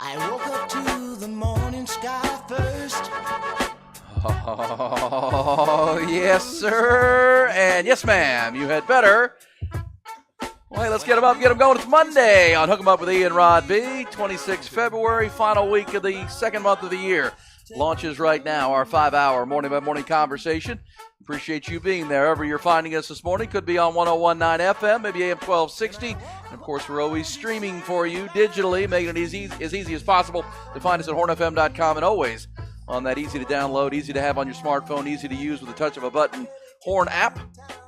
I woke up to the morning sky first. Oh, yes, sir. And yes, ma'am. You had better. Well, hey, let's get them up, get them going. It's Monday on Hook 'em Up with Ian Rod B. 26 February, final week of the second month of the year. Launches right now, our 5-hour morning-by-morning conversation. Appreciate you being there. Wherever you're finding us this morning, could be on 101.9 FM, maybe AM 1260. And, of course, we're always streaming for you digitally, making it as easy as possible to find us at hornfm.com, and always on that easy-to-download, easy to have on your smartphone, easy to use with the touch of a button Horn app.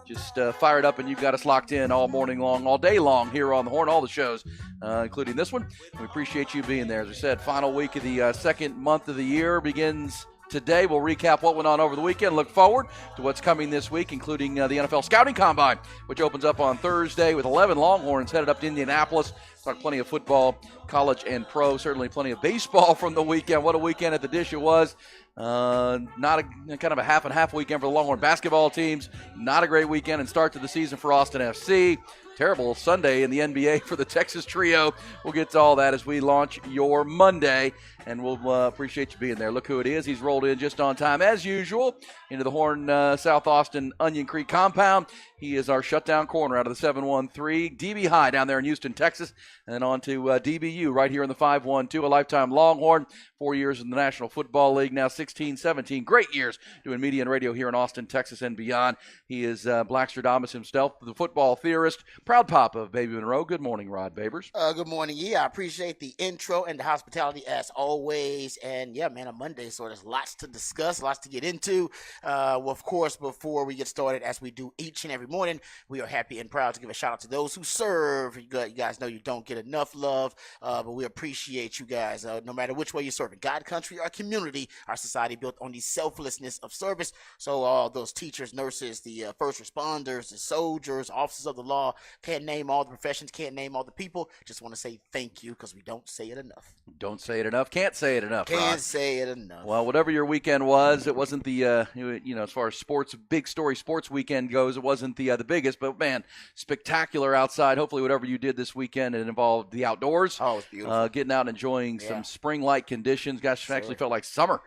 Just fire it up, and you've got us locked in all morning long, all day long here on the Horn, all the shows, including this one. We appreciate you being there. As I said, final week of the second month of the year begins today. We'll recap what went on over the weekend, look forward to what's coming this week, including the NFL Scouting Combine, which opens up on Thursday with 11 Longhorns headed up to Indianapolis. Talk plenty of football, college and pro, certainly plenty of baseball from the weekend. What a weekend at the Dish it was. Not a kind of a half and half weekend for the Longhorn basketball teams. Not a great weekend and start to the season for Austin FC. Terrible Sunday in the NBA for the Texas Trio. We'll get to all that as we launch your Monday, and we'll appreciate you being there. Look who it is. He's rolled in just on time, as usual, into the Horn South Austin Onion Creek compound. He is our shutdown corner out of the 713. DB High down there in Houston, Texas, and then on to DBU right here in the 512. A lifetime Longhorn, 4 years in the National Football League, now 16, 17. Great years doing media and radio here in Austin, Texas, and beyond. He is Blackstradamus himself, the football theorist, proud papa of Baby Monroe. Good morning, Rod Babers. Good morning. Yeah, I appreciate the intro and the hospitality as always. And yeah, man, a Monday, so there's lots to discuss, lots to get into. Well, of course, before we get started, as we do each and every morning, we are happy and proud to give a shout out to those who serve. You guys know you don't get enough love, but we appreciate you guys, no matter which way you serve. God, country, our community, our society built on the selflessness of service. So all those teachers, nurses, the first responders, the soldiers, officers of the law, can't name all the professions, can't name all the people. Just want to say thank you because we don't say it enough. Don't say it enough. Can't say it enough, Can't Rod. say it enough. Well, whatever your weekend was, it wasn't the, as far as sports, big story sports weekend goes, it wasn't the biggest, but man, spectacular outside. Hopefully wophatever you did this weekend, it involved the outdoors. Oh, it was beautiful. Getting out and enjoying some spring-like conditions. Gosh, it actually felt like summer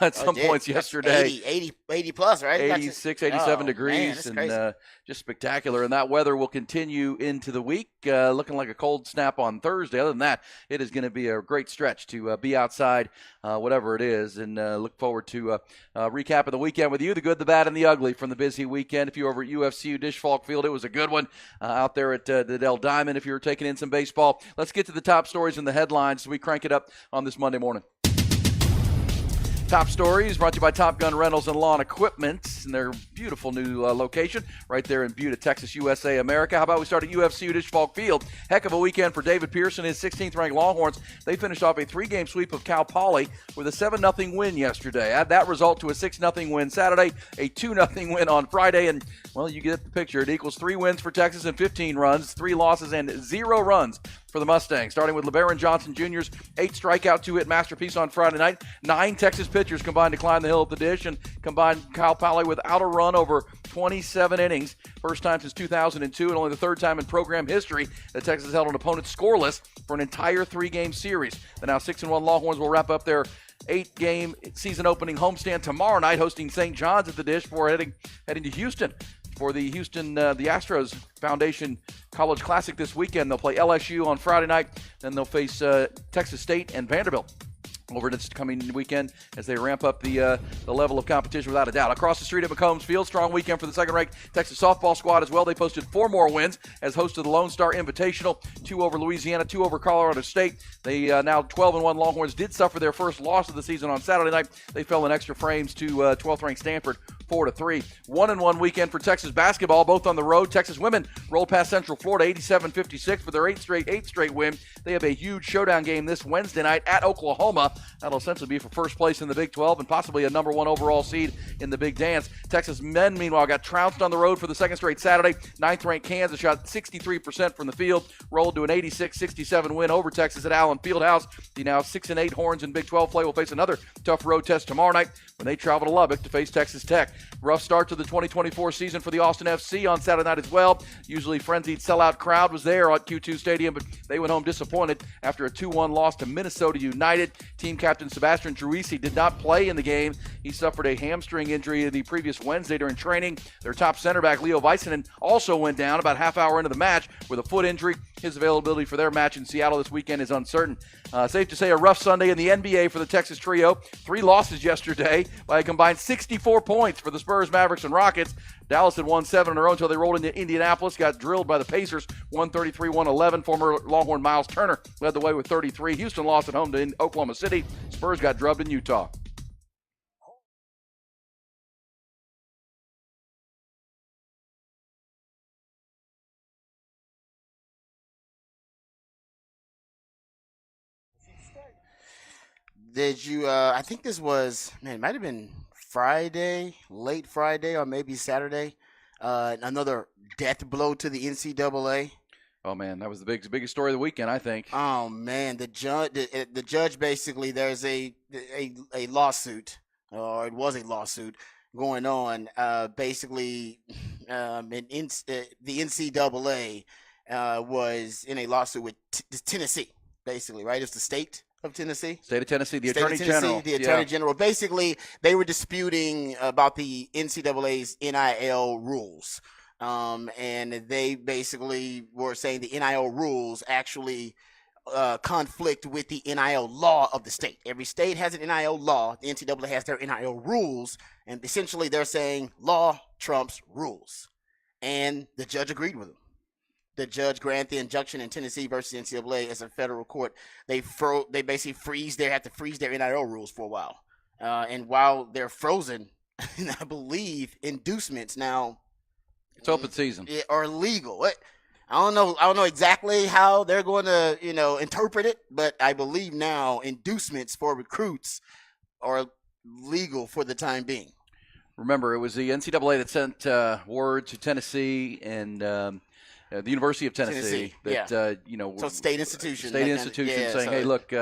at some points yesterday. 80 plus, right? 86, 87 degrees, man, and just spectacular. And that weather will continue into the week, looking like a cold snap on Thursday. Other than that, it is going to be a great stretch to be outside, whatever it is, and look forward to recapping the weekend with you, the good, the bad, and the ugly from the busy weekend. If you were over at UFCU Dish Falk Field, it was a good one. Out there at the Dell Diamond, if you were taking in some baseball. Let's get to the top stories and the headlines as we crank it up on this Monday morning. Top stories brought to you by Top Gun Rentals and Lawn Equipment and their beautiful new location right there in Buda, Texas, USA, America. How about we start at UFC Dish Falk Field? Heck of a weekend for David Pearson, his 16th-ranked Longhorns. They finished off a 3-game sweep of Cal Poly with a 7-0 win yesterday. Add that result to a 6-0 win Saturday, a 2-0 win on Friday, and, well, you get the picture. It equals 3 wins for Texas and 15 runs, 3 losses and 0 runs for the Mustangs. Starting with LeBaron Johnson Jr.'s 8 strikeout, 2-hit masterpiece on Friday night. 9 Texas pitchers combined to climb the hill of the Dish and combined Cal Poly without a run over 27 innings. First time since 2002 and only the third time in program history that Texas has held an opponent scoreless for an entire 3-game series. The now 6-1 Longhorns will wrap up their 8-game season opening homestand tomorrow night, hosting St. John's at the Dish before heading to Houston for the the Astros Foundation College Classic this weekend. They'll play LSU on Friday night, then they'll face Texas State and Vanderbilt over this coming weekend as they ramp up the level of competition without a doubt. Across the street at McCombs Field, strong weekend for the second-ranked Texas softball squad as well. They posted 4 more wins as host of the Lone Star Invitational, 2 over Louisiana, 2 over Colorado State. They now 12-1 Longhorns did suffer their first loss of the season on Saturday night. They fell in extra frames to 12th-ranked Stanford, 4-3. 1-1 weekend for Texas basketball, both on the road. Texas women rolled past Central Florida 87-56 for their 8th straight win. They have a huge showdown game this Wednesday night at Oklahoma. That'll essentially be for first place in the Big 12 and possibly a number 1 overall seed in the Big Dance. Texas men, meanwhile, got trounced on the road for the second straight Saturday. 9th-ranked Kansas shot 63% from the field, rolled to an 86-67 win over Texas at Allen Fieldhouse. The now 6-8 Horns in Big 12 play will face another tough road test tomorrow night when they travel to Lubbock to face Texas Tech. Rough start to the 2024 season for the Austin FC on Saturday night as well. Usually frenzied sellout crowd was there at Q2 Stadium, but they went home disappointed after a 2-1 loss to Minnesota United. Team captain Sebastian Truisi did not play in the game. He suffered a hamstring injury the previous Wednesday during training. Their top center back, Leo Väisänen, also went down about half hour into the match with a foot injury. His availability for their match in Seattle this weekend is uncertain. Safe to say a rough Sunday in the NBA for the Texas trio. 3 losses yesterday by a combined 64 points for the Spurs, Mavericks, and Rockets. Dallas had won 7 in a row until they rolled into Indianapolis, got drilled by the Pacers, 133-111. Former Longhorn Miles Turner led the way with 33. Houston lost at home to Oklahoma City. Spurs got drubbed in Utah. Did you, I think this was, man, it might have been Friday, late Friday, or maybe Saturday. Another death blow to the NCAA. Oh, man, that was the biggest story of the weekend, I think. Oh, man, the judge basically, there's a lawsuit, or it was a lawsuit going on. Basically, the NCAA was in a lawsuit with Tennessee, basically, right? It's the state of Tennessee. State of Tennessee, the Attorney General. The Attorney General. Basically, they were disputing about the NCAA's NIL rules. And they basically were saying the NIL rules actually conflict with the NIL law of the state. Every state has an NIL law. The NCAA has their NIL rules. And essentially, they're saying law trumps rules. And the judge agreed with them. The judge granted the injunction in Tennessee versus NCAA as a federal court. They basically have to freeze their NIL rules for a while. And while they're frozen, I believe inducements now It's open season. are legal. I don't know exactly how they're going to, interpret it, but I believe now inducements for recruits are legal for the time being. Remember, it was the NCAA that sent word to Tennessee and the University of Tennessee that so state institution saying, hey, look,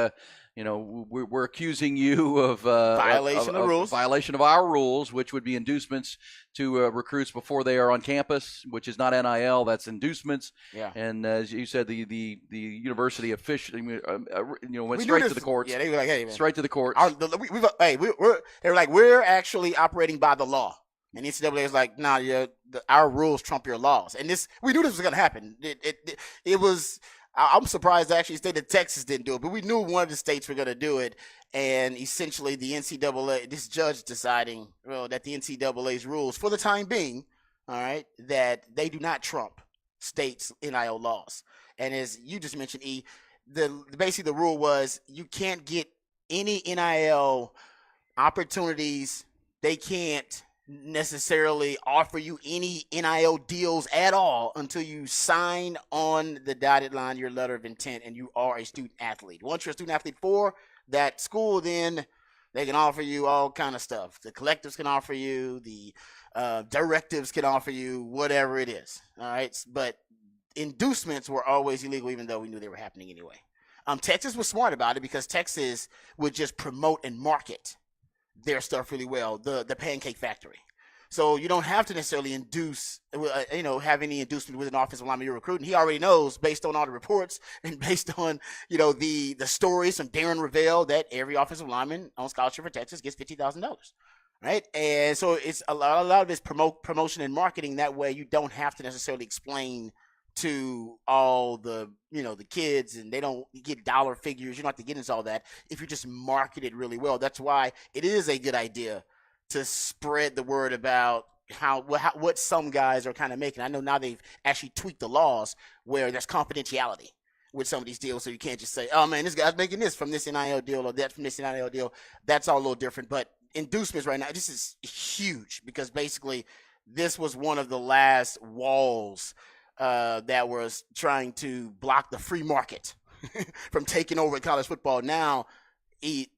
we're accusing you of violation of rules, violation of our rules, which would be inducements to recruits before they are on campus, which is not NIL, that's inducements. Yeah. And as you said, the university officially went We straight knew to the courts. Yeah, they were like, hey, man, straight to the courts. they were like, we're actually operating by the law. And the NCAA is like, nah, our rules trump your laws. And we knew this was going to happen. It was. I'm surprised actually the state of Texas didn't do it, but we knew one of the states were going to do it. And essentially, the NCAA, this judge deciding that the NCAA's rules, for the time being, all right, that they do not trump states' NIL laws. And as you just mentioned, basically the rule was you can't get any NIL opportunities. They can't necessarily offer you any NIL deals at all until you sign on the dotted line your letter of intent and you are a student athlete. Once you're a student athlete for that school, then they can offer you all kind of stuff. The collectives can offer you, the directives can offer you, whatever it is. All right, but inducements were always illegal, even though we knew they were happening anyway. Texas was smart about it because Texas would just promote and market their stuff really well, the Pancake Factory. So you don't have to necessarily induce, have any inducement with an offensive lineman you're recruiting. He already knows, based on all the reports and based on, the stories from Darren Ravel, that every offensive lineman on scholarship for Texas gets $50,000, right? And so it's a lot of it's promotion and marketing. That way you don't have to necessarily explain to all the the kids, and they don't get dollar figures. You don't have to get into all that if you just market it really well. That's why it is a good idea to spread the word about what some guys are kind of making. I know now they've actually tweaked the laws where there's confidentiality with some of these deals, so you can't just say, oh man, this guy's making this from this NIL deal or that from this NIL deal. That's all a little different. But inducements right now, this is huge because basically this was one of the last walls that was trying to block the free market from taking over college football. Now,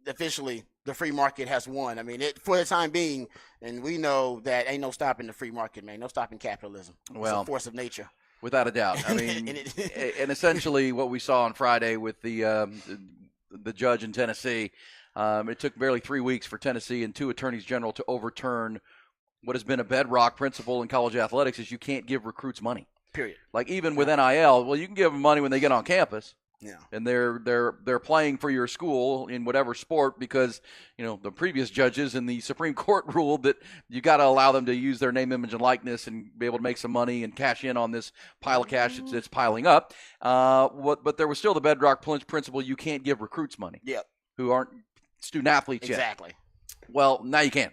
officially, the free market has won. I mean, for the time being, and we know that ain't no stopping the free market, man. No stopping capitalism. It's a force of nature. Without a doubt. I mean, and essentially what we saw on Friday with the judge in Tennessee, it took barely 3 weeks for Tennessee and 2 attorneys general to overturn what has been a bedrock principle in college athletics is you can't give recruits money. Period. Like even with NIL, well, you can give them money when they get on campus. Yeah. And they're playing for your school in whatever sport because, the previous judges in the Supreme Court ruled that you got to allow them to use their name, image, and likeness and be able to make some money and cash in on this pile of cash that's piling up. But there was still the bedrock principle: you can't give recruits money. Yep. Who aren't student athletes yet. Exactly. Well, now you can.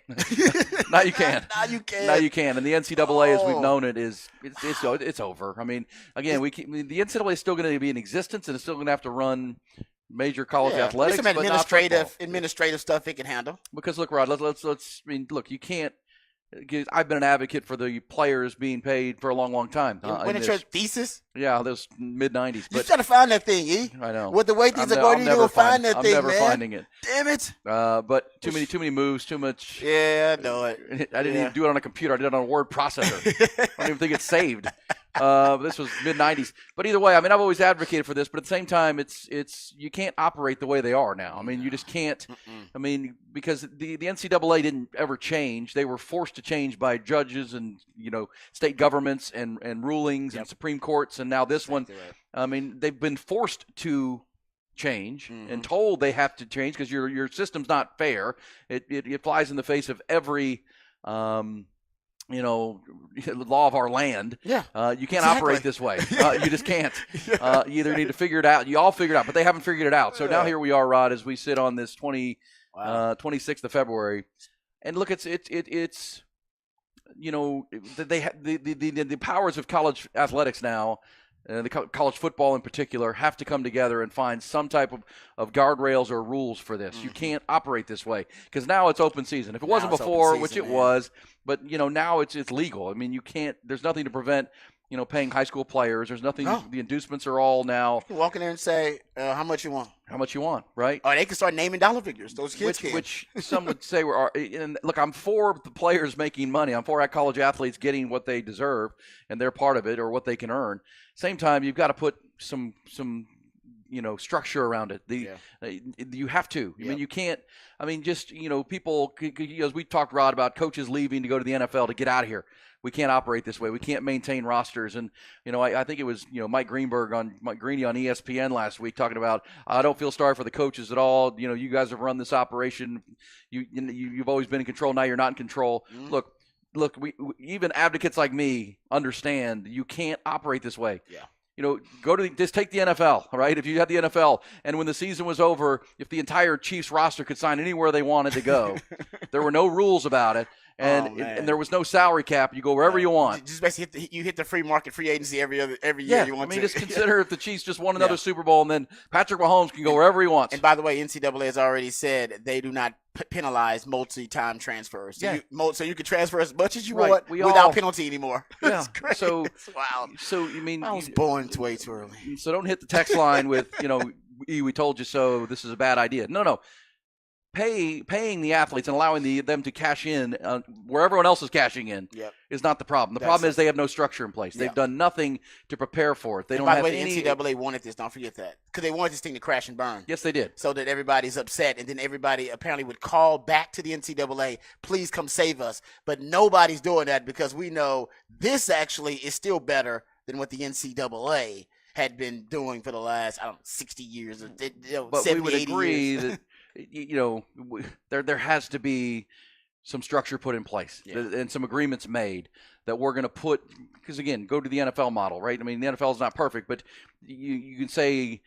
Now you can. Now you can. Now you can. And the NCAA, as we've known it, it's over. I mean, again, the NCAA is still going to be in existence, and it's still going to have to run major college athletics. There's some but not football. administrative stuff it can handle. Because look, Rod, let's. Look, you can't. I've been an advocate for the players being paid for a long, long time. When it's your thesis? Yeah, those mid-'90s. You try to find that thing, E. I know. With the way things are going, you will find that thing, man. I'm never finding it. Damn it. But too many moves, too much. Yeah, I know it. I didn't even do it on a computer. I did it on a word processor. I don't even think it's saved. This was mid-'90s. But either way, I mean, I've always advocated for this, but at the same time, it's you can't operate the way they are now. I mean, you just can't. I mean, because the NCAA didn't ever change. They were forced to change by judges and, state governments and rulings and Supreme Courts. And now this one, I mean, they've been forced to change and told they have to change because your system's not fair. It flies in the face of every law of our land. Yeah. You can't operate this way. You just can't. You either need to figure it out. You all figure it out, but they haven't figured it out. So now here we are, Rod, as we sit on this 26th of February. And look, it's they have the powers of college athletics now, the college football in particular, have to come together and find some type of guardrails or rules for this. You can't operate this way because now it's open season. If it wasn't before, which it was, but now it's legal. I mean, you can't. There's nothing to prevent paying high school players. There's nothing. No. The inducements are all now. You can walk in there and say, how much you want? How much you want, right? Or they can start naming dollar figures. Those kids which some would say and look, I'm for the players making money. I'm for college athletes getting what they deserve, and they're part of it or what they can earn. Same time, you've got to put some structure around it. You have to. I mean, you can't. I mean, just people. As we talked, Rod, about coaches leaving to go to the NFL to get out of here. We can't operate this way. We can't maintain rosters. And I think it was Mike Greeny on ESPN last week talking about I don't feel sorry for the coaches at all. You guys have run this operation. You've always been in control. Now you're not in control. Look. We even advocates like me understand you can't operate this way. Yeah. Just take the NFL, right? If you had the NFL and when the season was over, if the entire Chiefs roster could sign anywhere they wanted to go, there were no rules about it. And there was no salary cap. You go wherever you want. Just basically you hit the free agency every year you want to. Just consider if the Chiefs just won another Super Bowl and then Patrick Mahomes can go wherever he wants. And by the way, NCAA has already said they do not penalize multi-time transfers. So you can transfer as much as you want without penalty anymore. Yeah. That's great. So it's wild. So you mean I was born way too early. So don't hit the text line with we told you so. This is a bad idea. No. Paying the athletes and allowing them to cash in where everyone else is cashing in is not the problem. The problem is they have no structure in place. They've done nothing to prepare for it. They don't have any. The NCAA wanted this. Don't forget that because they wanted this thing to crash and burn. Yes, they did. So that everybody's upset, and then everybody apparently would call back to the NCAA, please come save us. But nobody's doing that because we know this actually is still better than what the NCAA had been doing for the last 60 years, but 70, we would 80 agree years. that there has to be some structure put in place and some agreements made that we're going to put because again, go to the NFL model, right? I mean, the NFL is not perfect, but you can say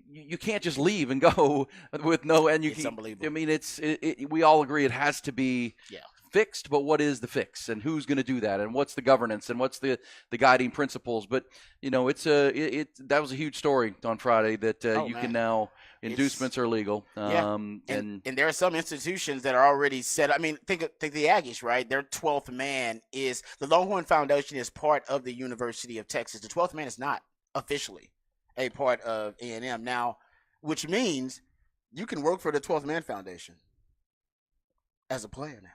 you can't just leave and go with no. And it's unbelievable. I mean, we all agree it has to be. Fixed, but what is the fix and who's going to do that and what's the governance and what's the guiding principles? But that was a huge story on Friday that you can now inducements are legal. And there are some institutions that are already set. I mean, think the Aggies, right? Their 12th man is the Longhorn Foundation is part of the University of Texas. The 12th man is not officially a part of A&M now, which means you can work for the 12th Man Foundation as a player now.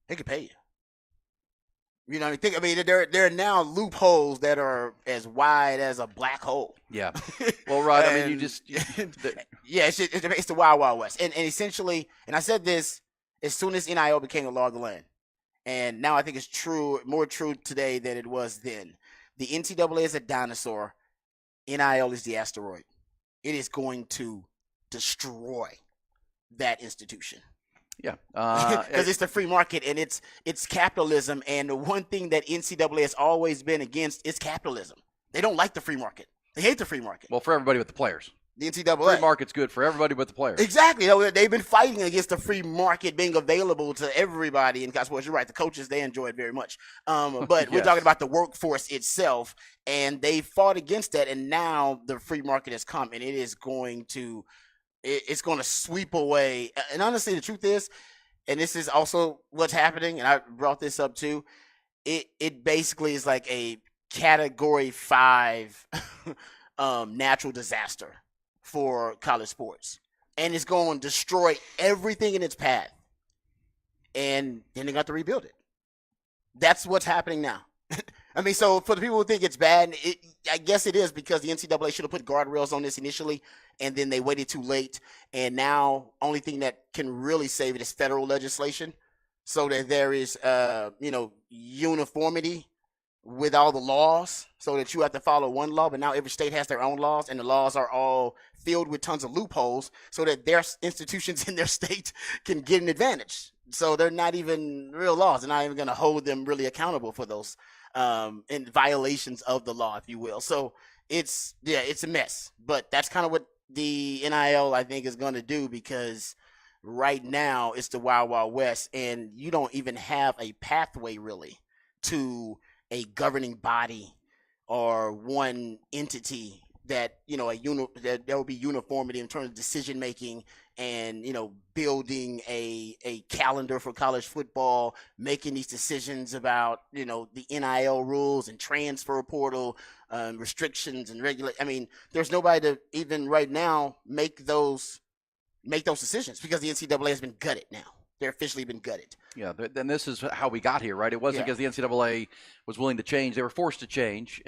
They can pay you. There are now loopholes that are as wide as a black hole. Yeah. Well, Rod, I mean, it's the wild, wild west. And essentially, and I said this as soon as NIL became the law of the land. And now I think it's more true today than it was then. The NCAA is a dinosaur. NIL is the asteroid. It is going to destroy that institution. Yeah, because it's the free market and it's capitalism. And the one thing that NCAA has always been against is capitalism. They don't like the free market. They hate the free market. Well, for everybody but the players. The NCAA. Free market's good for everybody but the players. Exactly. They've been fighting against the free market being available to everybody in college sports. You're right. The coaches, they enjoy it very much. But Yes. we're talking about the workforce itself, and they fought against that. And now the free market has come, and it is going to sweep away. And honestly, the truth is, and this is also what's happening, and I brought this up too, it basically is like a Category 5 natural disaster for college sports. And it's going to destroy everything in its path. And then they got to rebuild it. That's what's happening now. I mean, so for the people who think it's bad, I guess it is, because the NCAA should have put guardrails on this initially, and then they waited too late. And now, only thing that can really save it is federal legislation, so that there is, uniformity with all the laws, so that you have to follow one law. But now every state has their own laws, and the laws are all filled with tons of loopholes, so that their institutions in their state can get an advantage. So they're not even real laws. They're not even going to hold them really accountable for those in violations of the law, if you will. So it's a mess. But that's kind of what the NIL, I think, is going to do, because right now it's the Wild Wild West, and you don't even have a pathway really to a governing body or one entity that, that there will be uniformity in terms of decision making and, building a calendar for college football, making these decisions about, the NIL rules and transfer portal restrictions and I mean, there's nobody to even right now make those decisions, because the NCAA has been gutted now. They're officially been gutted. Yeah, then this is how we got here, right? It wasn't because the NCAA was willing to change. They were forced to change,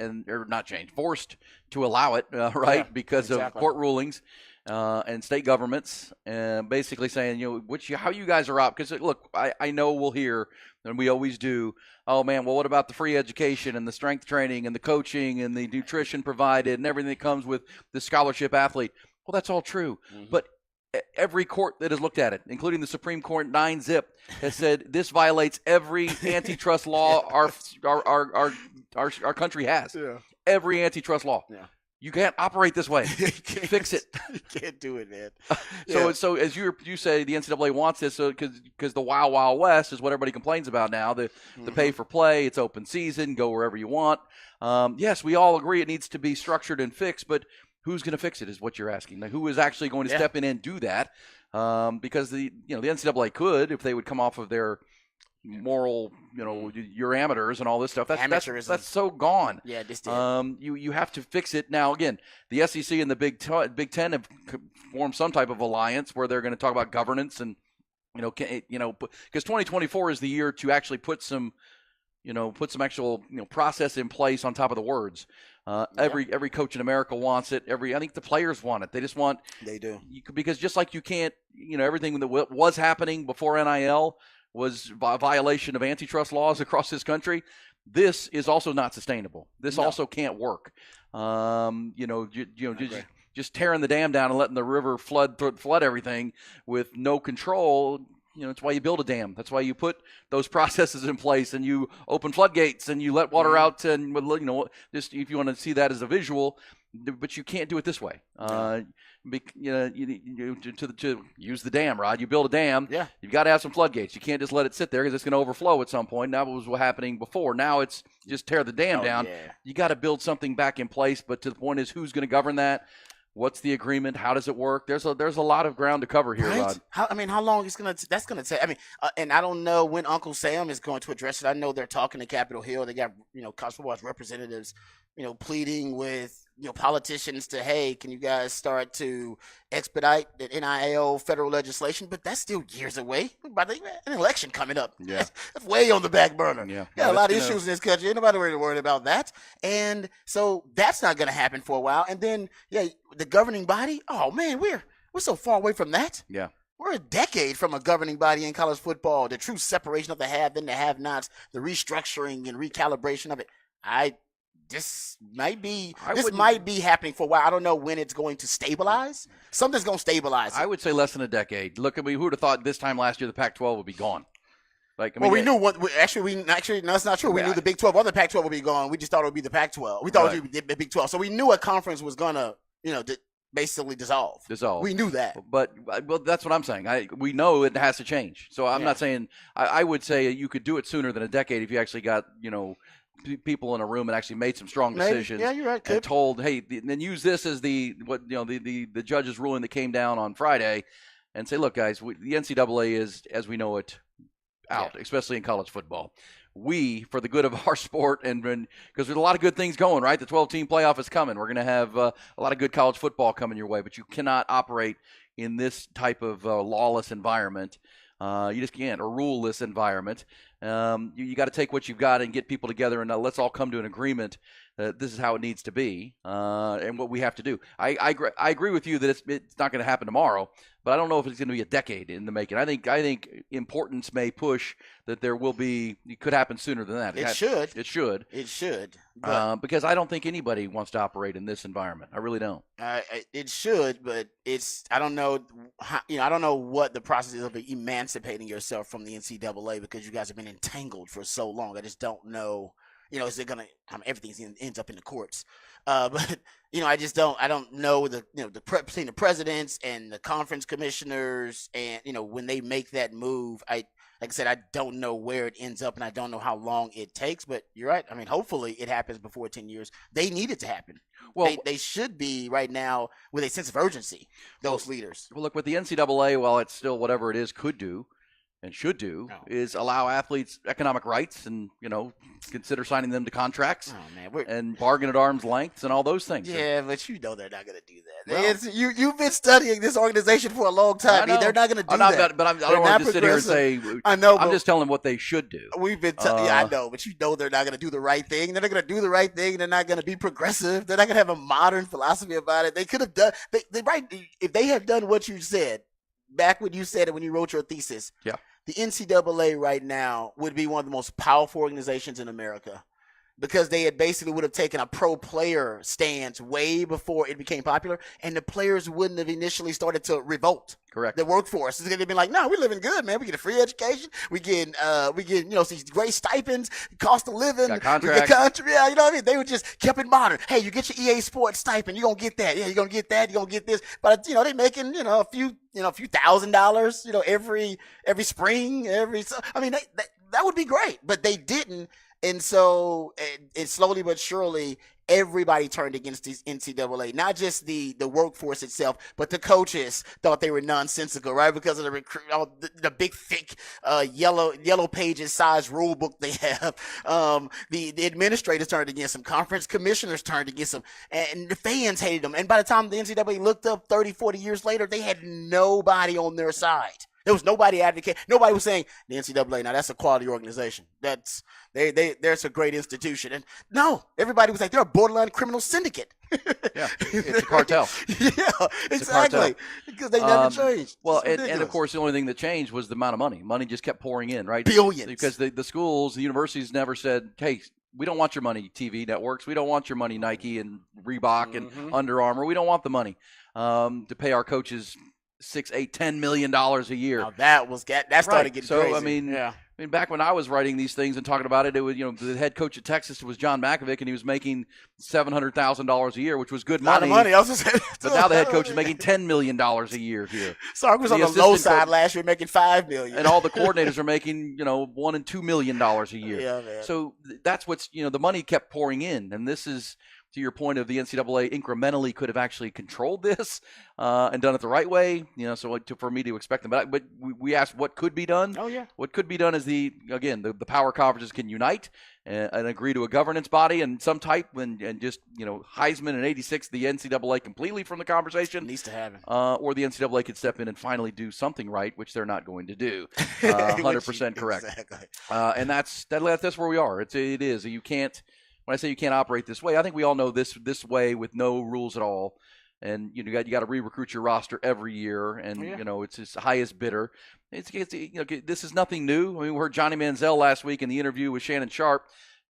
forced to allow it, right? Yeah, because exactly. of court rulings and state governments, basically saying, how you guys are out. Because, look, I know we'll hear, and we always do, oh, man, well, what about the free education and the strength training and the coaching and the nutrition provided and everything that comes with the scholarship athlete? Well, that's all true. Mm-hmm. But every court that has looked at it, including the Supreme Court 9-zip, has said this violates every antitrust law our country has. Yeah. Every antitrust law. Yeah. You can't operate this way. Fix it. You can't do it, man. So as you say, the NCAA wants this because the Wild Wild West is what everybody complains about now. The pay for play, it's open season, go wherever you want. Yes, we all agree it needs to be structured and fixed, but who's going to fix it is what you're asking. Like, who is actually going to step in and do that? Because the NCAA could, if they would come off of their moral, Eurameters and all this stuff. That's so gone. Yeah, this did. You have to fix it now. Again, the SEC and the Big Ten have formed some type of alliance where they're going to talk about governance and because 2024 is the year to actually put some actual process in place on top of the words. Every coach in America wants it. I think the players want it. They just want. They do. Because just like you can't, everything that was happening before NIL was a violation of antitrust laws across this country. This is also not sustainable. This also can't work. Just tearing the dam down and letting the river flood everything with no control. It's why you build a dam. That's why you put those processes in place and you open floodgates and you let water out. And just if you want to see that as a visual, but you can't do it this way. To use the dam, Rod. You build a dam. Yeah. You've got to have some floodgates. You can't just let it sit there because it's going to overflow at some point. That was what happening before. Now it's just tear the dam down. Yeah. You got to build something back in place. But to the point is, who's going to govern that? What's the agreement? How does it work? There's a lot of ground to cover here, right? Rod. How long is that's gonna take? And I don't know when Uncle Sam is going to address it. I know they're talking to Capitol Hill. They got college football representatives, pleading with politicians to, hey, can you guys start to expedite the NIL federal legislation? But that's still years away. By an election coming up. Yeah, that's way on the back burner. Yeah, got a lot of issues in this country. Ain't nobody really worried about that. And so that's not going to happen for a while. And then the governing body. Oh man, we're so far away from that. Yeah. We're a decade from a governing body in college football. The true separation of the have and the have-nots, the restructuring and recalibration of it. This might be happening for a while. I don't know when it's going to stabilize. Something's going to stabilize it. I would say less than a decade. Look, I mean, who would have thought this time last year the Pac-12 would be gone? Like, I mean, well, we knew what. Actually, no, that's not true. We knew the Big 12 or the Pac-12 would be gone. We just thought it would be the Pac-12. We thought it would be the Big 12. So we knew a conference was gonna, basically dissolve. We knew that. But that's what I'm saying. We know it has to change. So I'm not saying. I would say you could do it sooner than a decade if you actually got people in a room and actually made some strong decisions. Yeah, you're right. And told, hey, then use this as the judge's ruling that came down on Friday, and say, look, guys, the NCAA is as we know it out, especially in college football. We, for the good of our sport, and because there's a lot of good things going, right? The 12-team playoff is coming. We're going to have a lot of good college football coming your way, but you cannot operate in this type of lawless environment. You just can't, or rule-less environment. You got to take what you've got and get people together, and let's all come to an agreement that this is how it needs to be, and what we have to do. I agree with you that it's not going to happen tomorrow, but I don't know if it's going to be a decade in the making. I think importance may push that there will be. It could happen sooner than that. It should. It should. Because I don't think anybody wants to operate in this environment. I really don't. It should, but I don't know. I don't know what the process is of emancipating yourself from the NCAA because you guys have been entangled for so long. I just don't know. Is it gonna? Everything ends up in the courts. But I just don't. I don't know between the presidents and the conference commissioners, and when they make that move, like I said, I don't know where it ends up, and I don't know how long it takes. But you're right. I mean, hopefully it happens before 10 years. They need it to happen. Well, they should be right now with a sense of urgency. Those leaders. Well, look, with the NCAA, while it's still whatever it is could do and should do is allow athletes economic rights and, consider signing them to contracts and bargain at arm's length and all those things. Yeah, but they're not going to do that. Well, you've been studying this organization for a long time. They're not going to do that. But I don't want to sit here and say I know. I'm just telling them what they should do. We've been I know, but they're not going to do the right thing. They're not going to do the right thing. They're not going to be progressive. They're not going to have a modern philosophy about it. They could have done if they had done what you said back when you said it when you wrote your thesis. Yeah. The NCAA right now would be one of the most powerful organizations in America because they would have taken a pro-player stance way before it became popular, and the players wouldn't have initially started to revolt. Correct. The workforce is going to be like, no, we're living good, man. We get a free education. We get these great stipends, cost of living. Got contracts. Yeah, you know what I mean? They would just keep it modern. Hey, you get your EA Sports stipend. You're going to get that. Yeah, you're going to get that. You're going to get this. But, they're making, a few $1,000s, every spring, that would be great. But they didn't. And so, and slowly but surely, everybody turned against these NCAA. Not just the workforce itself, but the coaches thought they were nonsensical, right? Because of the big, thick, yellow pages size rule book they have. The administrators turned against them. Conference commissioners turned against them. And the fans hated them. And by the time the NCAA looked up 30, 40 years later, they had nobody on their side. There was nobody advocating. Nobody was saying the NCAA. Now that's a quality organization. That's a great institution. And no, everybody was like they're a borderline criminal syndicate. Yeah, it's a cartel. Yeah, exactly. Because they never changed. Well, and of course the only thing that changed was the amount of money. Money just kept pouring in, right? Billions. Because the schools, the universities never said, hey, we don't want your money, TV networks. We don't want your money, Nike and Reebok and Under Armour. We don't want the money to pay our coaches $6, $8, $10 million a year. Now that started getting crazy. So I mean, back when I was writing these things and talking about it, it was the head coach at Texas was John Makovic, and he was making $700,000 a year, which was good money. A lot of money. I was just saying, but now the head coach is making $10 million a year here. So I was on the low side last year, making $5 million, and all the coordinators are making $1 and $2 million a year. Yeah, man. So that's what's the money kept pouring in, and this is. To your point of the NCAA incrementally could have actually controlled this and done it the right way, so for me to expect them. But we asked what could be done. Oh, yeah. What could be done is the power conferences can unite and agree to a governance body and some type and just, Heisman and 86, the NCAA completely from the conversation. It needs to happen. Or the NCAA could step in and finally do something right, which they're not going to do. 100% correct. Exactly. And that's where we are. It is. You can't. When I say you can't operate this way, I think we all know this way with no rules at all and you got to re-recruit your roster every year, and it's his highest bidder. It's this is nothing new. I mean, we heard Johnny Manziel last week in the interview with Shannon Sharp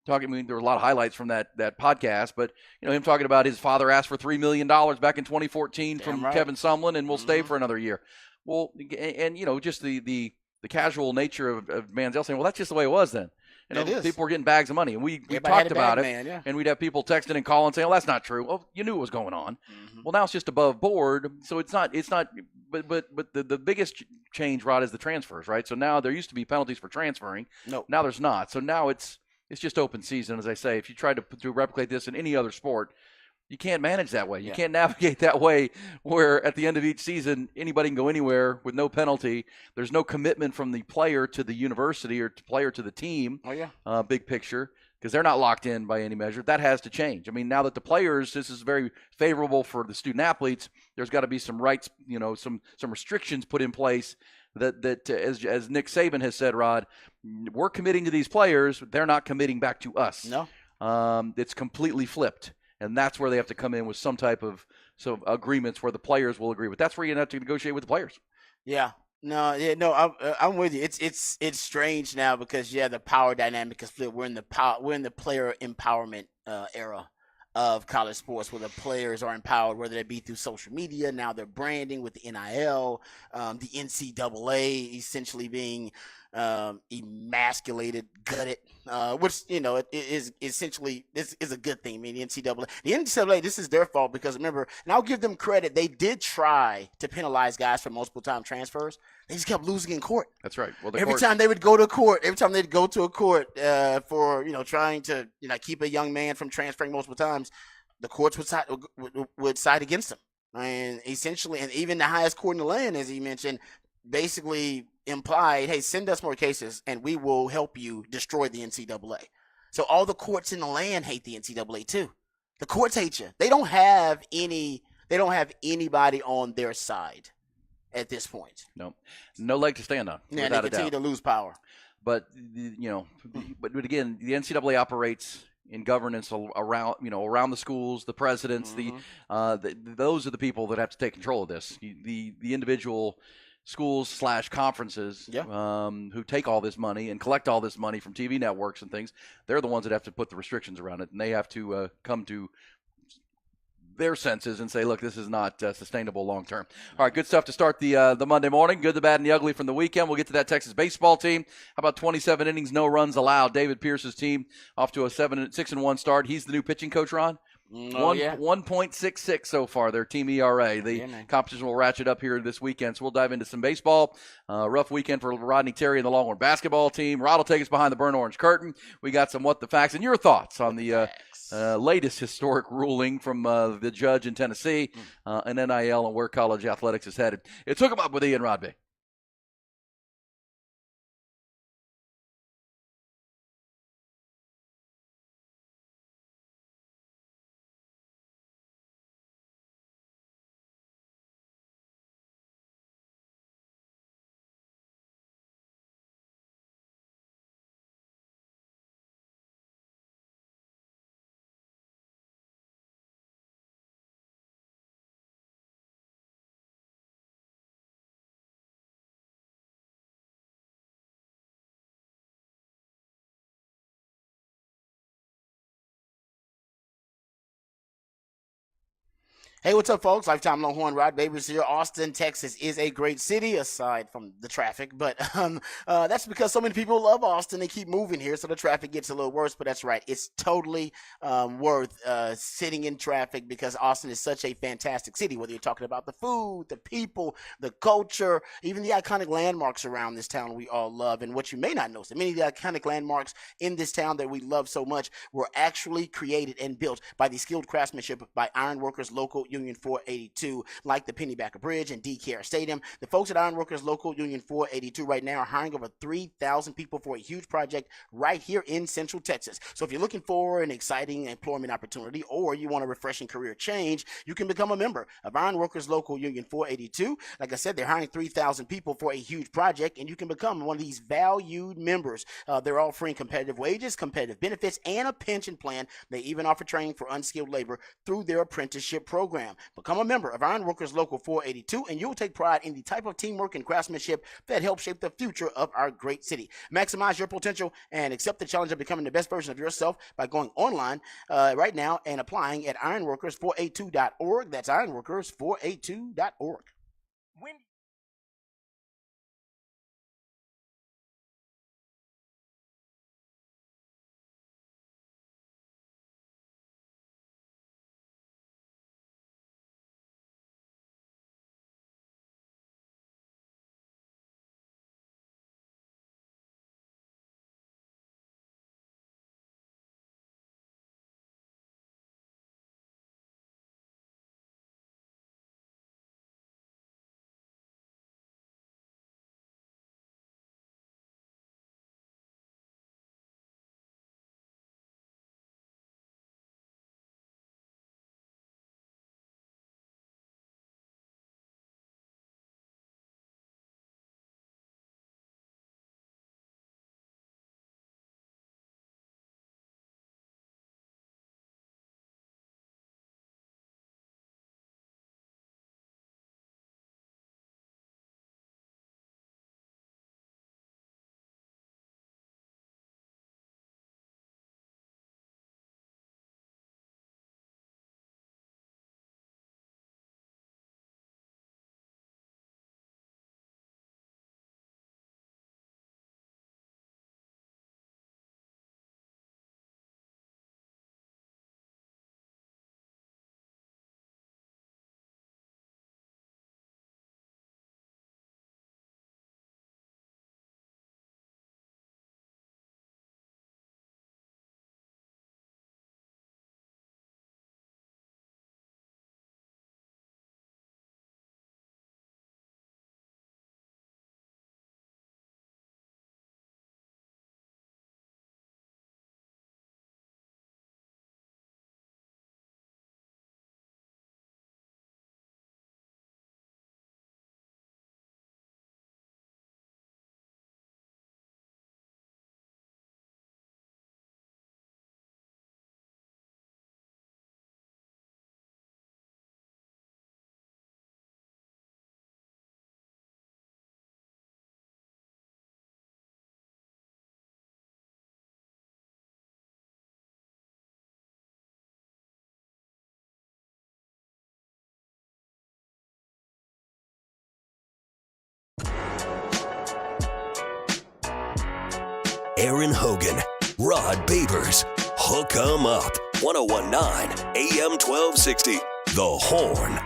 talking. I mean, there were a lot of highlights from that podcast, but him talking about his father asked for $3 million back in 2014 from Kevin Sumlin, and we'll stay for another year. Well, and just the casual nature of Manziel saying, well, that's just the way it was then. People were getting bags of money, and we talked about it, and we'd have people texting and calling saying, "Oh, that's not true." Well, you knew what was going on. Well, now it's just above board, so it's not. But the biggest change, Rod, is the transfers, right? So now there used to be penalties for transferring. No, now there's not. So now it's just open season, as I say. If you try to replicate this in any other sport, you can't manage that way. You can't navigate that way where at the end of each season, anybody can go anywhere with no penalty. There's no commitment from the player to the university or player to the team. Big picture, because they're not locked in by any measure. That has to change. I mean, now that the players, this is very favorable for the student athletes, there's got to be some rights, some restrictions put in place that as Nick Saban has said, Rod, we're committing to these players. They're not committing back to us. No. It's completely flipped. And that's where they have to come in with some type of agreements where the players will agree with. That's where you have to negotiate with the players. I'm with you. It's strange now because the power dynamic is flipped. We're in the player empowerment era of college sports, where the players are empowered, whether it be through social media. Now they're branding with the NIL, the NCAA essentially being emasculated, gutted, which it is essentially is a good thing. I mean, the NCAA, this is their fault because remember, and I'll give them credit, they did try to penalize guys for multiple time transfers. They just kept losing in court. That's right. Well, every time they'd go to a court for trying to keep a young man from transferring multiple times, the courts would side against them. And essentially, and even the highest court in the land, as he mentioned, basically implied, hey, send us more cases and we will help you destroy the NCAA. So all the courts in the land hate the NCAA too. The courts hate you. They don't have anybody on their side at this point. No leg to stand on. Yeah, they continue to lose power. But but again, the NCAA operates in governance around the schools, the presidents, those are the people that have to take control of this. The individual schools / conferences who take all this money and collect all this money from TV networks and things, they're the ones that have to put the restrictions around it, and they have to come to their senses and say, look, this is not sustainable long term. All right, good stuff to start the Monday morning. Good, the bad, and the ugly from the weekend. We'll get to that Texas baseball team. How about 27 innings, no runs allowed? David Pierce's team off to a 6-1 start. He's the new pitching coach, Ron. 1.66 so far, their team ERA. The competition will ratchet up here this weekend, so we'll dive into some baseball. Rough weekend for Rodney Terry and the Longhorn basketball team. Rod will take us behind the burnt orange curtain. We got some what the facts and your thoughts on the latest historic ruling from the judge in Tennessee and NIL and where college athletics is headed. It took them up with Ian Rodby. Hey, what's up, folks? Lifetime Longhorn Rod Babers here. Austin, Texas is a great city, aside from the traffic. But that's because so many people love Austin. They keep moving here, so the traffic gets a little worse. But that's right. It's totally worth sitting in traffic because Austin is such a fantastic city, whether you're talking about the food, the people, the culture, even the iconic landmarks around this town we all love. And what you may not know, so many of the iconic landmarks in this town that we love so much were actually created and built by the skilled craftsmanship by Ironworkers Local Union 482, like the Pennybacker Bridge and DKR Stadium. The folks at Ironworkers Local Union 482 right now are hiring over 3,000 people for a huge project right here in Central Texas. So if you're looking for an exciting employment opportunity or you want a refreshing career change, you can become a member of Ironworkers Local Union 482. Like I said, they're hiring 3,000 people for a huge project, and you can become one of these valued members. They're offering competitive wages, competitive benefits, and a pension plan. They even offer training for unskilled labor through their apprenticeship program. program. Become a member of Ironworkers Local 482, and you'll take pride in the type of teamwork and craftsmanship that helps shape the future of our great city. Maximize your potential and accept the challenge of becoming the best version of yourself by going online right now and applying at ironworkers482.org. That's ironworkers482.org. When Aaron Hogan, Rod Babers, Hook 'em Up, 1019 AM 1260, The Horn.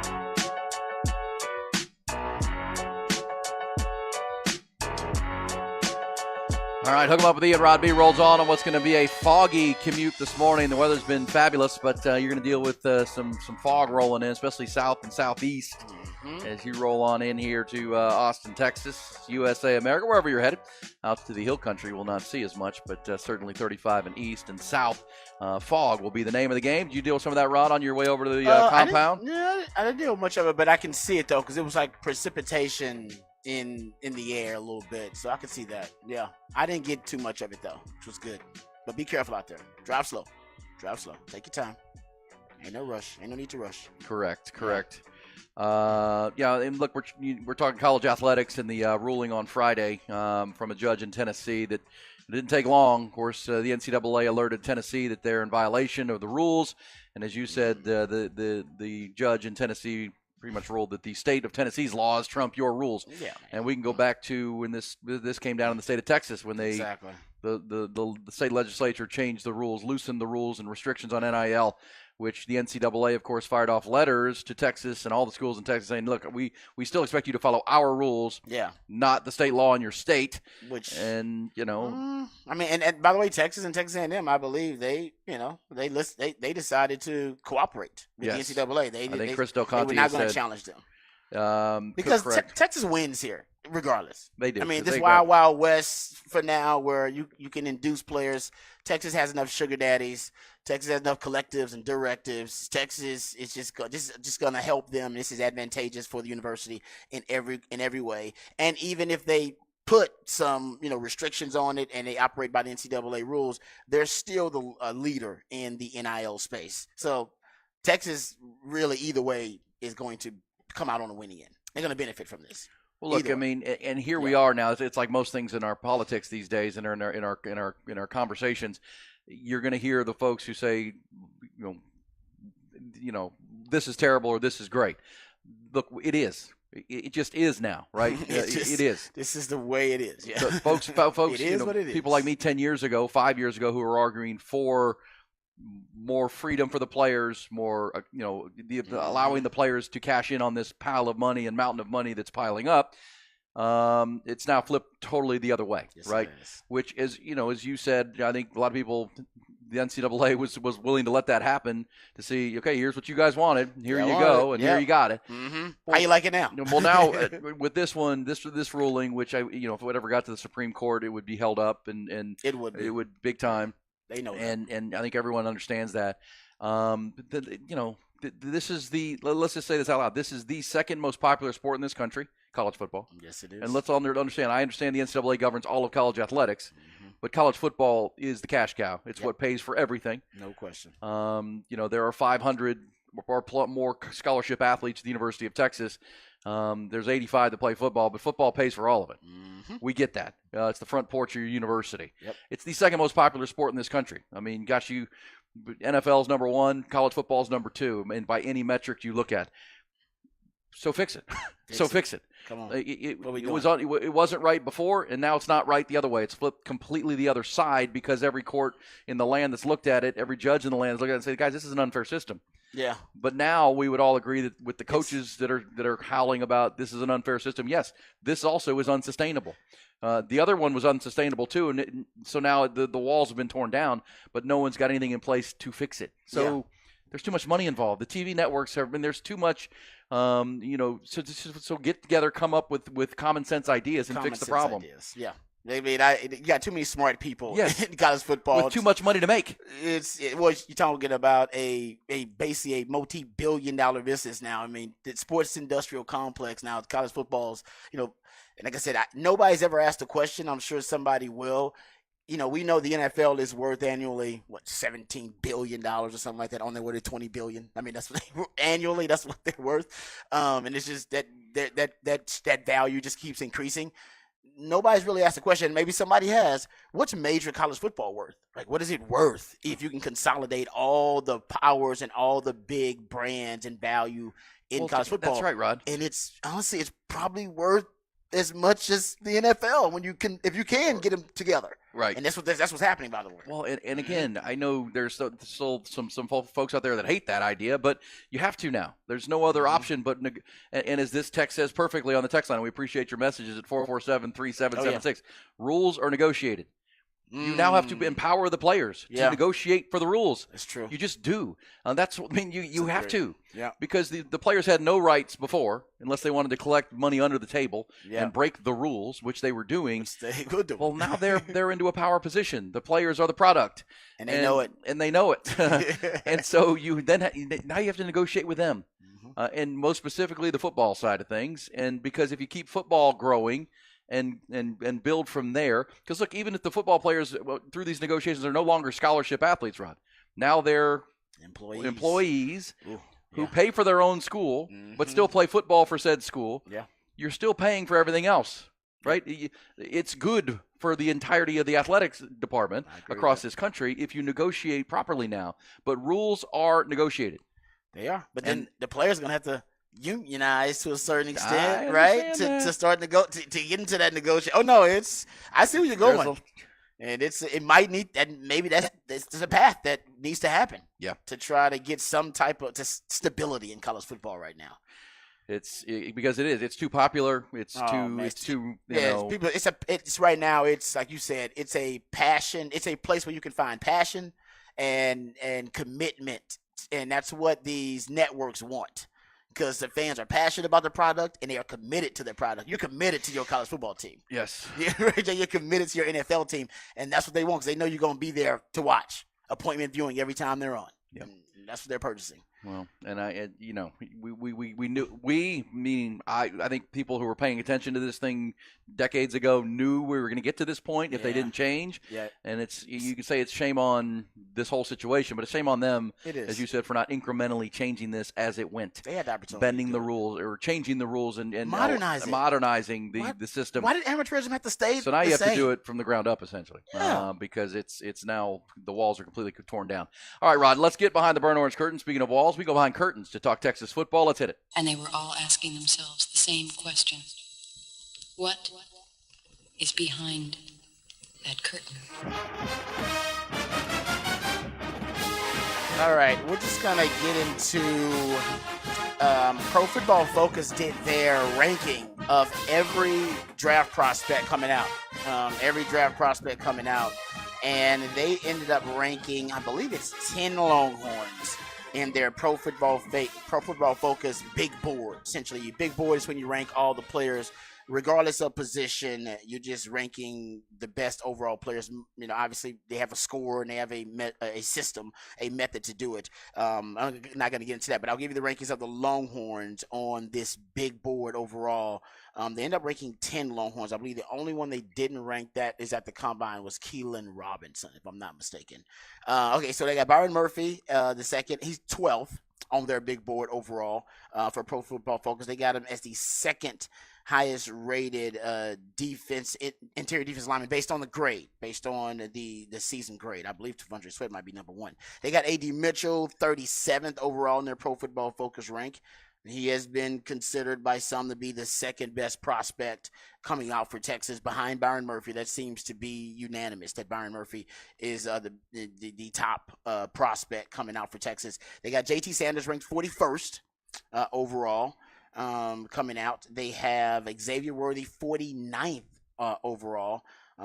All right, Hook 'em Up with Ian. Rod B rolls on what's going to be a foggy commute this morning. The weather's been fabulous, but you're going to deal with some fog rolling in, especially south and southeast, as you roll on in here to Austin, Texas, USA, America, wherever you're headed. Out to the hill country, we'll not see as much, but certainly 35 and east and south. Fog will be the name of the game. Did you deal with some of that, Rod, on your way over to the compound? I didn't deal with much of it, but I can see it, though, because it was like precipitation in the air a little bit, so I could see that. Yeah, I didn't get too much of it though, which was good. But be careful out there. Drive slow. Take your time. Ain't no rush. Ain't no need to rush. Correct. Yeah, and look, we're talking college athletics and the ruling on Friday from a judge in Tennessee that it didn't take long. Of course, the NCAA alerted Tennessee that they're in violation of the rules, and as you said, the judge in Tennessee pretty much ruled that the state of Tennessee's laws trump your rules. Yeah. And we can go back to when this came down in the state of Texas when they the state legislature changed the rules, loosened the rules and restrictions on NIL, which the NCAA, of course, fired off letters to Texas and all the schools in Texas saying, look, we still expect you to follow our rules, not the state law in your state. And I mean, and by the way, Texas and Texas A&M, I believe they decided to cooperate with the NCAA. I think Chris Del Conte were not going to challenge them because Texas wins here regardless. They do. I mean, this wild west for now, where you can induce players. Texas has enough sugar daddies. Texas has enough collectives and directives. Texas is just going to help them. This is advantageous for the university in every way. And even if they put some restrictions on it and they operate by the NCAA rules, they're still the leader in the NIL space. So Texas really either way is going to come out on the winning end. They're going to benefit from this. Well, look, Either I mean, and here we Yeah. are now. It's like most things in our politics these days, and in our conversations, you're going to hear the folks who say, this is terrible or this is great. Look, it is. It just is now, right? It is. This is the way it is. Yeah. So folks, It is what it people is. like me 10 years ago, 5 years ago, who were arguing for more freedom for the players, more, allowing the players to cash in on this pile of money and mountain of money that's piling up. It's now flipped totally the other way, Yes, right? it is. Which is, as you said, I think a lot of people, the NCAA was willing to let that happen to see, okay, here's what you guys wanted. Here Yeah, you I go. want it. And Yeah. here you got it. Mm-hmm. How you like it now? Well, now with this one, this ruling, which if it ever got to the Supreme Court, it would be held up and It would be. it would big time. They know that. And I think everyone understands that. This is let's just say this out loud. This is the second most popular sport in this country, college football. Yes, it is. And let's all understand. I understand the NCAA governs all of college athletics, Mhm. but college football is the cash cow. It's Yep. what pays for everything. No question. There are 500 or more scholarship athletes at the University of Texas. There's 85 that play football, but football pays for all of it. Mm-hmm. We get that. It's the front porch of your university. Yep. It's the second most popular sport in this country. I mean, gosh, NFL's number one, college football's number two, and by any metric you look at. So fix it. Fix it. Come on. It What we it wasn't right before, and now it's not right the other way. It's flipped completely the other side because every court in the land that's looked at it, every judge in the land has looked at it and said, guys, this is an unfair system. Yeah. But now we would all agree that with the coaches that are howling about this is an unfair system, yes, this also is unsustainable. The other one was unsustainable too, and so now the walls have been torn down, but no one's got anything in place to fix it. So there's too much money involved. The TV networks have been there's too much. So get together, come up with common sense ideas and fix the problem. Ideas. Yeah. I mean, you got too many smart people Yes. in college football. With too much money to make. You're talking about basically a multi-billion-dollar business now. I mean, the sports industrial complex now. College football's, and like I said, nobody's ever asked the question. I'm sure somebody will. We know the NFL is worth annually $17 billion or something like that. On their way to $20 billion. I mean, that's what annually. That's what they're worth. And it's just that value just keeps increasing. Nobody's really asked the question. Maybe somebody has. What's major college football worth? Like, what is it worth if you can consolidate all the powers and all the big brands and value in college football? That's right, Rod. And it's honestly, it's probably worth as much as the NFL if you can get them together. Right. And that's what's happening, by the way. Well, and again, I know there's still some folks out there that hate that idea, but you have to now. There's no other option but and as this text says perfectly on the text line, we appreciate your messages at 447-3776. Rules are negotiated. You now have to empower the players to negotiate for the rules. That's true. You just do. That's what I mean. You have to. Yeah. Because the players had no rights before, unless they wanted to collect money under the table Yeah. and break the rules, which they were doing. Which they could do. Well, now they're into a power position. The players are the product, And they know it. and they know it. And so now you have to negotiate with them, and most specifically the football side of things. And because if you keep football growing and build from there, because look, even if the football players through these negotiations are no longer scholarship athletes, Rod, now they're employees Ooh, who yeah. pay for their own school but still play football for said school. Yeah. You're still paying for everything else, right? It's good for the entirety of the athletics department across this country if you negotiate properly now. But rules are negotiated. They are. But then the players are going to have to unionize to a certain extent, I right? understand To start to get into that negotiation. Oh, no, I see where you're going. And it might need, and maybe that's a path that needs to happen. Yeah. To try to get some type of stability in college football right now. Because it's too popular. It's right now. It's like you said. It's a passion. It's a place where you can find passion and commitment, and that's what these networks want. Because the fans are passionate about the product and they are committed to their product. You're committed to your college football team. Yes. You're committed to your NFL team, and that's what they want because they know you're going to be there to watch. Appointment viewing every time they're on. Yep. That's what they're purchasing. Well, and we knew, meaning I think people who were paying attention to this thing decades ago knew we were going to get to this point if they didn't change. Yeah. And you could say it's shame on this whole situation, but it's shame on them, It is. as you said, for not incrementally changing this as it went. They had the opportunity. Bending the rules or changing the rules and modernizing the system. Why did amateurism have to stay? So now you have to do it from the ground up, essentially, Yeah. because it's now the walls are completely torn down. All right, Rod, let's get behind the burnt orange curtain. Speaking of walls, we go behind curtains to talk Texas football. Let's hit it. And they were all asking themselves the same question. What is behind that curtain? All right, we're just going to get into Pro Football Focus did their ranking of every draft prospect coming out. And they ended up ranking, I believe it's 10 Longhorns in their Pro Football Focus big board. Essentially, your big board is when you rank all the players, regardless of position. You're just ranking the best overall players. You know, obviously they have a score and they have a system, a method to do it. I'm not going to get into that, but I'll give you the rankings of the Longhorns on this big board overall. They end up ranking 10 Longhorns. I believe the only one they didn't rank that is at the combine was Keelan Robinson, if I'm not mistaken. Okay, so they got Byron Murphy, the second. He's 12th on their big board overall for Pro Football Focus. They got him as the second highest rated interior defense lineman based on the grade, based on the season grade. I believe T'Vondre Sweat might be number one. They got A.D. Mitchell, 37th overall in their Pro Football Focus rank. He has been considered by some to be the second best prospect coming out for Texas behind Byron Murphy. That seems to be unanimous that Byron Murphy is the top prospect coming out for Texas. They got J.T. Sanders ranked 41st overall coming out. They have Xavier Worthy 49th overall.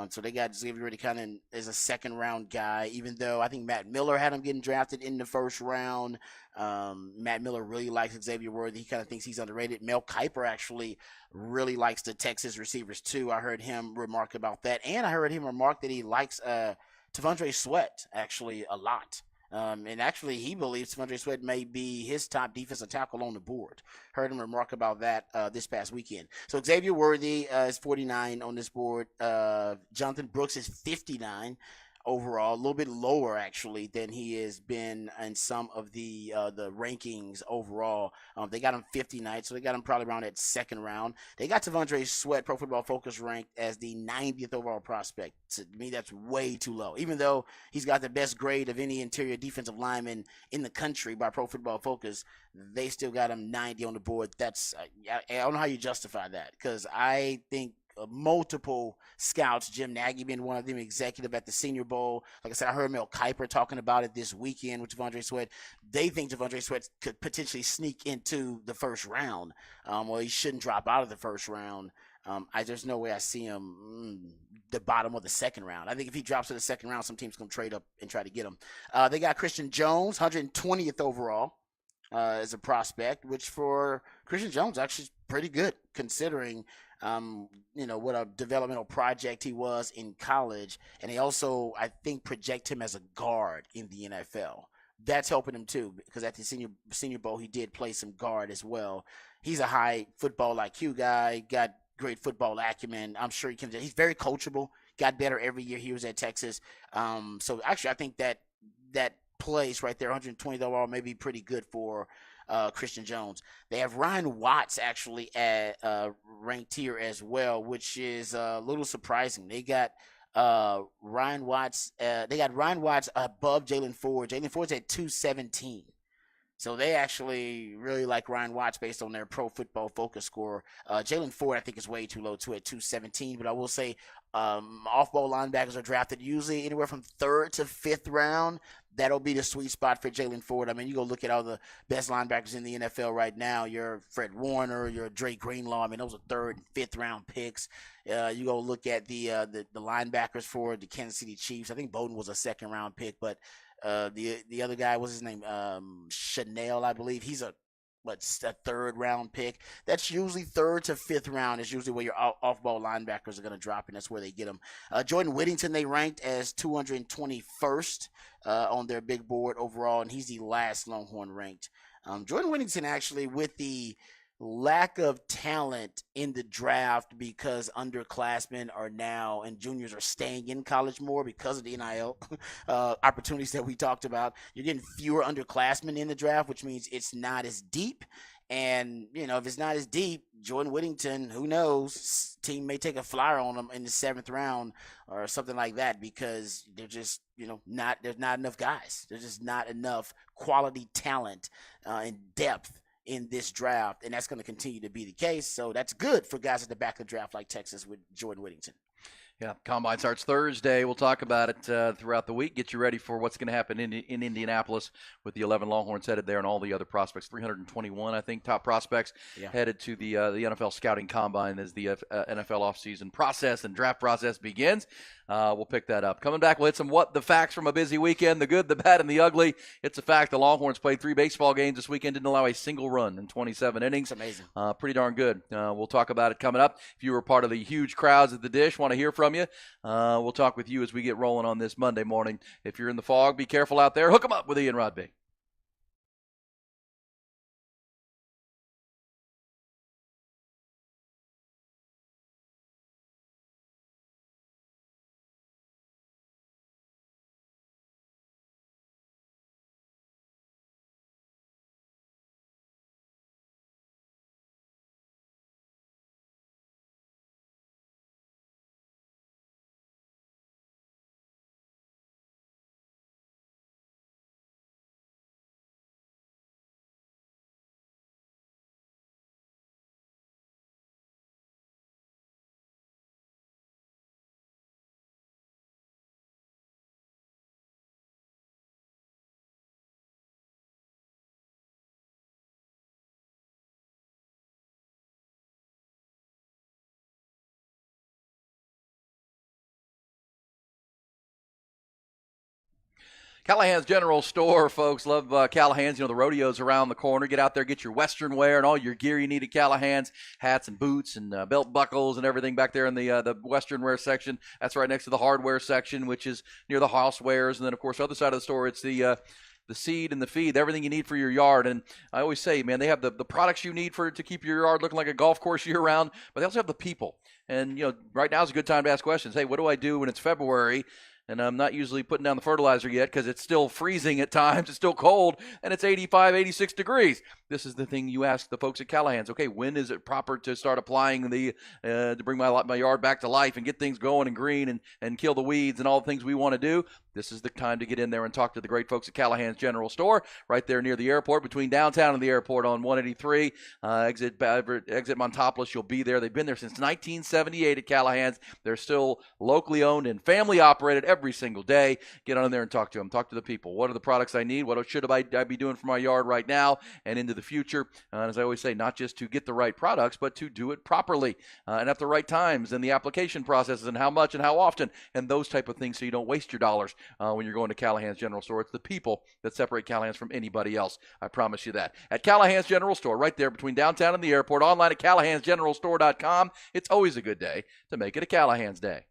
So they got Xavier Worthy kind of as a second round guy, even though I think Matt Miller had him getting drafted in the first round. Matt Miller really likes Xavier Worthy. He kind of thinks he's underrated. Mel Kiper actually really likes the Texas receivers too. I heard him remark about that. And I heard him remark that he likes T'Vondre Sweat actually a lot. And actually, he believes T'Vondre Sweat may be his top defensive tackle on the board. Heard him remark about that this past weekend. So Xavier Worthy is 49 on this board. Jonathan Brooks is 59 overall, a little bit lower actually than he has been in some of the rankings overall. They got him 59th, so they got him probably around that second round. They got T'Vondre Sweat, Pro Football Focus, ranked as the 90th overall prospect. To me, that's way too low. Even though he's got the best grade of any interior defensive lineman in the country by Pro Football Focus, they still got him 90 on the board. That's I don't know how you justify that, because I think multiple scouts, Jim Nagy being one of them, executive at the Senior Bowl. Like I said, I heard Mel Kiper talking about it this weekend with T'Vondre Sweat. They think T'Vondre Sweat could potentially sneak into the first round. Well, he shouldn't drop out of the first round. There's no way I see him the bottom of the second round. I think if he drops to the second round, some team's going to trade up and try to get him. They got Christian Jones, 120th overall as a prospect, which for Christian Jones actually is pretty good considering what a developmental project he was in college. And they also, I think, project him as a guard in the NFL. That's helping him too, because at the Senior Bowl, he did play some guard as well. He's a high football IQ guy, got great football acumen. I'm sure he's very coachable, got better every year he was at Texas. So actually, I think that place right there, 120th overall, may be pretty good for Christian Jones. They have Ryan Watts actually at ranked here as well, which is a little surprising. They got Ryan Watts. They got Ryan Watts above Jalen Ford. Jalen Ford's at 217. So they actually really like Ryan Watts based on their Pro Football Focus score. Jalen Ford, I think, is way too low too at 217. But I will say off-ball linebackers are drafted usually anywhere from 3rd to 5th round. That'll be the sweet spot for Jalen Ford. I mean, you go look at all the best linebackers in the NFL right now. You're Fred Warner, you're Dre Greenlaw. I mean, those are 3rd and 5th round picks. You go look at the linebackers for the Kansas City Chiefs. I think Bowden was a 2nd round pick, but the other guy, what's his name? Chanel, I believe. He's a a third round pick. That's usually third to fifth round is usually where your off ball linebackers are going to drop, and that's where they get them. Jordan Whittington they ranked as 221st on their big board overall, and he's the last Longhorn ranked. Jordan Whittington actually, with the lack of talent in the draft because underclassmen are now and juniors are staying in college more because of the NIL opportunities that we talked about. You're getting fewer underclassmen in the draft, which means it's not as deep. And, if it's not as deep, Jordan Whittington, who knows, team may take a flyer on him in the 7th round or something like that because they're just, there's not enough guys. There's just not enough quality talent and depth in this draft, and that's going to continue to be the case. So that's good for guys at the back of the draft like Texas with Jordan Whittington. Yeah, Combine starts Thursday. We'll talk about it throughout the week. Get you ready for what's going to happen in Indianapolis with the 11 Longhorns headed there and all the other prospects. 321, I think, top prospects headed to the NFL Scouting Combine as the NFL offseason process and draft process begins. We'll pick that up. Coming back, we'll hit some the facts from a busy weekend, the good, the bad, and the ugly. It's a fact the Longhorns played 3 baseball games this weekend, didn't allow a single run in 27 innings. That's amazing. Pretty darn good. We'll talk about it coming up. If you were part of the huge crowds at the Dish, want to hear from you, we'll talk with you as we get rolling on this Monday morning. If you're in the fog, be careful out there. Hook 'em up with Ian Rodby. Callahan's General Store, folks. Love Callahan's. The rodeo's around the corner. Get out there, get your Western wear and all your gear you need at Callahan's. Hats and boots and belt buckles and everything back there in the Western wear section. That's right next to the hardware section, which is near the housewares. And then, of course, the other side of the store, it's the seed and the feed, everything you need for your yard. And I always say, man, they have the products you need to keep your yard looking like a golf course year round, but they also have the people. And, right now is a good time to ask questions. Hey, what do I do when it's February? And I'm not usually putting down the fertilizer yet because it's still freezing at times. It's still cold, and it's 85, 86 degrees. This is the thing you ask the folks at Callahan's. Okay, when is it proper to start applying to bring my yard back to life and get things going and green and kill the weeds and all the things we want to do? This is the time to get in there and talk to the great folks at Callahan's General Store, right there near the airport, between downtown and the airport on 183, exit Montopolis. You'll be there. They've been there since 1978 at Callahan's. They're still locally owned and family operated every single day. Get on there and talk to them. Talk to the people. What are the products I need? What should I be doing for my yard right now and into the future? And as I always say, not just to get the right products, but to do it properly and at the right times, and the application processes and how much and how often and those type of things, so you don't waste your dollars when you're going to Callahan's General Store. It's the people that separate Callahan's from anybody else. I promise you that. At Callahan's General Store, right there between downtown and the airport, online at callahansgeneralstore.com. It's always a good day to make it a Callahan's day.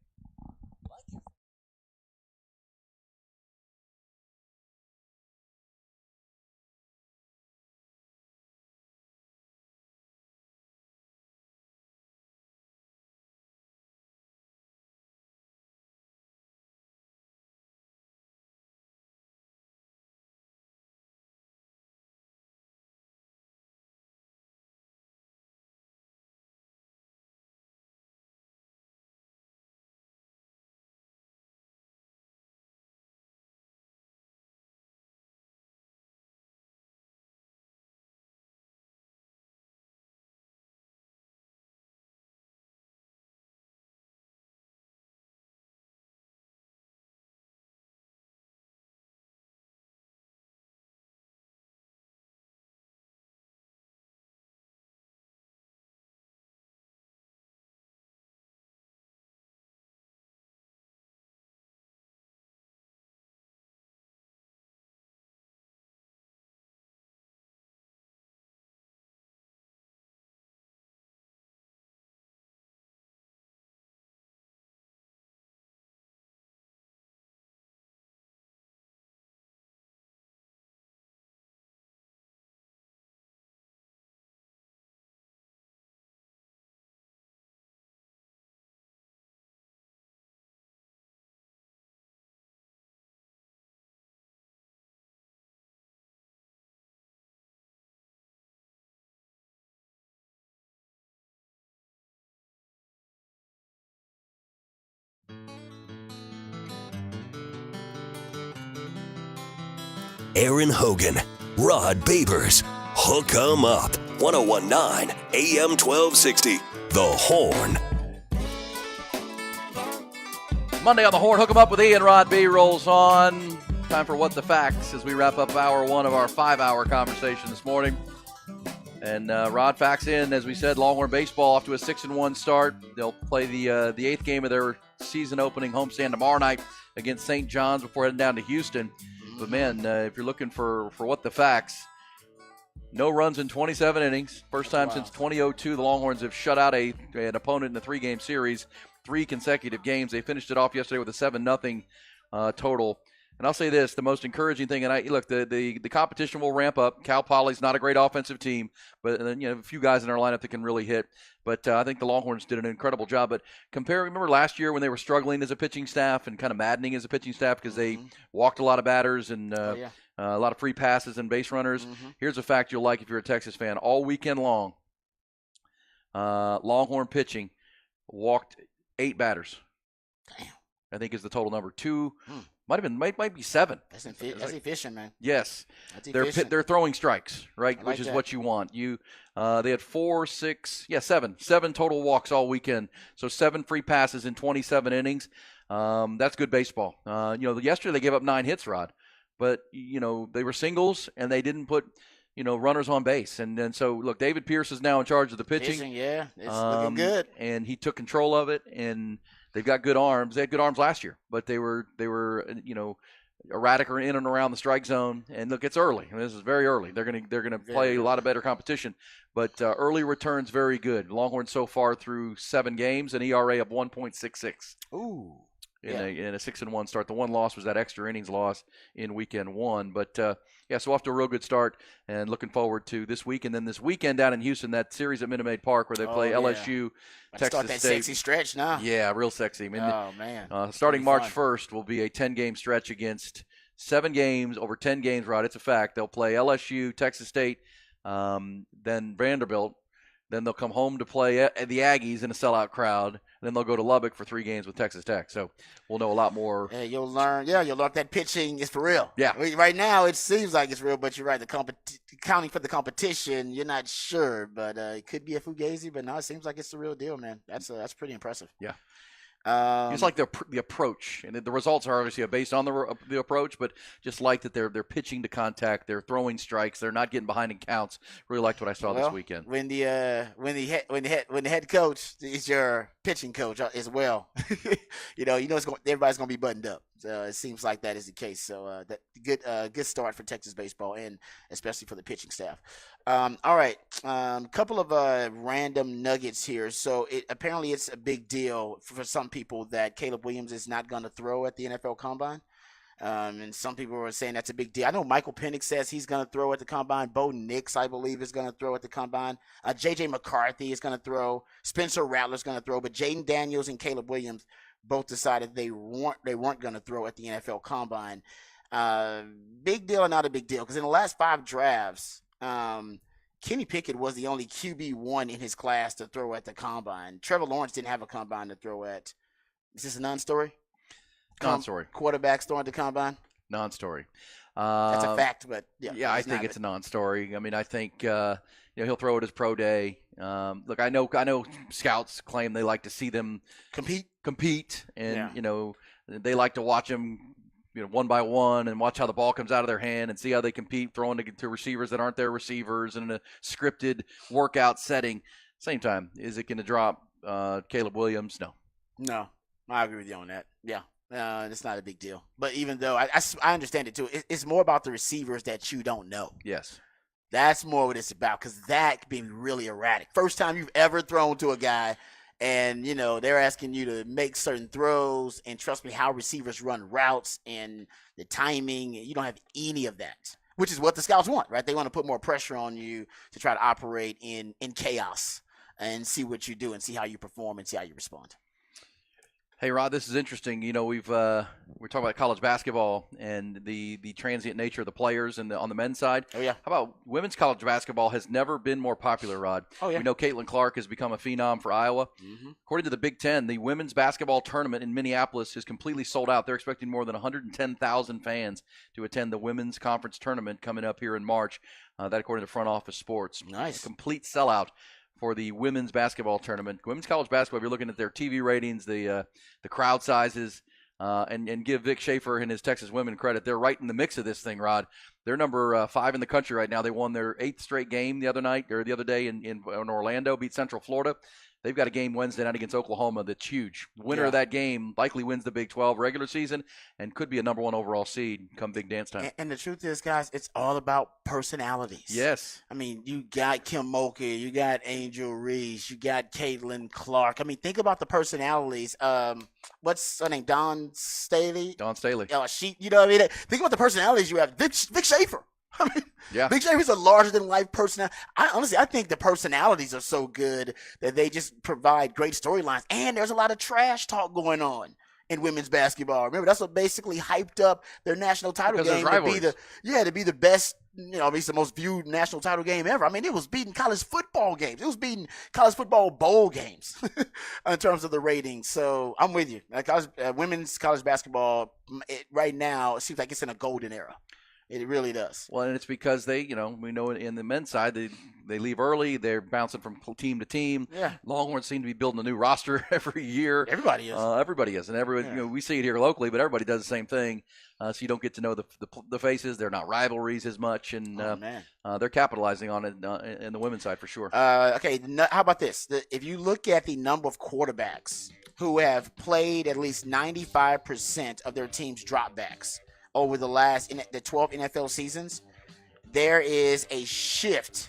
Aaron Hogan, Rod Babers. Hook 'em up. 1019 AM 1260. The Horn. Monday on the Horn, Hook 'em Up with Ian. Rod B rolls on. Time for What the Facts as we wrap up hour one of our 5-hour conversation this morning. And Rod facts in, as we said, Longhorn baseball off to a 6-1 start. They'll play the 8th game of their season opening homestand tomorrow night against St. John's before heading down to Houston. But man, if you're looking for What the Facts, no runs in 27 innings. First time since 2002 the Longhorns have shut out an opponent in a 3-game series. 3 consecutive games. They finished it off yesterday with a 7-0 total. And I'll say this, the most encouraging thing, and the competition will ramp up. Cal Poly's not a great offensive team, but a few guys in our lineup that can really hit. But I think the Longhorns did an incredible job. But remember last year when they were struggling as a pitching staff and kind of maddening as a pitching staff because they walked a lot of batters and a lot of free passes and base runners. Here's a fact you'll like if you're a Texas fan. All weekend long, Longhorn pitching walked 8 batters. Damn. I think is the total number. 2 might be 7. That's efficient, man. Yes, That's efficient. they're throwing strikes, right? Like Which is that. what you want. They had 7 total walks all weekend. So 7 free passes in 27 innings. That's good baseball. Yesterday they gave up 9 hits, Rod, but they were singles and they didn't put runners on base. And so look, David Pierce is now in charge of the pitching. Yeah, it's looking good. And he took control of it, and they've got good arms. They had good arms last year, but they were erratic or in and around the strike zone. And look, it's early. This is very early. They're gonna play a lot of better competition, but early returns very good. Longhorns so far through 7 games, an ERA of 1.66. Ooh. In a 6-1 start. The one loss was that extra innings loss in weekend 1. But so off to a real good start, and looking forward to this week. And then this weekend down in Houston, that series at Minute Maid Park where they play LSU, Texas Start that State. sexy stretch now. Yeah, real sexy. I mean, Oh, man. starting It'll be March fun. 1st will be a 10-game stretch against 7 games over 10 games, Rod. It's a fact. They'll play LSU, Texas State, then Vanderbilt. Then they'll come home to play the Aggies in a sellout crowd. And then they'll go to Lubbock for 3 games with Texas Tech. So we'll know a lot more. Yeah, you'll learn that pitching is for real. Yeah. Right now it seems like it's real, but you're right. Counting for the competition, you're not sure, but it could be a fugazi. But now it seems like it's the real deal, man. That's pretty impressive. Yeah. Just like the approach, and the results are obviously based on the approach, but just like that they're pitching to contact, they're throwing strikes, they're not getting behind in counts. Really liked what I saw this weekend. When the head coach is your pitching coach as well, everybody's gonna be buttoned up. So it seems like that is the case. So that good start for Texas baseball, and especially for the pitching staff. All right, couple of random nuggets here. So apparently it's a big deal for some people that Caleb Williams is not going to throw at the NFL Combine. And some people are saying that's a big deal. I know Michael Penix says he's going to throw at the Combine. Bo Nix, I believe, is going to throw at the Combine. J.J. McCarthy is going to throw. Spencer Rattler is going to throw. But Jaden Daniels and Caleb Williams both decided they weren't going to throw at the NFL Combine. Big deal or not a big deal? Because in the last 5 drafts, Kenny Pickett was the only QB1 in his class to throw at the Combine. Trevor Lawrence didn't have a Combine to throw at. Is this a non-story? Non-story. Quarterbacks throwing at the Combine? Non-story. That's a fact, but yeah, I think it's a non-story. I mean, I think he'll throw at his pro day. Look, I know scouts claim they like to see them compete, and they like to watch them, one by one, and watch how the ball comes out of their hand and see how they compete, throwing to receivers that aren't their receivers in a scripted workout setting. Same time, is it going to drop Caleb Williams? No, I agree with you on that. Yeah. It's not a big deal. But even though I understand it too, it's more about the receivers that you don't know. Yes. That's more what it's about, because that could be really erratic. First time you've ever thrown to a guy, and they're asking you to make certain throws, and trust me, how receivers run routes and the timing, you don't have any of that, which is what the scouts want, right? They want to put more pressure on you to try to operate in chaos and see what you do and see how you perform and see how you respond. Hey, Rod, this is interesting. You know, we're talking about college basketball and the transient nature of the players and on the men's side. Oh, yeah. How about women's college basketball has never been more popular, Rod? Oh, yeah. We know Caitlin Clark has become a phenom for Iowa. Mm-hmm. According to the Big Ten, the women's basketball tournament in Minneapolis is completely sold out. They're expecting more than 110,000 fans to attend the women's conference tournament coming up here in March. That according to Front Office Sports. Nice. A complete sellout for the women's basketball tournament. Women's college basketball, if you're looking at their TV ratings, the crowd sizes, and give Vic Schaefer and his Texas women credit, they're right in the mix of this thing, Rod. They're number 5 in the country right now. They won their 8th straight game the other day in Orlando, beat Central Florida. They've got a game Wednesday night against Oklahoma that's huge. Winner of that game likely wins the Big 12 regular season and could be a number 1 overall seed come big dance time. And the truth is, guys, it's all about personalities. Yes. I mean, you got Kim Mulkey, you got Angel Reese, you got Caitlin Clark. I mean, think about the personalities. What's her name? Dawn Staley. Dawn Staley. You know what I mean? Think about the personalities you have. Vic Schaefer. I mean, yeah. Vic Schaefer's a larger-than-life personality. I think the personalities are so good that they just provide great storylines. And there's a lot of trash talk going on in women's basketball. Remember, that's what basically hyped up their national title game to be the best. You know, it's the most viewed national title game ever. I mean, it was beating college football games. It was beating college football bowl games in terms of the ratings. So I'm with you. Like women's college basketball right now, it seems like it's in a golden era. It really does. Well, and it's because we know in the men's side, they leave early. They're bouncing from team to team. Yeah. Longhorns seem to be building a new roster every year. Everybody is. Everybody is. And we see it here locally, but everybody does the same thing. So you don't get to know the faces. They're not rivalries as much. And they're capitalizing on it in the women's side for sure. Okay, how about this? If you look at the number of quarterbacks who have played at least 95% of their team's dropbacks over the 12 NFL seasons, there is a shift,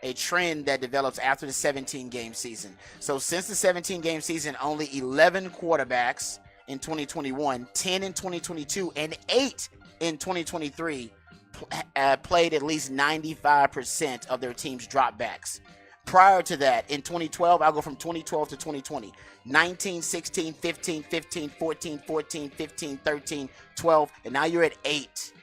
a trend that develops after the 17-game season. So since the 17-game season, only 11 quarterbacks in 2021, 10 in 2022, and 8 in 2023 played at least 95% of their team's dropbacks. Prior to that, in 2012, I'll go from 2012 to 2020. 19, 16, 15, 15, 14, 14, 15, 13, 12, and now you're at 8.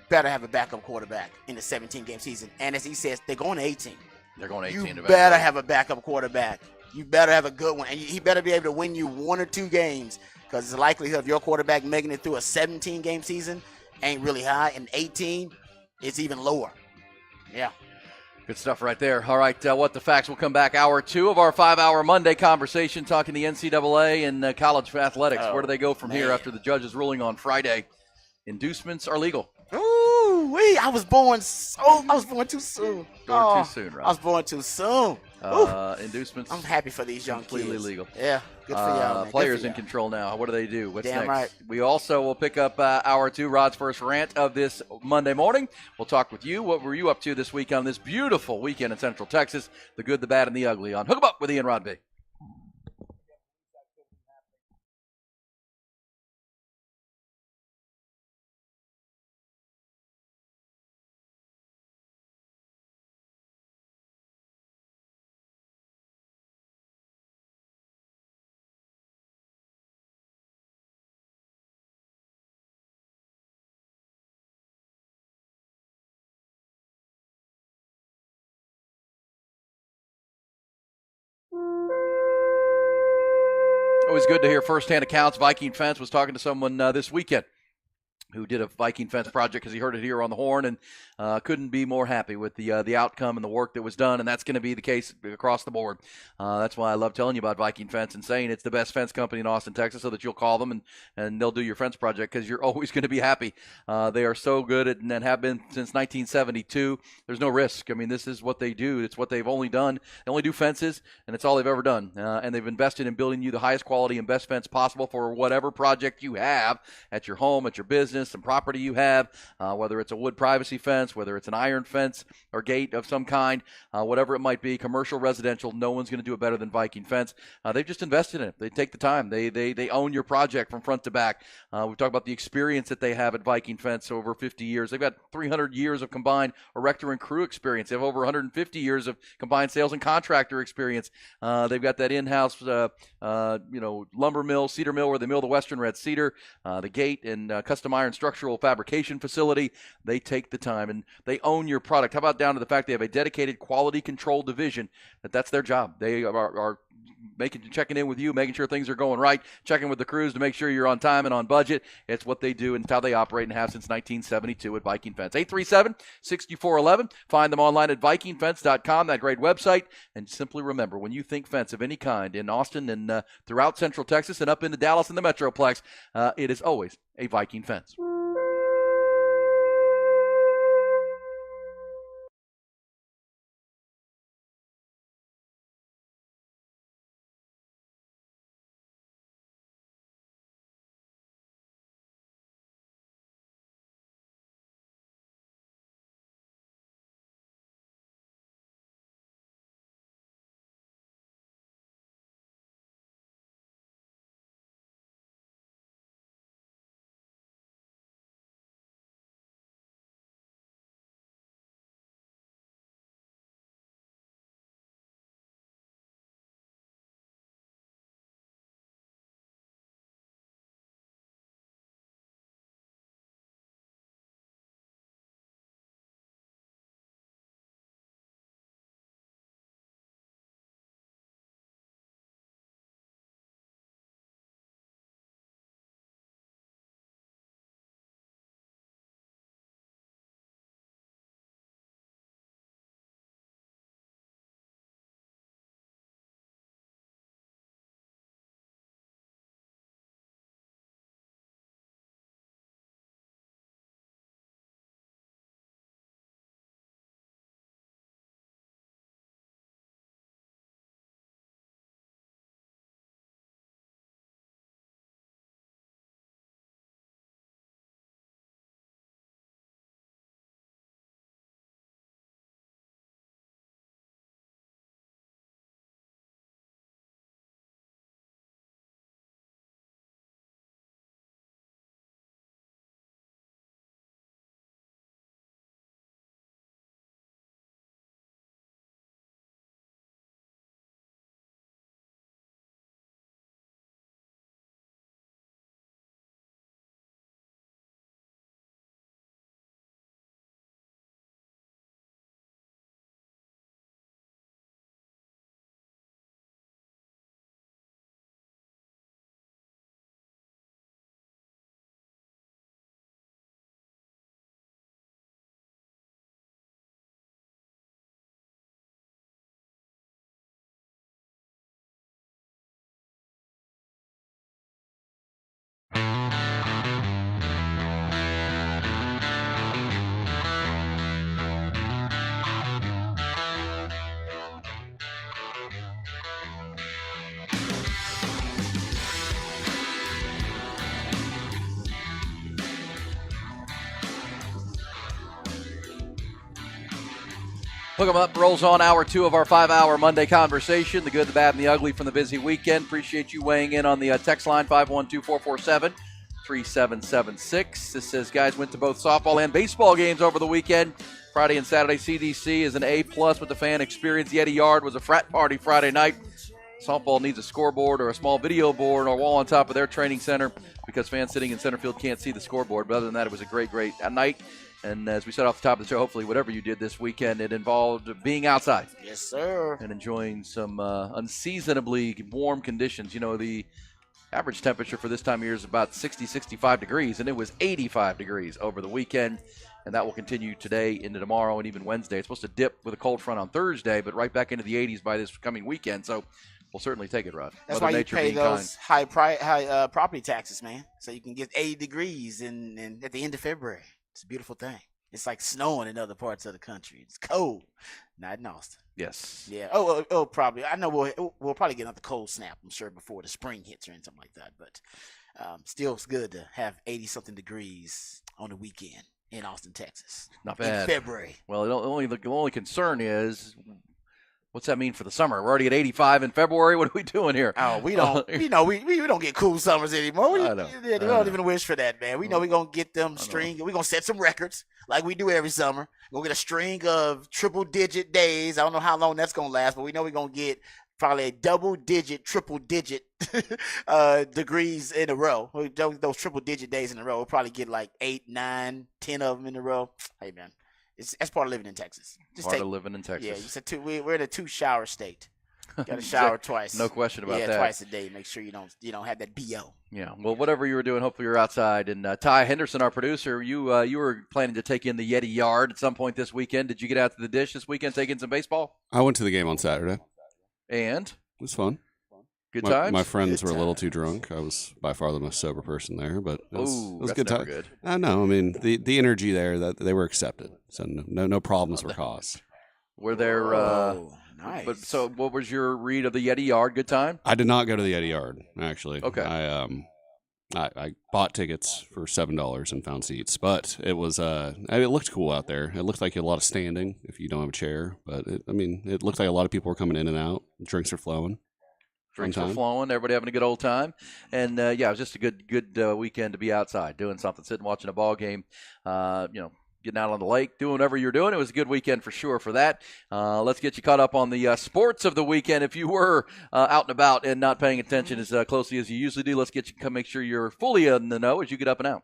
Better have a backup quarterback in the 17-game season. And as he says, they're going to 18. They're going to 18. You better have a backup quarterback. You better have a good one. And he better be able to win you 1 or 2 games, because the likelihood of your quarterback making it through a 17-game season ain't really high. And 18, it's even lower. Yeah. Good stuff right there. All right, What the Facts will come back hour 2 of our 5-hour Monday conversation talking the NCAA and college athletics. Where do they go from here after the judge's ruling on Friday? Inducements are legal. Ooh-wee, I was born too soon. Too soon, right? I was born too soon. Inducements. I'm happy for these young completely kids. legal. Yeah, good for y'all, man. Players in control now. What do they do? What's Damn next? right. We also will pick up hour 2, Rod's first rant of this Monday morning. We'll talk with you. What were you up to this week on this beautiful weekend in Central Texas? The good, the bad, and the ugly on Hook 'em Up with Ian Rod B. Always good to hear firsthand accounts. Viking Fence was talking to someone this weekend who did a Viking Fence project because he heard it here on the horn and couldn't be more happy with the outcome and the work that was done, and that's going to be the case across the board. That's why I love telling you about Viking Fence and saying it's the best fence company in Austin, Texas, so that you'll call them and they'll do your fence project because you're always going to be happy. They are so good and have been since 1972. There's no risk. I mean, this is what they do. It's what they've only done. They only do fences, and it's all they've ever done. And they've invested in building you the highest quality and best fence possible for whatever project you have at your home, at your business, business, some property you have, whether it's a wood privacy fence, whether it's an iron fence or gate of some kind, whatever it might be, commercial, residential, no one's going to do it better than Viking Fence. They've just invested in it. They take the time. They own your project from front to back. We've talked about the experience that they have at Viking Fence over 50 years. They've got 300 years of combined erector and crew experience. They have over 150 years of combined sales and contractor experience. They've got that in-house, lumber mill, cedar mill, where they mill the Western red cedar, the gate and custom iron structural fabrication facility. They take the time and they own your product. How about down to the fact they have a dedicated quality control division that's their job. They are checking in with you, making sure things are going right, checking with the crews to make sure you're on time and on budget. It's what they do and it's how they operate and have since 1972 at Viking Fence. 837-6411. Find them online at vikingfence.com, that great website. And simply remember, when you think fence of any kind in Austin and throughout Central Texas and up into Dallas and the Metroplex, it is always a Viking Fence. Hook 'em Up rolls on hour 2 of our 5-hour Monday conversation. The good, the bad, and the ugly from the busy weekend. Appreciate you weighing in on the text line, 512-447-3776. This says, guys went to both softball and baseball games over the weekend. Friday and Saturday, CDC is an A+ with the fan experience. Yeti Yard was a frat party Friday night. Softball needs a scoreboard or a small video board or wall on top of their training center because fans sitting in center field can't see the scoreboard. But other than that, it was a great night. And as we said off the top of the show, hopefully whatever you did this weekend, it involved being outside. Yes, sir. And enjoying some unseasonably warm conditions. You know, the average temperature for this time of year is about 60, 65 degrees, and it was 85 degrees over the weekend. And that will continue today into tomorrow and even Wednesday. It's supposed to dip with a cold front on Thursday, but right back into the 80s by this coming weekend. So we'll certainly take it, Rod. That's Mother why Nature you pay being those kind. high property taxes, man. So you can get 80 degrees in at the end of February. It's a beautiful thing. It's like snowing in other parts of the country. It's cold. Not in Austin. Yes. Yeah. Oh, probably. I know we'll probably get another cold snap, I'm sure, before the spring hits or something like that. But Still, it's good to have 80-something degrees on the weekend in Austin, Texas. Not bad. In February. Well, the only concern is, what's that mean for the summer? We're already at 85 in February. What are we doing here? Oh, we don't. we don't get cool summers anymore. We don't even wish for that, man. We know we're gonna get them string. We're gonna set some records like we do every summer. We're gonna get a string of triple-digit days. I don't know how long that's gonna last, but we know we're gonna get probably a double-digit, triple-digit degrees in a row. Those triple-digit days in a row. We'll probably get like 8, 9, 10 of them in a row. Hey, man. That's part of living in Texas. Part of living in Texas. Yeah, you said we're in a 2-shower state. You got to shower twice. No question about that. Yeah, twice a day. Make sure you don't have that BO. Yeah. Well, whatever you were doing, hopefully you're outside. And Ty Henderson, our producer, you were planning to take in the Yeti Yard at some point this weekend. Did you get out to the dish this weekend, take in some baseball? I went to the game on Saturday. And? It was fun. Good times? My friends were a little too drunk. I was by far the most sober person there, but it was a good time. Good. I know. I mean, the energy there, that they were accepted, so no problems were caused. Were there? Nice. But so, what was your read of the Yeti Yard? Good time? I did not go to the Yeti Yard, actually. Okay. I bought tickets for $7 and found seats, but it was it looked cool out there. It looked like a lot of standing if you don't have a chair, but it looked like a lot of people were coming in and out. Drinks are flowing. Drinks were flowing. Everybody having a good old time, and it was just a good weekend to be outside doing something, sitting watching a ball game. Getting out on the lake, doing whatever you're doing. It was a good weekend for sure for that. Let's get you caught up on the sports of the weekend. If you were out and about and not paying attention as closely as you usually do, let's get you come make sure you're fully in the know as you get up and out.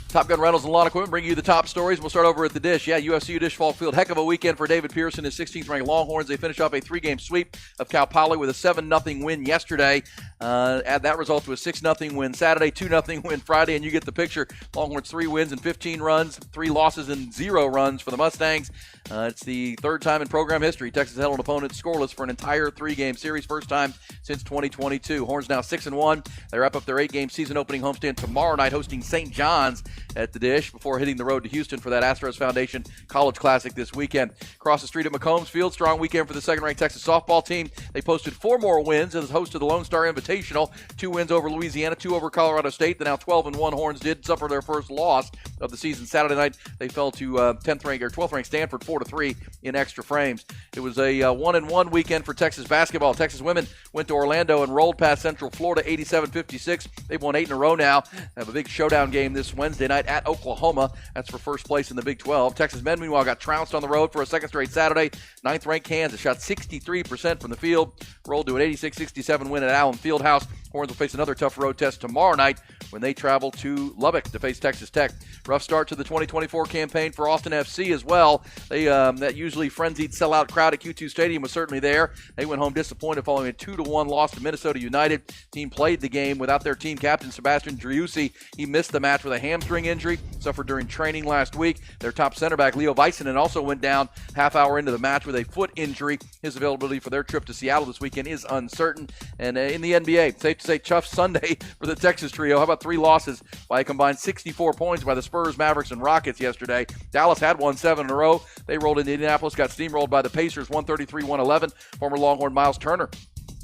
Top Gun Rentals and Lawn Equipment bring you the top stories. We'll start over at the Dish. Yeah, UFCU Dish Fall Field. Heck of a weekend for David Pearson, his 16th-ranked Longhorns. They finished off a 3-game sweep of Cal Poly with a 7-0 win yesterday. Add that result to a 6-0 win Saturday, 2-0 win Friday, and you get the picture. Longhorns 3 wins and 15 runs, 3 losses and 0 runs for the Mustangs. It's the third time in program history Texas held an opponent scoreless for an entire 3-game series, first time since 2022. Horns now 6-1. They wrap up their 8-game season opening homestand tomorrow night, hosting St. John's at the Dish before hitting the road to Houston for that Astros Foundation College Classic this weekend. Across the street at McCombs Field, strong weekend for the second-ranked Texas softball team. They posted 4 more wins as host of the Lone Star Invitational, 2 wins over Louisiana, 2 over Colorado State. The now 12-1 Horns did suffer their first loss of the season Saturday night. They fell to 12th-ranked Stanford 4-3 in extra frames. It was a 1-1 weekend for Texas basketball. Texas women went to Orlando and rolled past Central Florida 87-56. They've won 8 in a row now. They have a big showdown game this Wednesday night at Oklahoma. That's for first place in the Big 12. Texas men, meanwhile, got trounced on the road for a second straight Saturday. 9th-ranked Kansas shot 63% from the field, rolled to an 86-67 win at Allen Fieldhouse. Horns will face another tough road test tomorrow night when they travel to Lubbock to face Texas Tech. Rough start to the 2024 campaign for Austin FC as well. They that usually frenzied sellout crowd at Q2 Stadium was certainly there. They went home disappointed following a 2-1 loss to Minnesota United. Team played the game without their team captain Sebastian Driussi. He missed the match with a hamstring injury suffered during training last week. Their top center back Leo Väisänen also went down half hour into the match with a foot injury. His availability for their trip to Seattle this weekend is uncertain. And in the NBA, safe to say tough Sunday for the Texas trio. How about 3 losses by a combined 64 points by the Spurs, Mavericks, and Rockets yesterday? Dallas had won 7 in a row. They rolled into Indianapolis, got steamrolled by the Pacers, 133-111. Former Longhorn Miles Turner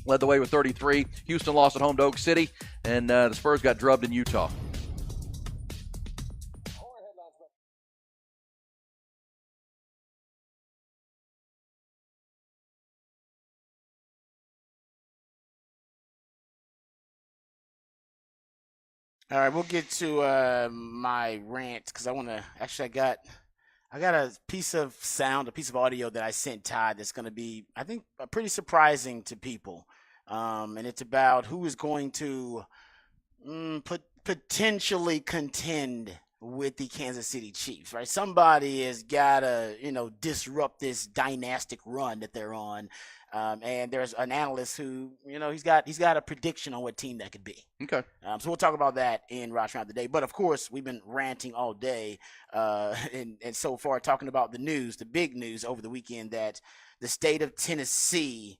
led the way with 33. Houston lost at home to Oak City, and the Spurs got drubbed in Utah. All right, we'll get to my rant because I got a piece of sound, a piece of audio that I sent Todd that's going to be, I think, pretty surprising to people. And it's about who is going to potentially contend with the Kansas City Chiefs, right? Somebody has got to, disrupt this dynastic run that they're on. And there's an analyst who, he's got a prediction on what team that could be. Okay. So we'll talk about that in Route Round today. But of course, we've been ranting all day, and so far talking about the big news over the weekend that the state of Tennessee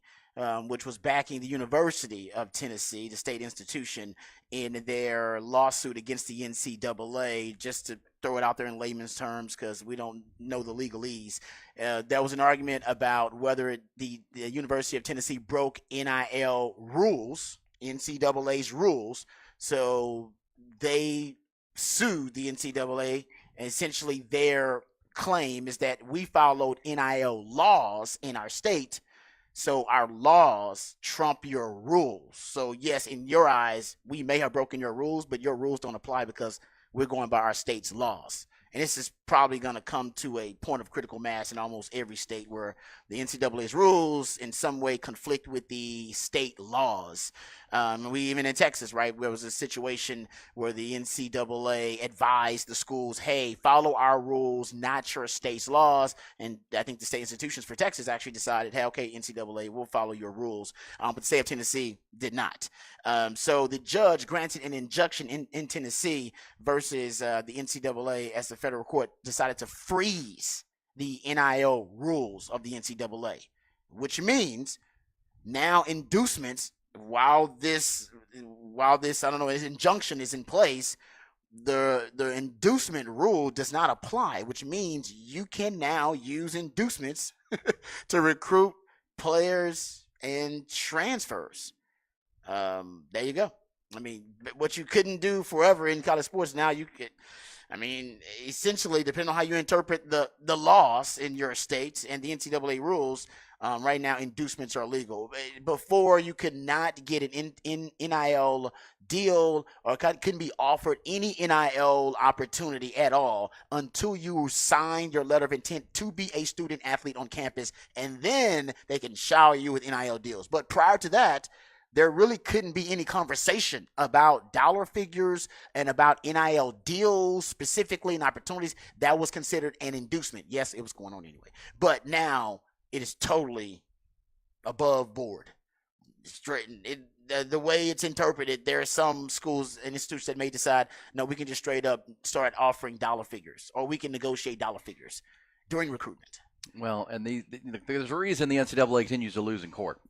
which was backing the University of Tennessee, the state institution, in their lawsuit against the NCAA. Just to throw it out there in layman's terms, because we don't know the legalese, there was an argument about whether the University of Tennessee broke NIL rules, NCAA's rules. So they sued the NCAA, and essentially their claim is that we followed NIL laws in our state, so our laws trump your rules. So yes, in your eyes, we may have broken your rules, but your rules don't apply because we're going by our state's laws. And this is probably going to come to a point of critical mass in almost every state where the NCAA's rules in some way conflict with the state laws. We even in Texas, right, there was a situation where the NCAA advised the schools, hey, follow our rules, not your state's laws. And I think the state institutions for Texas actually decided, hey, okay, NCAA, we'll follow your rules. But the state of Tennessee did not. So the judge granted an injunction in Tennessee versus the NCAA, as the federal court decided to freeze the NIL rules of the NCAA, which means now inducements, while this I don't know, this injunction is in place, the inducement rule does not apply, which means you can now use inducements to recruit players and transfers. There you go. I mean, what you couldn't do forever in college sports, now you could. I mean, essentially, depending on how you interpret the laws in your state and the NCAA rules, right now inducements are legal. Before, you could not get an NIL deal or couldn't be offered any NIL opportunity at all until you signed your letter of intent to be a student athlete on campus, and then they can shower you with NIL deals. But prior to that, there really couldn't be any conversation about dollar figures and about NIL deals specifically and opportunities. That was considered an inducement. Yes, it was going on anyway. But now it is totally above board. The way it's interpreted, there are some schools and institutes that may decide, no, we can just straight up start offering dollar figures, or we can negotiate dollar figures during recruitment. Well, and there's a reason the NCAA continues to lose in court,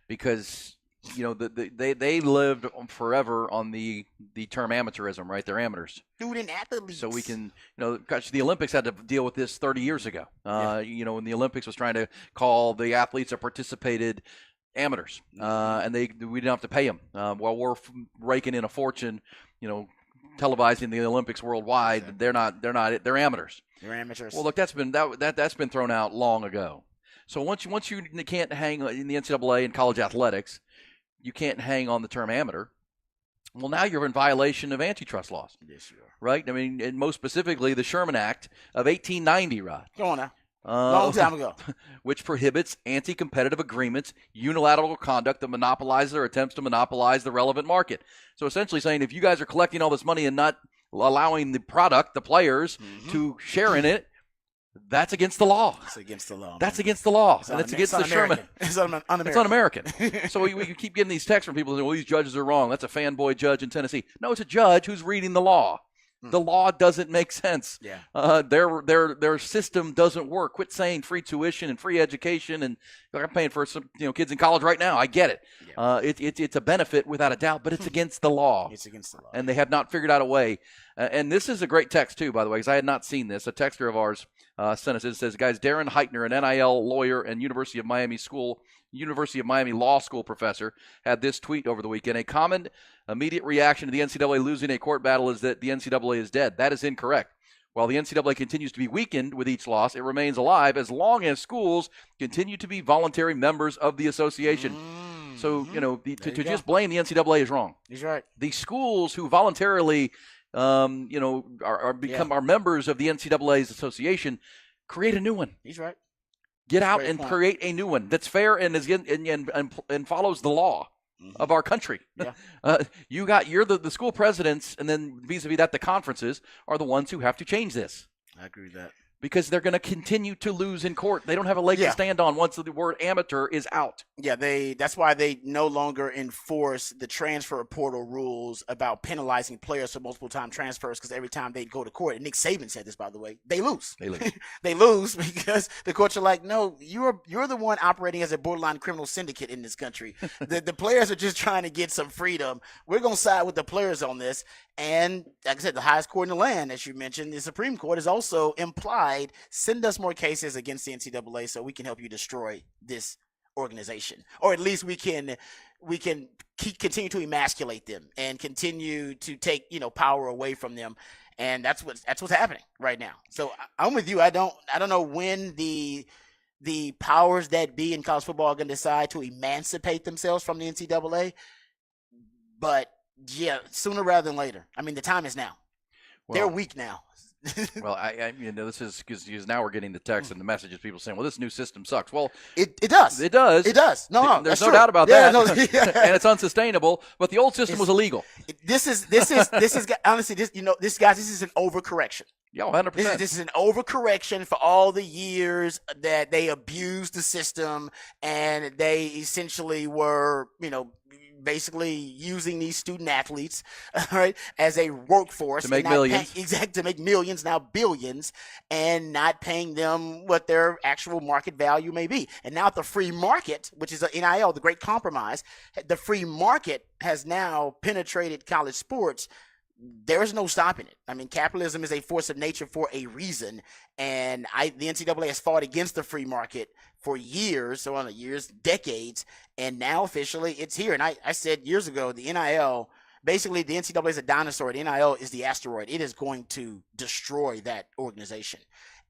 because you know they lived forever on the term amateurism, right? They're amateurs. Student athletes. So we can, gosh, the Olympics had to deal with this 30 years ago. When the Olympics was trying to call the athletes that participated amateurs, and we didn't have to pay them. While we're raking in a fortune, televising the Olympics worldwide, they're amateurs. They're amateurs. Well, look, that's been thrown out long ago. So once you can't hang in the NCAA and college athletics, you can't hang on the term amateur. Well, now you're in violation of antitrust laws. Yes, you are. Right? I mean, and most specifically the Sherman Act of 1890, Rod. Go on now. Long time ago. Which prohibits anti-competitive agreements, unilateral conduct that monopolizes or attempts to monopolize the relevant market. So essentially saying, if you guys are collecting all this money and not allowing the product, the players, to share in it, that's against the law. It's against the law. That's against the law. And it's against the Sherman. It's un-American. It's un-American. So we keep getting these texts from people saying, well, these judges are wrong. That's a fanboy judge in Tennessee. No, it's a judge who's reading the law. The law doesn't make sense. Yeah. Their system doesn't work. Quit saying free tuition and free education, and I'm paying for some kids in college right now. I get it. Yeah. It's a benefit without a doubt, but it's against the law. It's against the law, and they have not figured out a way. And this is a great text too, by the way, because I had not seen this. A texter of ours sent us. It says, guys, Darren Heitner, an NIL lawyer and University of Miami Law School professor, had this tweet over the weekend. A common immediate reaction to the NCAA losing a court battle is that the NCAA is dead. That is incorrect. While the NCAA continues to be weakened with each loss, it remains alive as long as schools continue to be voluntary members of the association. So, to just blame the NCAA is wrong. He's right. The schools who voluntarily, are members of the NCAA's association, create a new one. He's right. Get out and create a new one that's fair and and follows the law of our country. Yeah. You're the school presidents, and then vis-a-vis that, the conferences are the ones who have to change this. I agree with that. because they're going to continue to lose in court. They don't have a leg Yeah. to stand on once the word amateur is out. Yeah, that's why they no longer enforce the transfer portal rules about penalizing players for multiple time transfers, because every time they go to court, and Nick Saban said this, by the way, they lose. They lose. They lose because the courts are like, no, you're the one operating as a borderline criminal syndicate in this country. the players are just trying to get some freedom. We're going to side with the players on this. And like I said, the highest court in the land, as you mentioned, the Supreme Court, has also implied, send us more cases against the NCAA so we can help you destroy this organization, or at least we can continue to emasculate them and continue to take power away from them. And that's what's happening right now. So I'm with you. I don't know when the powers that be in college football are going to decide to emancipate themselves from the NCAA, but yeah, sooner rather than later. I mean, the time is now. They're weak now. Well, this is because now we're getting the text and the messages, people saying, well, this new system sucks. Well, it does. It does. It does. No, there's that's no true. doubt about Yeah, that. no, yeah. And it's unsustainable, but the old system was illegal. This is honestly, this is an overcorrection. Yeah, 100%. This is an overcorrection for all the years that they abused the system, and they essentially were, basically using these student athletes, right, as a workforce to make millions. To make millions, now billions, and not paying them what their actual market value may be. And now the free market, which is the NIL, the great compromise, the free market has now penetrated college sports. There's no stopping it. I mean, capitalism is a force of nature for a reason, and the NCAA has fought against the free market for years, decades, and now officially it's here. And I said years ago, the NIL, basically the NCAA is a dinosaur. The NIL is the asteroid. It is going to destroy that organization.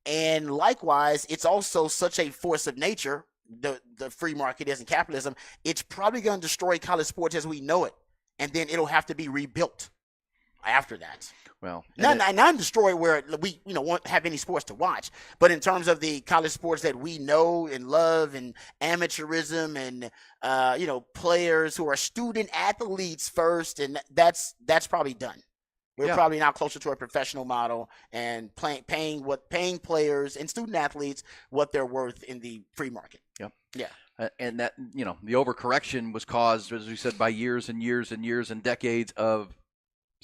And likewise, it's also such a force of nature, the free market is in capitalism, it's probably going to destroy college sports as we know it, and then it'll have to be rebuilt after that. Well, not destroy where we won't have any sports to watch, but in terms of the college sports that we know and love, and amateurism, and players who are student athletes first, and that's probably done. We're probably now closer to a professional model, and paying players and student athletes what they're worth in the free market. Yep. Yeah. And that the overcorrection was caused, as we said, by years and years and years and decades of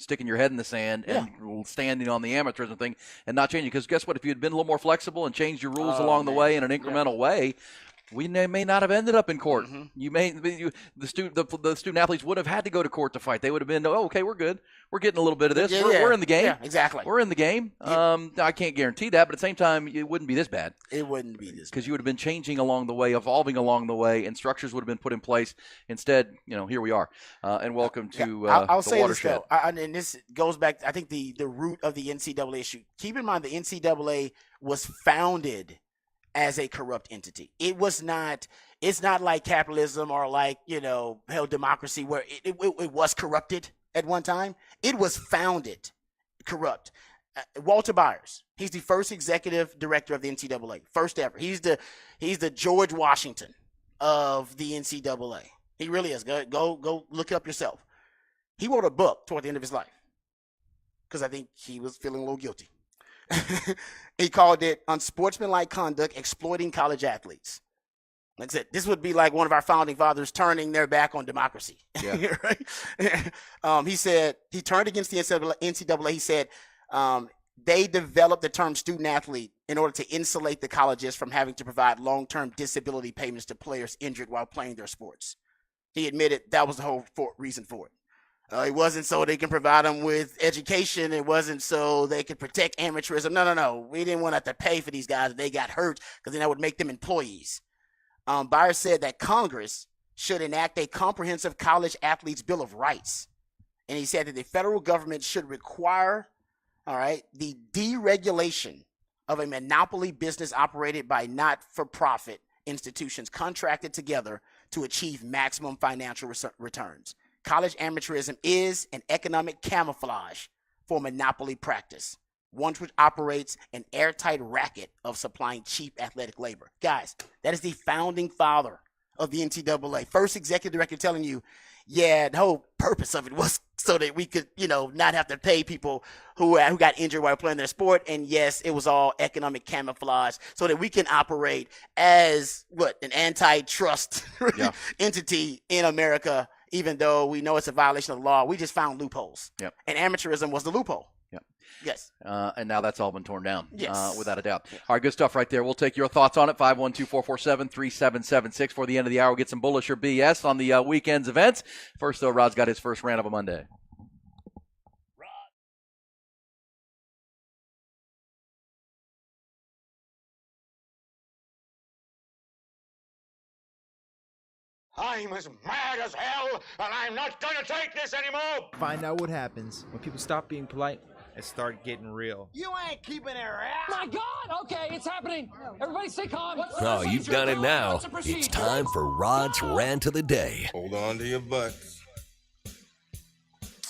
sticking your head in the sand and standing on the amateurism thing and not changing. Because guess what? If you had been a little more flexible and changed your rules along the way in an incremental way, we may not have ended up in court. Mm-hmm. The student athletes would have had to go to court to fight. They would have been, okay, we're good. We're getting a little bit of this. We're in the game. Yeah, exactly. We're in the game. I can't guarantee that, but at the same time, it wouldn't be this bad. It wouldn't be this because you would have been changing along the way, evolving along the way, and structures would have been put in place. Instead, here we are. And welcome to I'll the say watershed. This, though, and this goes back, I think, the root of the NCAA issue. Keep in mind, the NCAA was founded as a corrupt entity. It's not like capitalism or like, democracy, where it was corrupted at one time. It was founded corrupt. Walter Byers, he's the first executive director of the NCAA, first ever. He's the George Washington of the NCAA. He really is. Go look it up yourself. He wrote a book toward the end of his life because I think he was feeling a little guilty. He called it Unsportsmanlike Conduct Exploiting College Athletes. Like I said, this would be like one of our founding fathers turning their back on democracy. Yeah. Right? He said he turned against the NCAA. He said they developed the term student athlete in order to insulate the colleges from having to provide long-term disability payments to players injured while playing their sports. He admitted that was the whole reason for it. It wasn't so they can provide them with education. It wasn't so they could protect amateurism. No. We didn't want to have to pay for these guys if they got hurt, because then that would make them employees. Byers said that Congress should enact a comprehensive college athletes Bill of Rights. And he said that the federal government should require, the deregulation of a monopoly business operated by not-for-profit institutions contracted together to achieve maximum financial returns. College amateurism is an economic camouflage for monopoly practice, one which operates an airtight racket of supplying cheap athletic labor. Guys, that is the founding father of the NCAA. First executive director telling you, yeah, the whole purpose of it was so that we could, not have to pay people who got injured while playing their sport. And yes, it was all economic camouflage so that we can operate as an antitrust entity in America, even though we know it's a violation of the law. We just found loopholes. Yep. And amateurism was the loophole. Yep. Yes. And now that's all been torn down, Yes. without a doubt. All right, good stuff right there. We'll take your thoughts on it, 512-447-3776. For the end of the hour, we'll get some bullish or BS on the weekend's events. First, though, Rod's got his first rant of a Monday. I'm as mad as hell, and I'm not gonna take this anymore! Find out what happens when people stop being polite and start getting real. You ain't keeping it real. My God! Okay, it's happening. Everybody stay calm. Oh, you've done it now. It's time for Rod's Rant of the Day. Hold on to your butts.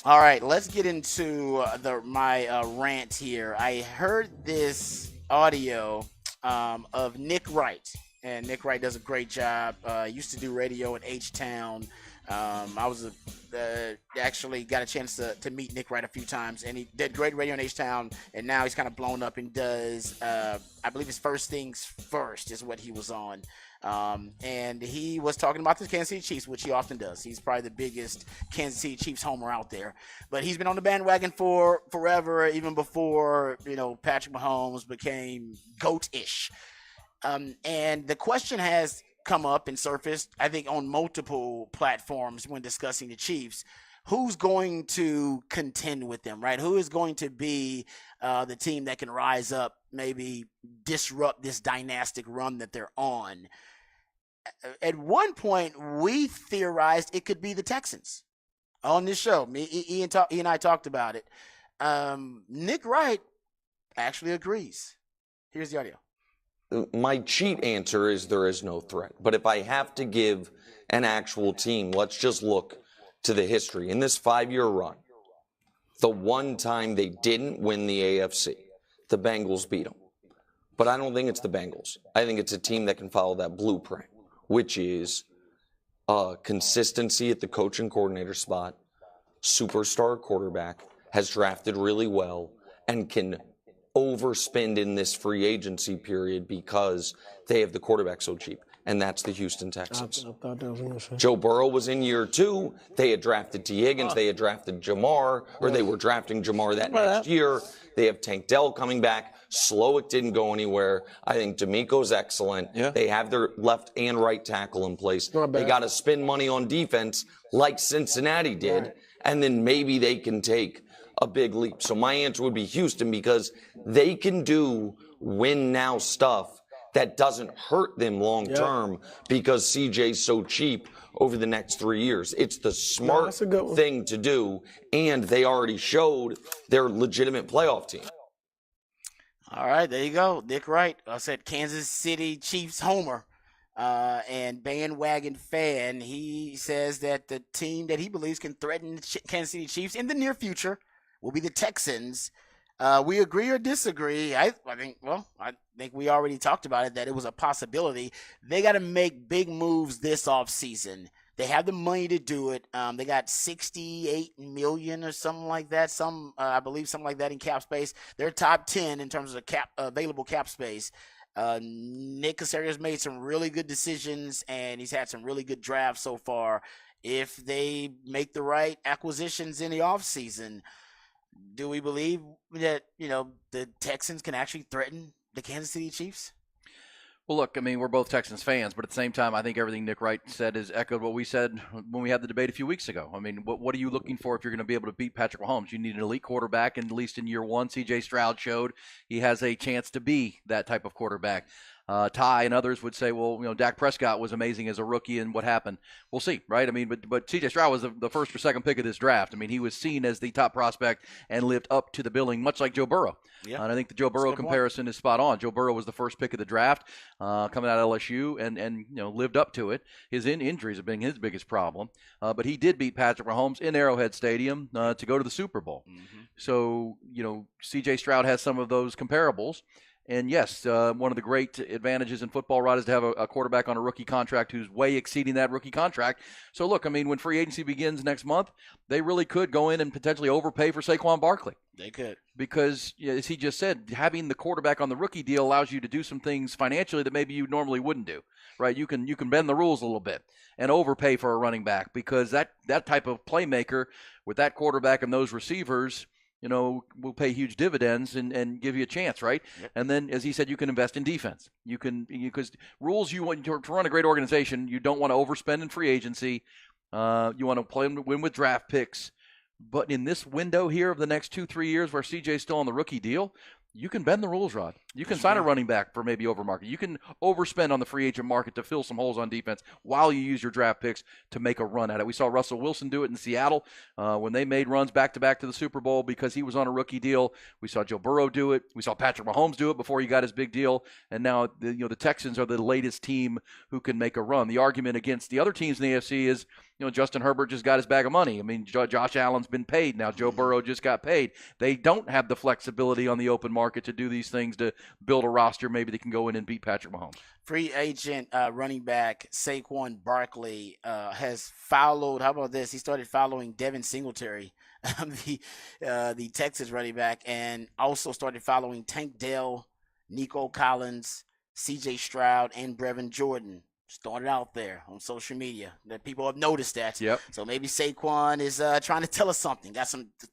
All right, let's get into my rant here. I heard this audio of Nick Wright, and Nick Wright does a great job. Used to do radio in H-Town. I was actually got a chance to meet Nick Wright a few times, and he did great radio in H-Town, and now he's kind of blown up and does, I believe his First Things First is what he was on. And he was talking about the Kansas City Chiefs, which he often does. He's probably the biggest Kansas City Chiefs homer out there. But he's been on the bandwagon for forever, even before, Patrick Mahomes became GOAT-ish. And the question has come up and surfaced, I think, on multiple platforms when discussing the Chiefs. Who's going to contend with them, right? Who is going to be the team that can rise up, maybe disrupt this dynastic run that they're on? At one point, we theorized it could be the Texans on this show. Ian and I talked about it. Nick Wright actually agrees. Here's the audio. My cheat answer is there is no threat. But if I have to give an actual team, let's just look to the history. In this 5-year run, the one time they didn't win the AFC, the Bengals beat them. But I don't think it's the Bengals. I think it's a team that can follow that blueprint, which is consistency at the coach and coordinator spot, superstar quarterback, has drafted really well, and can overspend in this free agency period because they have the quarterback so cheap. And that's the Houston Texans. Joe Burrow was in year 2. They had drafted T. Higgins. They had drafted Jamar, or they were drafting Jamar that next year. They have Tank Dell coming back. Slowick didn't go anywhere. I think D'Amico's excellent. Yeah. They have their left and right tackle in place. They got to spend money on defense like Cincinnati did, right. And then maybe they can take a big leap. So my answer would be Houston, because they can do win now stuff that doesn't hurt them long term because CJ's so cheap over the next 3 years. It's the smart thing to do, and they already showed they're a legitimate playoff team. All right, there you go. Nick Wright. I said Kansas City Chiefs homer and bandwagon fan. He says that the team that he believes can threaten the Kansas City Chiefs in the near future will be the Texans. We agree or disagree? I think we already talked about it, that it was a possibility. They got to make big moves this offseason. They have the money to do it. They got $68 million or something like that. I believe something like that in cap space. They're top 10 in terms of available cap space. Nick Caserio's made some really good decisions, and he's had some really good drafts so far. If they make the right acquisitions in the offseason, do we believe that, the Texans can actually threaten the Kansas City Chiefs? Well, look, I mean, we're both Texans fans, but at the same time, I think everything Nick Wright said is echoed what we said when we had the debate a few weeks ago. I mean, what are you looking for if you're going to be able to beat Patrick Mahomes? You need an elite quarterback, and at least in year 1, C.J. Stroud showed he has a chance to be that type of quarterback. Ty and others would say, well, Dak Prescott was amazing as a rookie, and what happened? We'll see, right? I mean, but C.J. Stroud was the first or second pick of this draft. I mean, he was seen as the top prospect and lived up to the billing, much like Joe Burrow. Yeah. And I think the Joe Burrow comparison is spot on. Joe Burrow was the first pick of the draft coming out of LSU and lived up to it. His injuries have been his biggest problem. But he did beat Patrick Mahomes in Arrowhead Stadium to go to the Super Bowl. Mm-hmm. So, C.J. Stroud has some of those comparables. And yes, one of the great advantages in football, Rod, is to have a quarterback on a rookie contract who's way exceeding that rookie contract. So, look, I mean, when free agency begins next month, they really could go in and potentially overpay for Saquon Barkley. They could. Because, as he just said, having the quarterback on the rookie deal allows you to do some things financially that maybe you normally wouldn't do, right? You can bend the rules a little bit and overpay for a running back because that type of playmaker with that quarterback and those receivers – will pay huge dividends and give you a chance, right? Yep. And then, as he said, you can invest in defense. Because rules, you want to run a great organization, you don't want to overspend in free agency. You want to play and win with draft picks. But in this window here of the next 2-3 years where CJ's still on the rookie deal, you can bend the rules, Rod. You can sign a running back for maybe over market. You can overspend on the free agent market to fill some holes on defense while you use your draft picks to make a run at it. We saw Russell Wilson do it in Seattle when they made runs back-to-back to the Super Bowl because he was on a rookie deal. We saw Joe Burrow do it. We saw Patrick Mahomes do it before he got his big deal. And now the Texans are the latest team who can make a run. The argument against the other teams in the AFC is, Justin Herbert just got his bag of money. I mean, Josh Allen's been paid. Now Joe Burrow just got paid. They don't have the flexibility on the open market to do these things to build a roster maybe they can go in and beat Patrick Mahomes. Free agent running back Saquon Barkley has followed. How about this? He started following Devin Singletary, the Texas running back, and also started following Tank Dell, Nico Collins, C.J. Stroud, and Brevin Jordan. Started out there on social media that people have noticed that. Yep. So maybe Saquon is trying to tell us something.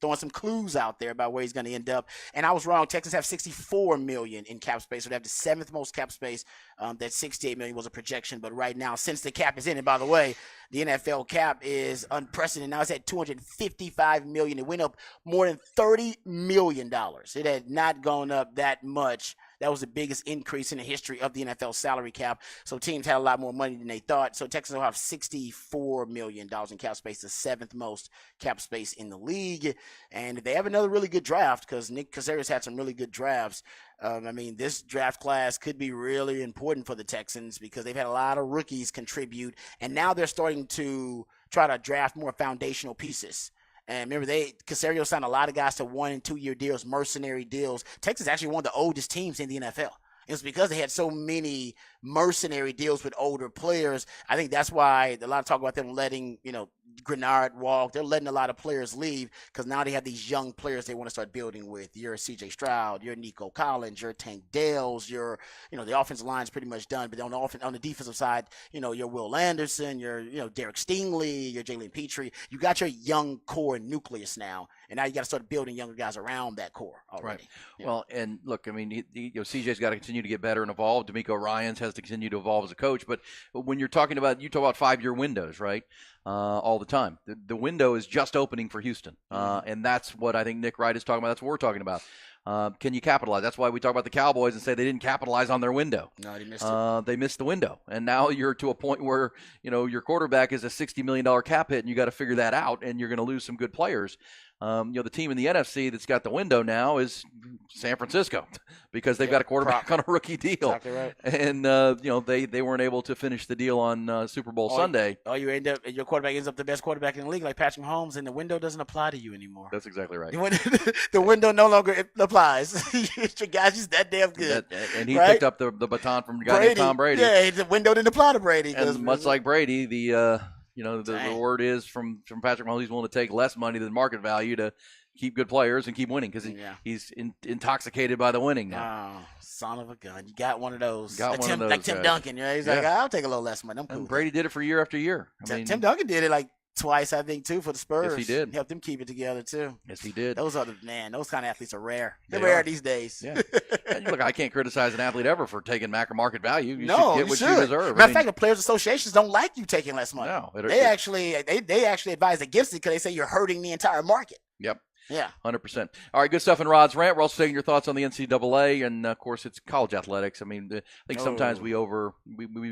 Throwing some clues out there about where he's going to end up. And I was wrong. Texans have $64 million in cap space. So they have the 7th most cap space. That $68 million was a projection. But right now, since the cap is in, and by the way, the NFL cap is unprecedented. Now it's at $255 million. It went up more than $30 million. It had not gone up that much. That was the biggest increase in the history of the NFL salary cap. So teams had a lot more money than they thought. So Texans will have $64 million in cap space, the 7th most cap space in the league. And if they have another really good draft, because Nick Caceres had some really good drafts, this draft class could be really important for the Texans because they've had a lot of rookies contribute. And now they're starting to try to draft more foundational pieces. And remember, Caserio signed a lot of guys to 1- and 2-year deals, mercenary deals. Texas is actually one of the oldest teams in the NFL. It's because they had so many mercenary deals with older players. I think that's why a lot of talk about them letting, Grenard walk. They're letting a lot of players leave because now they have these young players they want to start building with. You're C.J. Stroud, you're Nico Collins, you're Tank Dales, the offensive line's pretty much done. But on the defensive side, you're Will Anderson, you're, Derek Stingley, you're Jalen Petrie. You got your young core nucleus now. And now you got to start building younger guys around that core already. Right. Yeah. Well, and look, CJ's got to continue to get better and evolve. D'Amico Ryans has to continue to evolve as a coach. But when you talk about 5-year windows, right? All the time. The window is just opening for Houston. And that's what I think Nick Wright is talking about. That's what we're talking about. Can you capitalize? That's why we talk about the Cowboys and say they didn't capitalize on their window. No, they missed it. They missed the window. And now you're to a point where, your quarterback is a $60 million cap hit and you got to figure that out and you're going to lose some good players. The team in the NFC that's got the window now is San Francisco because they've got a quarterback on a rookie deal. Exactly right. And, they weren't able to finish the deal on Super Bowl Sunday. Your quarterback ends up the best quarterback in the league like Patrick Mahomes, and the window doesn't apply to you anymore. That's exactly right. The window no longer applies. Your guy's just that damn good. And he picked up the baton from a guy named Tom Brady. Yeah, the window didn't apply to Brady. And much like Brady, the word is from Patrick Mahomes, he's willing to take less money than market value to keep good players and keep winning because he's intoxicated by the winning now. Oh, son of a gun. You got one of those. Like Tim Duncan. He's like, I'll take a little less money. I'm cool. And Brady did it for year after year. Tim Duncan did it like twice, I think, too, for the Spurs. Yes, he did. Helped them keep it together, too. Yes, he did. Those kind of athletes are rare. They're rare these days. Yeah. And look, I can't criticize an athlete ever for taking market value. You should get what you deserve. Matter of fact, the players' associations don't like you taking less money. No. They actually advise against it because they say you're hurting the entire market. Yep. Yeah. 100%. All right, good stuff in Rod's Rant. We're also taking your thoughts on the NCAA, and, of course, it's college athletics. I mean, I think sometimes we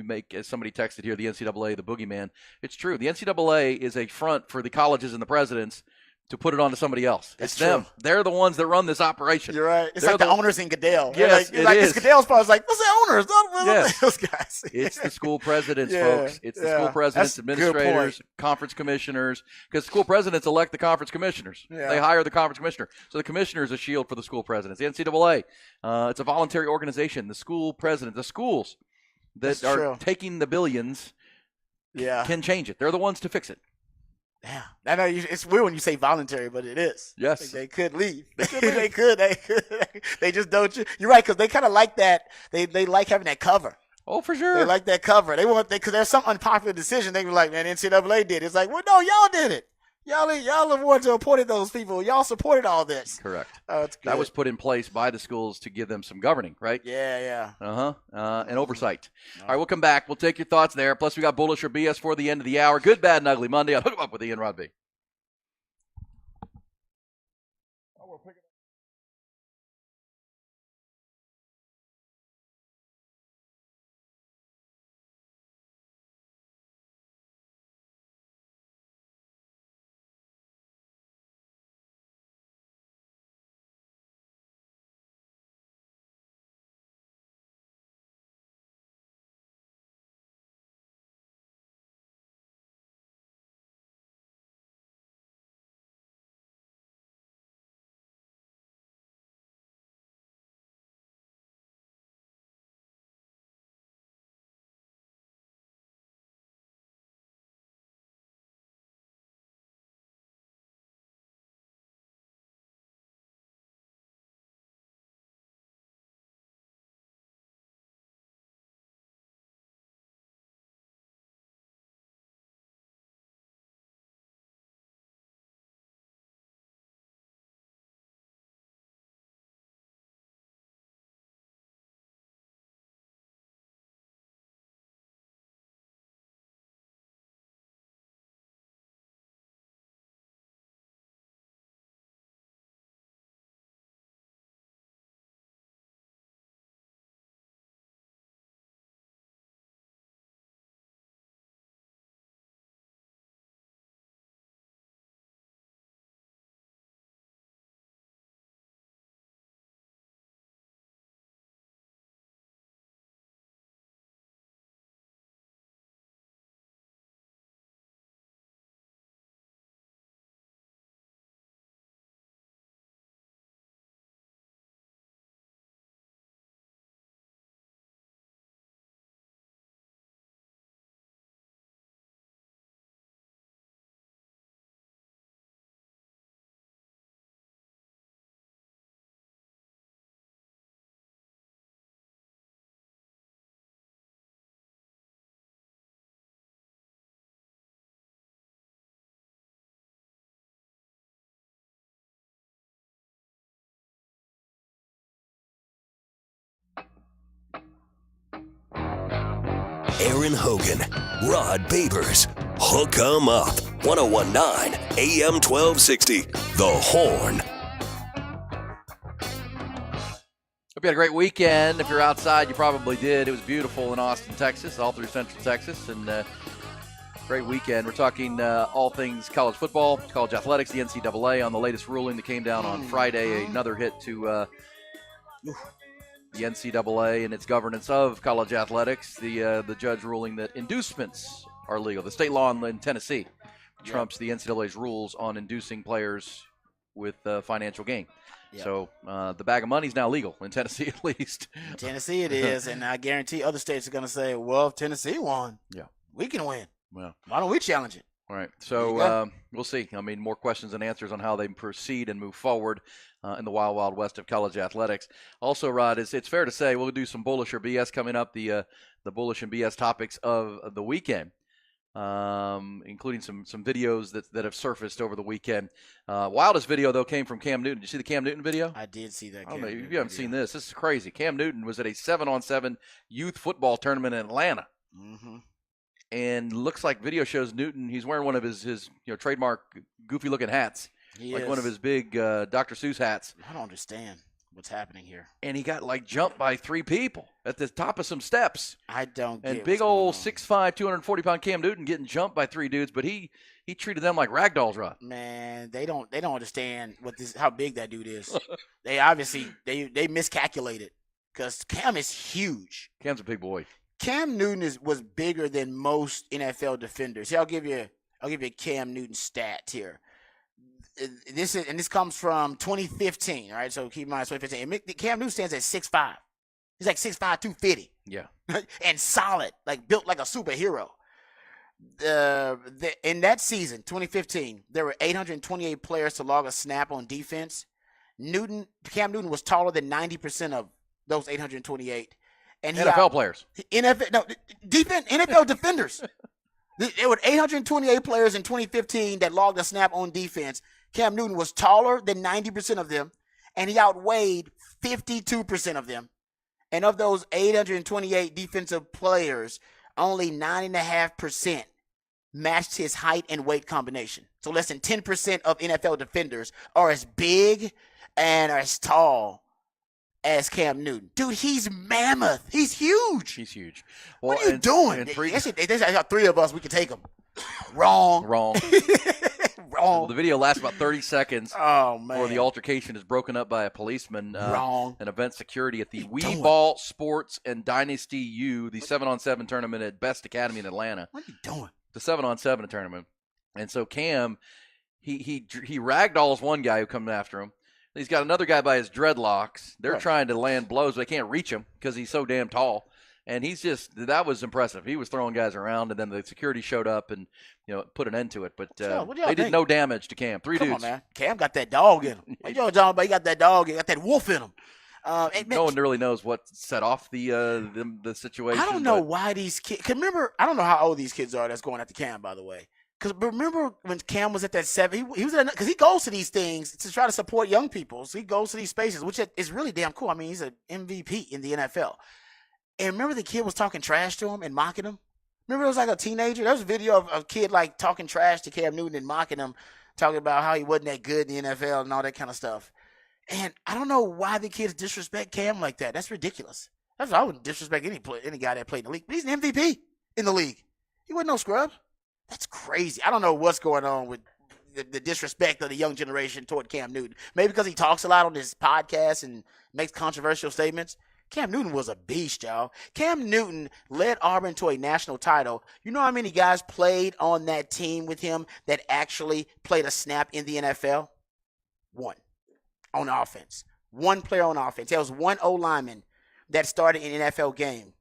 make, as somebody texted here, the NCAA, the boogeyman. It's true. The NCAA is a front for the colleges and the presidents to put it on to somebody else. That's It's them. true. They're the ones that run this operation. You're right. It's They're like the owners in Goodell. Yes, You're like, it is. It's Goodell's part. It's like, what's the owners? Yes. Those guys. It's the school presidents, Yeah, folks. It's the yeah. school presidents, That's a good administrators, point. conference commissioners, because school presidents elect the conference commissioners. Yeah. They hire the conference commissioner. So the commissioner is a shield for the school presidents. The NCAA, it's a voluntary organization. The school president, the schools that That's are true. taking the billions Yeah. can change it. They're the ones to fix it. Yeah. I know it's weird when you say voluntary, but it is. Yes. Like, they could leave. They could leave. They could. They just don't. You're right, because they kind of like that. They like having that cover. Oh, for sure. They like that cover. They want because there's some unpopular decision. They were like, man, NCAA did. It's like, well, no, y'all did it. Y'all are the ones who appointed those people. Y'all supported all this. Correct. Oh, it's good. That was put in place by the schools to give them some governing, right? Yeah. And oversight. All right, we'll come back. We'll take your thoughts there. Plus, we got Bullish or BS for the end of the hour. Good, bad, and ugly Monday. I'll hook 'em up with Ian Rodby. Aaron Hogan, Rod Babers, Hook 'em Up, 1019 AM 1260, The Horn. Hope you had a great weekend. If you're outside, you probably did. It was beautiful in Austin, Texas, all through Central Texas, and great weekend. We're talking all things college football, college athletics, the NCAA on the latest ruling that came down on Friday. Another hit to the NCAA and its governance of college athletics. The judge ruling that inducements are legal. The state law in Tennessee trumps the NCAA's rules on inducing players with financial gain. Yep. So the bag of money is now legal in Tennessee, at least. In Tennessee it is, and I guarantee other states are going to say, well, if Tennessee won, Yeah. we can win. Well, Why don't we challenge it? all right. There you So go. we'll see. I mean, more questions and answers on how they proceed and move forward in the wild, wild west of college athletics. Also, Rod, it's fair to say we'll do some bullish or BS coming up, the bullish and BS topics of the weekend, including some videos that have surfaced over the weekend. Wildest video, though, came from Cam Newton. Did you see the Cam Newton video? I did see that. I don't know Cam if Newton you haven't video. seen this. This is crazy. Cam Newton was at a 7-on-7 youth football tournament in Atlanta. Mm-hmm. And looks like video shows Newton. He's wearing one of his trademark goofy looking hats, He like is. one of his big Dr. Seuss hats. I don't understand. what's happening here. And he got like jumped by 3 people at the top of some steps. I don't get And big old 6'5", 240-pound Cam Newton getting jumped by 3 dudes, but he treated them like ragdolls, Rod. Man, they don't understand how big that dude is. They obviously they miscalculated because Cam is huge. Cam's a big boy. Cam Newton was bigger than most NFL defenders. Here, I'll give you a Cam Newton stat here. This comes from 2015, all right? So keep in mind 2015. Cam Newton stands at 6'5". He's like 6'5", 250. Yeah. And solid, like built like a superhero. In that season, 2015, there were 828 players to log a snap on defense. Cam Newton was taller than 90% of those 828. And NFL players. NFL defenders. There were 828 players in 2015 that logged a snap on defense. Cam Newton was taller than 90% of them, and he outweighed 52% of them. And of those 828 defensive players, only 9.5% matched his height and weight combination. So less than 10% of NFL defenders are as big and as tall as Cam Newton. Dude, he's mammoth. He's huge. He's huge. Well, what are you doing? There's 3 of us. We can take him. Wrong. Wrong. Wrong. The video lasts about 30 seconds. Oh, man. Before the altercation is broken up by a policeman. Wrong. And event security at the Wii Ball Sports and Dynasty U, the 7-on-7 tournament at Best Academy in Atlanta. What are you doing? The 7-on-7 tournament. And so Cam, he ragdolls one guy who comes after him. He's got another guy by his dreadlocks. They're trying to land blows, but they can't reach him because he's so damn tall. And that was impressive. He was throwing guys around, and then the security showed up and, put an end to it. But they did no damage to Cam. 3 dudes. Come on, man. Cam got that dog in him. What you talking about? He got that dog. He got that wolf in him. No one really knows what set off the situation. I don't know why these kids. Remember, I don't know how old these kids are that's going after Cam, by the way. Because remember when Cam was at that 7, he was because he goes to these things to try to support young people. So he goes to these spaces, which is really damn cool. I mean, he's an MVP in the NFL. And remember the kid was talking trash to him and mocking him? Remember it was like a teenager? There was a video of a kid like talking trash to Cam Newton and mocking him, talking about how he wasn't that good in the NFL and all that kind of stuff. And I don't know why the kids disrespect Cam like that. That's ridiculous. I wouldn't disrespect any guy that played in the league. But he's an MVP in the league. He wasn't no scrub. That's crazy. I don't know what's going on with the disrespect of the young generation toward Cam Newton. Maybe because he talks a lot on his podcast and makes controversial statements. Cam Newton was a beast, y'all. Cam Newton led Auburn to a national title. You know how many guys played on that team with him that actually played a snap in the NFL? 1 on offense. 1 player on offense. There was 1 O-lineman that started an NFL game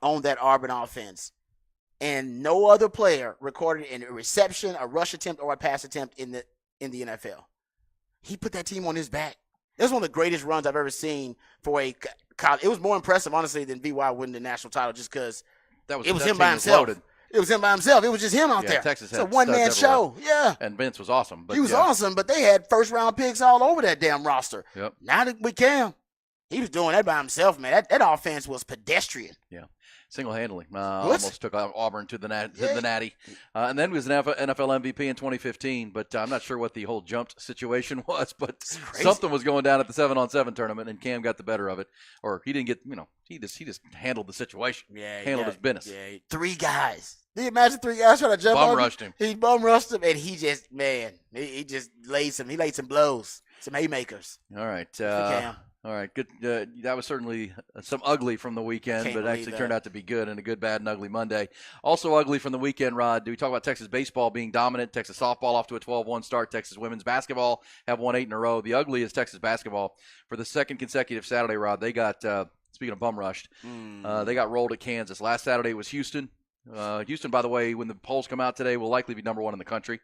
on that Auburn offense. And no other player recorded in a reception, a rush attempt, or a pass attempt in the NFL. He put that team on his back. It was one of the greatest runs I've ever seen for a college. It was more impressive, honestly, than VY winning the national title just because it was him by himself. It was him by himself. It was just him out there. Texas had it's a one-man show. Yeah. And Vince was awesome. But he was awesome, but they had first-round picks all over that damn roster. Yep. Now that with Cam, he was doing that by himself, man. That offense was pedestrian. Yeah. Single-handedly. Almost took Auburn to the natty. And then he was an NFL MVP in 2015, but I'm not sure what the whole jumped situation was, but something was going down at the 7-on-7 tournament, and Cam got the better of it. Or he didn't get, he just handled the situation. Yeah. Handled his business. Yeah. 3 guys. Can you imagine 3 guys trying to jump on him? Bum-rushed him. He bum-rushed him, and he just, he just laid some blows, some haymakers. All right. Cam. All right, good. That was certainly some ugly from the weekend, but actually turned out to be good and a good, bad, and ugly Monday. Also ugly from the weekend, Rod. Do we talk about Texas baseball being dominant? Texas softball off to a 12-1 start. Texas women's basketball have won 8 in a row. The ugly is Texas basketball. For the second consecutive Saturday, Rod, they got, speaking of bum-rushed, they got rolled at Kansas. Last Saturday was Houston. Houston, by the way, when the polls come out today, will likely be number 1 in the country.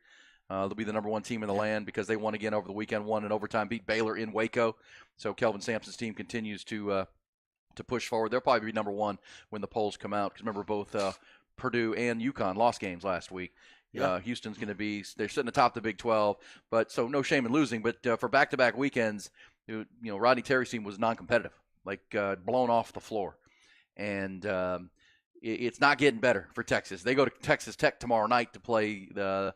They'll be the number 1 team in the land because they won again over the weekend, won in overtime, beat Baylor in Waco. So Kelvin Sampson's team continues to push forward. They'll probably be number 1 when the polls come out because remember both Purdue and UConn lost games last week. Yeah. Houston's going to be – they're sitting atop the Big 12, but so no shame in losing. But for back-to-back weekends, Rodney Terry's team was non-competitive, blown off the floor. And it's not getting better for Texas. They go to Texas Tech tomorrow night to play the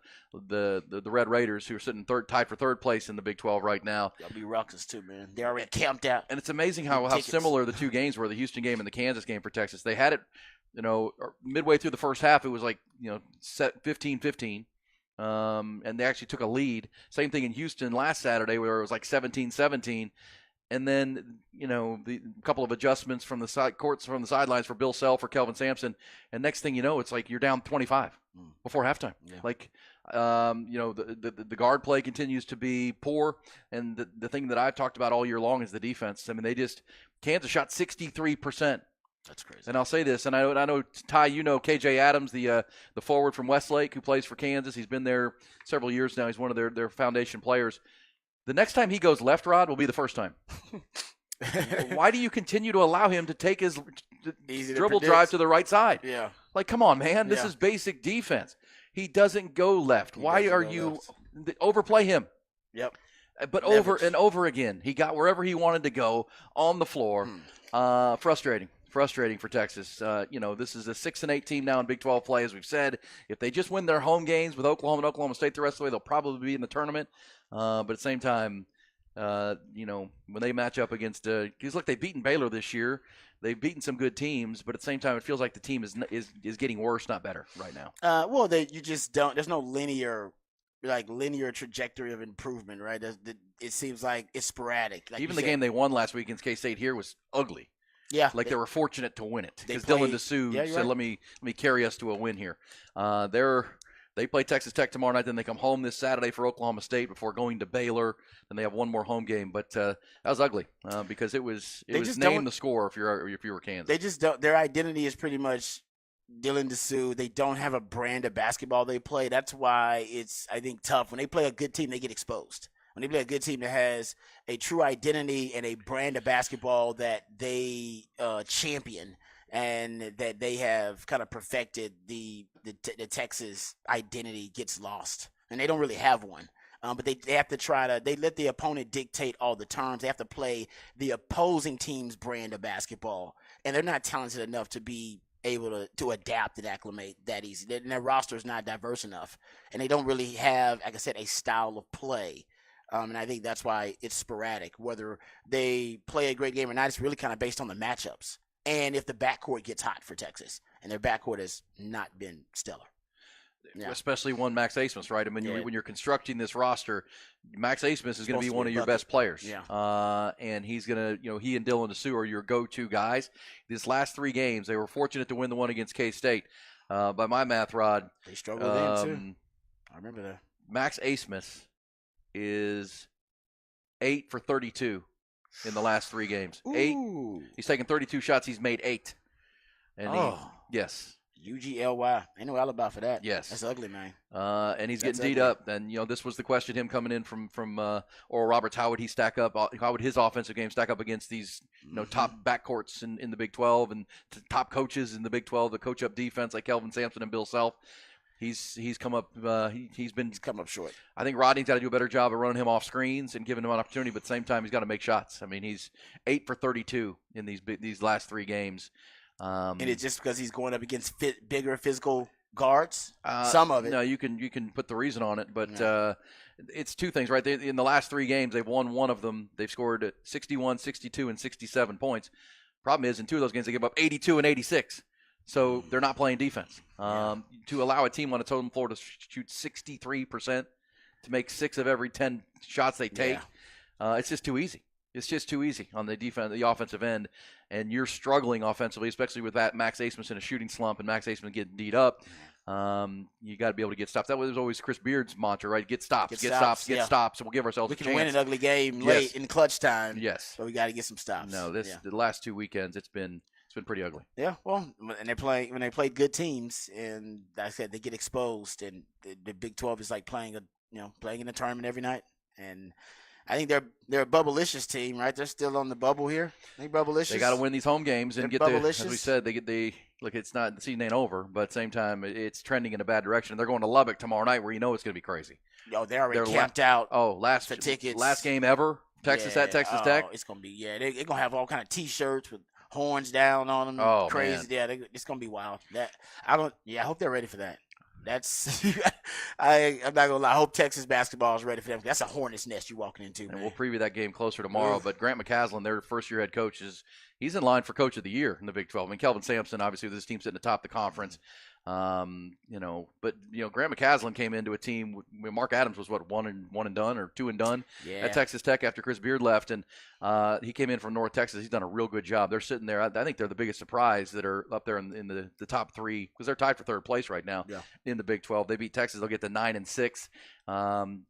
Red Raiders, who are sitting tied for third place in the Big 12 right now. That'll be ruckus too, man. They're already camped out. And it's amazing how similar the two games were, the Houston game and the Kansas game for Texas. They had it, midway through the first half, it was like, set 15-15. And they actually took a lead. Same thing in Houston last Saturday where it was like 17-17. And then, the couple of adjustments from the sidelines for Bill Self, for Kelvin Sampson. And next thing you know, it's like you're down 25 before halftime. Yeah. Like, the guard play continues to be poor. And the thing that I've talked about all year long is the defense. I mean, Kansas shot 63%. That's crazy. And I'll say this, and I know Ty, KJ Adams, the forward from Westlake who plays for Kansas. He's been there several years now. He's one of their foundation players. The next time he goes left, Rod, will be the first time. Why do you continue to allow him to take his dribble drive to the right side? Yeah. Like, come on, man. This is basic defense. He doesn't go left. Why are you overplay him? Yep. But over and over again, he got wherever he wanted to go on the floor. Frustrating for Texas. This is a 6-8 team now in Big 12 play, as we've said. If they just win their home games with Oklahoma and Oklahoma State the rest of the way, they'll probably be in the tournament. But at the same time, when they match up against because look, they've beaten Baylor this year. They've beaten some good teams, but at the same time, it feels like the team is getting worse, not better right now. You just don't. There's no linear trajectory of improvement, right? It seems like it's sporadic. Like even the game they won last week against K-State here was ugly. Yeah, they were fortunate to win it because Dylan Dessou said, right. "Let me carry us to a win here." They play Texas Tech tomorrow night, then they come home this Saturday for Oklahoma State before going to Baylor. Then they have one more home game, but that was ugly because it was name the score if you were Kansas. They just don't. Their identity is pretty much Dylan Dessou. They don't have a brand of basketball they play. That's why it's, I think, tough. When they play a good team, they get exposed. When they play a good team that has a true identity and a brand of basketball that they champion and that they have kind of perfected, the Texas identity gets lost. And they don't really have one. But they have to they let the opponent dictate all the terms. They have to play the opposing team's brand of basketball. And they're not talented enough to be able to adapt and acclimate that easy. And their roster is not diverse enough. And they don't really have, like I said, a style of play. And I think that's why it's sporadic. Whether they play a great game or not, it's really kind of based on the matchups. And if the backcourt gets hot for Texas. And their backcourt has not been stellar. Yeah. Especially one Max Asmus, right? I mean, when you're constructing this roster, Max Asmus is going to be one of your best players. Yeah. And he's going to, he and Dylan Dessou are your go-to guys. These last three games, they were fortunate to win the one against K-State. By my math, Rod. They struggled then, too. I remember that. Max Asmus is 8 for 32 in the last three games. Ooh. 8. He's taken 32 shots. He's made 8. And yes. UGLY. Ain't no alibi for that. Yes. That's ugly, man. And he's getting beat up. And, this was the question, him coming in from Oral Roberts. How would he stack up? How would his offensive game stack up against these, top backcourts in the Big 12 and top coaches in the Big 12 that coach up defense like Kelvin Sampson and Bill Self? He's come up. He's come up short. I think Rodney's got to do a better job of running him off screens and giving him an opportunity. But at the same time, he's got to make shots. I mean, he's 8 for 32 in these last three games. And it's just because he's going up against bigger physical guards? Some of it. No, you can put the reason on it, but it's two things, right? In the last three games, they've won one of them. They've scored 61, 62, and 67 points. Problem is, in two of those games, they give up 82 and 86. So they're not playing defense. To allow a team on its own floor to shoot 63%, to make 6 of every 10 shots they take, it's just too easy. It's just too easy on the offensive end, and you're struggling offensively, especially with that Max Asmus in a shooting slump and Max Asmus getting beat up. You got to be able to get stops. That was always Chris Beard's mantra, right? Get stops. So we'll give ourselves a chance. We can win an ugly game late in clutch time. Yes, but we got to get some stops. No, the last 2 weekends it's been pretty ugly. Yeah, well, and when they played good teams, and like I said, they get exposed, and the Big 12 is like playing in a tournament every night, and I think they're a bubble-licious team, right? They're still on the bubble here. They bubble-licious. They got to win these home games and get as we said, look, it's not, the season ain't over, but at the same time, it's trending in a bad direction. They're going to Lubbock tomorrow night, where it's going to be crazy. Oh, they're already camped out. For tickets. Last game ever, Texas at Texas Tech. It's going to be they're going to have all kind of T-shirts with horns down on them. Oh, crazy. man. Yeah, it's gonna be wild. I hope they're ready for that. That's I'm not gonna lie. I hope Texas basketball is ready for them. That's a hornet's nest you're walking into, man. And we'll preview that game closer tomorrow. But Grant McCaslin, their first-year head coach, he's in line for Coach of the Year in the Big 12. I mean, Kelvin Sampson, obviously, with his team sitting atop the conference. But Grant McCaslin came into a team. Mark Adams was one and done or two and done at Texas Tech after Chris Beard left, and he came in from North Texas. He's done a real good job. They're sitting there. I think they're the biggest surprise that are up there in the top three because they're tied for third place right now in the Big 12. They beat Texas. They'll get to 9-6.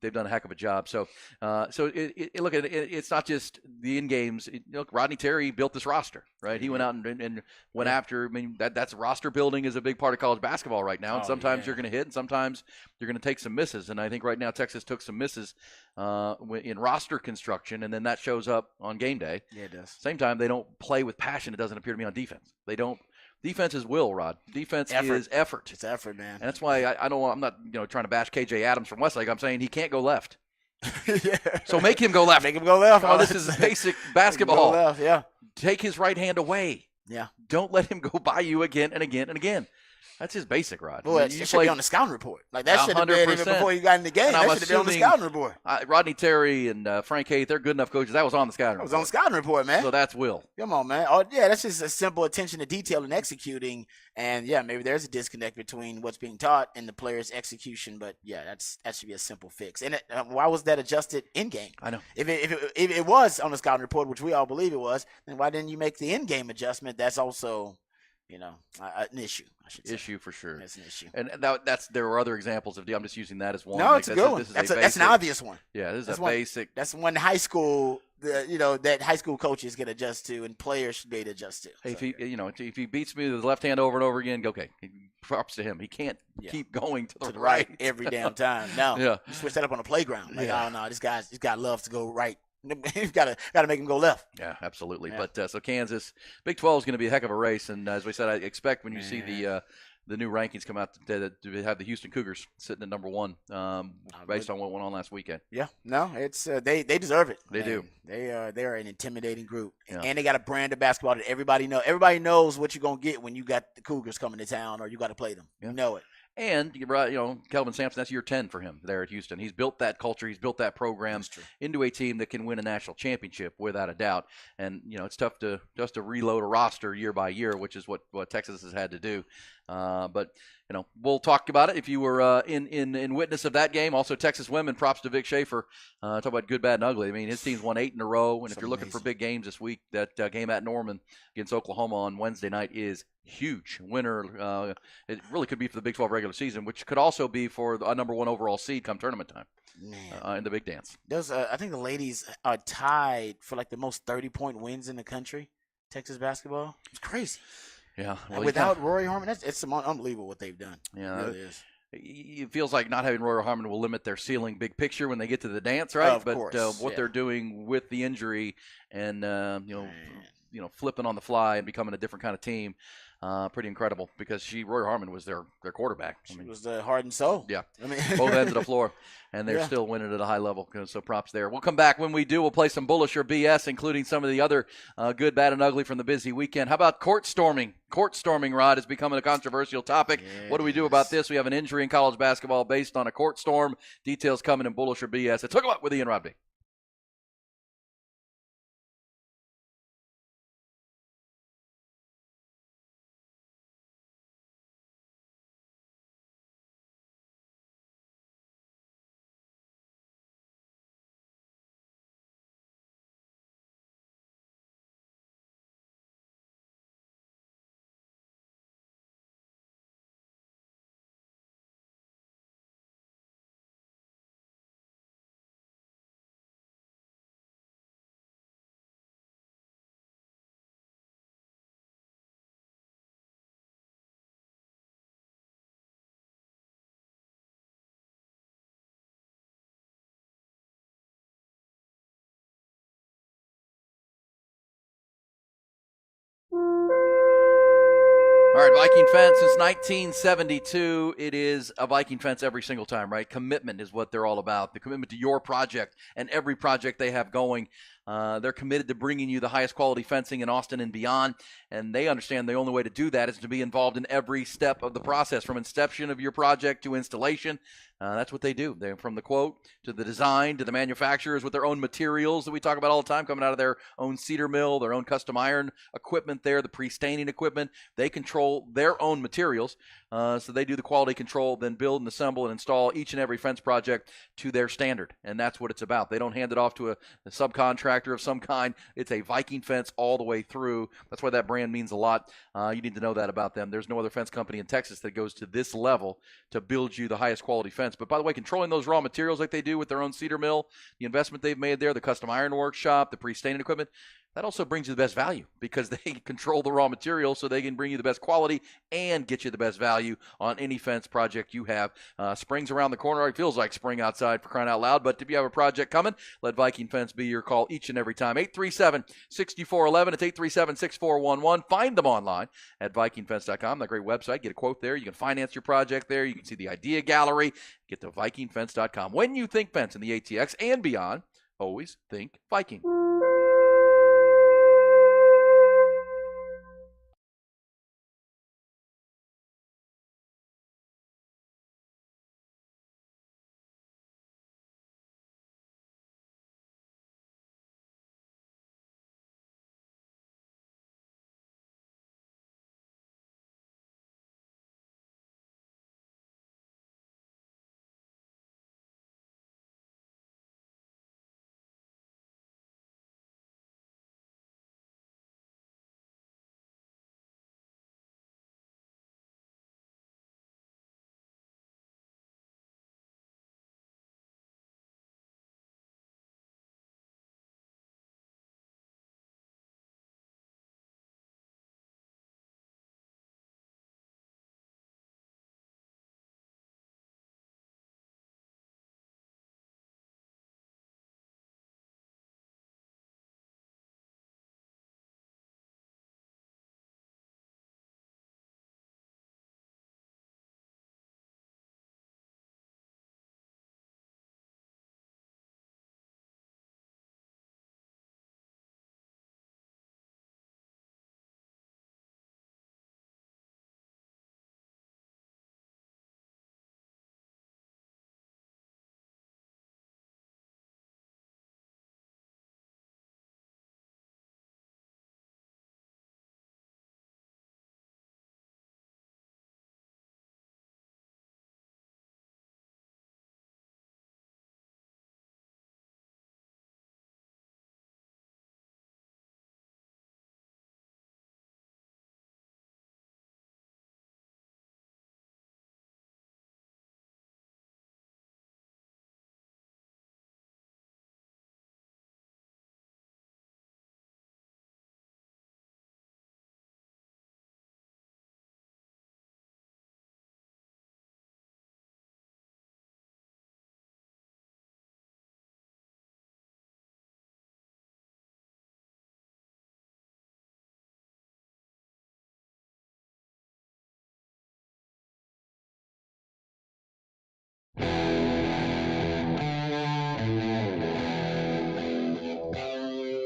They've done a heck of a job. So look at it. It's not just the in games. Look, Rodney Terry built this roster, right? He went out and went after. I mean, that's roster building is a big part of college basketball right now. And sometimes you're going to hit, and sometimes you're going to take some misses. And I think right now Texas took some misses in roster construction, and then that shows up on game day. Yeah, it does. Same time, they don't play with passion. It doesn't appear to me on defense. They don't. Defense is will, Rod. Defense is effort. It's effort, man. And that's why I'm not trying to bash KJ Adams from Westlake. I'm saying he can't go left. So make him go left. Make him go left. Oh, this is basic basketball. Go left, yeah. Take his right hand away. Yeah. Don't let him go by you again and again and again. That's his basic, Rod. Boy, it should be on the scouting report. Like, that should have been even before you got in the game. That should have been on the scouting report. Rodney Terry and Frank Haith, they're good enough coaches. That was on the scouting report. It was on the scouting report, man. So that's will. Come on, man. Oh, yeah, that's just a simple attention to detail and executing. And, yeah, maybe there's a disconnect between what's being taught and the player's execution. But, yeah, that should be a simple fix. And why was that adjusted in-game? I know. If it was on the scouting report, which we all believe it was, then why didn't you make the in-game adjustment? That's also – an issue, I should say. Issue for sure. It's an issue. And there were other examples of I'm just using that as one. No, it's a good one. That's an obvious one. Yeah, this is a basic. That's one high school, that high school coaches can adjust to and players should be able to adjust to. Hey, if he beats me with his left hand over and over again, okay, props to him. He can't keep going to the right every damn time. No, you switch that up on the playground. Like, oh no, this guy loves to go right. You've got to make him go left. Yeah, absolutely. Yeah. But so Kansas, Big 12 is going to be a heck of a race, and as we said, I expect when you see the new rankings come out to have the Houston Cougars sitting at number 1, based on what went on last weekend. Yeah, no, it's they deserve it. They do. They are an intimidating group, and they got a brand of basketball that everybody knows. Everybody knows what you're gonna get when you got the Cougars coming to town, or you got to play them. Yeah. You know it. And, Kelvin Sampson, that's year 10 for him there at Houston. He's built that culture. He's built that program into a team that can win a national championship without a doubt. And, it's tough to reload a roster year by year, which is what Texas has had to do. But we'll talk about it if you were in witness of that game. Also, Texas women, props to Vic Schaefer. Talk about good, bad, and ugly. I mean, his team's won 8 in a row. And if you're looking for big games this week, that game at Norman against Oklahoma on Wednesday night is huge. Winner, it really could be for the Big 12 regular season, which could also be for a number 1 overall seed come tournament time. In the big dance. I think the ladies are tied for like the most 30-point wins in the country. Texas basketball. It's crazy. Yeah. Well, without Rory Harmon, it's unbelievable what they've done. Yeah. It really is. It feels like not having Rory Harmon will limit their ceiling big picture when they get to the dance, right? Of course. What they're doing with the injury and, flipping on the fly and becoming a different kind of team. Pretty incredible because Rory Harmon was their quarterback. She was the heart and soul. Yeah, both ends of the floor, and they're still winning at a high level. So props there. We'll come back. When we do, we'll play some bullish or BS, including some of the other good, bad, and ugly from the busy weekend. How about court storming? Court storming, Rod, is becoming a controversial topic. Yes. What do we do about this? We have an injury in college basketball based on a court storm. Details coming in bullish or BS. It's Hook 'em Up with Ian Rodby. All right, Viking fence since 1972. It is a Viking fence every single time, right? Commitment is what they're all about. The commitment to your project and every project they have going. They're committed to bringing you the highest quality fencing in Austin and beyond, and they understand the only way to do that is to be involved in every step of the process, from inception of your project to installation. That's what they do. They're from the quote to the design to the manufacturers with their own materials that we talk about all the time, coming out of their own cedar mill, their own custom iron equipment there, the pre-staining equipment. They control their own materials, so they do the quality control, then build and assemble and install each and every fence project to their standard, and that's what it's about. They don't hand it off to a subcontractor of some kind. It's a Viking fence all the way through. That's why that brand means a lot. You need to know that about them. There's no other fence company in Texas that goes to this level to build you the highest quality fence. But by the way, controlling those raw materials like they do with their own cedar mill, the investment they've made there, the custom iron workshop, the pre-staining equipment, that also brings you the best value because they control the raw materials so they can bring you the best quality and get you the best value on any fence project you have. Spring's around the corner. It feels like spring outside, for crying out loud. But if you have a project coming, let Viking Fence be your call each and every time. 837-6411. It's 837-6411. Find them online at vikingfence.com. That great website. Get a quote there. You can finance your project there. You can see the idea gallery. Get to vikingfence.com. When you think fence in the ATX and beyond, always think Viking.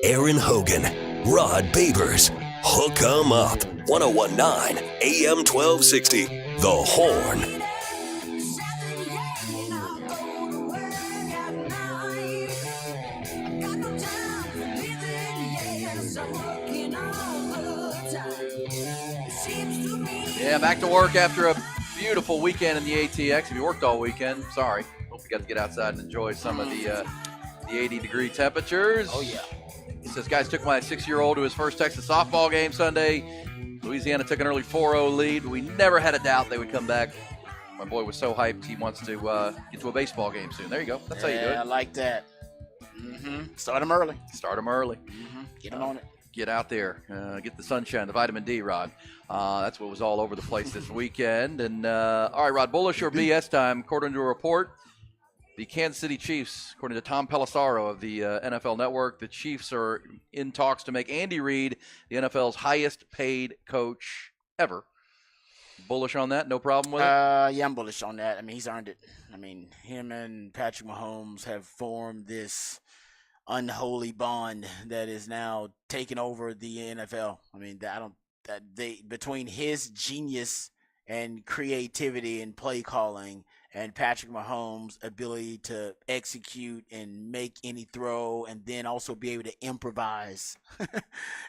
Aaron Hogan, Rod Babers, Hook 'em Up, 1019 AM 1260, The Horn. Yeah, back to work after a beautiful weekend in the ATX. If you worked all weekend, sorry. Hope you got to get outside and enjoy some of the 80-degree temperatures. Oh, yeah. He says, guys, took my 6-year-old to his first Texas softball game Sunday. Louisiana took an early 4-0 lead, but we never had a doubt they would come back. My boy was so hyped he wants to get to a baseball game soon. There you go. That's how you do it. I like that. Start them early. Start them early. Get them on it. Get out there. Get the sunshine, the vitamin D, Rod. That's what was all over the place this weekend. And, all right, Rod, bullish or BS time, according to a report. The Kansas City Chiefs, according to Tom Pelissero of the NFL Network, the Chiefs are in talks to make Andy Reid the NFL's highest-paid coach ever. Bullish on that? No problem with it? Yeah, I'm bullish on that. I mean, he's earned it. I mean, him and Patrick Mahomes have formed this unholy bond that is now taking over the NFL. I mean, between his genius and creativity and play calling and Patrick Mahomes' ability to execute and make any throw and then also be able to improvise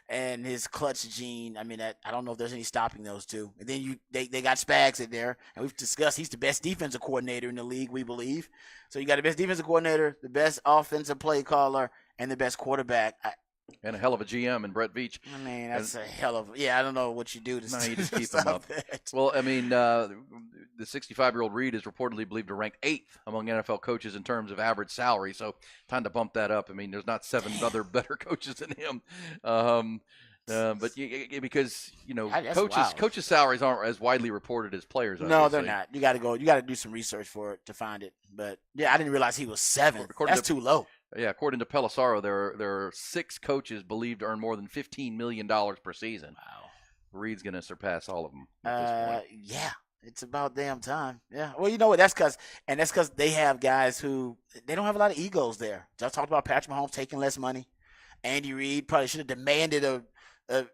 and his clutch gene. I mean, I don't know if there's any stopping those two. And then they got Spags in there, and we've discussed he's the best defensive coordinator in the league, we believe. So you got the best defensive coordinator, the best offensive play caller, and the best quarterback. And a hell of a GM in Brett Veach. I mean, that's a hell of – yeah, I don't know what you do to you just keep them up. That. Well, I mean, the 65-year-old Reed is reportedly believed to rank 8th among NFL coaches in terms of average salary. So time to bump that up. I mean, there's not 7 other better coaches than him. But because, coaches' salaries aren't as widely reported as players. No, they're not. You got to do some research for it to find it. But, yeah, I didn't realize he was 7th. That's too low. Yeah, according to Pelissaro, there are 6 coaches believed to earn more than $15 million per season. Wow. Reed's going to surpass all of them at this point. Yeah, it's about damn time. Yeah. Well, you know what? That's because they have guys who they don't have a lot of egos there. Just talked about Patrick Mahomes taking less money. Andy Reid probably should have demanded an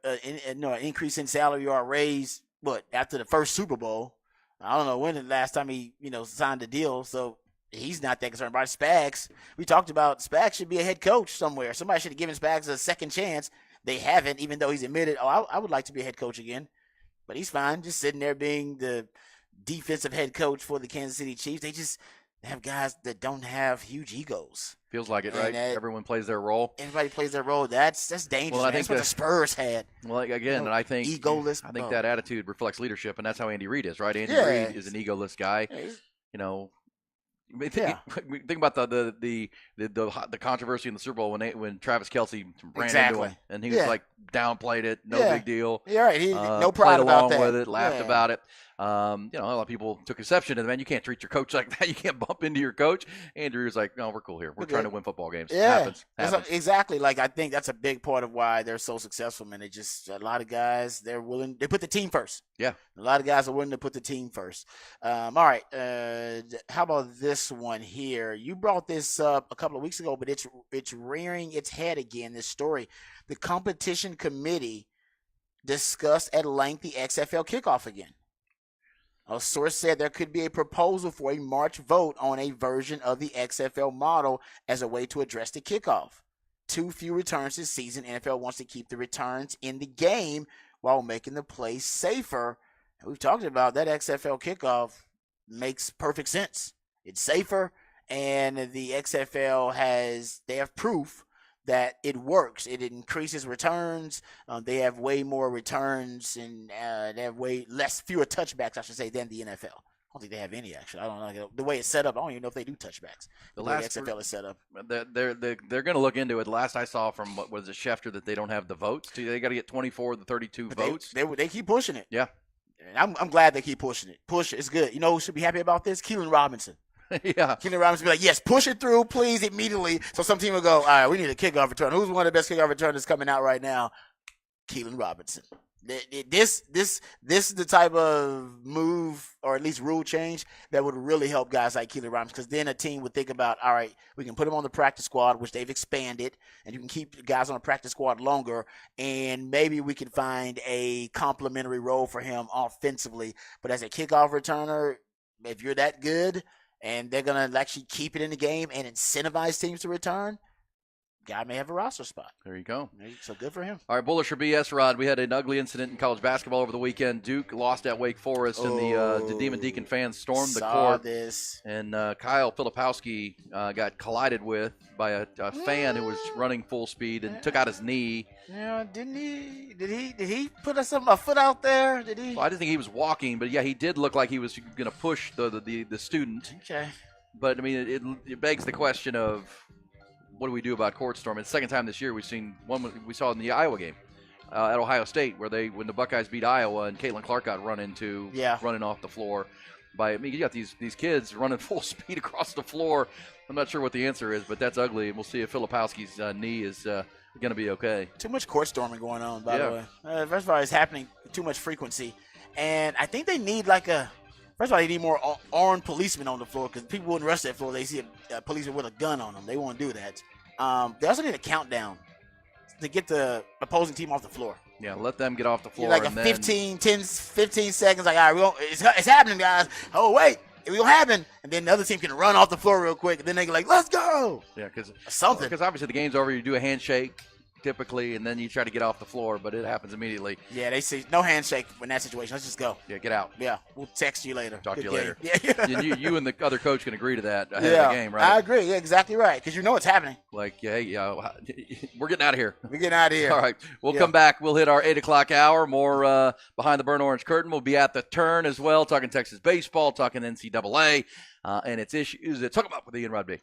increase in salary or a raise. But after the first Super Bowl, I don't know when the last time he signed a deal. So. He's not that concerned about Spags. We talked about Spags should be a head coach somewhere. Somebody should have given Spags a second chance. They haven't, even though he's admitted, I would like to be a head coach again. But he's fine, just sitting there being the defensive head coach for the Kansas City Chiefs. They just have guys that don't have huge egos. Feels like it, right? Everyone plays their role. Everybody plays their role. That's dangerous. Well, I think that's what the Spurs had. Well, again, and I think egoless. I think that attitude reflects leadership, and that's how Andy Reid is, right? Andy Reid is an egoless guy. Yeah, Think about the controversy in the Super Bowl when Travis Kelce ran into him and he was like downplayed it, no big deal. Yeah, right. He no pride played about along that. with it, laughed about it. A lot of people took exception to the man. You can't treat your coach like that. You can't bump into your coach. Andrew was like, "No, we're cool here. We're trying to win football games. Yeah, happens. Exactly. Like I think that's a big part of why they're so successful. Man, a lot of guys they put the team first. Yeah, a lot of guys are willing to put the team first. All right. How about this one here? You brought this up a couple of weeks ago, but it's rearing its head again. This story, the competition committee discussed at length the XFL kickoff again. A source said there could be a proposal for a March vote on a version of the XFL model as a way to address the kickoff. Too few returns this season. NFL wants to keep the returns in the game while making the play safer. And we've talked about that XFL kickoff makes perfect sense. It's safer, and the XFL they have proof that it works. It increases returns. They have way more returns and they have fewer touchbacks, I should say, than the NFL. I don't think they have any, actually. I don't know. The way it's set up, I don't even know if they do touchbacks. The way the XFL is set up. They're going to look into it. Last I saw from, what was it, Schefter, that they don't have the votes. They got to get 24 of the 32 votes. They keep pushing it. Yeah. And I'm glad they keep pushing it. Push it. It's good. You know who should be happy about this? Keelan Robinson. Yeah. Keelan Robinson be like, yes, push it through, please, immediately. So some team will go, all right, we need a kickoff return. Who's one of the best kickoff returners coming out right now? Keelan Robinson. This is the type of move, or at least rule change, that would really help guys like Keelan Robinson, because then a team would think about, all right, we can put him on the practice squad, which they've expanded, and you can keep guys on the practice squad longer, and maybe we can find a complementary role for him offensively. But as a kickoff returner, if you're that good, and they're going to actually keep it in the game and incentivize teams to return, guy may have a roster spot. There you go. So good for him. All right, Bullish or BS, Rod. We had an ugly incident in college basketball over the weekend. Duke lost at Wake Forest, and the Demon Deacon fans stormed the court. This. And Kyle Filipowski got collided with by a fan who was running full speed and took out his knee. Yeah, didn't he? Did he put a foot out there? Did he? Well, I didn't think he was walking, but yeah, he did look like he was going to push the student. Okay. But I mean, it begs the question of, what do we do about court storming? It's the second time this year we've seen one we saw in the Iowa game at Ohio State, where when the Buckeyes beat Iowa and Caitlin Clark got running off the floor. You got these kids running full speed across the floor. I'm not sure what the answer is, but that's ugly, and we'll see if Filipowski's knee is going to be okay. Too much court storming going on, by the way. First of all, it's happening too much frequency, and I think they need First of all, they need more armed policemen on the floor, because people wouldn't rush that floor. They see a policeman with a gun on them. They won't do that. They also need a countdown to get the opposing team off the floor. Yeah, let them get off the floor. Like a and then, 15 seconds. Like, all right, it's happening, guys. Oh, wait. It will happen. And then the other team can run off the floor real quick. And then they can like, let's go. Yeah, something. Because obviously the game's over. You do a handshake typically, and then you try to get off the floor, but it happens immediately. Yeah, they say no handshake in that situation. Let's just go. Yeah, get out. Yeah, we'll text you later. Talk to you Good later. game. Yeah. you and the other coach can agree to that ahead of the game, right? I agree. Yeah, exactly right. Because you know it's happening. Like, hey, we're getting out of here. We're getting out of here. All right. We'll come back. We'll hit our 8 o'clock hour. More Behind the Burnt Orange Curtain. We'll be at the turn as well, talking Texas baseball, talking NCAA and its issues. Talk about with Ian Rodby.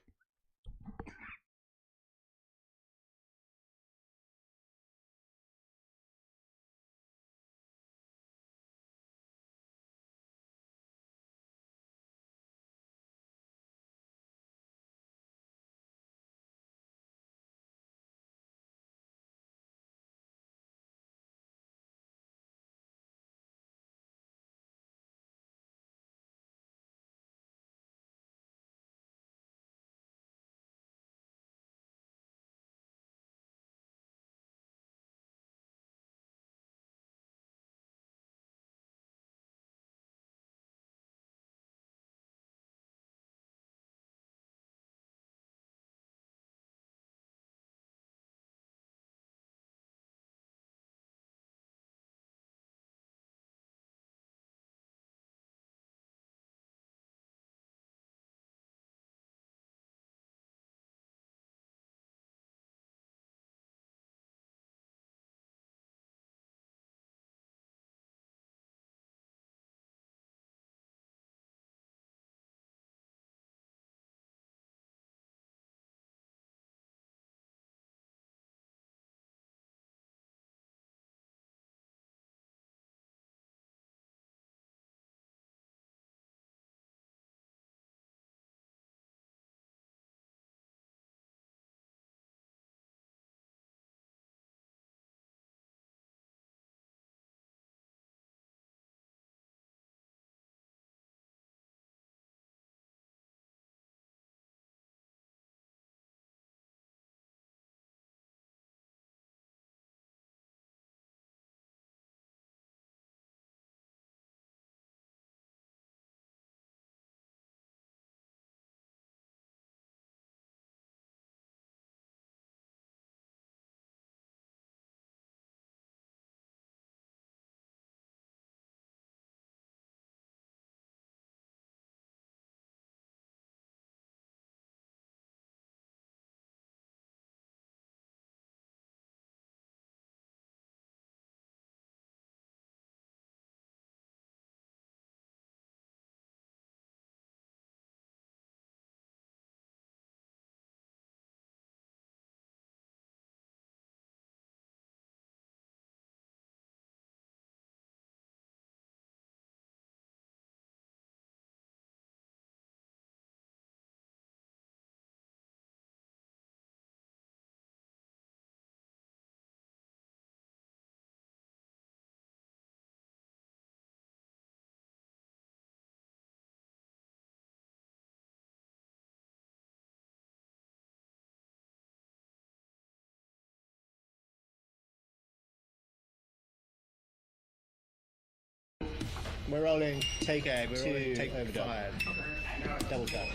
We're rolling. Take A. We're rolling. Take overdub. 5. Double tap.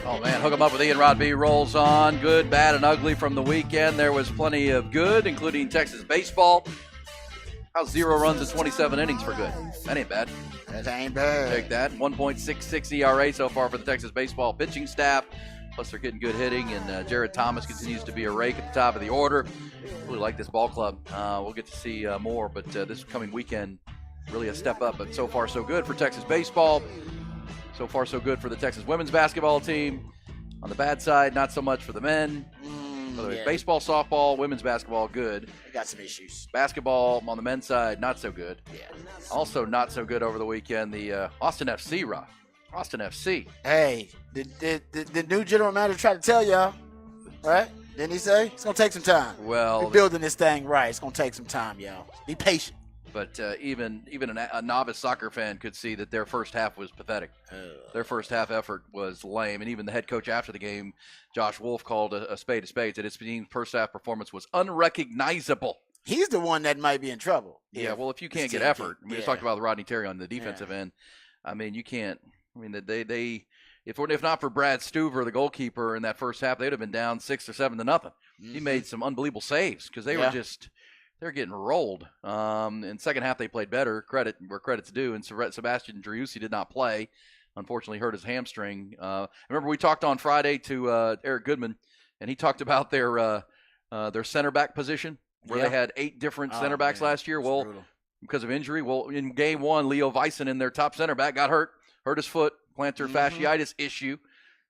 Oh, man, Hook 'em Up with Ian Rodby rolls on. Good, bad, and ugly from the weekend. There was plenty of good, including Texas baseball. How's 0 runs in 27 innings for good? That ain't bad. That ain't bad. Take that. 1.66 ERA so far for the Texas baseball pitching staff. Plus, they're getting good hitting, and Jared Thomas continues to be a rake at the top of the order. Really like this ball club. We'll get to see more, but this coming weekend, really a step up. But so far, so good for Texas baseball. So far, so good for the Texas women's basketball team. On the bad side, not so much for the men. By the way, Yeah. baseball, softball, women's basketball, good. They got some issues. Basketball on the men's side, not so good. Yeah. Also, not so good over the weekend. The Austin FC, Rob. Austin FC. Hey, the new general manager tried to tell y'all, right? Didn't he say? It's going to take some time. Well, We're building this thing right. It's going to take some time, y'all. Be patient. but even a novice soccer fan could see that their first half was pathetic. Their first half effort was lame, and even the head coach after the game, Josh Wolf, called a spade a spade. Said his team's first half performance was unrecognizable. He's the one that might be in trouble. Yeah, well, if you can't get team effort, can- we just yeah. talked about Rodney Terry on the defensive end. I mean, you can't. I mean, they if not for Brad Stuver, the goalkeeper, in that first half, they'd have been down 6 or 7 to nothing. He made some unbelievable saves because they were just they're getting rolled. In second half, they played better. Credit where credit's due. And Sebastian Driussi did not play. Unfortunately, hurt his hamstring. Remember, we talked on Friday to Eric Goodman, and he talked about their center back position where they had 8 different center backs last year. Well, because of injury. Well, in game 1, Leo Vyson, in their top center back, got hurt his foot, plantar fasciitis issue.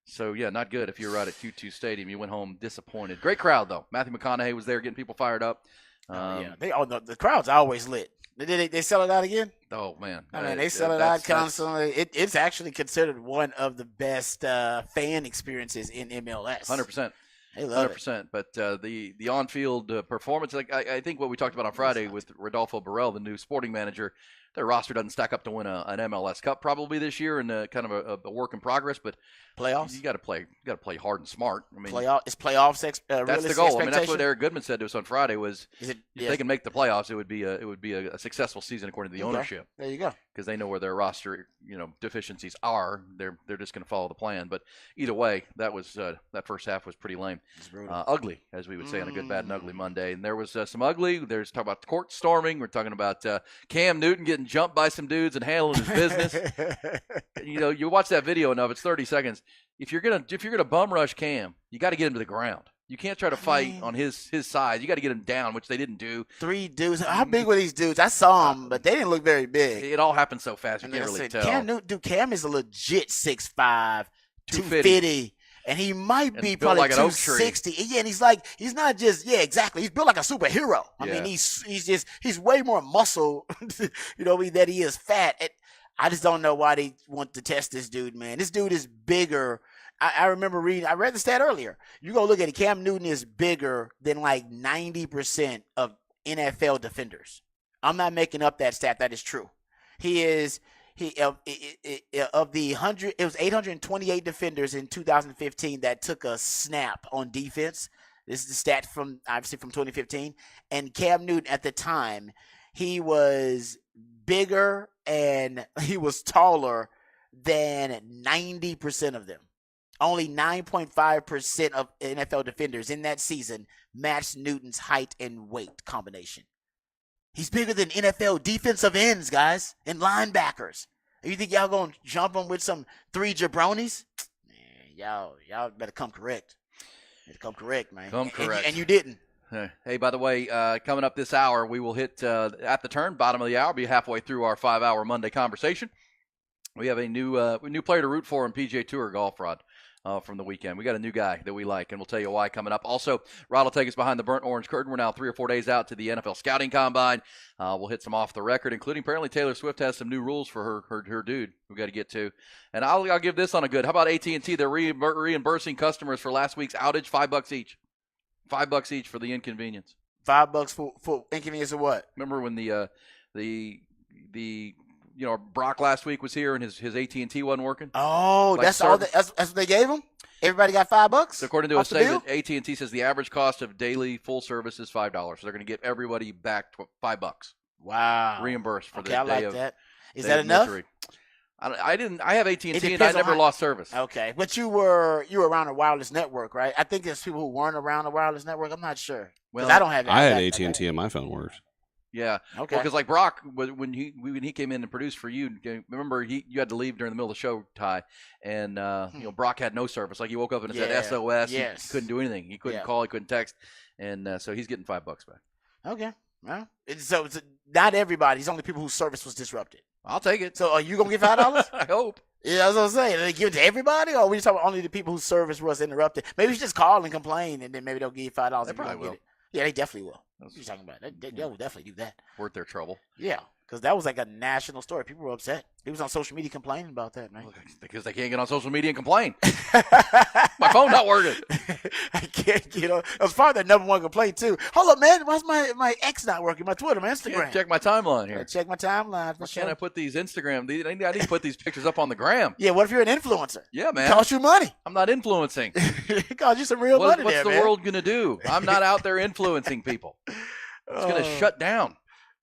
So, yeah, not good if you're right at Q2 Stadium. You went home disappointed. Great crowd, though. Matthew McConaughey was there getting people fired up. The crowd's always lit. They sell it out again? Oh, man. I mean, they sell it out constantly. It's actually considered one of the best fan experiences in MLS. 100%. They love 100%. But the on-field performance, like I think what we talked about on Friday with Rodolfo Borrell, the new sporting manager, their roster doesn't stack up to win an MLS Cup probably this year, and kind of a work in progress. But playoffs, you got to play hard and smart. I mean, is playoffs. That's the goal. I mean, that's what Eric Goodman said to us on Friday. Was if they can make the playoffs, it would be a successful season according to the ownership. There you go. Because they know where their roster deficiencies are. They're just going to follow the plan. But either way, that first half was pretty lame, ugly, as we would say on a good, bad, and ugly Monday. And there was some ugly. There's talking about court storming. We're talking about Cam Newton getting jumped by some dudes and handling his business. You watch that video enough. It's 30 seconds. If you're gonna bum rush Cam, you got to get him to the ground. You can't try to fight on his side. You got to get him down, which they didn't do. 3 dudes. How big were these dudes? I saw them, but they didn't look very big. It all happened so fast. You can't really tell. Cam is a legit 6'5", 250. And he might be probably like 260. Yeah, and he's not just exactly. He's built like a superhero. I mean, he's way more muscle, that he is fat. I just don't know why they want to test this dude, man. This dude is bigger. I remember I read the stat earlier. You go look at it. Cam Newton is bigger than like 90% of NFL defenders. I'm not making up that stat. That is true. Of the 100, it was 828 defenders in 2015 that took a snap on defense. This is the stat from 2015. And Cam Newton at the time, he was bigger and he was taller than 90% of them. Only 9.5% of NFL defenders in that season matched Newton's height and weight combination. He's bigger than NFL defensive ends, guys, and linebackers. You think y'all gonna jump him with some 3 jabronis? Man, y'all better come correct. Come correct, man. Come correct. And you didn't. Hey, by the way, coming up this hour, we will hit at the turn, bottom of the hour, be halfway through our 5-hour Monday conversation. We have a new player to root for in PGA Tour golf, Rod. From the weekend. We got a new guy that we like, and we'll tell you why coming up. Also, Rod will take us behind the burnt orange curtain. We're now 3 or 4 days out to the NFL Scouting Combine. We'll hit some off the record, including apparently Taylor Swift has some new rules for her dude we got to get to. And I'll give this on a good. How about AT&T? They're reimbursing customers for last week's outage, $5 each. $5 each for the inconvenience. $5 for inconvenience of what? Remember when Brock last week was here and his AT&T wasn't working? Oh, that's what they gave him? Everybody got $5? So according to a statement, AT&T says the average cost of daily full service is $5. So they're going to give everybody back $5. Wow. Reimbursed for the day I like of that. Is that enough? Misery. I have AT&T and I never lost service. Okay. But you were around a wireless network, right? I think there's people who weren't around a wireless network. I'm not sure. Well, I don't have I had AT&T and my phone worked. Yeah. Okay. Because like Brock, when he came in and produced for you, remember you had to leave during the middle of the show, Ty, and Brock had no service. Like he woke up and it said SOS. Yes. He couldn't do anything. He couldn't call. He couldn't text, and so he's getting $5 back. Okay. Well, so it's not everybody. It's only people whose service was disrupted. I'll take it. So are you gonna get $5? I hope. Yeah, I was gonna say, they give it to everybody, or we just talking only the people whose service was interrupted? Maybe you should just call and complain, and then maybe they'll give you $5. They probably will. Get it. Yeah, they definitely will. What are you talking about? They will definitely do that. Worth their trouble. Yeah, because that was like a national story. People were upset. People was on social media complaining about that, man. Because they can't get on social media and complain. My phone not working. I can't get on. It was probably their number one complaint too. Hold up, man. Why's my X not working? My Twitter, my Instagram. Can't check my timeline here. Check my timeline. Why can't I put these Instagram? I need to put these pictures up on the gram. Yeah, what if you're an influencer? Yeah, man. It costs you money. I'm not influencing. It costs you some real money What's there, the man. world going to do? I'm not out there influencing people. It's going to shut down.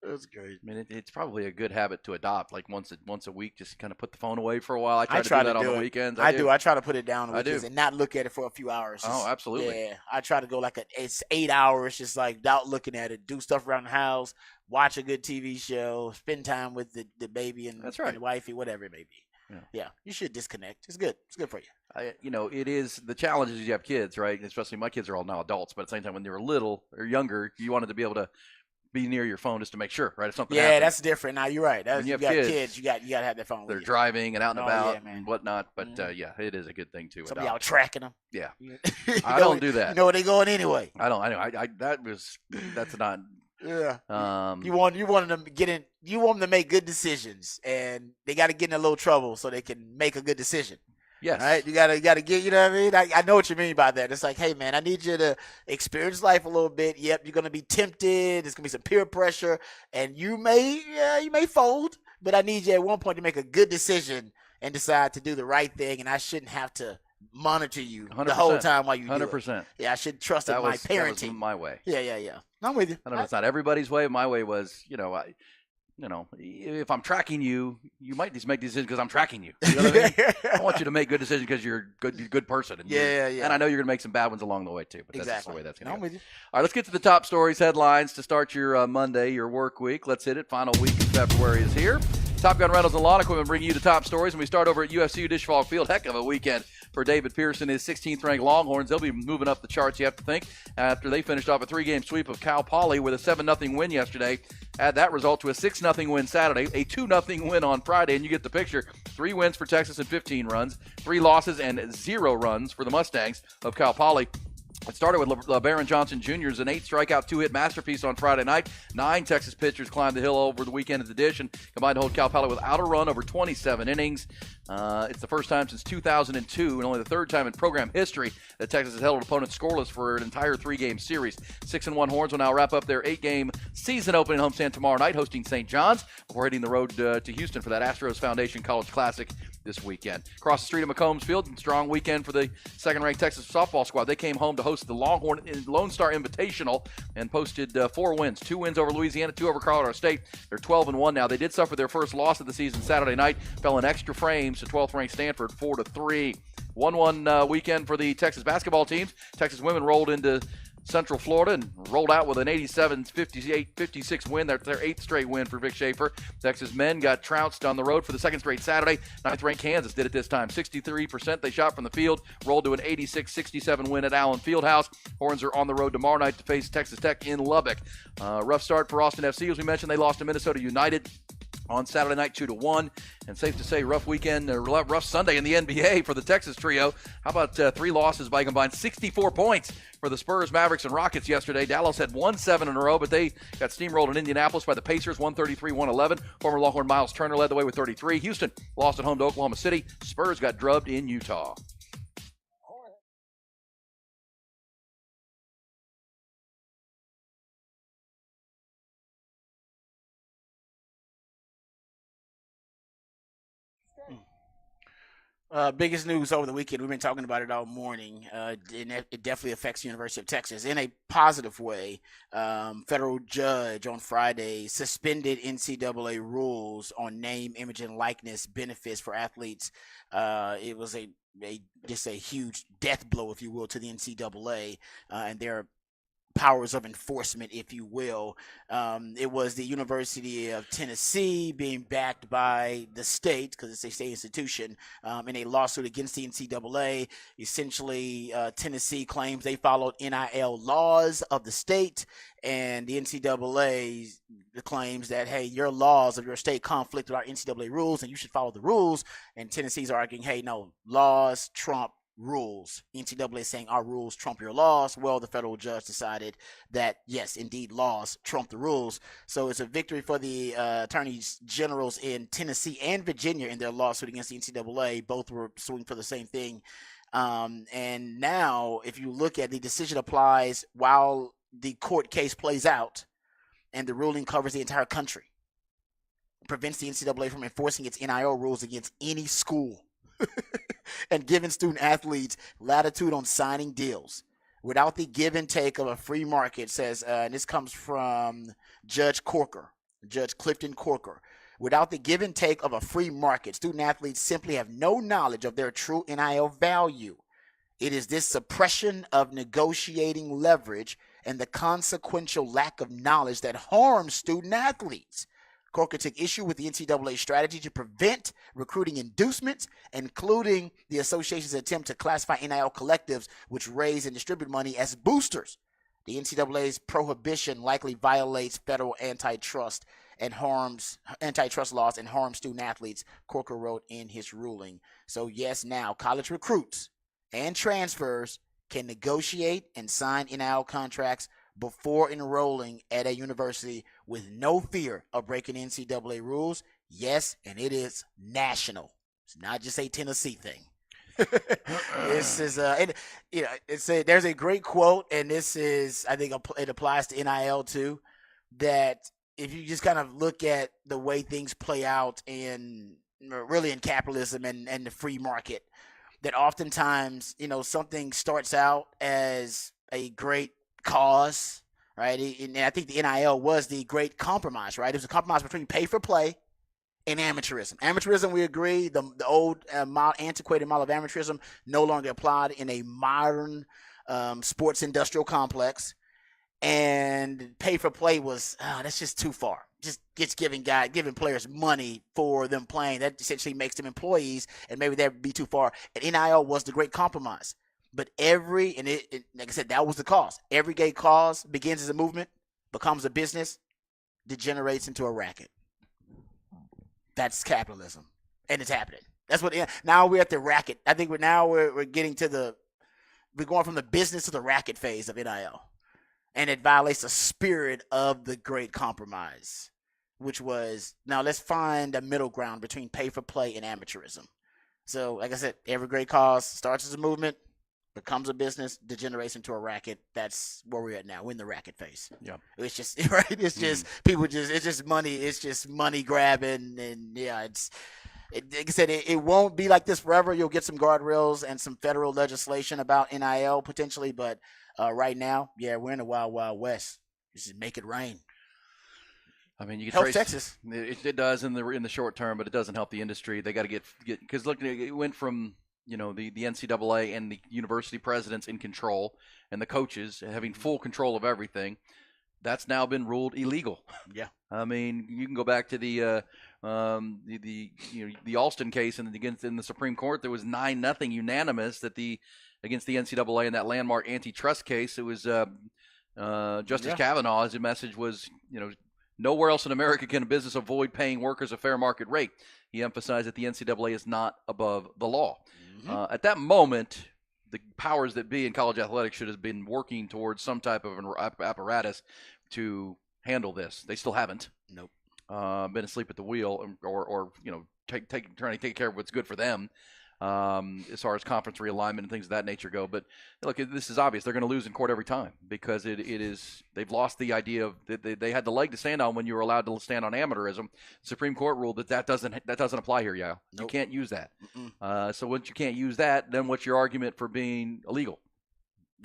That's great. I mean, it's probably a good habit to adopt. Like once a week, just kind of put the phone away for a while. I try to do that on the weekends. I do. I try to put it down on the weekends do. and not look at it for a few hours. Oh, absolutely. Yeah, I try to go like it's 8 hours, just like without looking at it. Do stuff around the house, watch a good TV show, spend time with the baby and, That's right. and the wifey, whatever it may be. Yeah, you should disconnect. It's good. It's good for you. It is the challenge is you have kids, right? Especially my kids are all now adults, but at the same time, when they were little or younger, you wanted to be able to be near your phone just to make sure, right? If something happens. That's different. Now you're right. When you have got kids, you got to have their phone. They're with you. driving and out and about man. and whatnot. But it is a good thing to Some adopt. y'all tracking them. Yeah, I don't do that. You know where they going anyway. I don't. I know. That's not. Yeah. You want them to get in. You want them to make good decisions, and they got to get in a little trouble so they can make a good decision. Yes. Right? You gotta get. You know what I mean? I know what you mean by that. It's like, hey man, I need you to experience life a little bit. Yep, you're gonna be tempted. There's gonna be some peer pressure, and you may fold. But I need you at one point to make a good decision and decide to do the right thing. And I shouldn't have to monitor you 100%. the whole time while you do 100%. it. Yeah, I should trust in my parenting. That was my way. Yeah. I'm with you. I know it's not everybody's way. My way was, if I'm tracking you, you might just make decisions because I'm tracking you. You know what I mean? I want you to make good decisions because you're a good person. And And I know you're going to make some bad ones along the way too. But that's just the way that's going to go. I'm with you. All right, let's get to the top stories, headlines to start your Monday, your work week. Let's hit it. Final week of February is here. Top Gun Rentals and Lawn Equipment bringing you the top stories, and we start over at UFCU Disch-Falk Field. Heck of a weekend for David Pearson, his 16th-ranked Longhorns. They'll be moving up the charts, you have to think, after they finished off a 3-game sweep of Cal Poly with a 7-0 win yesterday. Add that result to a 6-0 win Saturday, a 2-0 win on Friday, and you get the picture. 3 wins for Texas and 15 runs, 3 losses and 0 runs for the Mustangs of Cal Poly. It started with LeBaron Johnson Jr.'s an 8-strikeout, 2-hit masterpiece on Friday night. 9 Texas pitchers climbed the hill over the weekend at the Dish and combined to hold Cal Poly without a run over 27 innings. It's the first time since 2002 and only the third time in program history that Texas has held opponents scoreless for an entire 3-game series. 6-1 Horns will now wrap up their 8-game season opening homestand tomorrow night, hosting St. John's before hitting the road to Houston for that Astros Foundation College Classic this weekend. Across the street at McCombs Field, strong weekend for the second-ranked Texas softball squad. They came home to host the Longhorn Lone Star Invitational and posted 4 wins. 2 wins over Louisiana, 2 over Colorado State. They're 12-1 now. They did suffer their first loss of the season Saturday night, fell in extra frames to 12th-ranked Stanford 4-3. 1-1 weekend for the Texas basketball teams. Texas women rolled into Central Florida and rolled out with an 87-56 win. That's their 8th straight win for Vic Schaefer. Texas men got trounced on the road for the 2nd straight Saturday. 9th-ranked Kansas did it this time. 63% they shot from the field, rolled to an 86-67 win at Allen Fieldhouse. Horns are on the road tomorrow night to face Texas Tech in Lubbock. Rough start for Austin FC. As we mentioned, they lost to Minnesota United on Saturday night 2-1, and safe to say rough weekend, rough Sunday in the NBA for the Texas trio. How about 3 losses by combined 64 points for the Spurs, Mavericks, and Rockets yesterday? Dallas had won 7 in a row, but they got steamrolled in Indianapolis by the Pacers, 133-111. Former Longhorn Miles Turner led the way with 33. Houston lost at home to Oklahoma City. Spurs got drubbed in Utah. Biggest news over the weekend, we've been talking about it all morning, and it definitely affects the University of Texas in a positive way. Federal judge on Friday suspended NCAA rules on name, image, and likeness benefits for athletes. It was just a huge death blow, if you will, to the NCAA and their powers of enforcement, if you will. It was the University of Tennessee being backed by the state, because it's a state institution, in a lawsuit against the NCAA. Essentially, Tennessee claims they followed NIL laws of the state, and the NCAA claims that, hey, your laws of your state conflict with our NCAA rules, and you should follow the rules. And Tennessee's arguing, hey, no, laws trump rules. NCAA is saying our rules trump your laws. Well, the federal judge decided that, yes, indeed, laws trump the rules. So it's a victory for the attorneys generals in Tennessee and Virginia in their lawsuit against the NCAA. Both were suing for the same thing. And now, if you look at the decision applies while the court case plays out, and the ruling covers the entire country. It prevents the NCAA from enforcing its NIL rules against any school. And giving student athletes latitude on signing deals without the give and take of a free market, says, and this comes from Judge Clifton Corker. Without the give and take of a free market, student athletes simply have no knowledge of their true NIL value. It is this suppression of negotiating leverage and the consequential lack of knowledge that harms student athletes. Corker took issue with the NCAA strategy to prevent recruiting inducements, including the association's attempt to classify NIL collectives which raise and distribute money as boosters. The NCAA's prohibition likely violates federal antitrust laws and harms student athletes, Corker wrote in his ruling. So yes, now college recruits and transfers can negotiate and sign NIL contracts before enrolling at a university with no fear of breaking NCAA rules. Yes, and it is national. It's not just a Tennessee thing. This is there's a great quote, and this is, I think it applies to NIL too, that if you just kind of look at the way things play out in capitalism and the free market, that oftentimes, something starts out as a great cause, right? And I think the NIL was the great compromise, right? It was a compromise between pay for play and amateurism. Amateurism, we agree, the old antiquated model of amateurism no longer applied in a modern sports industrial complex. And pay for play was, that's just too far. Just gets giving players money for them playing. That essentially makes them employees, and maybe that would be too far. And NIL was the great compromise. But like I said, that was the cause. Every gay cause begins as a movement, becomes a business, degenerates into a racket. That's capitalism, and it's happening. That's what. Now we're at the racket. I think we're getting to we're going from the business to the racket phase of NIL, and it violates the spirit of the great compromise, which was, now let's find a middle ground between pay for play and amateurism. So, like I said, every great cause starts as a movement, becomes a business, degenerates into a racket. That's where we're at now. We're in the racket phase. Yeah. It's just, right? It's just, it's just money. It's just money grabbing. And yeah, like I said, it won't be like this forever. You'll get some guardrails and some federal legislation about NIL potentially. But right now, yeah, we're in the wild, wild west. Just make it rain. I mean, you can help trace Texas. It does in the short term, but it doesn't help the industry. They got to get because look, it went from the NCAA and the university presidents in control and the coaches having full control of everything. That's now been ruled illegal. Yeah. I mean, you can go back to the Alston case in the Supreme Court. There was 9-0 unanimous against the NCAA in that landmark antitrust case. It was Justice Kavanaugh. His message was, nowhere else in America can a business avoid paying workers a fair market rate. He emphasized that the NCAA is not above the law. Mm-hmm. At that moment, the powers that be in college athletics should have been working towards some type of an apparatus to handle this. They still haven't. Nope. Been asleep at the wheel, or trying to take care of what's good for them. As far as conference realignment and things of that nature go. But look, this is obvious. They're going to lose in court every time because they've lost the idea of that they had the leg to stand on when you were allowed to stand on amateurism. Supreme Court ruled that doesn't apply here, Yao. Nope. You can't use that. So once you can't use that, then what's your argument for being illegal?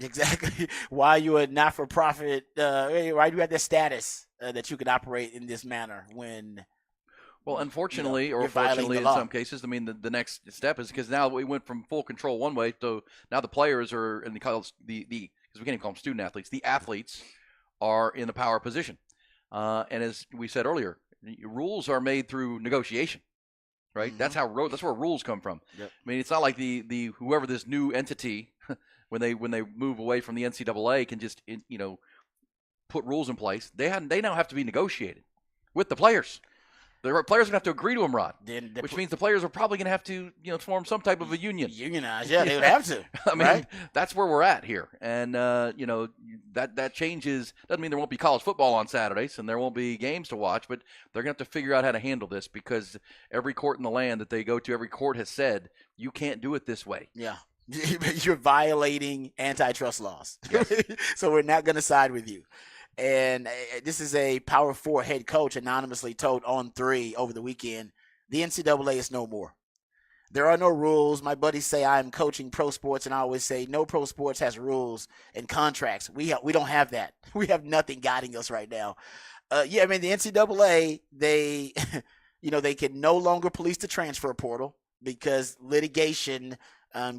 Exactly. Why you a not-for-profit? Why do you have this status that you could operate in this manner when? Well, unfortunately, or fortunately in some cases, I mean, the next step is because now we went from full control one way to now the players are and the because we can't even call them student athletes. The athletes are in the power position. And as we said earlier, rules are made through negotiation, right? That's where rules come from. Yep. I mean, it's not like the whoever this new entity when they move away from the NCAA can just put rules in place. They now have to be negotiated with the players. The players are going to have to agree to them, Rod, which means the players are probably going to have to form some type of a union. Unionize, yeah, they would have to. I mean, right? That's where we're at here. And, that changes. Doesn't mean there won't be college football on Saturdays and there won't be games to watch, but they're going to have to figure out how to handle this because every court in the land that they go to, every court has said, you can't do it this way. Yeah. You're violating antitrust laws. Yes. So we're not going to side with you. And this is a Power 4 head coach anonymously told on 3 over the weekend, the NCAA is no more. There are no rules. My buddies say I'm coaching pro sports, and I always say no pro sports has rules and contracts. We don't have that. We have nothing guiding us right now. The NCAA, they can no longer police the transfer portal because litigation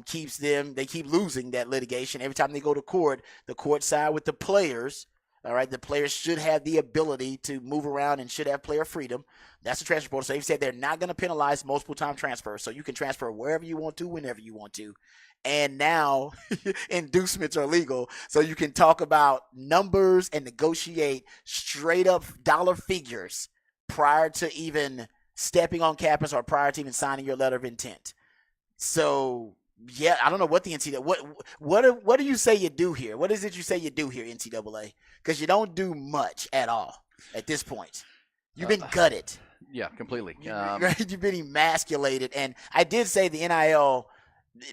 keeps them. They keep losing that litigation. Every time they go to court, the court side with the players. All right, the players should have the ability to move around and should have player freedom. That's the transfer portal. So they've said they're not going to penalize multiple time transfers. So you can transfer wherever you want to, whenever you want to. And now inducements are legal. So you can talk about numbers and negotiate straight up dollar figures prior to even stepping on campus or prior to even signing your letter of intent. So yeah, I don't know what the NCAA. What do you say you do here? What is it you say you do here, NCAA? Because you don't do much at all at this point. You've been gutted. Yeah, completely. You've been emasculated. And I did say the NIL,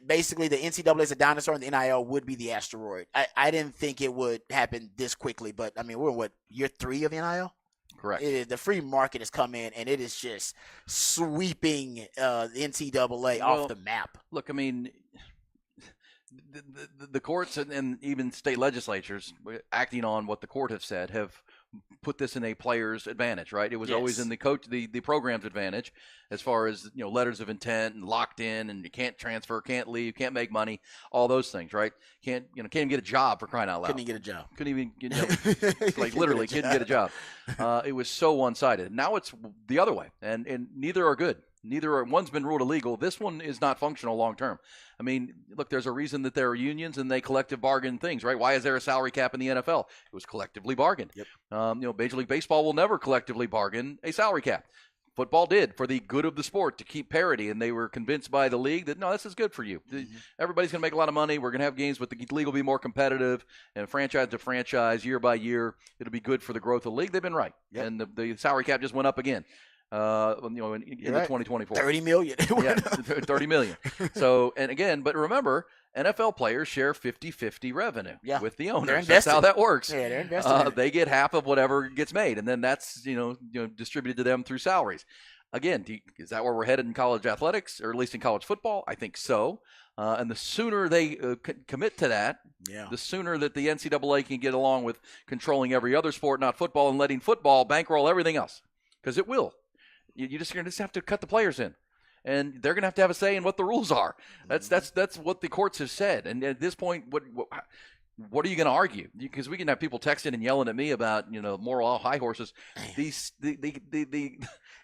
basically the NCAA is a dinosaur and the NIL would be the asteroid. I didn't think it would happen this quickly, but I mean, we're in year 3 of NIL? Correct. The free market has come in, and it is just sweeping the NCAA off the map. Look, I mean, the courts and even state legislatures acting on what the court has said have put this in a player's advantage, right? It was always in the program's advantage as far as, letters of intent and locked in and you can't transfer, can't leave, can't make money, all those things, right? Can't even get a job for crying out loud. Couldn't even get a job. Couldn't even get, literally couldn't get a job. It was so one-sided. Now it's the other way, and neither are good. One's been ruled illegal. This one is not functional long term. I mean, look, there's a reason that there are unions and they collective bargain things, right? Why is there a salary cap in the NFL? It was collectively bargained. Yep. Major League Baseball will never collectively bargain a salary cap. Football did for the good of the sport to keep parity, and they were convinced by the league that, no, this is good for you. Mm-hmm. Everybody's going to make a lot of money. We're going to have games, but the league will be more competitive, and franchise to franchise, year by year, it'll be good for the growth of the league. They've been right. Yep. And the salary cap just went up again. In the 2024. 30 million. Yeah, 30 million. So, and again, but remember, NFL players share 50-50 revenue with the owners. That's how that works. Yeah, they're invested. They get half of whatever gets made, and then that's distributed to them through salaries. Again, is that where we're headed in college athletics, or at least in college football? I think so. And the sooner they commit to that, the sooner that the NCAA can get along with controlling every other sport, not football, and letting football bankroll everything else, because it will. You're just going to have to cut the players in, and they're going to have a say in what the rules are. That's what the courts have said. And at this point, what are you going to argue? Because we can have people texting and yelling at me about moral high horses.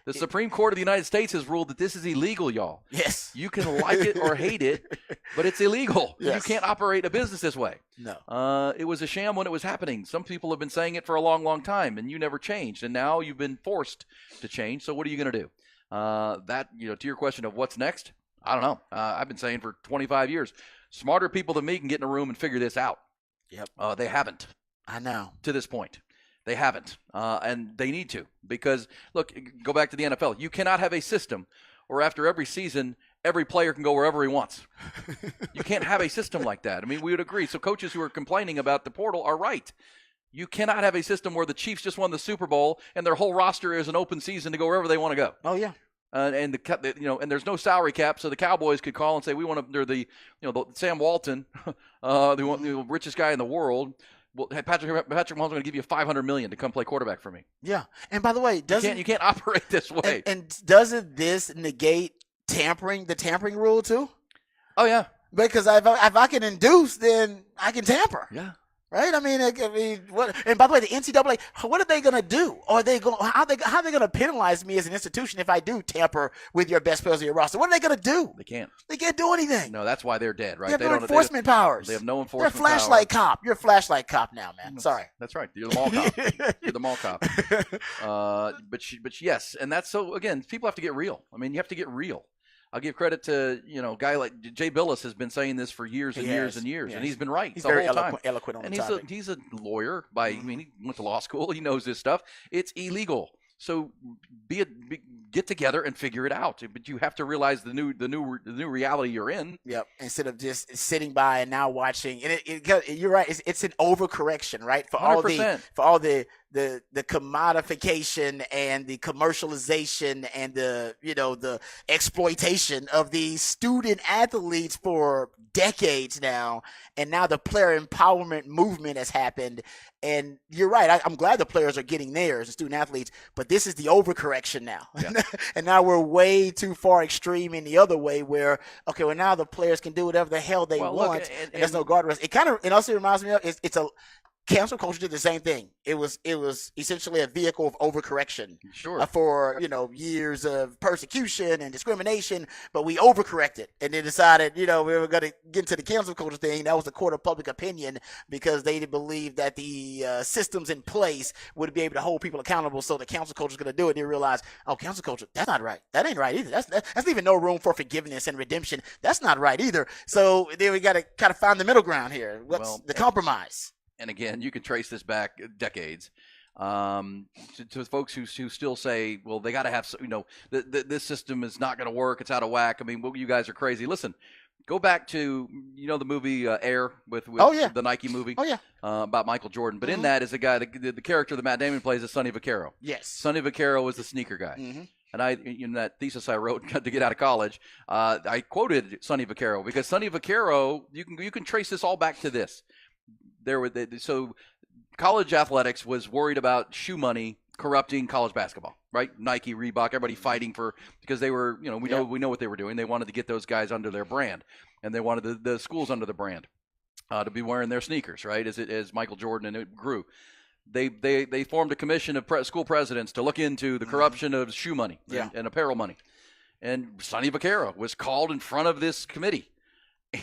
The Supreme Court of the United States has ruled that this is illegal, y'all. Yes. You can like it or hate it, but it's illegal. Yes. You can't operate a business this way. No. It was a sham when it was happening. Some people have been saying it for a long, long time, and you never changed. And now you've been forced to change. So what are you going to do? To your question of what's next, I don't know. I've been saying for 25 years, smarter people than me can get in a room and figure this out. Yep. They haven't. I know. To this point. They haven't, and they need to, because, look, go back to the NFL. You cannot have a system where after every season, every player can go wherever he wants. You can't have a system like that. I mean, we would agree. So coaches who are complaining about the portal are right. You cannot have a system where the Chiefs just won the Super Bowl and their whole roster is an open season to go wherever they want to go. Oh, yeah. And there's no salary cap, so the Cowboys could call and say, we want to. They're the Sam Walton, the richest guy in the world. Well, hey, Patrick Mahomes, I'm going to give you $500 million to come play quarterback for me. Yeah, and by the way, you can't operate this way. And doesn't this negate the tampering rule too? Oh yeah, because if I can induce, then I can tamper. Yeah. Right? I mean, what? And by the way, the NCAA, what are they going to do? Are they going? How are they going to penalize me as an institution if I do tamper with your best players of your roster? What are they going to do? They can't. They can't do anything. No, that's why they're dead, right? They have They no enforcement powers. They have no enforcement They're a flashlight cop. You're a flashlight cop now, man. Sorry. That's right. You're the mall cop. You're the mall cop. But yes, and that's so. Again, people have to get real. I mean, you have to get real. I'll give credit to a guy like Jay Billis has been saying this for years and years and years, and he's been right. He's the very whole time. eloquent on and the topic. he's a lawyer I mean, he went to law school. He knows this stuff. It's illegal. So get together and figure it out. But you have to realize the new reality you're in. Yep. Instead of just sitting by and now watching, and you're right. It's an overcorrection, right? For 100%. all the commodification and the commercialization and the exploitation of these student athletes for decades now, and now the player empowerment movement has happened. And you're right. I'm glad the players are getting theirs, the student athletes, but this is the overcorrection now. Yeah. And now we're way too far extreme in the other way where, okay, well, now the players can do whatever the hell they want, look, and there's no guardrails. It also reminds me of, it's a cancel culture did the same thing. It was essentially a vehicle of overcorrection. Sure. For years of persecution and discrimination, but we overcorrected and then decided we were going to get into the cancel culture thing. That was the court of public opinion because they believed that the systems in place would be able to hold people accountable. So the cancel culture is going to do it. And they realized, cancel culture, that's not right. That ain't right either. That's leaving no room for forgiveness and redemption. That's not right either. So then we got to kind of find the middle ground here. What's the compromise? And again, you can trace this back decades to folks who still say, well, they got to have, this system is not going to work. It's out of whack. I mean, you guys are crazy. Listen, go back to, the movie Air with the Nike movie about Michael Jordan. But in that is a guy, the character that Matt Damon plays is Sonny Vaccaro. Yes. Sonny Vaccaro was the sneaker guy. Mm-hmm. And in that thesis I wrote to get out of college, I quoted Sonny Vaccaro because Sonny Vaccaro, you can trace this all back to this. So college athletics was worried about shoe money corrupting college basketball, right? Nike, Reebok, everybody fighting because they were, we know what they were doing. They wanted to get those guys under their brand, and they wanted the schools under the brand to be wearing their sneakers, right? As Michael Jordan and it grew. They formed a commission of school presidents to look into the corruption of shoe money and apparel money. And Sonny Vaccaro was called in front of this committee.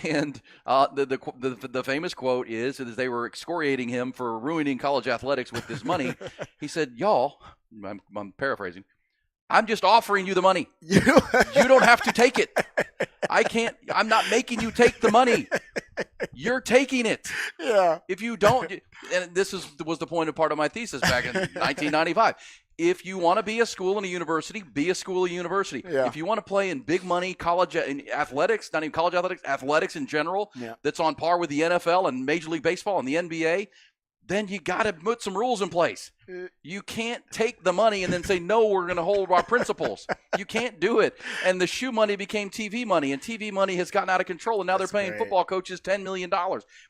And the famous quote is they were excoriating him for ruining college athletics with this money. He said, y'all, I'm paraphrasing, I'm just offering you the money. You don't have to take it. I'm not making you take the money. You're taking it. Yeah. If you don't, and this was the point of part of my thesis back in 1995. If you want to be a school and a university, be a school and university. Yeah. If you want to play in big money college in athletics, not even college athletics, athletics in general, that's on par with the NFL and Major League Baseball and the NBA, then you got to put some rules in place. You can't take the money and then say, no, we're going to hold our principles. You can't do it. And the shoe money became TV money, and TV money has gotten out of control, and now they're paying football coaches $10 million.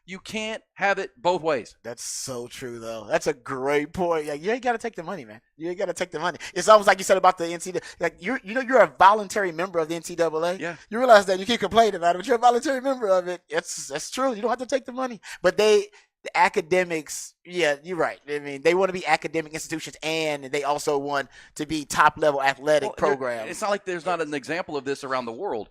You can't have it both ways. That's so true, though. That's a great point. Yeah, you ain't got to take the money, man. You ain't got to take the money. It's almost like you said about the NCAA. Like you're a voluntary member of the NCAA. Yeah. You realize that you keep complaining about it, but you're a voluntary member of it. That's true. You don't have to take the money. But the academics, yeah, you're right. I mean, they want to be academic institutions, and they also want to be top-level athletic programs. It's not like there's not an example of this around the world.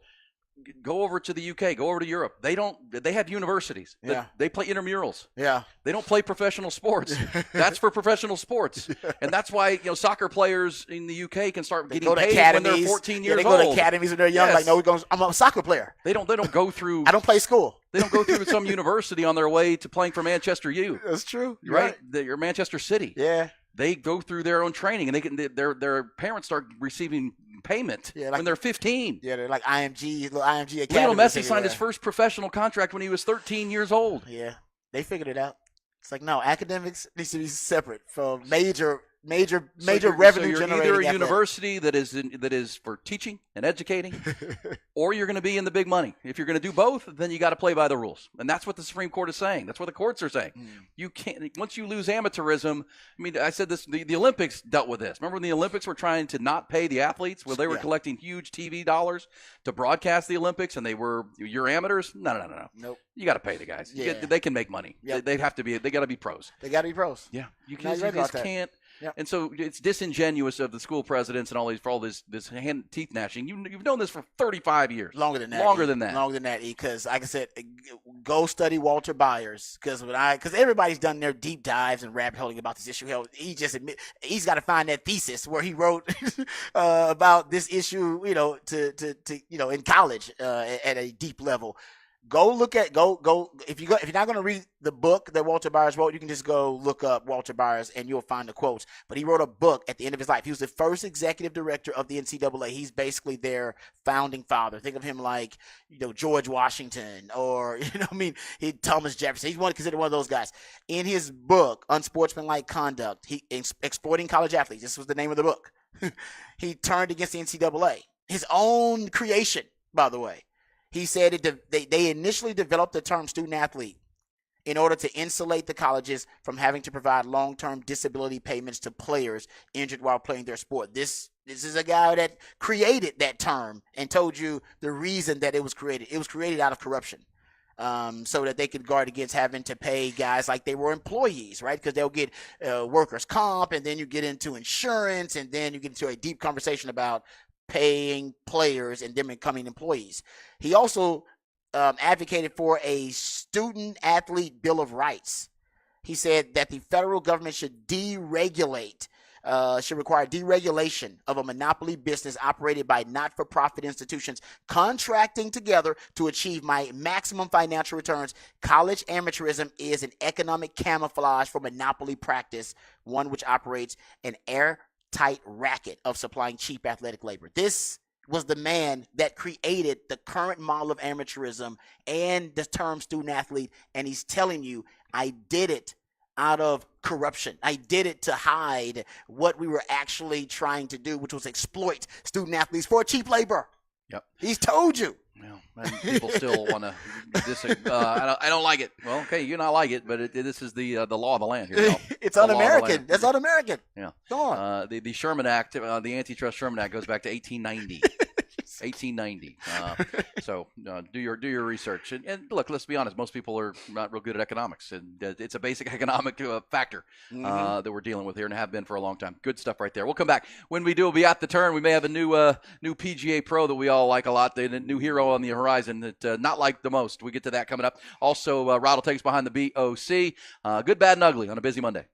Go over to the UK. Go over to Europe. They have universities. Yeah. They play intramurals. Yeah. They don't play professional sports. That's for professional sports. And that's why, soccer players in the UK can start getting paid when they're 14 years old. They go to academies when they're young. Yes. Like, no, I'm a soccer player. They don't go through. I don't play school. They don't go through some university on their way to playing for Manchester U. That's true. Right? You're Manchester City. Yeah. They go through their own training, and their parents start receiving payment when they're 15. Yeah, they're like IMG academies. Lionel Messi signed his first professional contract when he was 13 years old. Yeah, they figured it out. It's like, no, academics needs to be separate from major major So revenue you're generating either a athletic. university that is for teaching and educating, or you're going to be in the big money. If you're going to do both, then you got to play by the rules, and that's what the Supreme Court is saying. That's what the courts are saying. You can't once you lose amateurism. I mean, I said this. The Olympics dealt with this. Remember when the Olympics were trying to not pay the athletes, where they were collecting huge TV dollars to broadcast the Olympics, and you're amateurs. No. Nope. You got to pay the guys. Yeah. They can make money. Yep. They have to be. They got to be pros. They got to be pros. Yeah, you No, you're right about just that. can't. Yep. And so it's disingenuous of the school presidents and all this teeth gnashing. You've known this for 35 years. Longer than that. Longer than that. Longer than that. Because, like I said, go study Walter Byers. Because everybody's done their deep dives and rabbit holing about this issue. Hell, he's got to find that thesis where he wrote about this issue. In college at a deep level. Go look at if you're not going to read the book that Walter Byers wrote, you can just go look up Walter Byers and you'll find the quotes. But he wrote a book at the end of his life. He was the first executive director of the NCAA. He's basically their founding father. Think of him like George Washington or Thomas Jefferson. He's considered one of those guys. In his book, Unsportsmanlike Conduct, Exploiting College Athletes. This was the name of the book. He turned against the NCAA, his own creation, by the way. He said they initially developed the term student athlete in order to insulate the colleges from having to provide long-term disability payments to players injured while playing their sport. This is a guy that created that term and told you the reason that it was created. It was created out of corruption. So that they could guard against having to pay guys like they were employees, right? Because they'll get workers' comp, and then you get into insurance, and then you get into a deep conversation about paying players and them becoming employees. He also advocated for a student-athlete bill of rights. He said that the federal government should require deregulation of a monopoly business operated by not-for-profit institutions contracting together to achieve maximum financial returns. College amateurism is an economic camouflage for monopoly practice, one which operates an airtight racket of supplying cheap athletic labor. This was the man that created the current model of amateurism and the term student athlete, and he's telling you, I did it out of corruption. I did it to hide what we were actually trying to do, which was exploit student athletes for cheap labor. Yep. He's told you. Well, and people still want to disagree. I don't like it. Well, okay, you not like it, but this is the law of the land here. It's un-American. That's un-American. Yeah. Go on. The Sherman Act, the Antitrust Sherman Act goes back to 1890. 1890. So do your research. And look, let's be honest. Most people are not real good at economics, and it's a basic economic factor that we're dealing with here and have been for a long time. Good stuff right there. We'll come back. When we do, we'll be at the turn. We may have a new PGA Pro that we all like a lot. The new hero on the horizon that not like the most. We get to that coming up. Also, Rod will take us behind the BOC. Good, bad, and ugly on a busy Monday.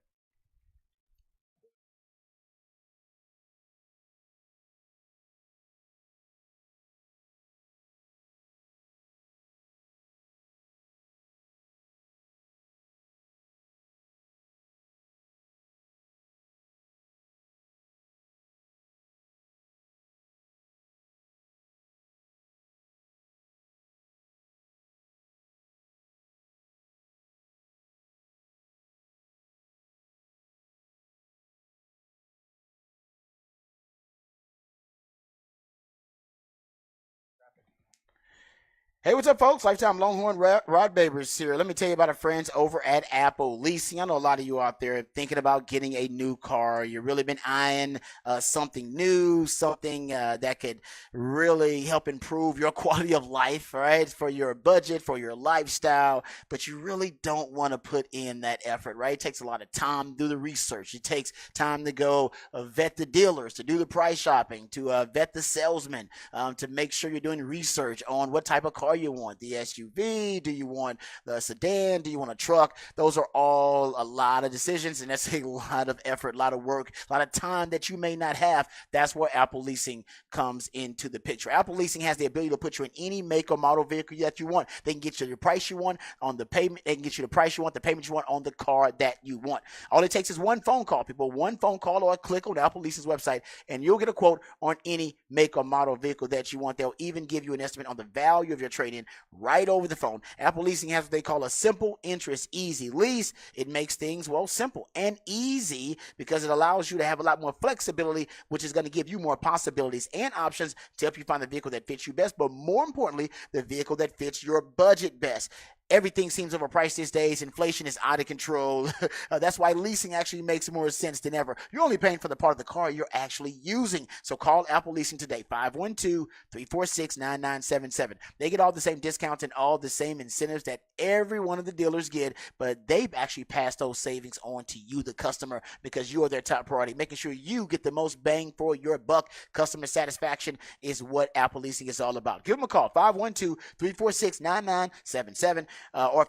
Hey, what's up, folks? Lifetime Longhorn Rod Babers here. Let me tell you about our friends over at Apple Leasing. I know a lot of you out there thinking about getting a new car. You've really been eyeing something new, something that could really help improve your quality of life, right? For your budget, for your lifestyle, but you really don't want to put in that effort, right? It takes a lot of time to do the research. It takes time to go vet the dealers, to do the price shopping, to vet the salesman, to make sure you're doing research on what type of car you want. The SUV? Do you want the sedan? Do you want a truck? Those are all a lot of decisions, and that's a lot of effort, a lot of work, a lot of time that you may not have. That's where Apple Leasing comes into the picture. Apple Leasing has the ability to put you in any make or model vehicle that you want. They can get you the price you want on the payment. They can get you the price you want, the payment you want on the car that you want. All it takes is one phone call, people. One phone call or a click on Apple Leasing's website, and you'll get a quote on any make or model vehicle that you want. They'll even give you an estimate on the value of your trade-in right over the phone. Apple Leasing has what they call a simple interest easy lease. It makes things, well, simple and easy because it allows you to have a lot more flexibility, which is going to give you more possibilities and options to help you find the vehicle that fits you best, but more importantly, the vehicle that fits your budget best. Everything seems overpriced these days. Inflation is out of control. That's why leasing actually makes more sense than ever. You're only paying for the part of the car you're actually using. So call Apple Leasing today, 512-346-9977. They get all the same discounts and all the same incentives that every one of the dealers get, but they've actually passed those savings on to you, the customer, because you are their top priority, making sure you get the most bang for your buck. Customer satisfaction is what Apple Leasing is all about. Give them a call, 512-346-9977. Or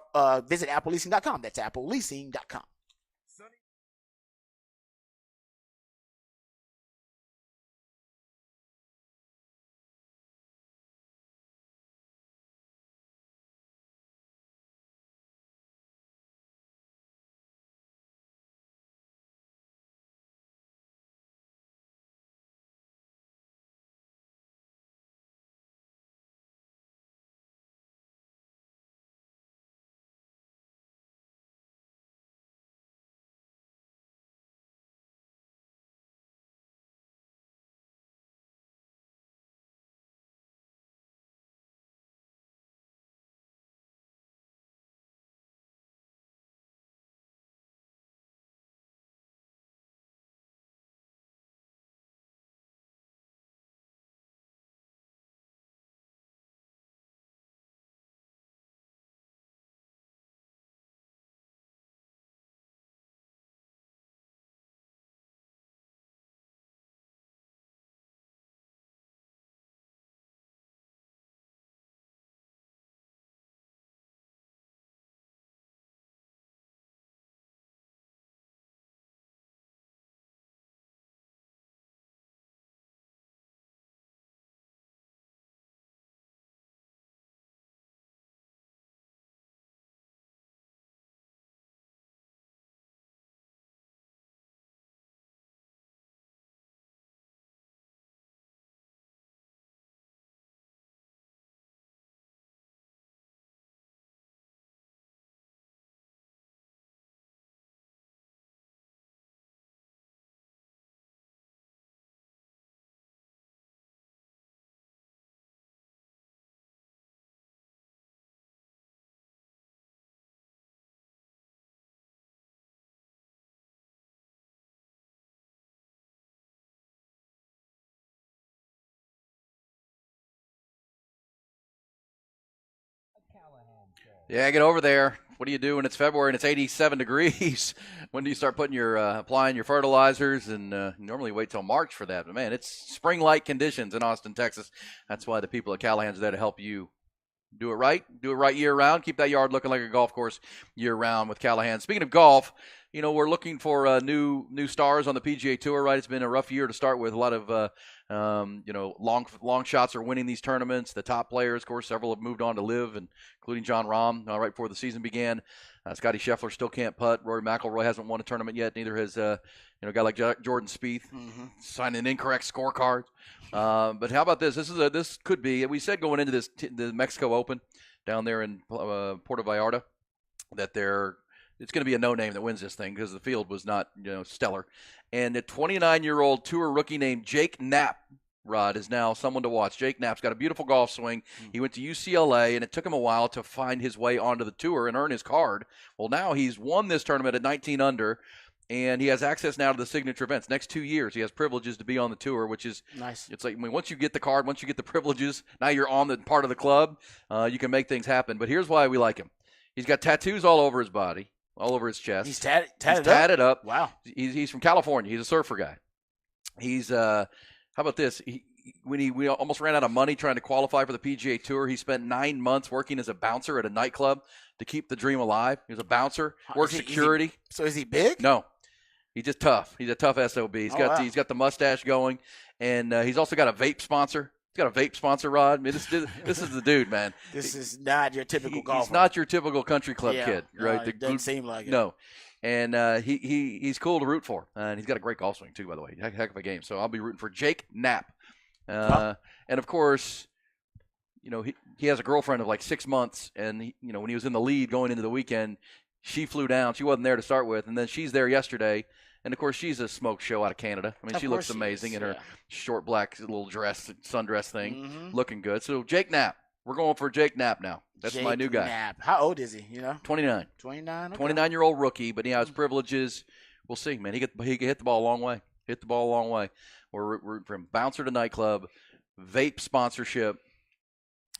visit appleleasing.com. That's appleleasing.com. Yeah, get over there. What are you doing? It's February and it's 87 degrees. When do you start putting your applying your fertilizers? And normally wait till March for that. But man, it's spring-like conditions in Austin, Texas. That's why the people at Callahan's are there to help you do it right year-round. Keep that yard looking like a golf course year-round with Callahan. Speaking of golf, you know, we're looking for new stars on the PGA Tour, right? It's been a rough year to start with. A lot of long shots are winning these tournaments. The top players, of course, several have moved on to live, including Jon Rahm right before the season began. Scotty Scheffler still can't putt. Rory McIlroy hasn't won a tournament yet. Neither has a guy like Jordan Spieth signed an incorrect scorecard. But how about this? This could be. We said going into the Mexico Open down there in Puerto Vallarta that it's going to be a no name that wins this thing because the field was not stellar. And a 29-year-old tour rookie named Jake Knapp, Rod, is now someone to watch. Jake Knapp's got a beautiful golf swing. He went to UCLA, and it took him a while to find his way onto the tour and earn his card. Well, now he's won this tournament at 19 under, and he has access now to the signature events. Next 2 years, he has privileges to be on the tour, which is nice. It's like, once you get the card, once you get the privileges, now you're on the part of the club. You can make things happen. But here's why we like him. He's got tattoos all over his body, all over his chest. He's tatted up. Wow. He's from California. He's a surfer guy. He's how about this? We almost ran out of money trying to qualify for the PGA Tour. He spent 9 months working as a bouncer at a nightclub to keep the dream alive. He was a bouncer, worked security. So is he big? No, he's just tough. He's a tough SOB. He's got the mustache going, and he's also got a vape sponsor. He's got a vape sponsor, Rod. I mean, this is the dude, man. This is not your typical golfer. He's not your typical country club kid, right? It doesn't seem like it. No. And he's cool to root for. And he's got a great golf swing, too, by the way. Heck of a game. So I'll be rooting for Jake Knapp. And, of course, he has a girlfriend of like 6 months, and when he was in the lead going into the weekend, she flew down. She wasn't there to start with, and then she's there yesterday. And, of course, she's a smoke show out of Canada. I mean, she looks amazing in her short black little dress, sundress thing, looking good. So, Jake Knapp. We're going for Jake Knapp now. That's my new guy. Knapp. How old is he, 29. 29? Okay. 29-year-old rookie, but he has privileges. We'll see, man. He can hit the ball a long way. We're from bouncer to nightclub, vape sponsorship.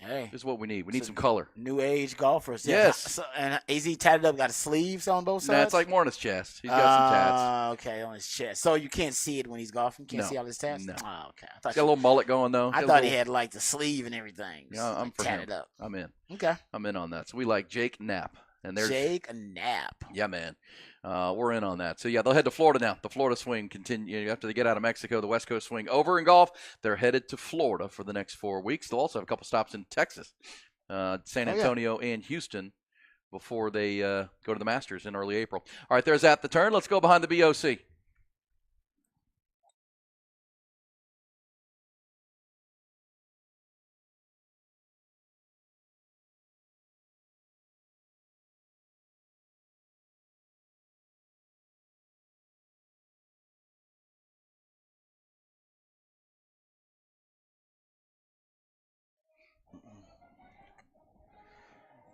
Hey, this is what we need. We need some color. New age golfers. Yes. And is he tatted up? Got sleeves on both sides? Nah, it's like more on his chest. He's got some tats. Okay, on his chest. So you can't see it when he's golfing? Can't see all his tats? No. Oh, okay. He's got a little mullet going, though. I thought he had like the sleeve and everything. Yeah, I'm for tatted him. up. I'm in. Okay. I'm in on that. So we like Jake Knapp. And there's Jake Knapp. Yeah, man. We're in on that. So, yeah, they'll head to Florida now. The Florida swing continue after they get out of Mexico. The West Coast swing over in golf. They're headed to Florida for the next 4 weeks. They'll also have a couple stops in Texas, San Antonio and Houston before they go to the Masters in early April. All right, there's At the Turn. Let's go behind the BOC.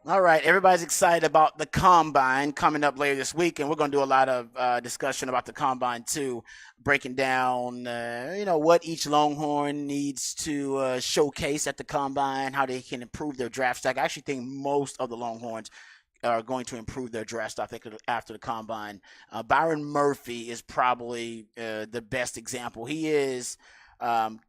All right, everybody's excited about the Combine coming up later this week, and we're going to do a lot of discussion about the Combine too, breaking down, what each Longhorn needs to showcase at the Combine, how they can improve their draft stock. I actually think most of the Longhorns are going to improve their draft stock after the Combine. Byron Murphy is probably the best example. He is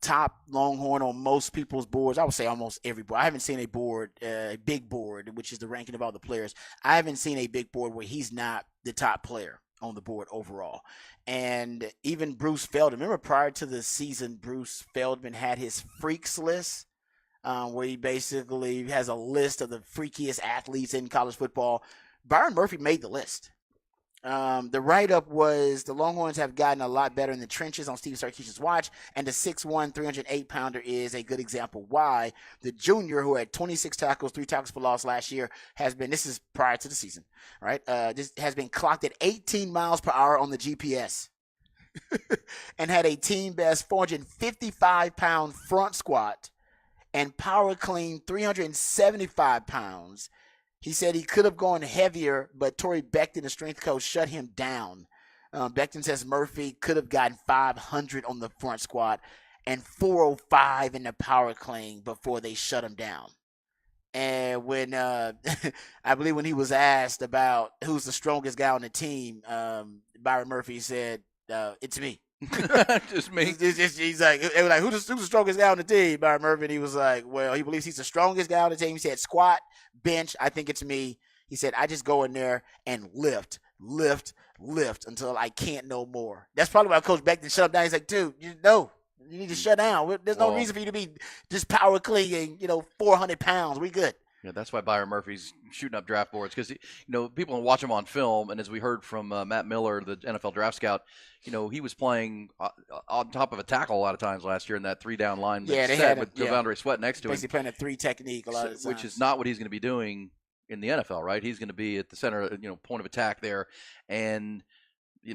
top Longhorn on most people's boards. I would say almost every board. I haven't seen a big board, which is the ranking of all the players. I haven't seen a big board where he's not the top player on the board overall. And even Bruce Feldman, remember prior to the season, Bruce Feldman had his freaks list, where he basically has a list of the freakiest athletes in college football. Byron Murphy made the list. The write-up was the Longhorns have gotten a lot better in the trenches on Steve Sarkisian's watch, and the 6'1", 308-pounder is a good example why. The junior, who had 26 tackles, 3 tackles for loss last year, has been, this is prior to the season, right? This has been clocked at 18 miles per hour on the GPS and had a team-best 455-pound front squat and power clean 375 pounds. He said he could have gone heavier, but Torrey Becton, the strength coach, shut him down. Becton says Murphy could have gotten 500 on the front squat and 405 in the power clean before they shut him down. And when I believe when he was asked about who's the strongest guy on the team, Byron Murphy said, "It's me." Just me. He's like, they were like, who's the strongest guy on the team? Byron Murphy. And he was like, well, he believes he's the strongest guy on the team. He said, squat, bench, I think it's me. He said, I just go in there and lift until I can't no more. That's probably why Coach Becton shut him down. He's like, dude, you need to shut down. There's no reason for you to be just power cleaning, 400 pounds. We good. Yeah, that's why Byron Murphy's shooting up draft boards because, people watch him on film, and as we heard from Matt Miller, the NFL draft scout, he was playing on top of a tackle a lot of times last year in that 3-down line. Yeah, they had with Devondre Sweat next to him. Basically playing a 3 technique a lot of times. Which is not what he's going to be doing in the NFL, right? He's going to be at the center, point of attack there, and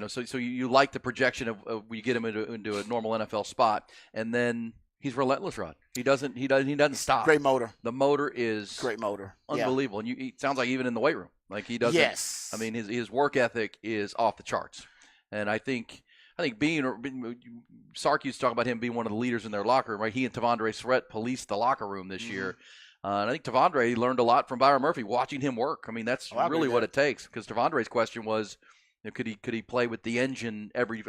so you like the projection of we get him into a normal NFL spot, and then he's relentless, Rod. He doesn't stop. Great motor. The motor is great motor. Unbelievable. Yeah. And it sounds like even in the weight room, like he doesn't. Yes. I mean, his work ethic is off the charts, and I think Sark used to talk about him being one of the leaders in their locker room, right? He and Devondre Sweat policed the locker room this year. And I think Devondre learned a lot from Byron Murphy watching him work. I mean, that's really what it takes. Because Devondre's question was, could he play with the engine every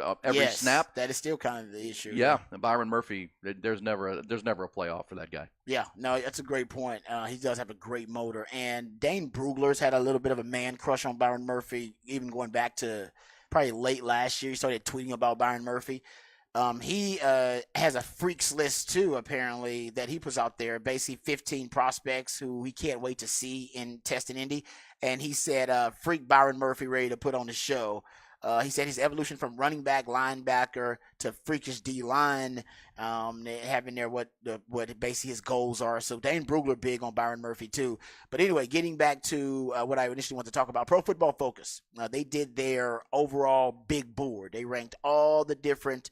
snap? That is still kind of the issue. Yeah, and Byron Murphy, there's never a playoff for that guy. Yeah, no, that's a great point. He does have a great motor, and Dane Brugler's had a little bit of a man crush on Byron Murphy, even going back to probably late last year. He started tweeting about Byron Murphy. He has a freaks list too, apparently, that he puts out there. Basically, 15 prospects who he can't wait to see in test in Indy. And he said, "Freak Byron Murphy ready to put on the show." He said his evolution from running back, linebacker to freakish D-line, having there what basically his goals are. So Dane Brugler big on Byron Murphy too. But anyway, getting back to what I initially wanted to talk about, Pro Football Focus. They did their overall big board. They ranked all the different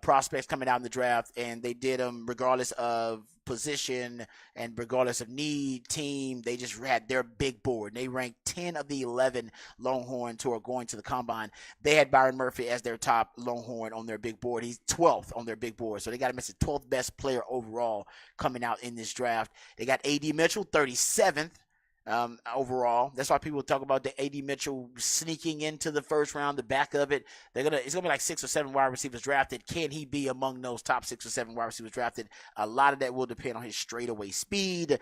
prospects coming out in the draft, and they did them regardless of position and regardless of need, team. They just had their big board. They ranked 10 of the 11 Longhorns who are going to the combine. They had Byron Murphy as their top Longhorn on their big board. He's 12th on their big board, so they got him as the 12th best player overall coming out in this draft. They got A.D. Mitchell, 37th. Overall, that's why people talk about the A.D. Mitchell sneaking into the first round. The back of it, it's gonna be like 6 or 7 wide receivers drafted. Can he be among those top 6 or 7 wide receivers drafted? A lot of that will depend on his straightaway speed.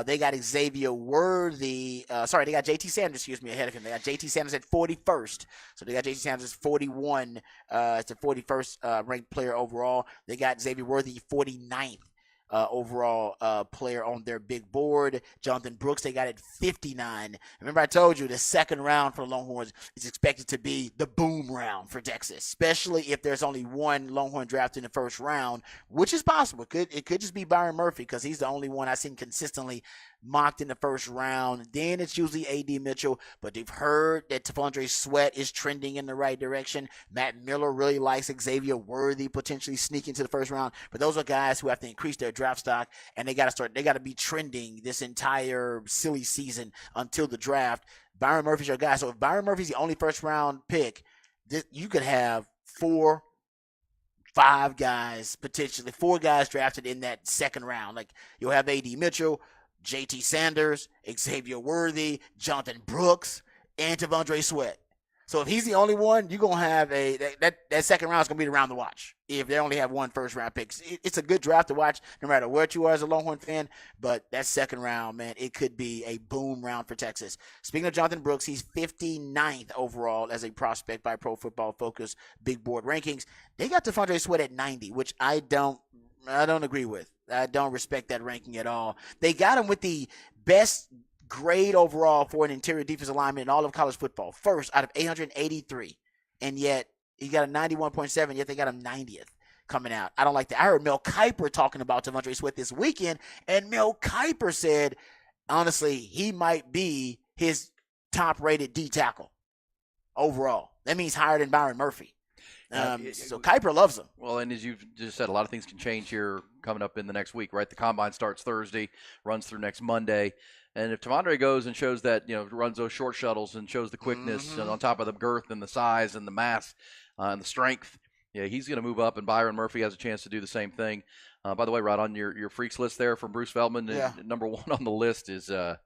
They got Xavier Worthy. They got J.T. Sanders. Ahead of him. They got J.T. Sanders at 41st. So they got J.T. Sanders 41 as the 41st ranked player overall. They got Xavier Worthy 49th. Overall player on their big board. Jonathan Brooks, they got at 59. Remember I told you the second round for the Longhorns is expected to be the boom round for Texas, especially if there's only one Longhorn drafted in the first round, which is possible. It could just be Byron Murphy because he's the only one I've seen consistently mocked in the first round. Then it's usually A.D. Mitchell, but they've heard that T'Vondre Sweat is trending in the right direction. Matt Miller really likes Xavier Worthy potentially sneaking to the first round, but those are guys who have to increase their draft stock, and they got to be trending this entire silly season until the draft. Byron Murphy's your guy. So if Byron Murphy's the only first round pick, you could have 4, 5 guys, potentially 4 guys drafted in that second round. Like you'll have A.D. Mitchell, J.T. Sanders, Xavier Worthy, Jonathan Brooks, and T'Vondre Sweat. So if he's the only one, you're going to have that second round is going to be the round to watch if they only have 1 first-round pick. It's a good draft to watch no matter what you are as a Longhorn fan, but that second round, man, it could be a boom round for Texas. Speaking of Jonathan Brooks, he's 59th overall as a prospect by Pro Football Focus Big Board rankings. They got T'Vondre Sweat at 90, which I don't agree with. I don't respect that ranking at all. They got him with the best grade overall for an interior defensive lineman in all of college football. First out of 883. And yet he got a 91.7, yet they got him 90th coming out. I don't like that. I heard Mel Kiper talking about T'Vondre Sweat this weekend, and Mel Kiper said, honestly, he might be his top-rated D tackle overall. That means higher than Byron Murphy. So Kiper loves him. Well, and as you've just said, a lot of things can change here coming up in the next week, right? The combine starts Thursday, runs through next Monday. And if T'Vondre goes and shows that, runs those short shuttles and shows the quickness and on top of the girth and the size and the mass and the strength, he's going to move up, and Byron Murphy has a chance to do the same thing. By the way, Rod, on your freaks list there from Bruce Feldman, number 1 on the list is the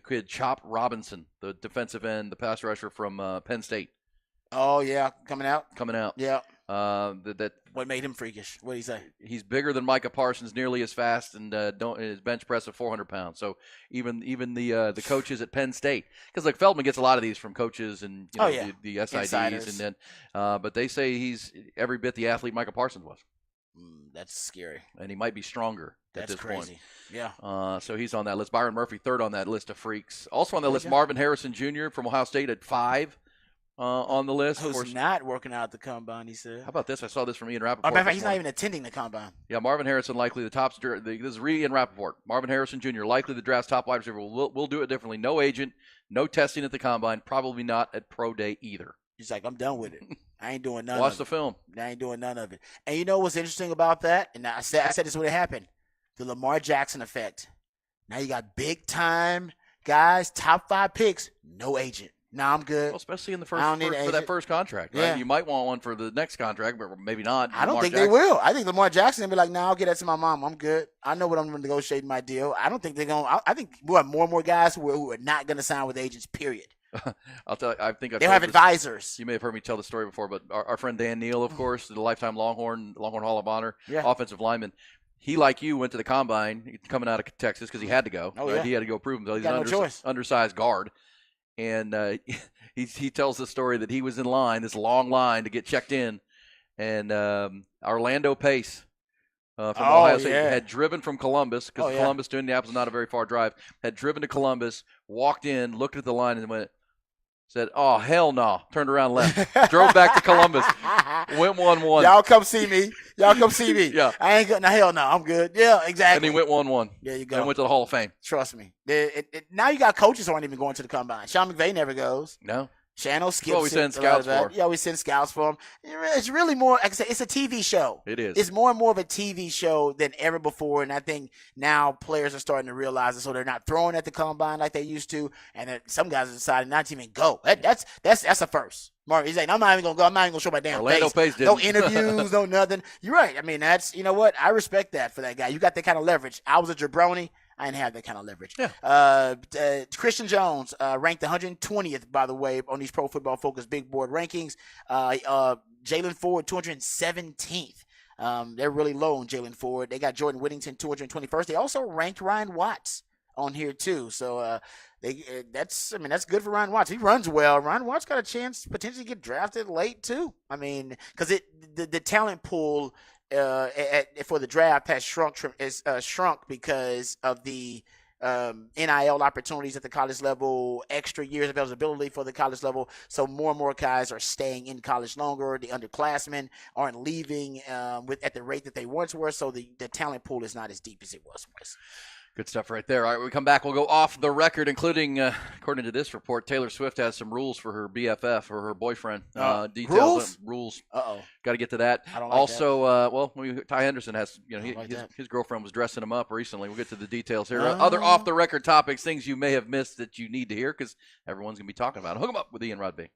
kid Chop Robinson, the defensive end, the pass rusher from Penn State. Oh, yeah, coming out. Yeah. What made him freakish? What did he say? He's bigger than Micah Parsons, nearly as fast, and his bench press of 400 pounds. So even the coaches at Penn State, because like Feldman gets a lot of these from coaches and the SIDs, Insiders. And then but they say he's every bit the athlete Micah Parsons was. That's scary, and he might be stronger. That's at this crazy. point. Yeah. So he's on that list. Byron Murphy, 3rd on that list of freaks. Also on that list, Marvin Harrison Jr. from Ohio State at 5. On the list. Who's not working out the combine, he said. How about this? I saw this from Ian Rappaport. He's not even attending the combine. Yeah, Marvin Harrison likely the top. This is Ian Rappaport. Marvin Harrison Jr. likely the draft's top wide receiver. We'll do it differently. No agent, no testing at the combine, probably not at pro day either. He's like, I'm done with it. I ain't doing none Watch of the it. film. I ain't doing none of it. And you know what's interesting about that? And I said this when it happened. The Lamar Jackson effect. Now you got big time guys, top 5 picks, no agent. No, I'm good. Well, especially in the for that first contract, right? Yeah. You might want one for the next contract, but maybe not. I don't think they will. I think Lamar Jackson will be like, I'll get that to my mom. I'm good. I know what I'm going to negotiate my deal. I don't think they're going to. I think we'll have more and more guys who are not going to sign with agents, period. I'll tell you, I think they'll have advisors. You may have heard me tell the story before, but our friend Dan Neal, of course, the lifetime Longhorn Hall of Honor, offensive lineman. He, like you, went to the combine coming out of Texas because he had to go. Oh, right? yeah. He had to go prove himself. He's got an undersized guard. And he tells the story that he was in line, this long line to get checked in, and Orlando Pace from Ohio State had driven from Columbus, because Columbus to Indianapolis is not a very far drive, had driven to Columbus, walked in, looked at the line, and went, Said, "Oh hell no!" Turned around, left, drove back to Columbus, went 1-1. Y'all come see me. Y'all come see me. Yeah. I ain't good. No, hell no. I'm good. Yeah, exactly. And he went 1-1. There you go. And went to the Hall of Fame. Trust me. Now you got coaches who aren't even going to the combine. Sean McVay never goes. No. Channel skips. That's what we send scouts for. Yeah, we send scouts for him. It's really more, like I said, it's a TV show. It is. It's more and more of a TV show than ever before, and I think now players are starting to realize it, so they're not throwing at the combine like they used to, and then some guys have decided not to even go. That's a first. Mark, he's like, I'm not even gonna go. I'm not even gonna show my damn Orlando face. Pace No didn't. interviews, no nothing. You're right. I mean, that's, you know what? I respect that for that guy. You got that kind of leverage. I was a jabroni. I didn't have that kind of leverage. Yeah. Christian Jones ranked 120th, by the way, on these Pro Football Focus big board rankings. Jalen Ford 217th. They're really low on Jalen Ford. They got Jordan Whittington 221st. They also ranked Ryan Watts on here too. So that's good for Ryan Watts. He runs well. Ryan Watts got a chance to potentially get drafted late too. I mean, because the talent pool for the draft has shrunk because of the NIL opportunities at the college level, extra years of eligibility for the college level. So more and more guys are staying in college longer. The underclassmen aren't leaving at the rate that they once were. So the talent pool is not as deep as it was. Good stuff right there. All right, when we come back, we'll go off the record, including, according to this report, Taylor Swift has some rules for her BFF or her boyfriend. Details. Rules. Uh-oh. Got to get to that. I don't like also, Ty Henderson has, his girlfriend was dressing him up recently. We'll get to the details here. Other off-the-record topics, things you may have missed that you need to hear because everyone's going to be talking about it. Hook 'em up with Ian Rodby.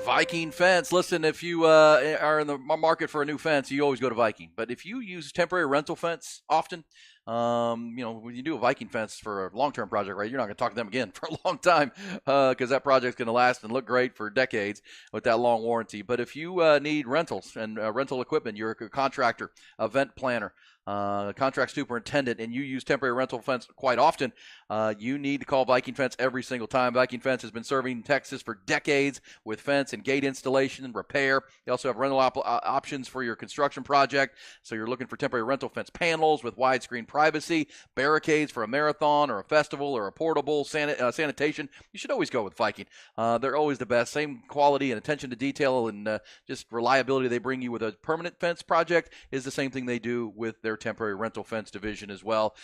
Viking Fence. Listen, if you are in the market for a new fence, you always go to Viking. But if you use temporary rental fence often, when you do a Viking fence for a long-term project, right, you're not going to talk to them again for a long time because that project's going to last and look great for decades with that long warranty. But if you need rentals and rental equipment, you're a contractor, event planner, contract superintendent, and you use temporary rental fence quite often, you need to call Viking Fence every single time. Viking Fence has been serving Texas for decades with fence and gate installation and repair. They also have rental options for your construction project. So you're looking for temporary rental fence panels with widescreen privacy, barricades for a marathon or a festival or a portable sanitation. You should always go with Viking. They're always the best. Same quality and attention to detail and just reliability they bring you with a permanent fence project is the same thing they do with their temporary rental fence division as well.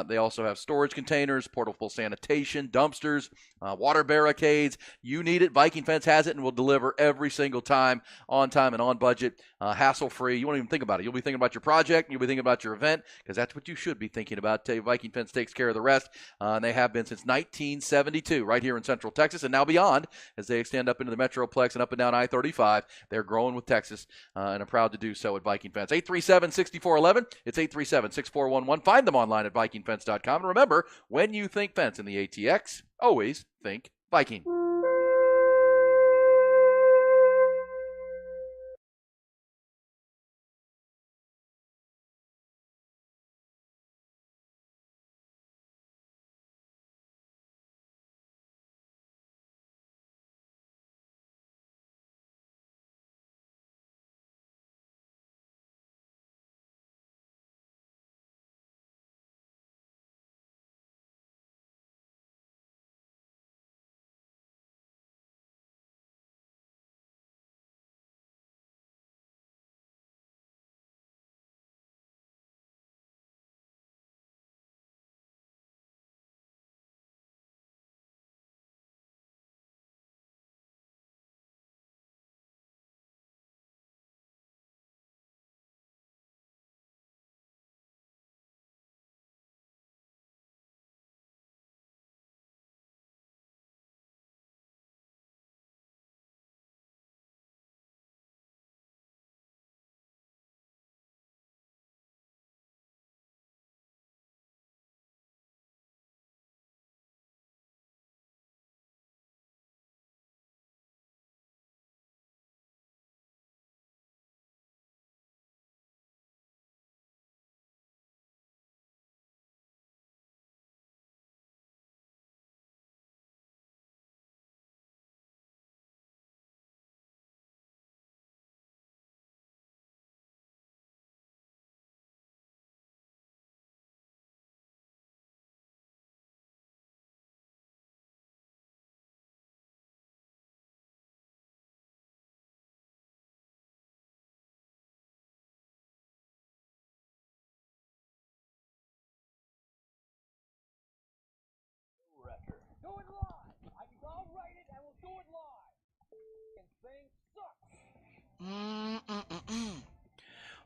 They also have storage containers, portable sanitation, dumpsters, water barricades. You need it. Viking Fence has it and will deliver every single time, on time and on budget, hassle-free. You won't even think about it. You'll be thinking about your project. You'll be thinking about your event because that's what you should be thinking about. Viking Fence takes care of the rest. And they have been since 1972 right here in Central Texas and now beyond as they extend up into the Metroplex and up and down I-35. They're growing with Texas and are proud to do so at Viking Fence. 837-6411. It's 837-6411. Find them online at VikingFence.com. And remember, when you think fence in the ATX, always think Viking.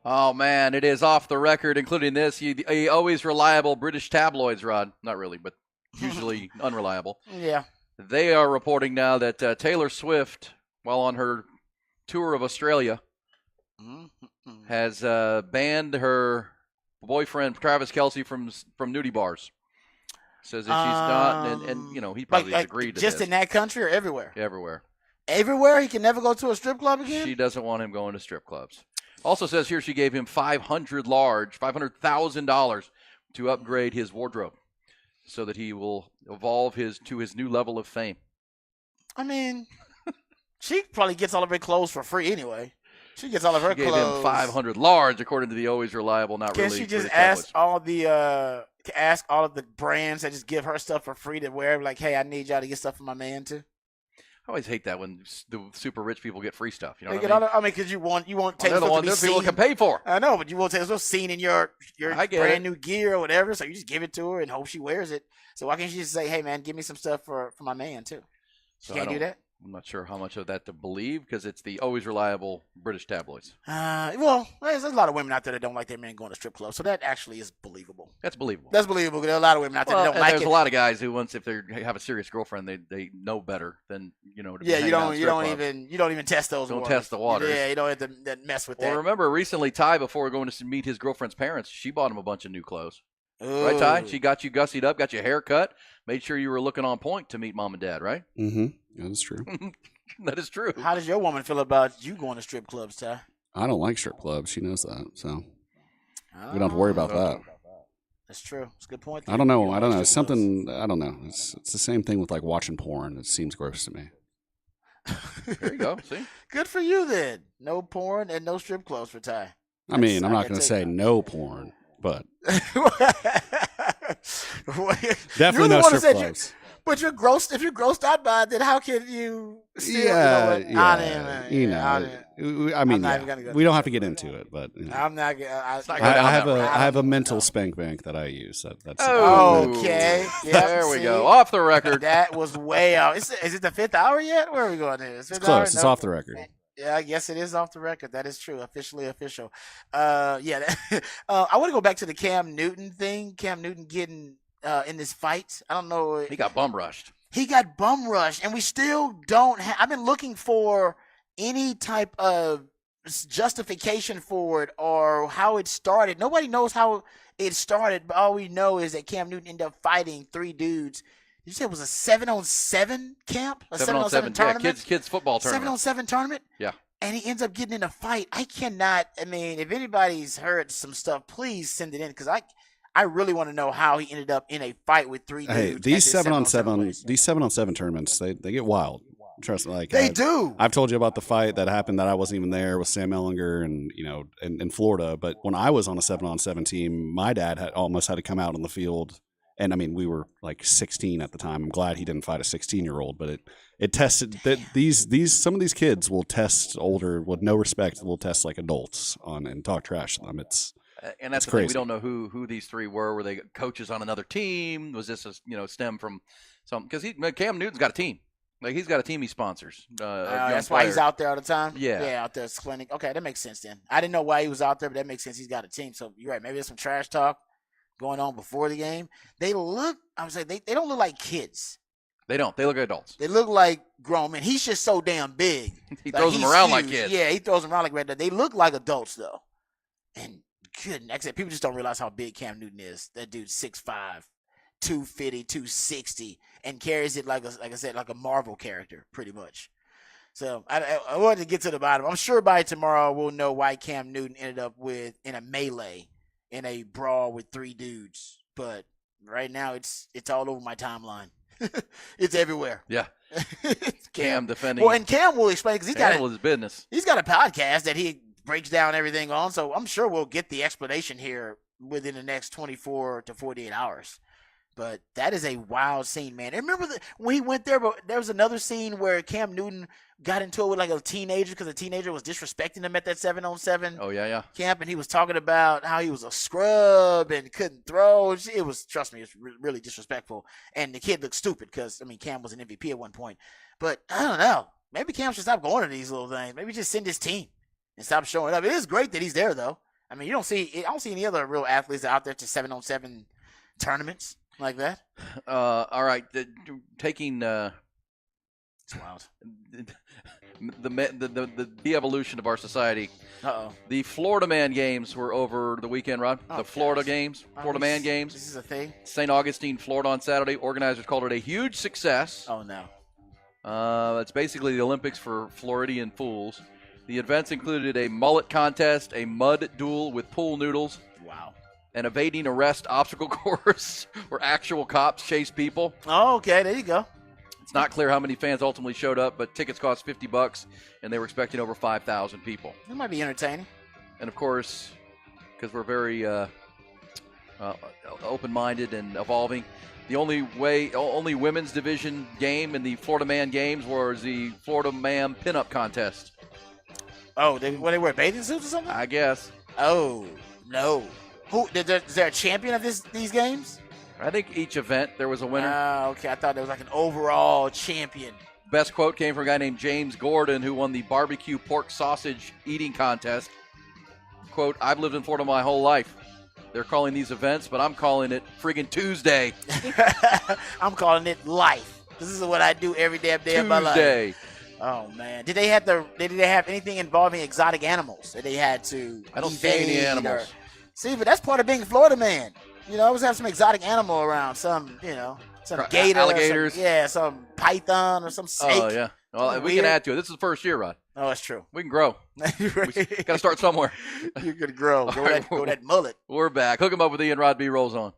Oh, man, it is off the record, including this. Always reliable British tabloids, Rod. Not really, but usually unreliable. Yeah. They are reporting now that Taylor Swift, while on her tour of Australia, has banned her boyfriend, Travis Kelce, from nudie bars. Says that she's not, and you know, he probably has agreed to just this. in that country or everywhere? Everywhere. Everywhere? He can never go to a strip club again? She doesn't want him going to strip clubs. Also says here she gave him $500,000 to upgrade his wardrobe so that he will evolve to his new level of fame. I mean, she probably gets all of her clothes for free anyway. She gets all of her Gave clothes. him $500 large, according to the always reliable, not Can really. she just British ask tabloids. all of the brands that just give her stuff for free to wear? Like, hey, I need y'all to get stuff for my man too. I always hate that when the super rich people get free stuff. You know They what get I mean? all because you want Taylor They're the Swift ones to be that people seen. can pay for. I know, but you want Taylor Swift seen in your I get brand it. new gear or whatever. So you just give it to her and hope she wears it. So why can't she just say, hey man, give me some stuff for my man too? She So can't do that. I'm not sure how much of that to believe because it's the always reliable British tabloids. Well, there's a lot of women out there that don't like their men going to strip clubs, so that actually is believable. That's believable. That's believable. There are a lot of women out there that don't and like there's it. a lot of guys who once if they have a serious girlfriend, they know better than to be hanging out in strip clubs. You don't even test those. Don't waters. test the waters. Yeah, you don't have to mess with that. Well, remember recently, Ty, before going to meet his girlfriend's parents, she bought him a bunch of new clothes. Right, Ty? She got you gussied up, got your hair cut, made sure you were looking on point to meet mom and dad, right? Mm-hmm. That's true. That is true. How does your woman feel about you going to strip clubs, Ty? I don't like strip clubs. She knows that, so we don't have to worry about that. That's true. It's a good point. I don't know. I don't know. Something. I don't know. It's the same thing with like watching porn. It seems gross to me. There you go. See, good for you then. No porn and no strip clubs for Ty. I mean, I'm not going to say no porn, but definitely no strip clubs. But if you're grossed out by it, then how can you still, I mean, we don't have to get into it, but I'm not gonna. I have a mental spank bank that I use. That's okay. Yep, there we go. Off the record. That was way out. Is it the 5th hour yet? Where are we going here? It's close. It's off the record. Yeah, I guess it is off the record. That is true. Officially official. I want to go back to the Cam Newton thing. Cam Newton getting in this fight. I don't know. He got bum rushed. He got bum rushed, and we still don't have. I've been looking for any type of justification for it or how it started. Nobody knows how it started, but all we know is that Cam Newton ended up fighting 3 dudes. You said it was a 7-on-7 camp? A 7-on-7 tournament? Yeah, kids football tournament. 7-on-7 tournament? Yeah. And he ends up getting in a fight. I mean, if anybody's heard some stuff, please send it in because I really want to know how he ended up in a fight with 3 dudes. Hey, these 7-on-7 tournaments, they get wild. Trust me, they do. I've told you about the fight that happened that I wasn't even there with Sam Ellinger and in Florida. But when I was on a 7-on-7 team, my dad almost had to come out on the field. And I mean, we were like 16 at the time. I'm glad he didn't fight a 16-year-old, but it tested that some of these kids will test older with no respect. Will test like adults and talk trash to them. And that's the crazy. thing. We don't know who these 3 were. Were they coaches on another team? Was this stem from something? Because Cam Newton's got a team. Like he's got a team he sponsors. That's why he's out there all the time. Yeah, out there clinic. Okay, that makes sense then. I didn't know why he was out there, but that makes sense. He's got a team. So you're right. Maybe there's some trash talk going on before the game. They look. I would say they don't look like kids. They don't. They look like adults. They look like grown men. He's just so damn big. He throws them around like huge. kids. Yeah, he throws them around like red. They look like adults though. And good. Like I said, people just don't realize how big Cam Newton is. That dude's 6'5", 250, 260, and carries it like I said, like a Marvel character, pretty much. So I wanted to get to the bottom. I'm sure by tomorrow we'll know why Cam Newton ended up in a melee, in a brawl with 3 dudes. But right now it's all over my timeline. It's everywhere. Yeah. Cam defending. Well, and Cam will explain because his business. He's got a podcast that he breaks down everything on. So I'm sure we'll get the explanation here within the next 24 to 48 hours. But that is a wild scene, man. And remember when he went there, but there was another scene where Cam Newton got into it with like a teenager because a teenager was disrespecting him at that 7-on-7 camp, and he was talking about how he was a scrub and couldn't throw. It was, trust me, it's really disrespectful. And the kid looked stupid because, I mean, Cam was an MVP at one point. But I don't know. Maybe Cam should stop going to these little things. Maybe just send his team and stop showing up. It is great that he's there, though. I mean, I don't see any other real athletes out there to 7-on-7 tournaments like that. All right, taking It's wild. the de-evolution of our society. Uh-oh. The Florida Man games were over the weekend, Rod. Oh, the Florida gosh. games, Florida Man games. This is a thing? St. Augustine, Florida on Saturday. Organizers called it a huge success. Oh, no. It's basically the Olympics for Floridian fools. The events included a mullet contest, a mud duel with pool noodles, Wow. an evading arrest obstacle course where actual cops chase people. Oh, okay. There you go. It's not clear how many fans ultimately showed up, but tickets cost $50, and they were expecting over 5,000 people. It might be entertaining. And, of course, because we're very open-minded and evolving, the only women's division game in the Florida Man games was the Florida Man pinup contest. Oh, they wear bathing suits or something? I guess. Oh, no. Is there a champion of these games? I think each event there was a winner. Okay. I thought there was like an overall champion. Best quote came from a guy named James Gordon, who won the barbecue pork sausage eating contest. Quote, I've lived in Florida my whole life. They're calling these events, but I'm calling it friggin' Tuesday. I'm calling it life. This is what I do every damn day of my life. Tuesday. Oh man, did they have anything involving exotic animals that they had to? I don't see any animals. See, but that's part of being Florida man. You know, always have some exotic animal around. Some gator, alligators. some python or some snake. Oh yeah. Well, we Weird. can add to it. This is the first year, Rod. Oh, that's true. We can grow. We got to start somewhere. You could grow. All right, Grow that mullet. We're back. Hook 'em up with Ian. Rod B rolls on.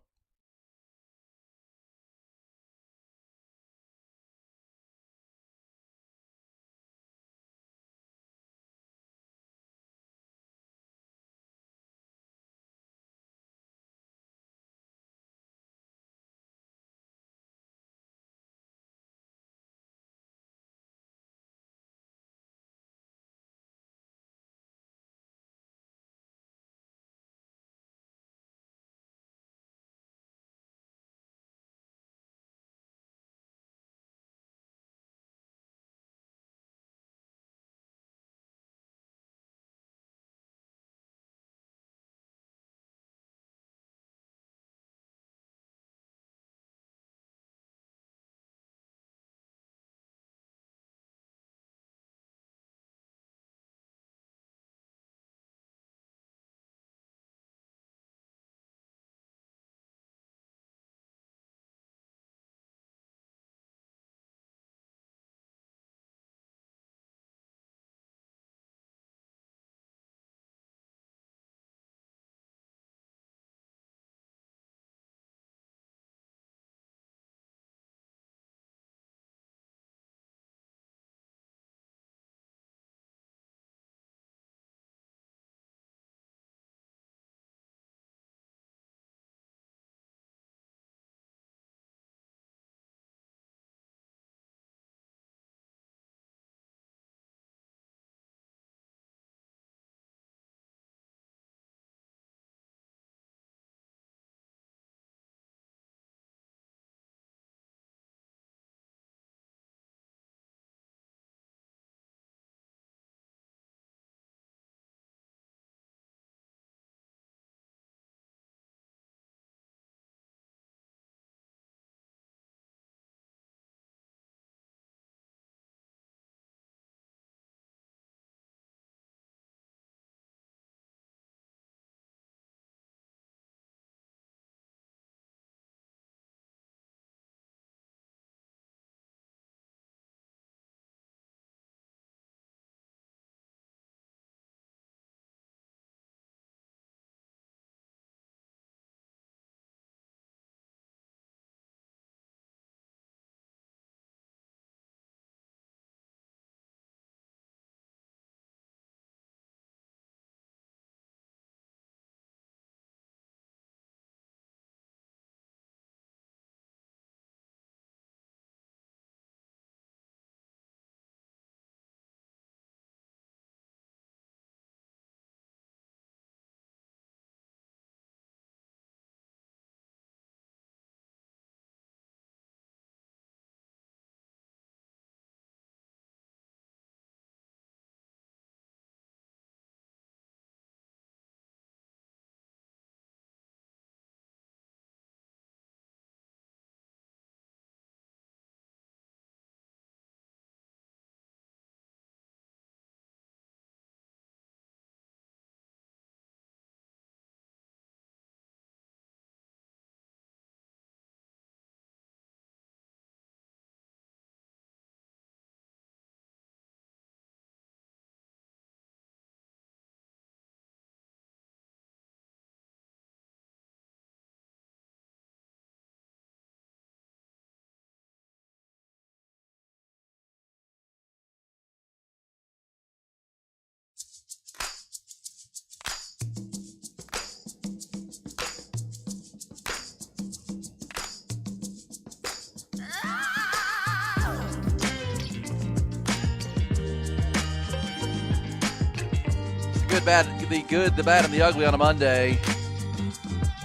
good, bad, the bad, and the ugly on a Monday.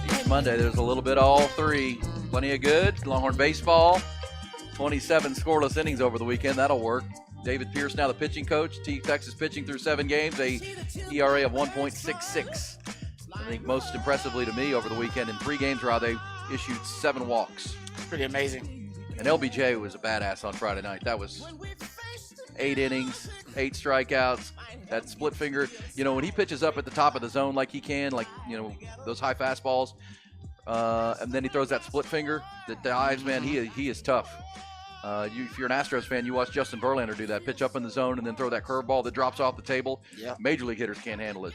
Each Monday, there's a little bit of all three. Plenty of good. Longhorn baseball. 27 scoreless innings over the weekend. That'll work. David Pierce now the pitching coach. Texas pitching through 7 games. A ERA of 1.66. I think most impressively to me over the weekend in 3 games, Rod, they issued 7 walks. Pretty amazing. And LBJ was a badass on Friday night. That was 8 innings, 8 strikeouts, that split finger. You know, when he pitches up at the top of the zone like he can, like, you know, those high fastballs, and then he throws that split finger that dives, man, he is tough. If you're an Astros fan, you watch Justin Verlander do that, pitch up in the zone and then throw that curveball that drops off the table. Yeah. Major league hitters can't handle it.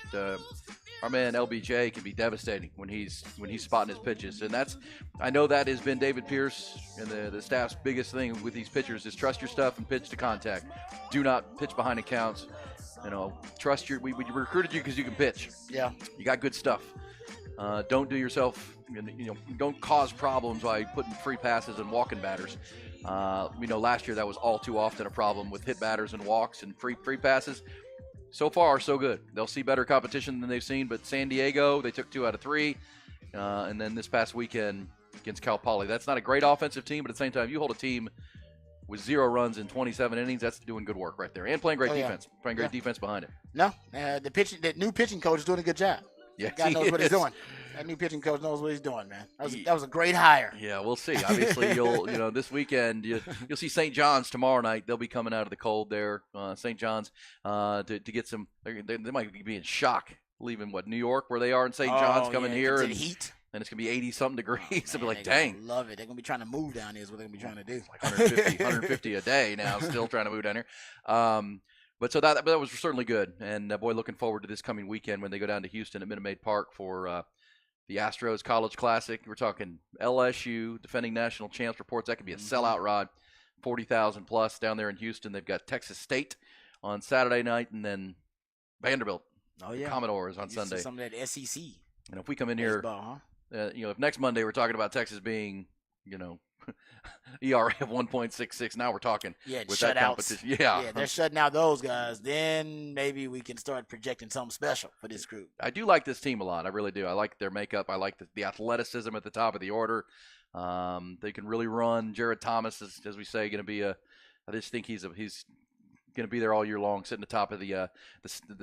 Our man LBJ can be devastating when he's spotting his pitches, and I know that has been David Pierce and the staff's biggest thing with these pitchers is trust your stuff and pitch to contact. Do not pitch behind accounts. You know, trust we recruited you because you can pitch. Yeah, you got good stuff. Don't do yourself. Don't cause problems by putting free passes and walking batters. Last year that was all too often a problem with hit batters and walks and free passes. So far, so good. They'll see better competition than they've seen, but San Diego, they took 2 out of 3. And then this past weekend against Cal Poly. That's not a great offensive team, but at the same time, you hold a team with 0 runs in 27 innings, that's doing good work right there. And playing great defense. Playing great defense behind it. No, the new pitching coach is doing a good job. Yeah, that guy knows what he's doing. That new pitching coach knows what he's doing, man. That was a great hire. Yeah, we'll see. Obviously, this weekend you'll see St. John's tomorrow night. They'll be coming out of the cold there, St. John's, to get some. They might be in shock leaving New York where they are in St. John's coming here and heat. And it's gonna be 80-something degrees. They'll be like, they're dang, gonna love it. They're gonna be trying to move down here. Is what they're gonna be trying to do. Like 150 a day now. Still trying to move down here. But that was certainly good, and boy, looking forward to this coming weekend when they go down to Houston at Minute Maid Park for the Astros College Classic. We're talking LSU, defending national champs, reports that could be a sellout, Rod, 40,000 plus down there in Houston. They've got Texas State on Saturday night, and then Vanderbilt, Commodores on Sunday. Some of that SEC. And if we come in here, baseball, if next Monday we're talking about Texas being, ERA of 1.66. Now we're talking with that competition. Yeah, they're shutting out those guys. Then maybe we can start projecting something special for this group. I do like this team a lot. I really do. I like their makeup. I like the athleticism at the top of the order. They can really run. Jared Thomas is, as we say, going to be I just think he's going to be there all year long, sitting at the top of the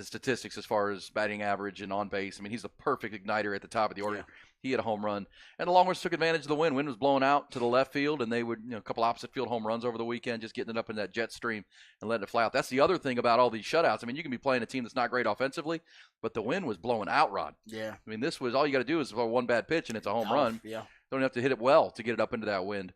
statistics as far as batting average and on base. I mean, he's the perfect igniter at the top of the order. Yeah. He had a home run, and the Longhorns took advantage of the wind. Wind was blowing out to the left field, and they would, a couple opposite field home runs over the weekend, just getting it up in that jet stream and letting it fly out. That's the other thing about all these shutouts. I mean, you can be playing a team that's not great offensively, but the wind was blowing out, Rod. Yeah. I mean, this was all you got to do is one bad pitch, and it's a home run. Yeah. Don't have to hit it well to get it up into that wind.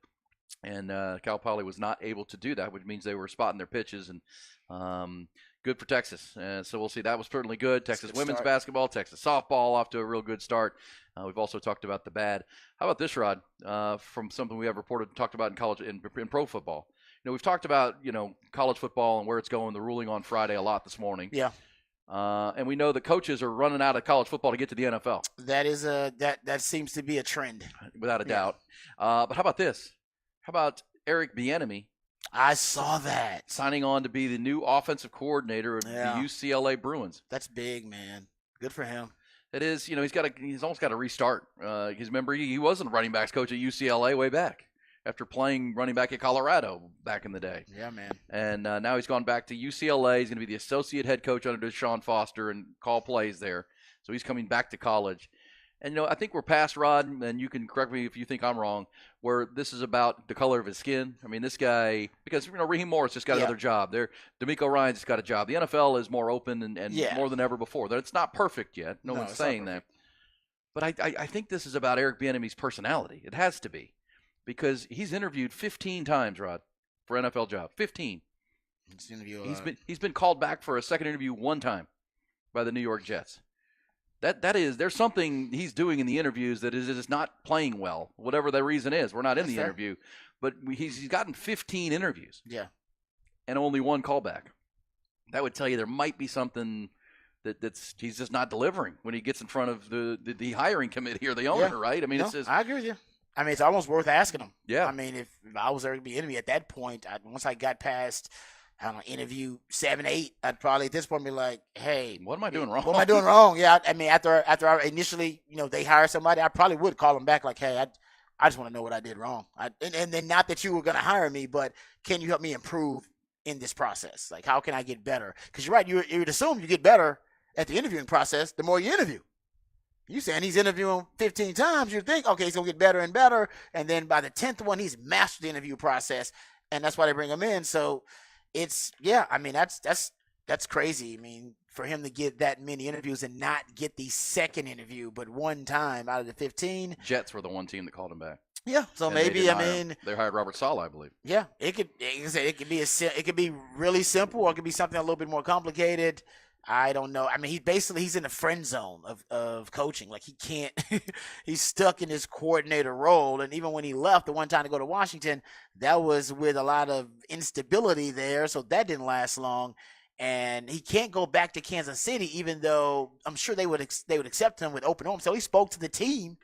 And Cal Poly was not able to do that, which means they were spotting their pitches, and good for Texas. So we'll see. That was certainly good. Texas women's basketball, Texas softball off to a real good start. We've also talked about the bad. How about this, Rod, from something we have talked about in college in pro football? We've talked about, college football and where it's going, the ruling on Friday a lot this morning. Yeah. And we know the coaches are running out of college football to get to the NFL. That is that seems to be a trend. Without a doubt. But how about this? How about Eric Bieniemy? I saw that. Signing on to be the new offensive coordinator of the UCLA Bruins. That's big, man. Good for him. It is. He's almost got to restart. Because remember, he wasn't a running backs coach at UCLA way back after playing running back at Colorado back in the day. Yeah, man. And now he's gone back to UCLA. He's going to be the associate head coach under Deshaun Foster and call plays there. So he's coming back to college. And, I think we're past, Rod, and you can correct me if you think I'm wrong, where this is about the color of his skin. I mean, this guy, because, Raheem Morris just got another job. D'Amico Ryan's just got a job. The NFL is more open and more than ever before. It's not perfect yet. No one's saying that. But I think this is about Eric Bieniemy's personality. It has to be. Because he's interviewed 15 times, Rod, for NFL job. 15. He's been called back for a second interview 1 time by the New York Jets. There's something he's doing in the interviews that is not playing well, whatever the reason is. We're not in the interview, but he's gotten 15 interviews. Yeah. And only 1 callback. That would tell you there might be something that's he's just not delivering when he gets in front of the hiring committee or the owner, right? I mean, I agree with you. I mean, it's almost worth asking him. Yeah. I mean, if I was Eric Bieniemy at that point, once I got past I don't know, interview 7, 8, I'd probably at this point be like, hey, what am I doing wrong? What am I doing wrong? Yeah, I mean, after I initially, they hire somebody, I probably would call them back like, hey, I just want to know what I did wrong. And then not that you were going to hire me, but can you help me improve in this process? Like, how can I get better? Because you're right, you would assume you get better at the interviewing process the more you interview. You saying he's interviewing 15 times, you think, okay, he's going to get better and better. And then by the 10th one, he's mastered the interview process. And that's why they bring him in. So it's, I mean, that's crazy. I mean, for him to get that many interviews and not get the second interview, but one time out of the 15. Jets were the one team that called him back. Yeah, so And maybe they hired Robert Saleh, I believe. Yeah, it could be really simple, or it could be something a little bit more complicated. I don't know. I mean, he's in the friend zone of coaching. Like, he can't. He's stuck in his coordinator role. And even when he left the one time to go to Washington, that was with a lot of instability there, so that didn't last long. And he can't go back to Kansas City, even though I'm sure they would accept him with open arms. So he spoke to the team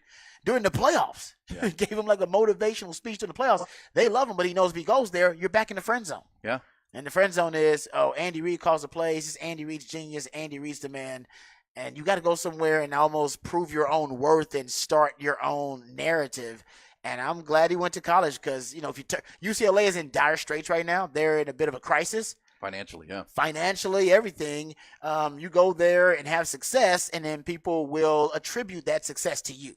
during the playoffs. Yeah. Gave him like a motivational speech during the playoffs. They love him, but he knows if he goes there, you're back in the friend zone. Yeah. And the friend zone is, Andy Reid calls the plays. This is Andy Reid's genius. Andy Reid's the man. And you got to go somewhere and almost prove your own worth and start your own narrative. And I'm glad he went to college because, if UCLA is in dire straits right now. They're in a bit of a crisis. Financially, yeah. Financially, everything. You go there and have success, and then people will attribute that success to you.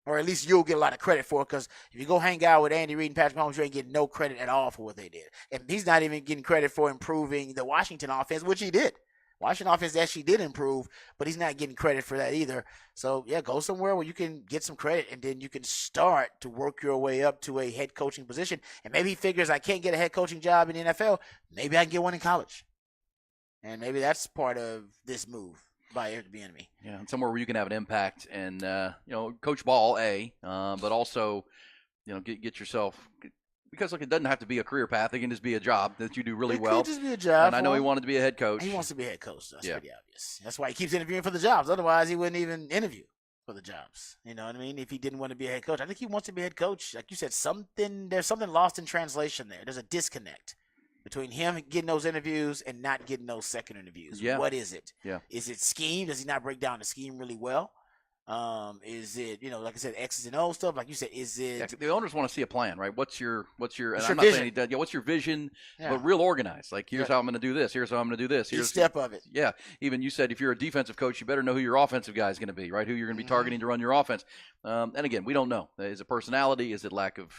Or at least you'll get a lot of credit for it, because if you go hang out with Andy Reid and Patrick Mahomes, you ain't getting no credit at all for what they did. And he's not even getting credit for improving the Washington offense, which he did. Washington offense actually did improve, but he's not getting credit for that either. So, go somewhere where you can get some credit, and then you can start to work your way up to a head coaching position. And maybe he figures, I can't get a head coaching job in the NFL. Maybe I can get one in college. And maybe that's part of this move by Eric Bieniemy. Yeah, and somewhere where you can have an impact and, coach ball, but also, get yourself – because, look, it doesn't have to be a career path. It can just be a job that you do really well. It could just be a job. And I know he wanted to be a head coach. He wants to be a head coach. That's pretty obvious. That's why he keeps interviewing for the jobs. Otherwise, he wouldn't even interview for the jobs. You know what I mean? If he didn't want to be a head coach. I think he wants to be a head coach. Like you said, there's something lost in translation there. There's a disconnect between him getting those interviews and not getting those second interviews. Yeah. What is it? Yeah. Is it scheme? Does he not break down the scheme really well? Is it, like I said, X's and O's stuff? Like you said, is it? Yeah, the owners want to see a plan, right? What's your? And your I'm not vision? saying he does. Yeah, what's your vision? Yeah. But real organized. Like, here's how I'm going to do this. Here's how I'm going to do this. Each step of it. Yeah. Even you said if you're a defensive coach, you better know who your offensive guy is going to be, right? Who you're going to be targeting to run your offense. And again, we don't know. Is it personality? Is it lack of,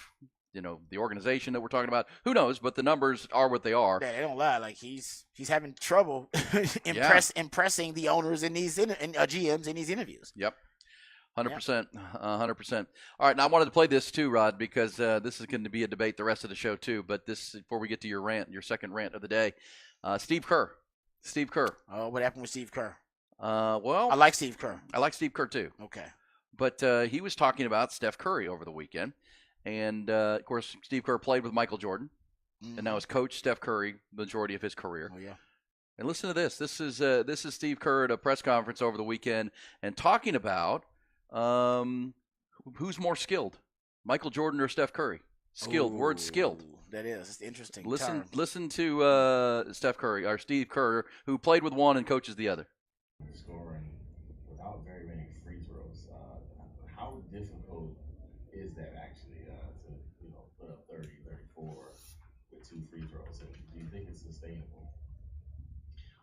the organization that we're talking about? Who knows? But the numbers are what they are. Yeah, they don't lie. Like, he's having trouble impressing the owners in these GMs in these interviews. Yep. 100%. 100%. All right, now I wanted to play this too, Rod, because this is going to be a debate the rest of the show too. But before we get to your rant, your second rant of the day, Steve Kerr. Oh, what happened with Steve Kerr? Well, I like Steve Kerr. I like Steve Kerr too. Okay. But he was talking about Steph Curry over the weekend. And, of course, Steve Kerr played with Michael Jordan. Mm-hmm. And now has coached Steph Curry the majority of his career. Oh, yeah. And listen to this. This is Steve Kerr at a press conference over the weekend and talking about who's more skilled, Michael Jordan or Steph Curry? Skilled. Word skilled. That is. It's interesting. Listen to Steph Curry, or Steve Kerr, who played with one and coaches the other. Scoring without very many free throws. How difficult is that actually to put up 30, 34 with 2 free throws? And do you think it's sustainable?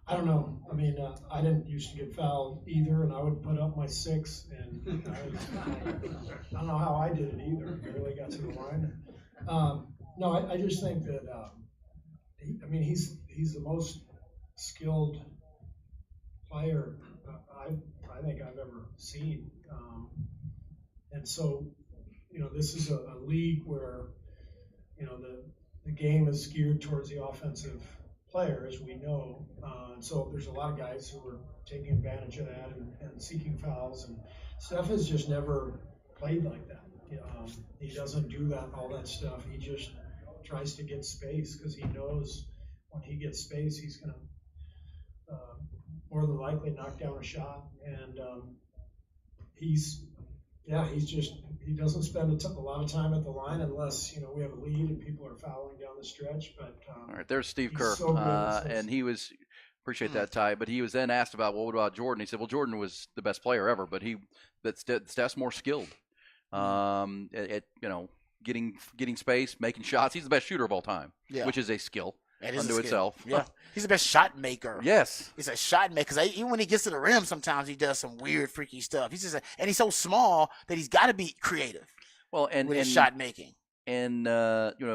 I don't know. I mean, I didn't used to get fouled either, and I would put up my 6, and I don't know how I did it either. I barely got to the line. No, I just think that he's the most skilled player I think I've ever seen, and so this is a league where the game is geared towards the offensive player, as we know, and so there's a lot of guys who are taking advantage of that and seeking fouls, and Steph has just never played like that. He doesn't do all that stuff. He just tries to get space because he knows when he gets space, he's going to more than likely knock down a shot, and he's yeah, he doesn't spend a lot of time at the line unless, we have a lead and people are fouling down the stretch. But all right, there's Steve Kerr, so good and he was appreciate that, Ty. But he was then asked about, well, what about Jordan? He said, well, Jordan was the best player ever, but Steph's more skilled. At getting space, making shots. He's the best shooter of all time, which is a skill unto itself. Yeah, he's the best shot maker. Yes, he's a shot maker. Because even when he gets to the rim, sometimes he does some weird, freaky stuff. And he's so small that he's got to be creative. Well, and his shot making. And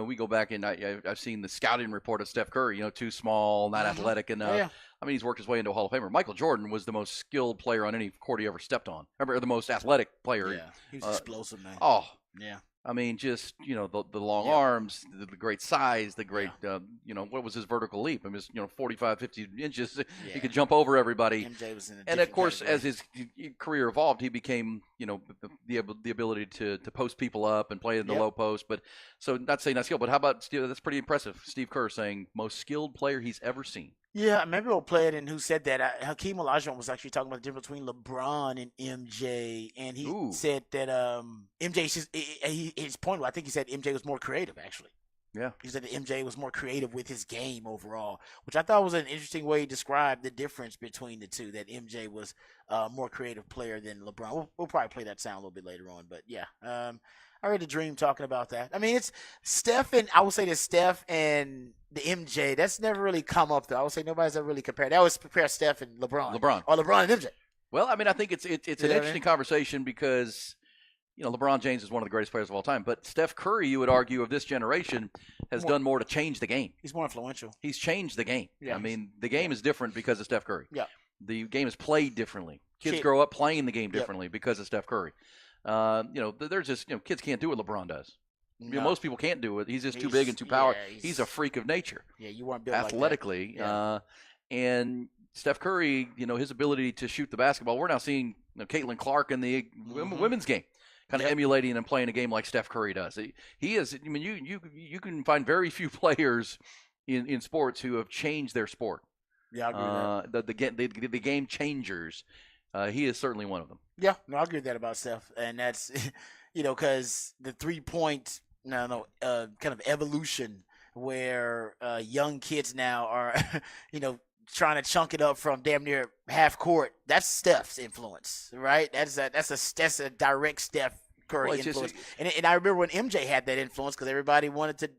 we go back and I've seen the scouting report of Steph Curry. Too small, not athletic enough. Yeah. I mean, he's worked his way into a Hall of Famer. Michael Jordan was the most skilled player on any court he ever stepped on. Remember, the most athletic player. Yeah, he was explosive, man. Oh, yeah. I mean, just the long arms, the great size, the great what was his vertical leap? I mean, 45, 50 inches. He could jump over everybody. MJ was in a and of course, category. as his career evolved, he became the ability to post people up and play in the low post. But so not saying not skilled, but how about Steve? That's pretty impressive. Steve Kerr saying most skilled player he's ever seen. Yeah, maybe we'll play it. And who said that? Hakeem Olajuwon was actually talking about the difference between LeBron and MJ, and he said that MJ. His point, I think he said MJ was more creative. Actually, yeah, he said that MJ was more creative with his game overall, which I thought was an interesting way to describe the difference between the two. That MJ was a more creative player than LeBron. We'll probably play that sound a little bit later on, but yeah. I read a dream talking about that. I mean, it's Steph, and I would say that Steph and the MJ, that's never really come up, though. I would say nobody's ever really compared. They always compare Steph and LeBron. Or LeBron and MJ. Well, I mean, I think it's an interesting conversation because, LeBron James is one of the greatest players of all time. But Steph Curry, you would argue, of this generation, has done more to change the game. He's more influential. He's changed the game. Yeah. I mean, the game is different because of Steph Curry. Yeah. The game is played differently. Kids grow up playing the game differently because of Steph Curry. There's just kids can't do what LeBron does. No. Most people can't do it. He's just too big and too powerful. He's a freak of nature. Yeah, you weren't built athletically. Like that. And Steph Curry, his ability to shoot the basketball. We're now seeing Caitlin Clark in the women's game, kind of emulating and playing a game like Steph Curry does. He is. I mean, you can find very few players in sports who have changed their sport. Yeah, I agree with that. The game changers. He is certainly one of them. Yeah, no, I agree with that about Steph, and that's because the 3-point kind of evolution where young kids now are trying to chunk it up from damn near half court. That's Steph's influence, right? That's a direct Steph Curry influence. And I remember when MJ had that influence because everybody wanted to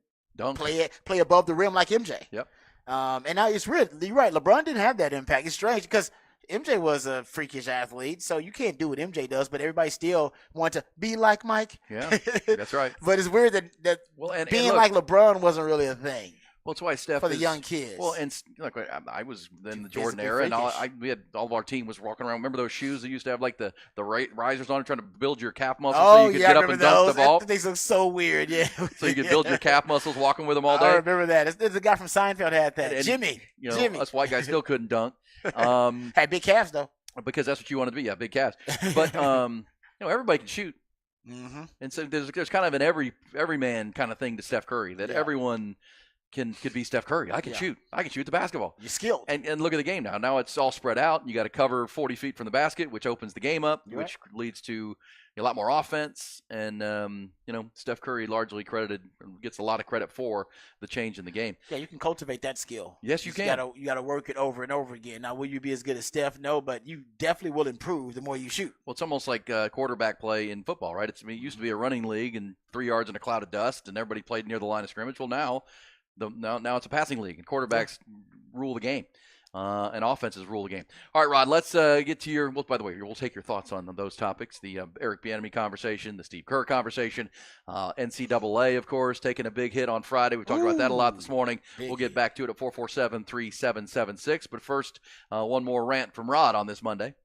play above the rim like MJ. Yep. And now it's weird. You're right. LeBron didn't have that impact. It's strange because MJ was a freakish athlete, so you can't do what MJ does, but everybody still want to be like Mike. Yeah, that's right. But it's weird that being like LeBron wasn't really a thing. Well, that's why Steph for the young kids. Well, and look, I was in the Jordan era, and we had all of our team was walking around. Remember those shoes that used to have like the risers on it, trying to build your calf muscles so you could get up and dunk the ball? These look so weird, yeah. So you could build your calf muscles walking with them all day. I remember that. There's a guy from Seinfeld had that. And Jimmy. Jimmy. Us white guys still couldn't dunk. Had big calves though. Because that's what you wanted to be, big calves. But everybody can shoot. Mm-hmm. And so there's kind of an everyman kind of thing to Steph Curry that everyone could be Steph Curry. I can shoot. I can shoot the basketball. You're skilled. And look at the game now. Now it's all spread out. You got to cover 40 feet from the basket, which opens the game up, which leads to a lot more offense. And, Steph Curry largely gets a lot of credit for the change in the game. Yeah, you can cultivate that skill. Yes, you can. You got to work it over and over again. Now, will you be as good as Steph? No, but you definitely will improve the more you shoot. Well, it's almost like quarterback play in football, right? It used to be a running league and 3 yards in a cloud of dust, and everybody played near the line of scrimmage. Well, now it's a passing league, and quarterbacks rule the game, and offenses rule the game. All right, Rod, let's get to your – well, by the way, we'll take your thoughts on those topics, the Eric Bieniemy conversation, the Steve Kerr conversation, NCAA, of course, taking a big hit on Friday. We talked about that a lot this morning. We'll get back to it at 447-3776. But first, one more rant from Rod on this Monday.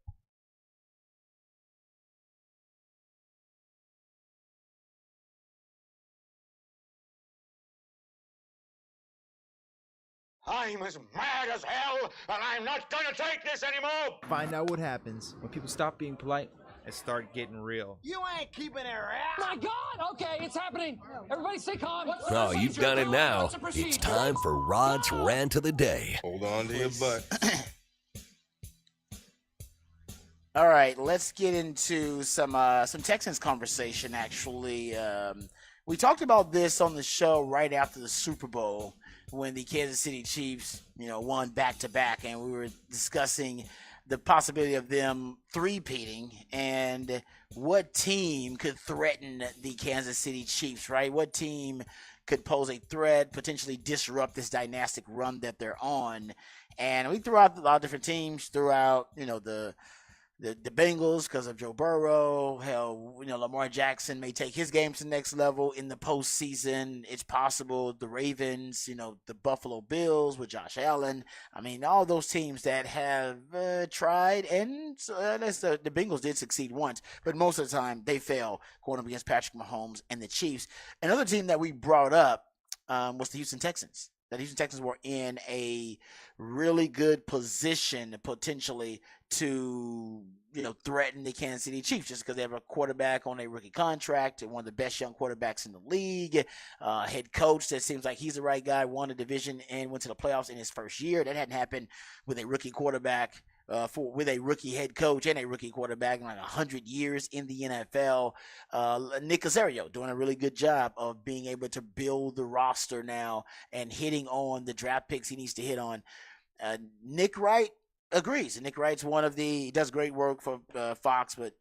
I'm as mad as hell, and I'm not gonna take this anymore! Find out what happens when people stop being polite and start getting real. You ain't keeping it real. My God! Okay, it's happening. Everybody stay calm. Oh, you've got it now. It's time for Rod's Rant of the Day. Hold on to your butt. All right, let's get into some Texans conversation. Actually, we talked about this on the show right after the Super Bowl when the Kansas City Chiefs, won back-to-back, and we were discussing the possibility of them three-peating and what team could threaten the Kansas City Chiefs, right? What team could pose a threat, potentially disrupt this dynastic run that they're on? And we threw out a lot of different teams, threw out, the Bengals because of Joe Burrow. Hell, Lamar Jackson may take his game to the next level in the postseason. It's possible the Ravens, the Buffalo Bills with Josh Allen. I mean, all those teams that have tried, and unless the Bengals did succeed once, but most of the time they fail going up against Patrick Mahomes and the Chiefs. Another team that we brought up was the Houston Texans. The Houston Texans were in a really good position potentially to, threaten the Kansas City Chiefs just because they have a quarterback on a rookie contract, one of the best young quarterbacks in the league, head coach that seems like he's the right guy, won a division and went to the playoffs in his first year. That hadn't happened with a rookie quarterback, with a rookie head coach and a rookie quarterback in like 100 years in the NFL. Nick Caserio doing a really good job of being able to build the roster now and hitting on the draft picks he needs to hit on. Nick Wright agrees. Nick Wright's he does great work for Fox, but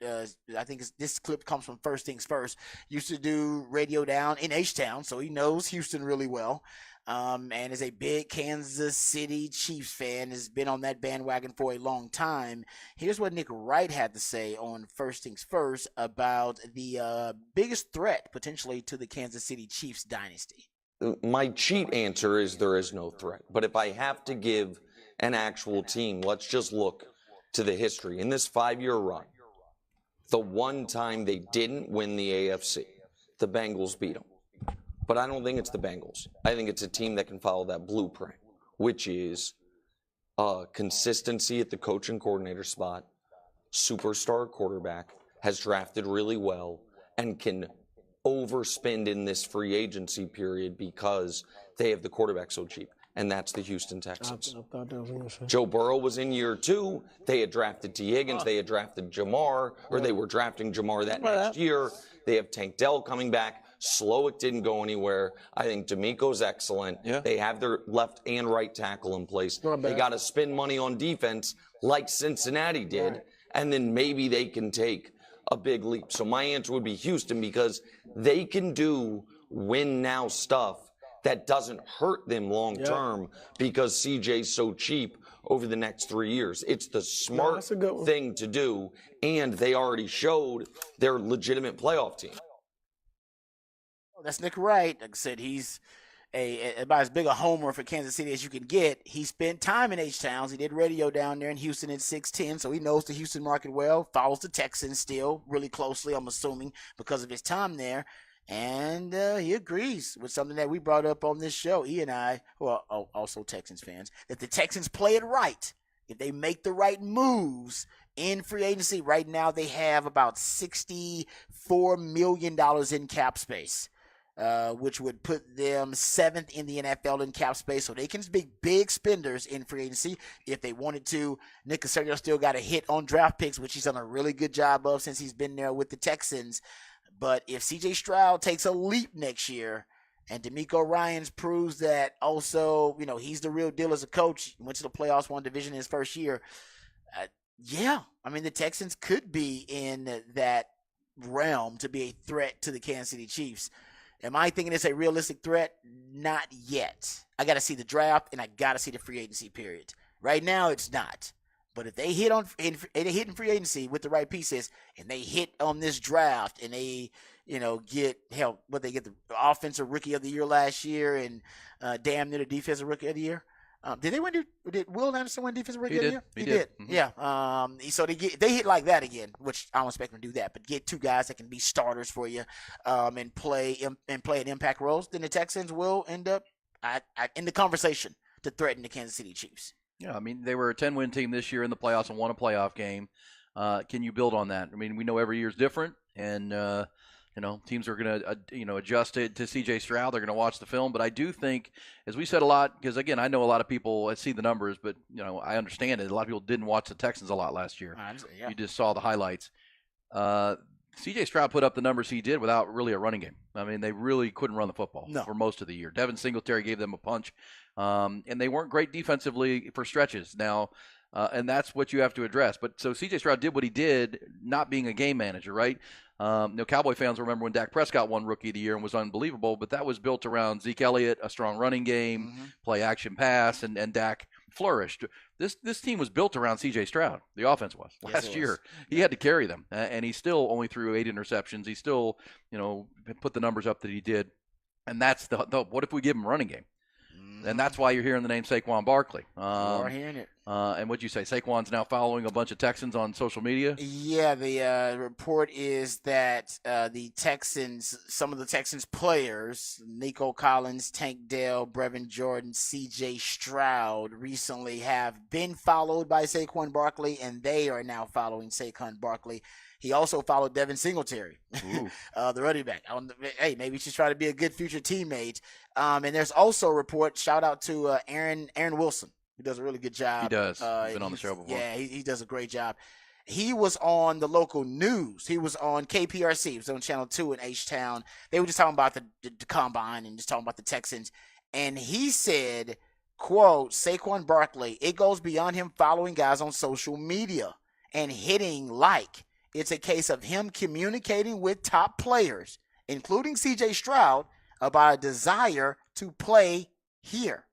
I think this clip comes from First Things First. Used to do radio down in H-Town, so he knows Houston really well. And is a big Kansas City Chiefs fan, has been on that bandwagon for a long time. Here's what Nick Wright had to say on First Things First about the biggest threat potentially to the Kansas City Chiefs dynasty. My cheat answer is there is no threat. But if I have to give an actual team, let's just look to the history. In this 5-year run, the one time they didn't win the AFC, the Bengals beat them. But I don't think it's the Bengals. I think it's a team that can follow that blueprint, which is consistency at the coach and coordinator spot, superstar quarterback, has drafted really well, and can overspend in this free agency period because they have the quarterback so cheap. And that's the Houston Texans. Joe Burrow was in year 2. They had drafted T. Higgins. They had drafted Jamar, or they were drafting Jamar that next year. They have Tank Dell coming back. Slowick didn't go anywhere. I think D'Amico's excellent. Yeah. They have their left and right tackle in place. They got to spend money on defense like Cincinnati did, right, and then maybe they can take a big leap. So my answer would be Houston because they can do win now stuff that doesn't hurt them long term because CJ's so cheap over the next 3 years. It's the smart thing to do, and they already showed they're a legitimate playoff team. That's Nick Wright. Like I said, he's about as big a homer for Kansas City as you can get. He spent time in H-Towns. He did radio down there in Houston at 610, so he knows the Houston market well, follows the Texans still really closely, I'm assuming, because of his time there. And he agrees with something that we brought up on this show, he and I, who are also Texans fans, that the Texans play it right. If they make the right moves in free agency, right now they have about $64 million in cap space, which would put them 7th in the NFL in cap space. So they can be big spenders in free agency if they wanted to. Nick Caserio still got a hit on draft picks, which he's done a really good job of since he's been there with the Texans. But if C.J. Stroud takes a leap next year and D'Amico Ryans proves that also, he's the real deal as a coach, went to the playoffs, won division in his first year, the Texans could be in that realm to be a threat to the Kansas City Chiefs. Am I thinking it's a realistic threat? Not yet. I got to see the draft and I got to see the free agency period. Right now, it's not. But if they hit in free agency with the right pieces and they hit on this draft and they, get the offensive rookie of the year last year and damn near the defensive rookie of the year. Did Will Anderson win defensive rookie of the year? He did. Mm-hmm. Yeah. So they hit like that again, which I don't expect them to do that, but get two guys that can be starters for you and play an impact roles, then the Texans will end up in the conversation to threaten the Kansas City Chiefs. Yeah, they were a 10-win team this year in the playoffs and won a playoff game. Can you build on that? We know every year is different, and teams are going to, adjust it to C.J. Stroud. They're going to watch the film. But I do think, as we said a lot, because, again, I know a lot of people see the numbers, but, I understand it. A lot of people didn't watch the Texans a lot last year. Yeah. You just saw the highlights. C.J. Stroud put up the numbers he did without really a running game. I mean, they really couldn't run the football for most of the year. Devin Singletary gave them a punch, and they weren't great defensively for stretches. Now, and that's what you have to address. But so C.J. Stroud did what he did, not being a game manager, right? Cowboy fans remember when Dak Prescott won Rookie of the Year and was unbelievable, but that was built around Zeke Elliott, a strong running game, play action pass, and Dak flourished. This team was built around C.J. Stroud. The offense was. Last year. He had to carry them, and he still only threw 8 interceptions. He still, put the numbers up that he did. And that's the what if we give him a running game? And that's why you're hearing the name Saquon Barkley. You are hearing it. And what'd you say? Saquon's now following a bunch of Texans on social media? Yeah, the report is that the Texans, some of the Texans players, Nico Collins, Tank Dell, Brevin Jordan, C.J. Stroud, recently have been followed by Saquon Barkley, and they are now following Saquon Barkley. He also followed Devin Singletary, the running back. Hey, maybe she's trying to be a good future teammate. And there's also a report, shout out to Aaron Wilson, who does a really good job. He does. He's been on the show before. Yeah, he does a great job. He was on the local news. He was on KPRC. He was on Channel 2 in H-Town. They were just talking about the combine and just talking about the Texans. And he said, quote, Saquon Barkley, it goes beyond him following guys on social media and hitting like. It's a case of him communicating with top players, including C.J. Stroud, about a desire to play here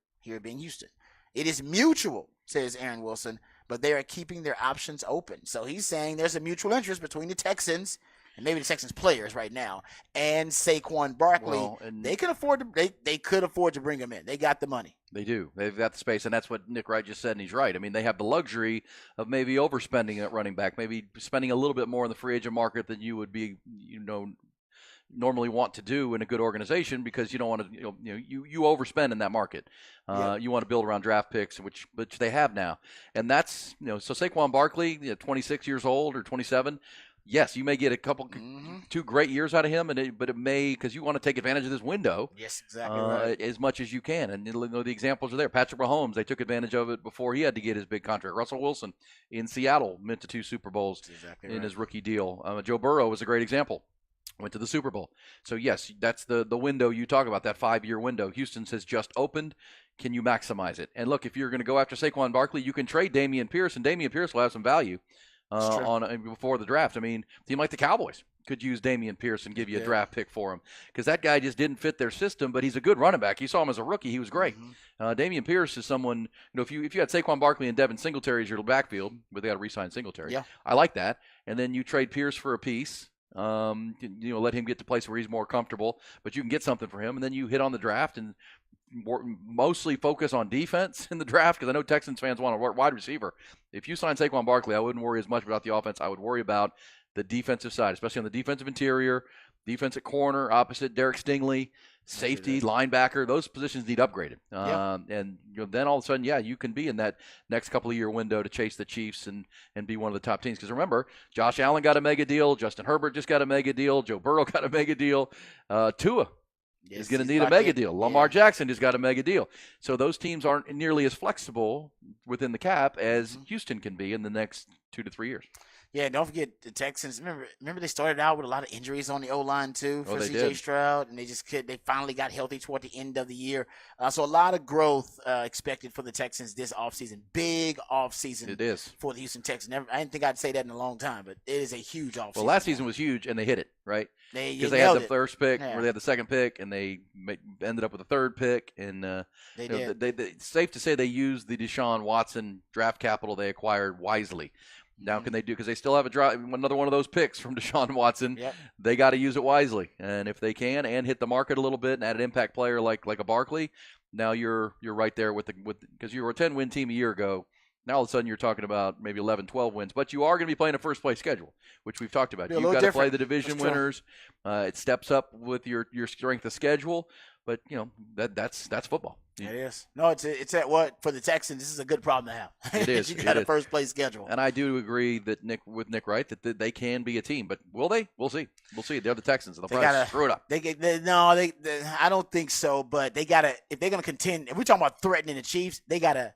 being Houston. It is mutual, says Aaron Wilson, but they are keeping their options open. So he's saying there's a mutual interest between the Texans and maybe the Texans players right now and Saquon Barkley. Well, and they could afford to. They could afford to bring him in. They got the money. They do. They've got the space, and that's what Nick Wright just said, and he's right. I mean, they have the luxury of maybe overspending at running back, maybe spending a little bit more in the free agent market than you would be, normally want to do in a good organization because you don't want to, you overspend in that market. You want to build around draft picks, which they have now, and that's so Saquon Barkley, 26 years old or 27. Yes, you may get a couple, 2 great years out of him, but it may, because you want to take advantage of this window. Yes, exactly right. As much as you can. And the examples are there. Patrick Mahomes, they took advantage of it before he had to get his big contract. Russell Wilson in Seattle went to 2 Super Bowls in his rookie deal. Joe Burrow was a great example. Went to the Super Bowl. So, yes, that's the window you talk about, that 5-year window. Houston has just opened. Can you maximize it? And, look, if you're going to go after Saquon Barkley, you can trade Dameon Pierce, and Dameon Pierce will have some value. Before the draft. I mean, a team like the Cowboys could use Dameon Pierce and give you a draft pick for him because that guy just didn't fit their system, but he's a good running back. You saw him as a rookie. He was great. Dameon Pierce is someone, if you had Saquon Barkley and Devin Singletary as your backfield, but they got to re-sign Singletary. Yeah. I like that. And then you trade Pierce for a piece. Let him get to a place where he's more comfortable, but you can get something for him, and then you hit on the draft and mostly focus on defense in the draft because I know Texans fans want a wide receiver. If you sign Saquon Barkley, I wouldn't worry as much about the offense. I would worry about the defensive side, especially on the defensive interior, defensive corner, opposite Derek Stingley, safety, linebacker. Those positions need upgraded. And then all of a sudden, you can be in that next couple of year window to chase the Chiefs and be one of the top teams. Because remember, Josh Allen got a mega deal. Justin Herbert just got a mega deal. Joe Burrow got a mega deal. Tua is going to need a mega deal. Lamar Jackson just got a mega deal. So those teams aren't nearly as flexible within the cap as Houston can be in the next 2 to 3 years. Yeah, don't forget the Texans. Remember they started out with a lot of injuries on the O-line too for C.J. Stroud, and they finally got healthy toward the end of the year. So a lot of growth expected for the Texans this offseason. Big offseason. It is. For the Houston Texans. I didn't think I'd say that in a long time, but it is a huge offseason. Well, last season was huge, and they hit it, right? Because they had the first pick, or they had the second pick, and they ended up with the third pick. And they did. It's safe to say they used the Deshaun Watson draft capital they acquired wisely. Now, can they do, because they still have another one of those picks from Deshaun Watson. Yep. They got to use it wisely. And if they can and hit the market a little bit and add an impact player like a Barkley, now you're right there with because you were a 10-win team a year ago. Now all of a sudden you're talking about maybe 11, 12 wins. But you are going to be playing a first-place schedule, which we've talked about. You've got to play the division winners. It steps up with your strength of schedule. But, that's football. It is. No, it's at what for the Texans. This is a good problem to have. It is. You got a first place schedule, and I do agree that Nick Wright that they can be a team, but will they? We'll see. We'll see. They're the Texans. They'll probably screw it up. I don't think so. But they gotta if they're gonna contend. If we're talking about threatening the Chiefs, they gotta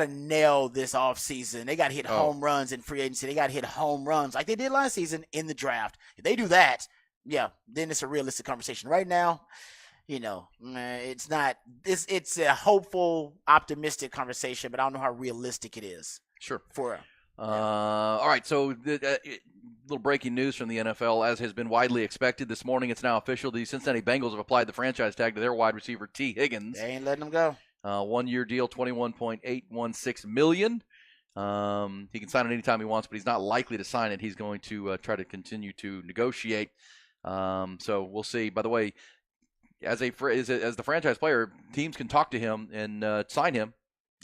nail this offseason. They gotta hit home runs in free agency. They gotta hit home runs like they did last season in the draft. If they do that, then it's a realistic conversation. Right now, it's not. It's a hopeful, optimistic conversation, but I don't know how realistic it is. Sure. All right. So, little breaking news from the NFL, as has been widely expected this morning. It's now official. The Cincinnati Bengals have applied the franchise tag to their wide receiver T. Higgins. They ain't letting him go. 1-year deal, $21.816 million. He can sign it anytime he wants, but he's not likely to sign it. He's going to try to continue to negotiate. So we'll see. By the way, as the franchise player, teams can talk to him and sign him.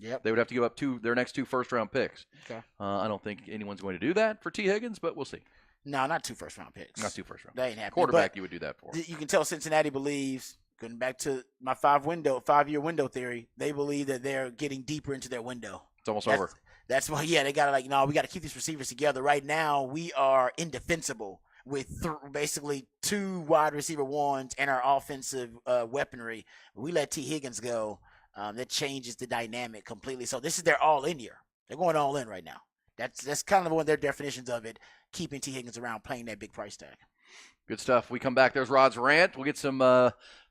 Yep. They would have to give up their next 2 first-round picks. Okay. I don't think anyone's going to do that for T. Higgins, but we'll see. No, not 2 first-round picks. Not 2 first-round. They ain't happening. Quarterback, you would do that for. You can tell Cincinnati believes, going back to my 5-year window theory, they believe that they're getting deeper into their window. It's almost over. That's why, they got to we got to keep these receivers together. Right now, we are indefensible with basically 2 wide receiver ones and our offensive weaponry. We let T. Higgins go. That changes the dynamic completely. So this is their all-in year. They're going all in right now. That's kind of one of their definitions of it, keeping T. Higgins around, playing that big price tag. Good stuff. We come back. There's Rod's rant. We'll get some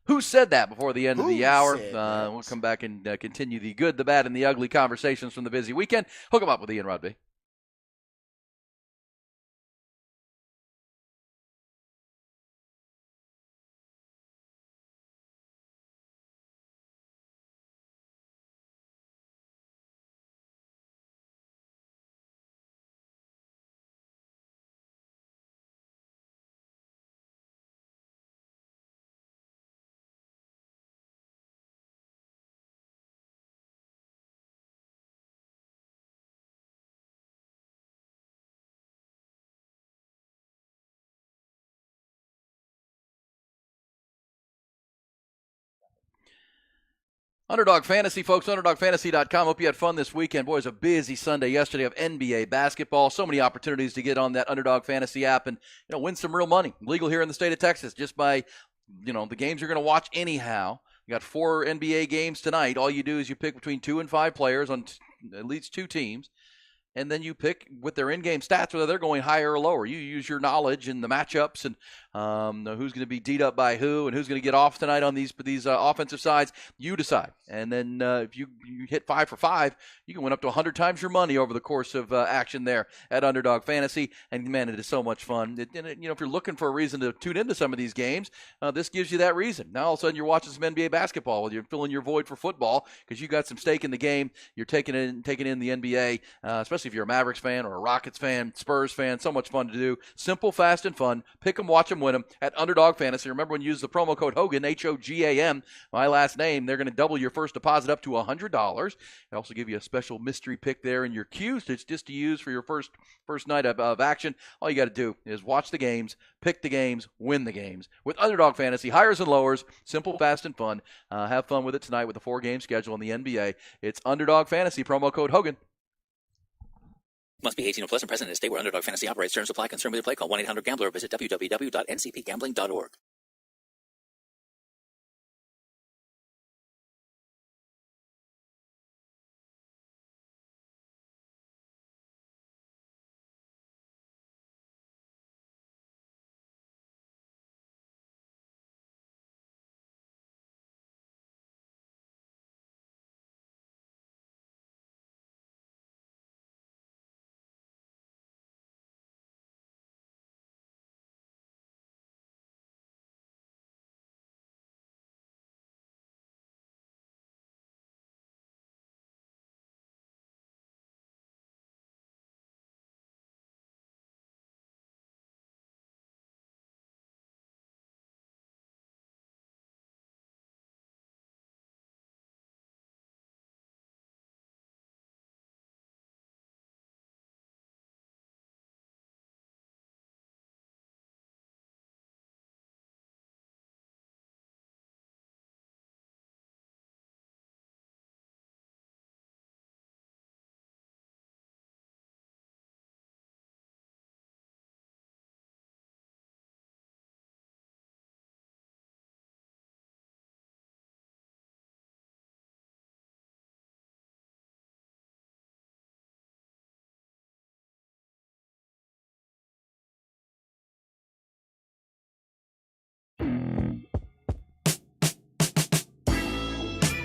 Who Said That before the end of the hour. We'll come back and continue the good, the bad, and the ugly conversations from the busy weekend. Hook 'em up with Ian Rodby. Underdog Fantasy, folks, UnderdogFantasy.com. Hope you had fun this weekend. Boys, a busy Sunday yesterday of NBA basketball. So many opportunities to get on that Underdog Fantasy app and win some real money. Legal here in the state of Texas just by the games you're going to watch anyhow. You got 4 NBA games tonight. All you do is you pick between 2 and 5 players on at least 2 teams. And then you pick with their in-game stats whether they're going higher or lower. You use your knowledge and the matchups and who's going to be D'd up by who and who's going to get off tonight on these offensive sides. You decide. And then if you hit 5 for 5, you can win up to 100 times your money over the course of action there at Underdog Fantasy. And, man, it is so much fun. If you're looking for a reason to tune into some of these games, this gives you that reason. Now, all of a sudden, you're watching some NBA basketball while you're filling your void for football because you got some stake in the game. You're taking in the NBA, especially if you're a Mavericks fan or a Rockets fan, Spurs fan. So much fun to do. Simple, fast, and fun. Pick them, watch them, win them at Underdog Fantasy. Remember, when you use the promo code Hogan, Hogam, my last name, they're going to double your first deposit up to $100. They also give you a special mystery pick there in your queue. So it's just to use for your first night of action. All you got to do is watch the games, pick the games, win the games. With Underdog Fantasy, hires and lowers, simple, fast, and fun. Have fun with it tonight with the 4-game schedule in the NBA. It's Underdog Fantasy, promo code Hogan. Must be 18 or plus and present in a state where Underdog Fantasy operates. Terms apply. Concern with your play. Call 1-800-GAMBLER or visit www.ncpgambling.org.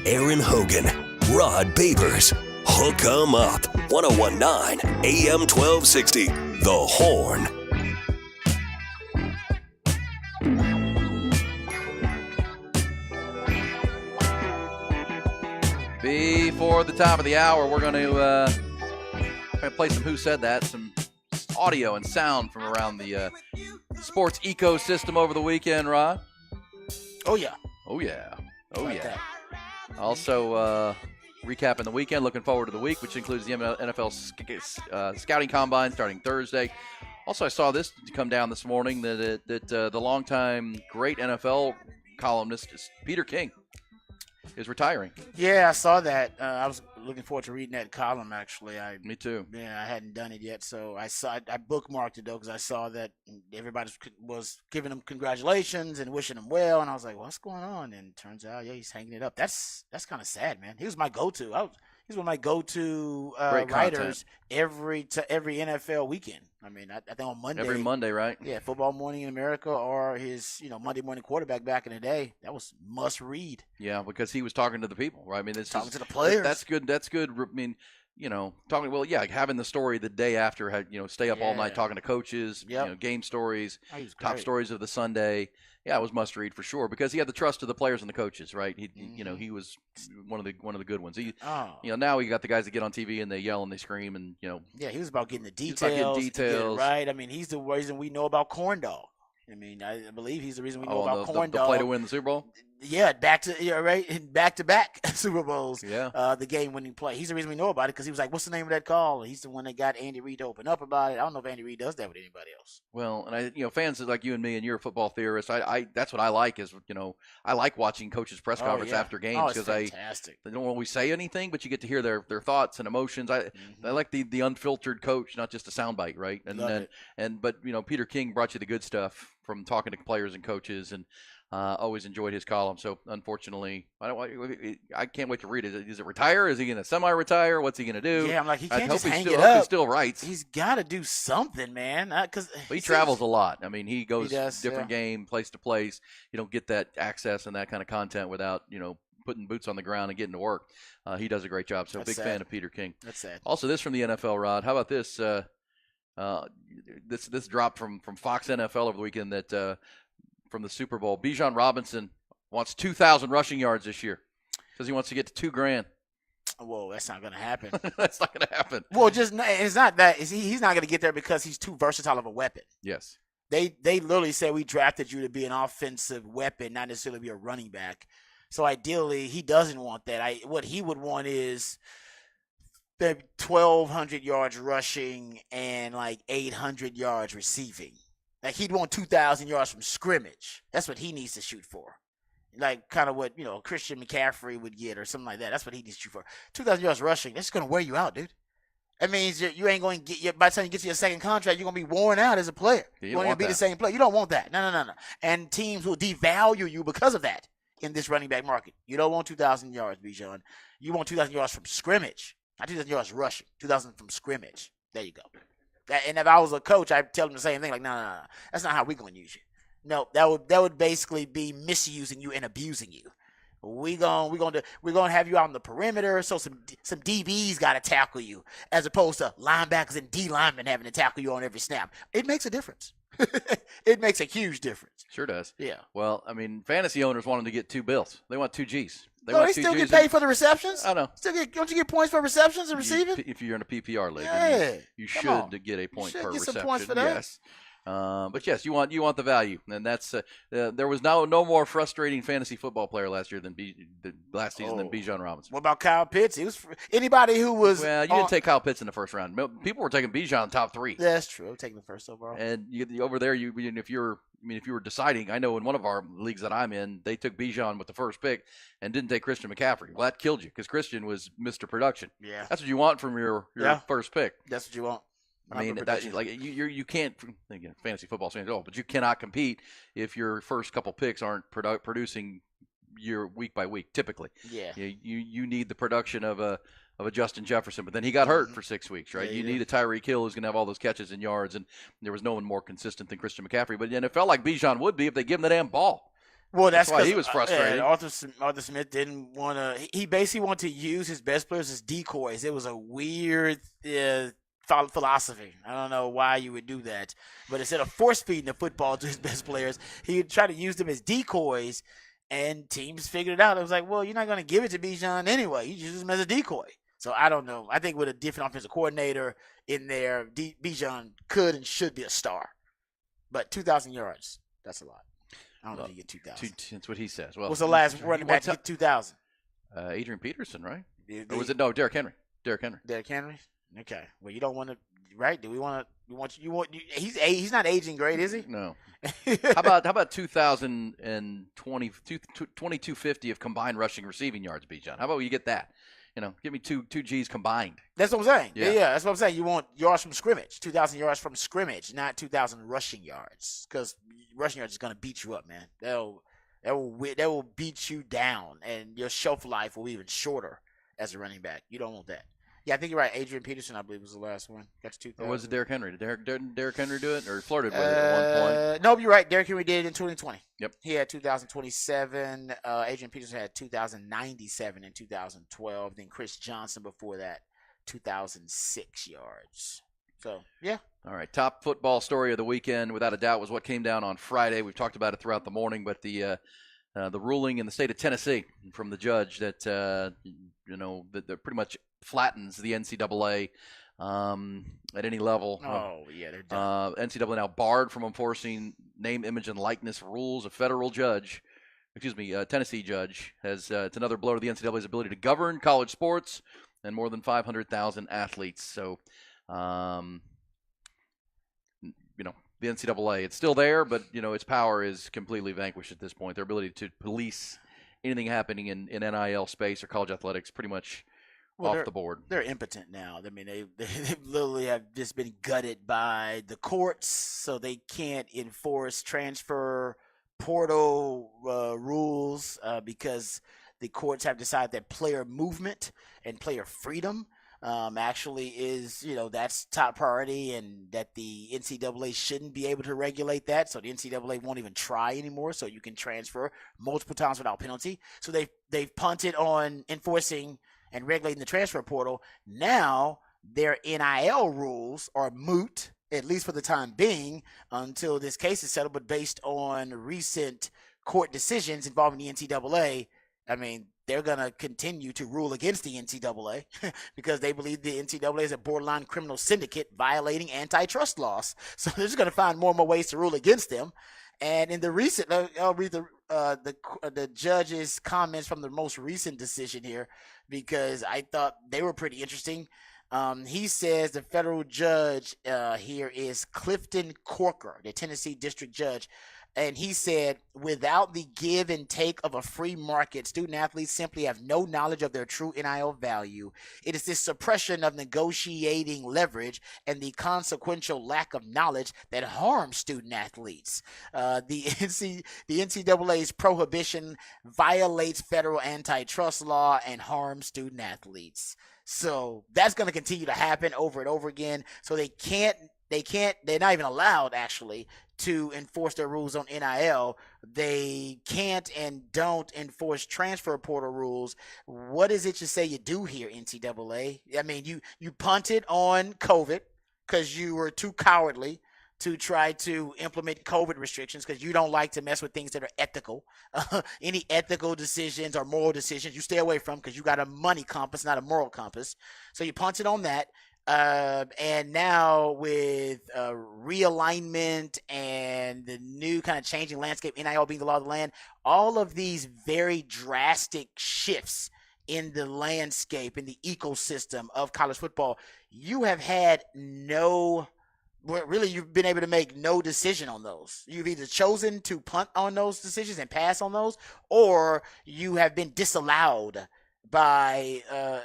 Aaron Hogan, Rod Babers. Hook 'em up. 1019 AM 1260. The Horn. Before the top of the hour, we're going to play some Who Said That, some audio and sound from around the sports ecosystem over the weekend, Rod. Oh, yeah. Oh, yeah. Oh, Like yeah. that. Also, recapping the weekend, looking forward to the week, which includes the NFL scouting combine starting Thursday. Also, I saw this come down this morning that the longtime great NFL columnist Peter King is retiring. Yeah, I saw that. I was looking forward to reading that column, actually. Me too. Yeah, I hadn't done it yet, so I bookmarked it, though, because I saw that everybody was giving him congratulations and wishing him well, and I was like, what's going on? And it turns out, yeah, he's hanging it up. That's kind of sad, man. He was my go-to. He's one of my go-to writers every NFL weekend. I mean, I think on Monday. Every Monday, right? Yeah, Football Morning in America or his, Monday Morning Quarterback back in the day. That was must read. Yeah, because he was talking to the people, right? I mean, Talking to the players. That's good. That's good. I mean, talking. Well, yeah, having the story the day after, stay up all night talking to coaches. Yep. Game stories, Oh, he was top great. stories of the Sunday. Yeah, it was must read for sure because he had the trust of the players and the coaches, right? He he was one of the good ones. Now you got the guys that get on TV and they yell and they scream and Yeah, he was about getting the He's details. about getting to get it details. right. I mean, he's the reason we know about corn dog. I mean, I believe he's the reason we know about the corn dog. play to win the Super Bowl. Yeah, back to back Super Bowls. Yeah. The game-winning play. He's the reason we know about it because he was like, "What's the name of that call?" He's the one that got Andy Reid to open up about it. I don't know if Andy Reid does that with anybody else. Well, and fans like you and me, and you're a football theorist. I that's what I like is I like watching coaches' press conference after games because they don't always say anything, but you get to hear their thoughts and emotions. I like the unfiltered coach, not just a soundbite, right? But Peter King brought you the good stuff from talking to players and coaches, and always enjoyed his column. So unfortunately, I can't wait to read it. Is it retire? Is he going to semi-retire? What's he going to do? Yeah, I'm like, he can't just hang I it hope up. he still writes. He's got to do something, man. Because he travels a lot. I mean, he goes does, different game, place to place. You don't get that access and that kind of content without putting boots on the ground and getting to work. He does a great job. So That's big sad. fan of Peter King. That's sad. Also, this from the NFL, Rod. How about this? This dropped from Fox NFL over the weekend that from the Super Bowl. Bijan Robinson wants 2,000 rushing yards this year. Says he wants to get to $2,000. Whoa, that's not going to happen. That's not going to happen. Well, it's not that. He's not going to get there because he's too versatile of a weapon. Yes. They literally said we drafted you to be an offensive weapon, not necessarily be a running back. So ideally, he doesn't want that. What he would want is 1,200 yards rushing and like 800 yards receiving. Like he'd want 2,000 yards from scrimmage. That's what he needs to shoot for. Like kind of what Christian McCaffrey would get or something like that. That's what he needs to shoot for. 2,000 yards rushing. That's going to wear you out, dude. That means you ain't going to get. By the time you get to your second contract, you're going to be worn out as a player. You You're don't going to want be that. the same player. You don't want that. No. And teams will devalue you because of that in this running back market. You don't want 2,000 yards, Bijan. You want 2,000 yards from scrimmage. Not 2,000 yards rushing. 2,000 from scrimmage. There you go. And if I was a coach, I'd tell them the same thing. Like, no. That's not how we're going to use you. No, that would basically be misusing you and abusing you. We're gonna have you out on the perimeter, so some DBs got to tackle you, as opposed to linebackers and D linemen having to tackle you on every snap. It makes a difference. It makes a huge difference. Sure does. Yeah. Well, I mean, fantasy owners want him to get 2 bills. They want 2 Gs. They still get paid for the receptions. I know. Don't you get points for receptions and receiving? If you're in a PPR league, Yeah. you Come should on. get a point You should per get some reception. points for that. Yes. But yes, you want the value, and that's there was no more frustrating fantasy football player last year than last season than Bijan Robinson. What about Kyle Pitts? He was anybody who was. Well, you didn't take Kyle Pitts in the first round. People were taking Bijan top 3. Yeah, that's true. I'm taking the first overall. And over there, if you were deciding, I know in one of our leagues that I'm in, they took Bijan with the first pick and didn't take Christian McCaffrey. Well, that killed you because Christian was Mr. Production. Yeah. That's what you want from your first pick. That's what you want. I mean, you can't, again, fantasy football stands but you cannot compete if your first couple picks aren't producing year week by week. Typically, Yeah. you need the production of a Justin Jefferson, but then he got hurt for 6 weeks, right? Yeah, you he need a Tyreek Hill who's going to have all those catches and yards, and there was no one more consistent than Christian McCaffrey. But it felt like Bijan would be if they give him the damn ball. Well, that's why he 'cause, was frustrated. Arthur Smith didn't want to. He basically wanted to use his best players as decoys. It was a weird philosophy. I don't know why you would do that, but instead of force feeding the football to his best players, he would try to use them as decoys. And teams figured it out. It was like, well, you're not going to give it to Bijan anyway. You use him as a decoy. So I don't know. I think with a different offensive coordinator in there, Bijan could and should be a star. But 2,000 yards, that's a lot. I don't know if you get 2,000. That's what he says. Well, what's the last running back to get 2,000? Adrian Peterson, right? Or was it Derrick Henry? Derrick Henry. Okay. Well, you don't want to, right? Do we want to? He's not aging great, is he? No. How about 2,250 of combined rushing receiving yards, Bijan? How about you get that? Give me two G's combined. That's what I'm saying. Yeah, that's what I'm saying. You want yards from scrimmage, 2,000 yards from scrimmage, not 2,000 rushing yards, because rushing yards is going to beat you up, man. That will beat you down, and your shelf life will be even shorter as a running back. You don't want that. Yeah, I think you're right. Adrian Peterson, I believe, was the last one. Got to 2,000. Or was it Derrick Henry? Did Derrick Henry do it, or flirted with it at one point? No, you're right. Derrick Henry did it in 2020. Yep. He had 2,027. Adrian Peterson had 2,097 in 2012. Then Chris Johnson before that, 2,006 yards. So, yeah. All right. Top football story of the weekend, without a doubt, was what came down on Friday. We've talked about it throughout the morning, but the ruling in the state of Tennessee from the judge that that pretty much flattens the NCAA at any level. Oh, yeah, they're done. NCAA now barred from enforcing name, image, and likeness rules. A Tennessee judge has it's another blow to the NCAA's ability to govern college sports and more than 500,000 athletes. So, the NCAA, it's still there, but, its power is completely vanquished at this point. Their ability to police anything happening in NIL space or college athletics pretty much off the board. They're impotent now. I mean, they literally have just been gutted by the courts, so they can't enforce transfer portal rules because the courts have decided that player movement and player freedom actually is, that's top priority, and that the NCAA shouldn't be able to regulate that. So the NCAA won't even try anymore. So you can transfer multiple times without penalty. So they've punted on enforcing and regulating the transfer portal. Now their NIL rules are moot, at least for the time being, until this case is settled. But based on recent court decisions involving the NCAA, I mean, they're going to continue to rule against the NCAA because they believe the NCAA is a borderline criminal syndicate violating antitrust laws. So they're just going to find more and more ways to rule against them. And in the recent, I'll read the judge's comments from the most recent decision here, because I thought they were pretty interesting. He says the federal judge here is Clifton Corker, the Tennessee district judge. And he said, without the give and take of a free market, student athletes simply have no knowledge of their true NIL value. It is this suppression of negotiating leverage and the consequential lack of knowledge that harms student athletes. The NCAA's prohibition violates federal antitrust law and harms student athletes. So that's going to continue to happen over and over again. So they're not even allowed, actually, to enforce their rules on NIL. They can't and don't enforce transfer portal rules. What is it you say you do here, NCAA? I mean, you punted on COVID because you were too cowardly to try to implement COVID restrictions because you don't like to mess with things that are ethical. Any ethical decisions or moral decisions you stay away from because you got a money compass, not a moral compass. So you punted on that. And now with realignment and the new kind of changing landscape, NIL being the law of the land, all of these very drastic shifts in the landscape, in the ecosystem of college football, you have had you've been able to make no decision on those. You've either chosen to punt on those decisions and pass on those, or you have been disallowed by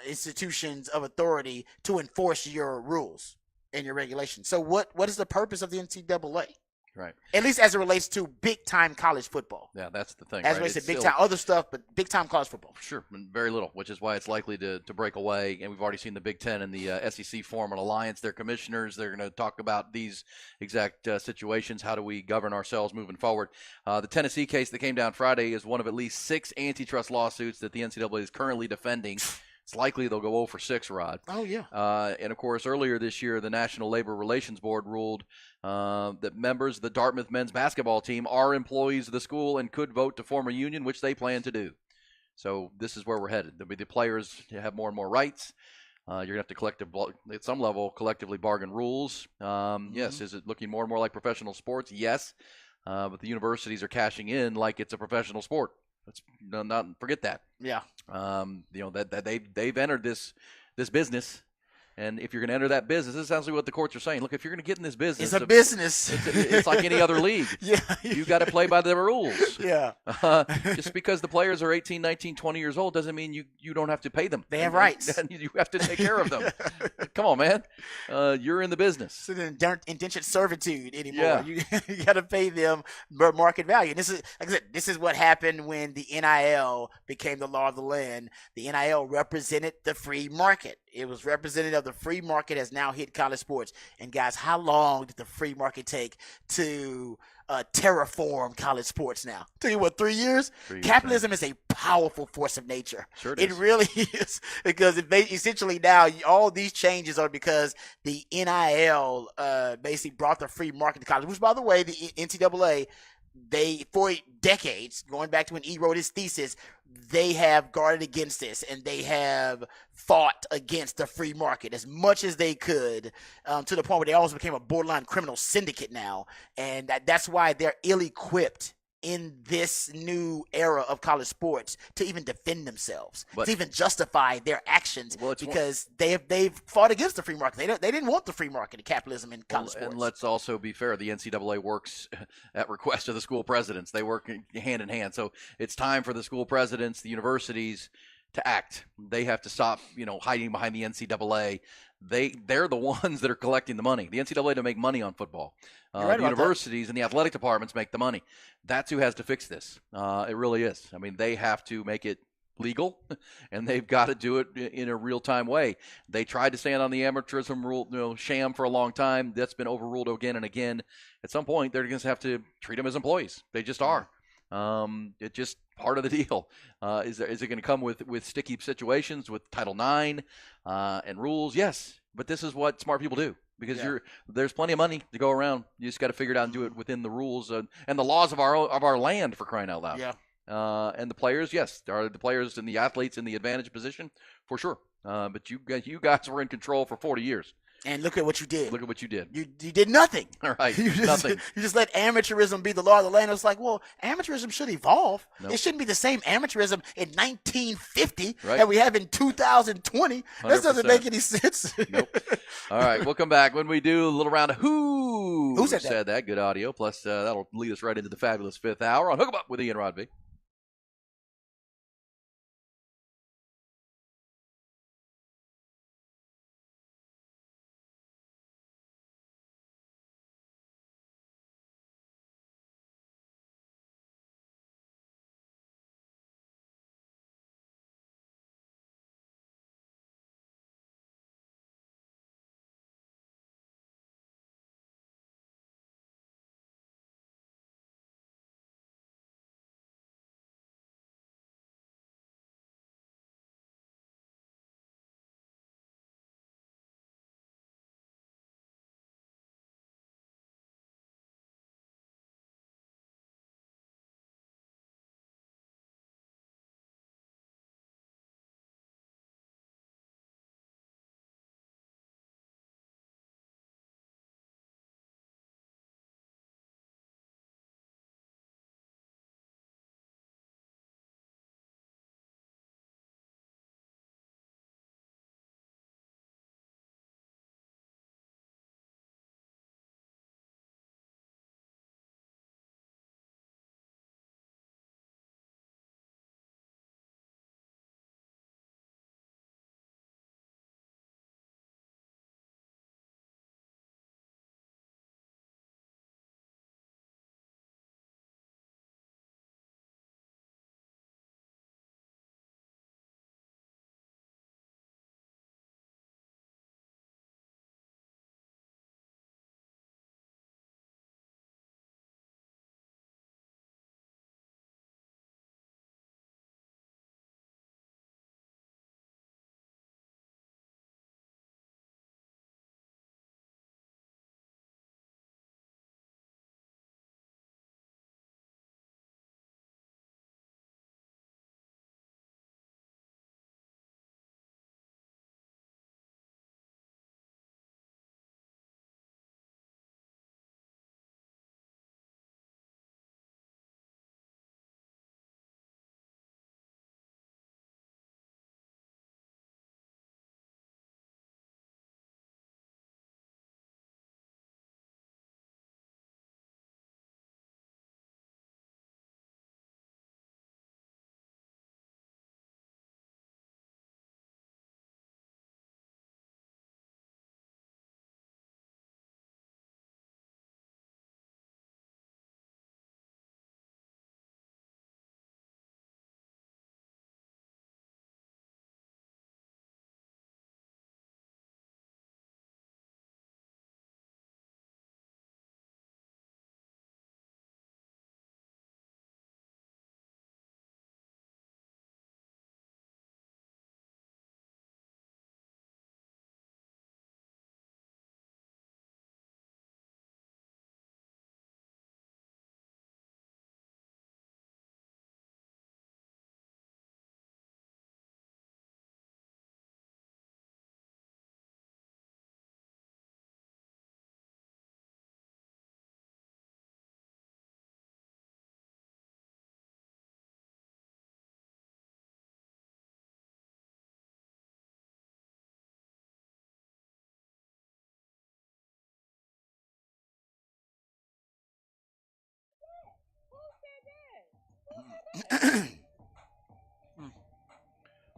institutions of authority to enforce your rules and your regulations. So what is the purpose of the NCAA? Right. At least as it relates to big-time college football. Yeah, that's the thing. As right? it relates to It's big-time other stuff, but big-time college football. Sure, and very little, which is why it's likely to break away. And we've already seen the Big Ten and the SEC form an alliance. Their commissioners, they're going to talk about these exact situations. How do we govern ourselves moving forward? The Tennessee case that came down Friday is one of at least 6 antitrust lawsuits that the NCAA is currently defending. It's likely they'll go 0 for 6, Rod. Oh, yeah. And, of course, earlier this year, the National Labor Relations Board ruled that members of the Dartmouth men's basketball team are employees of the school and could vote to form a union, which they plan to do. So this is where we're headed. There'll be the players have more and more rights. You're going to have to at some level, collectively bargain rules. Yes, is it looking more and more like professional sports? Yes. But the universities are cashing in like it's a professional sport. Let's not forget that. Yeah. That they've entered this business, and if you're going to enter that business, this is essentially what the courts are saying. Look, if you're going to get in this business, it's a business. It's like any other league. Yeah. You got to play by the rules. Yeah. Just because the players are 18, 19, 20 years old doesn't mean you don't have to pay them. They have rights. And you have to take care of them. Come on, man. You're in the business. It's an indentured servitude anymore. Yeah. You got to pay them market value. And this is, like I said, this is what happened when the NIL became the law of the land. The NIL represented the free market. It was representative of the free market has now hit college sports. And guys, how long did the free market take to terraform college sports now? Tell you what, 3 years? 3 years. Capitalism is a powerful force of nature. Sure it It is. really is, because essentially now all these changes are because the NIL basically brought the free market to college, which, by the way, the NCAA, they, for decades, going back to when E wrote his thesis, they have guarded against this, and they have fought against the free market as much as they could, to the point where they almost became a borderline criminal syndicate now. And that's why they're ill-equipped in this new era of college sports to even defend themselves, to even justify their actions, because they've fought against the free market. They didn't want the free market and capitalism in college sports. And let's also be fair. The NCAA works at request of the school presidents. They work hand in hand. So it's time for the school presidents, the universities, to act. They have to stop, hiding behind the NCAA. They're the ones that are collecting the money. The NCAA doesn't make money on football. Right the universities and the athletic departments make the money. That's who has to fix this. It really is. I mean, they have to make it legal, and they've got to do it in a real-time way. They tried to stand on the amateurism rule, sham for a long time. That's been overruled again and again. At some point, they're going to have to treat them as employees. They just are. It's just part of the deal. Is it going to come with sticky situations with Title IX and rules? Yes, but this is what smart people do, because there's plenty of money to go around. You just got to figure it out and do it within the rules and the laws of our land, for crying out loud. Yeah. And the players, yes, are the players and the athletes in the advantage position for sure. But you guys were in control for 40 years. And look at what you did. Look at what you did. You did nothing. All right, nothing. You just let amateurism be the law of the land. It's like, well, amateurism should evolve. Nope. It shouldn't be the same amateurism in 1950 Right. that we have in 2020. That doesn't 100%. make any sense. Nope. All right, we'll come back. When we do a little round of who said that. Good audio. Plus, that'll lead us right into the fabulous fifth hour on Hook 'em Up with Ian Rodby.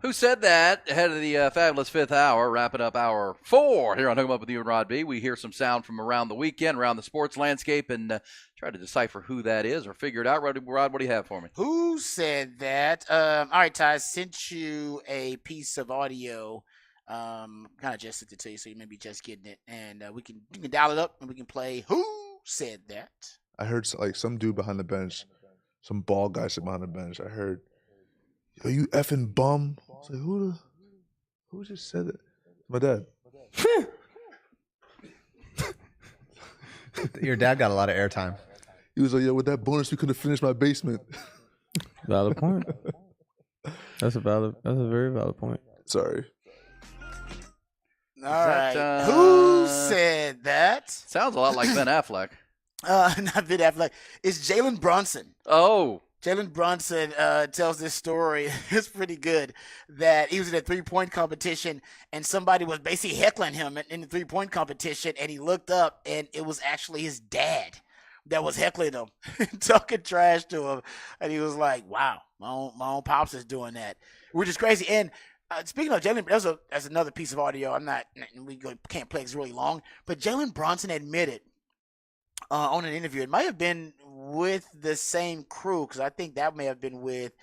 Who said that? Ahead of the fabulous fifth hour, wrapping up hour 4 here on Hook 'em Up with you and Rod B. We hear some sound from around the weekend, around the sports landscape, and try to decipher who that is or figure it out. Rod, what do you have for me? Who said that? All right, Ty, I sent you a piece of audio. Kind of just sent it to you, so you may be just getting it, and you can dial it up and we can play. Who said that? I heard like some dude behind the bench, some bald guy sitting behind the bench. I heard, "Yo, you effing bum." I was like, who just said that? My dad. Your dad got a lot of airtime. He was like, "Yo, with that bonus, we could have finished my basement." Valid point. That's a very valid point. Sorry. All right. Who said that? Sounds a lot like Ben Affleck. Not Ben Affleck. It's Jalen Brunson. Oh. Jalen Brunson tells this story. It's pretty good. That he was in a 3-point competition and somebody was basically heckling him in the 3-point competition, and he looked up and it was actually his dad that was heckling him, talking trash to him, and he was like, "Wow, my own pops is doing that," which is crazy. And speaking of Jalen, that's another piece of audio. Can't play, it's really long, but Jalen Brunson admitted on an interview, it might have been with the same crew, because I think that may have been with,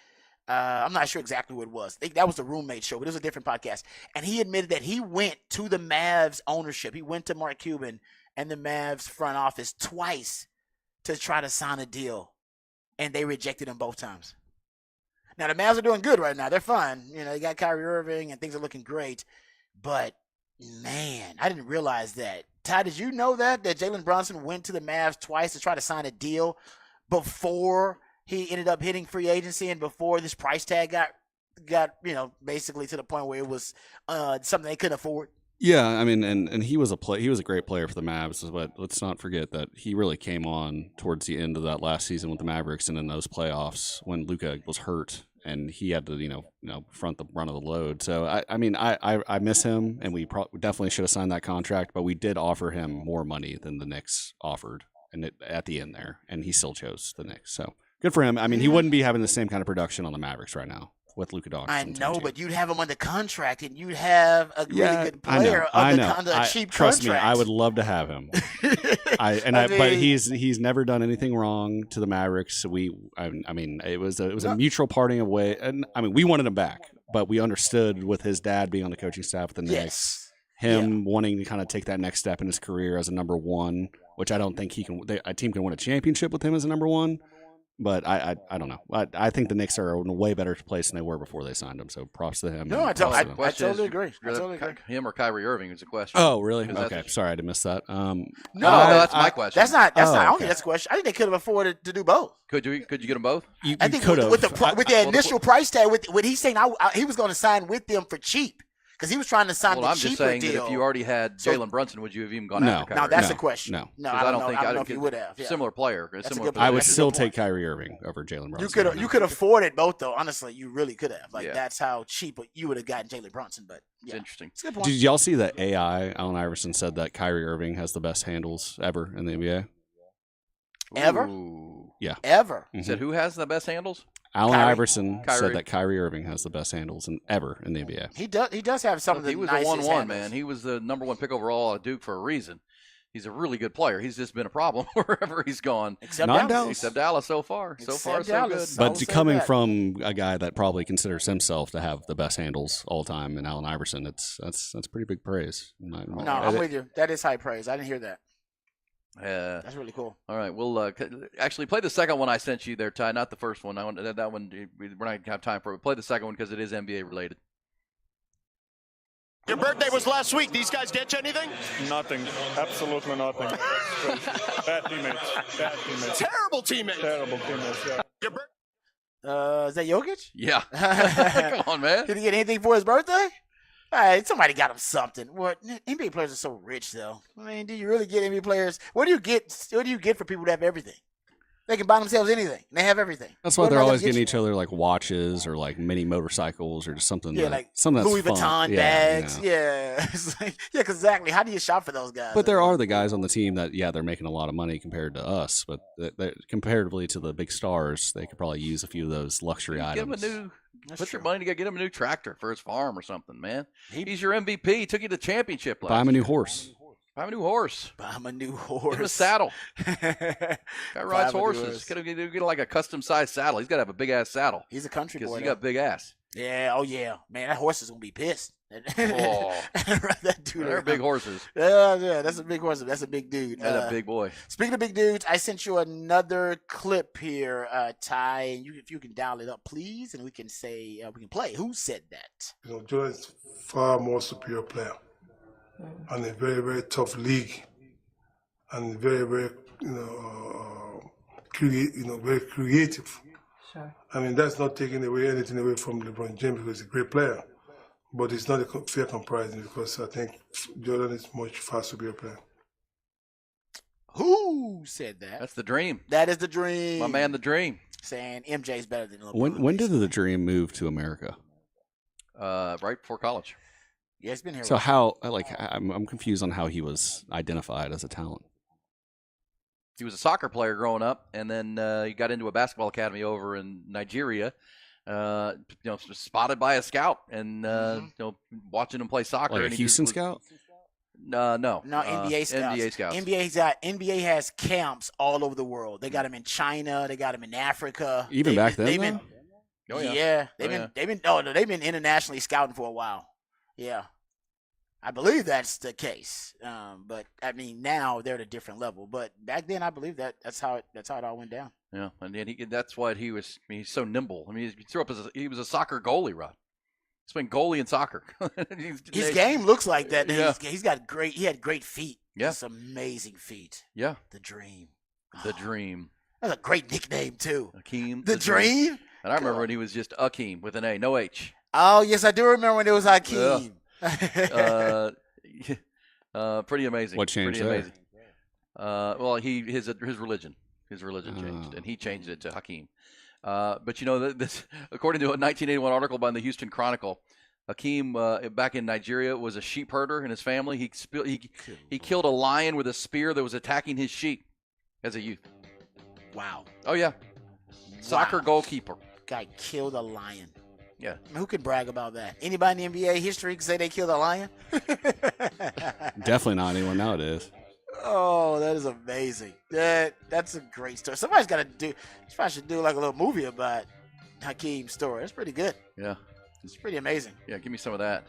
I'm not sure exactly what it was. I think that was the Roommate Show, but it was a different podcast. And he admitted that he went to the Mavs ownership. He went to Mark Cuban and the Mavs front office twice to try to sign a deal, and they rejected him both times. Now, the Mavs are doing good right now. They're fine. They got Kyrie Irving, and things are looking great. But, man, I didn't realize that. Ty, did you know that Jalen Brunson went to the Mavs twice to try to sign a deal before he ended up hitting free agency and before this price tag got basically to the point where it was something they couldn't afford? Yeah, I mean, and he was a great player for the Mavs, but let's not forget that he really came on towards the end of that last season with the Mavericks and in those playoffs when Luka was hurt and he had to front the brunt of the load. So I miss him, and we definitely should have signed that contract, but we did offer him more money than the Knicks offered, and at the end there, and he still chose the Knicks. So good for him. I mean, he wouldn't be having the same kind of production on the Mavericks right now with Luka Doncic. I know, but you'd have him under contract, and you'd have a really good player under a cheap trust contract. Me, I would love to have him. But he's never done anything wrong to the Mavericks. It was a mutual parting of ways, and we wanted him back, but we understood with his dad being on the coaching staff with the Knicks, wanting to kind of take that next step in his career as a number one, which I don't think a team can win a championship with him as a number one. But I don't know. I think the Knicks are in a way better place than they were before they signed him. So props to him. No, I totally agree. Him or Kyrie Irving is a question. Oh, really? Okay, sorry, I missed that. No, that's my question. That's not. I don't think that's a question. I think they could have afforded to do both. Could you get them both? I think with the initial price tag, with he's saying he was going to sign with them for cheap. Because he was trying to sign the cheaper deal. I'm just saying that if you already had Jalen Brunson, would you have even gone after Kyrie? No, that's the question. No, I don't know if you would have. Yeah. Similar player. I would still take Kyrie Irving over Jalen Brunson. You could afford it both, though. Honestly, you really could have. That's how cheap you would have gotten Jalen Brunson. But it's interesting. It's a good point. Did y'all see that AI? Allen Iverson said that Kyrie Irving has the best handles ever in the NBA. Ever? Ooh. Yeah. Ever? He said who has the best handles? Allen Iverson said that Kyrie Irving has the best handles ever in the NBA. He does have some of the nicest handles. He was a 1-1 man. He was the number 1 pick overall at Duke for a reason. He's a really good player. He's just been a problem wherever he's gone. Except Dallas so far. So far, so good. But coming from a guy that probably considers himself to have the best handles all time in Allen Iverson, that's pretty big praise. No, I'm with you. That is high praise. I didn't hear that. That's really cool. All right, we'll actually play the second one I sent you there, Ty, not the first one. That one we're not going to have time for it. Play the second one because it is NBA related. Your birthday was last week. These guys get you anything? Nothing. Absolutely nothing. Bad teammates. Terrible teammates. Yeah. Is that Jokic? Yeah. Come on, man. Did he get anything for his birthday? Somebody got him something. What? NBA players are so rich, though. I mean, do you really get NBA players? What do you get for people that have everything? They can buy themselves anything. They have everything. That's why What they're am I always gonna getting get each other like watches or like mini motorcycles or just something. Yeah, that, like something that's Louis fun. Vuitton Yeah, bags. yeah. Yeah, It's like, yeah, 'cause exactly. How do you shop for those guys? But there are the guys on the team that, they're making a lot of money compared to us. But comparatively to the big stars, they could probably use a few of those luxury Give him a items. new. Put your money to get him a new tractor for his farm or something, man. He's your MVP. He took you to the championship last Buy him a year. new horse. Buy him a new horse. Buy him a new Give horse. him a saddle. Guy rides him a new horses. horse. Get like a custom sized saddle. He's got to have a big ass saddle. He's a country boy. Because he though. got big ass. Yeah. Oh yeah. Man, that horse is gonna be pissed. Oh, that dude. they're big horses. Yeah. That's a big horse. That's a big dude. That's a big boy. Speaking of big dudes, I sent you another clip here, Ty. And if you can dial it up, please, and we can say we can play. Who said that? Jordan's far more superior player, and a very, very tough league, and very, very, very creative. Sure. I mean, that's not taking anything away from LeBron James because he's a great player, but it's not a fair comparison because I think Jordan is much far superior player. Who said that? That's the dream. That is the dream. My man, the dream. Saying MJ's better than LeBron. When did the Dream move to America? Right before college. Yeah, it's been here. So how? I'm confused on how he was identified as a talent. He was a soccer player growing up, and then he got into a basketball academy over in Nigeria. Spotted by a scout, and watching him play soccer. Like a and he Houston was- scout? No, NBA scouts. NBA scouts. NBA has camps all over the world. They got them in China. They got them in Africa. Even back then, they've been, Oh, yeah. they've been internationally scouting for a while. Yeah, I believe that's the case. But I mean, now they're at a different level. But back then, I believe that's how it all went down. Yeah, and then that's why he's so nimble. I mean, he was a soccer goalie, Rod. He's been goalie in soccer. His game looks like that. Yeah. He had great feet. Yeah. Just amazing feet. Yeah. The Dream. The Dream. That's a great nickname too. Akeem. The Dream. And I remember when he was just Akeem with an A, no H. Oh yes, I do remember when it was Hakeem. Pretty amazing. What changed Pretty there? amazing. Well, his religion changed, and he changed it to Hakeem. But this, according to a 1981 article by the Houston Chronicle, Hakeem back in Nigeria was a sheep herder in his family. He killed a lion with a spear that was attacking his sheep as a youth. Wow. Oh yeah, soccer goalkeeper. Guy killed a lion. Yeah. Who can brag about that? Anybody in NBA history can say they killed a lion? Definitely not anyone nowadays. Oh, that is amazing. That's a great story. Somebody should do like a little movie about Hakeem's story. That's pretty good. Yeah. It's pretty amazing. Yeah, give me some of that.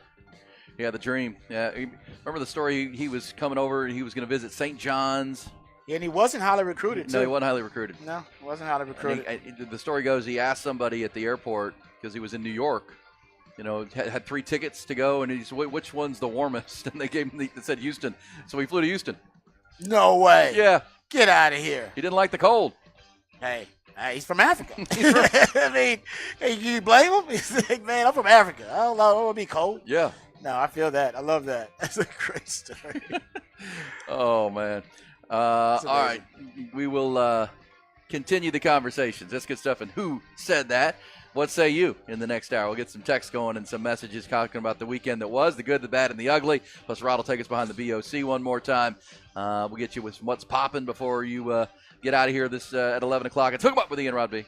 Yeah, the Dream. Yeah, remember the story? He was coming over. He was going to visit St. John's. Yeah, and he wasn't highly recruited, too. No, he wasn't highly recruited. No, he wasn't highly recruited. The story goes he asked somebody at the airport because he was in New York. Had 3 tickets to go, and he said, "Which one's the warmest?" And they gave him. They said Houston, so he flew to Houston. No way. Yeah. Get out of here. He didn't like the cold. Hey, he's from Africa. I mean, hey, you blame him? He's like, man, I'm from Africa. I don't want to be cold. Yeah. No, I feel that. I love that. That's a great story. Oh, man. All right. We will continue the conversations. That's good stuff. And who said that? What say you in the next hour? We'll get some text going and some messages talking about the weekend that was, the good, the bad, and the ugly. Plus, Rod will take us behind the BOC one more time. We'll get you with what's popping before you get out of here this at 11 o'clock. It's Hook 'em Up with Ian Rod B.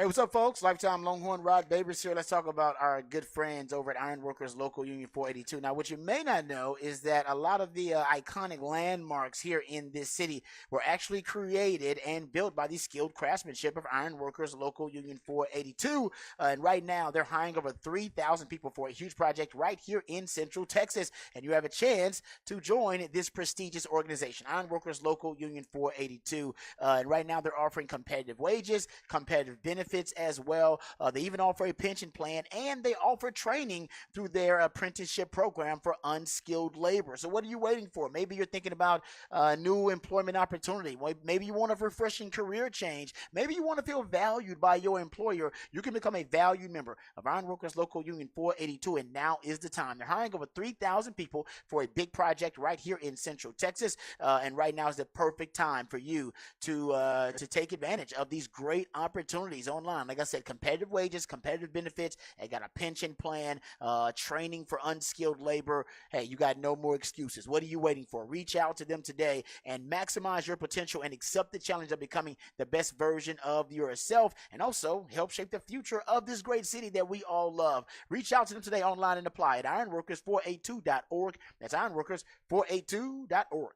Hey, what's up, folks? Lifetime Longhorn Rod Babers here. Let's talk about our good friends over at Ironworkers Local Union 482. Now, what you may not know is that a lot of the iconic landmarks here in this city were actually created and built by the skilled craftsmanship of Ironworkers Local Union 482. And right now, they're hiring over 3,000 people for a huge project right here in Central Texas. And you have a chance to join this prestigious organization, Ironworkers Local Union 482. And right now, they're offering competitive wages, competitive benefits as well. They even offer a pension plan, and they offer training through their apprenticeship program for unskilled labor. So what are you waiting for? Maybe you're thinking about a new employment opportunity. Maybe you want a refreshing career change. Maybe you want to feel valued by your employer. You can become a valued member of Ironworkers Local Union 482, and now is the time. They're hiring over 3,000 people for a big project right here in Central Texas, and right now is the perfect time for you to take advantage of these great opportunities online. Like I said, competitive wages, competitive benefits. They got a pension plan, training for unskilled labor. Hey, you got no more excuses. What are you waiting for? Reach out to them today and maximize your potential and accept the challenge of becoming the best version of yourself, and also help shape the future of this great city that we all love. Reach out to them today online and apply at ironworkers482.org. That's ironworkers482.org.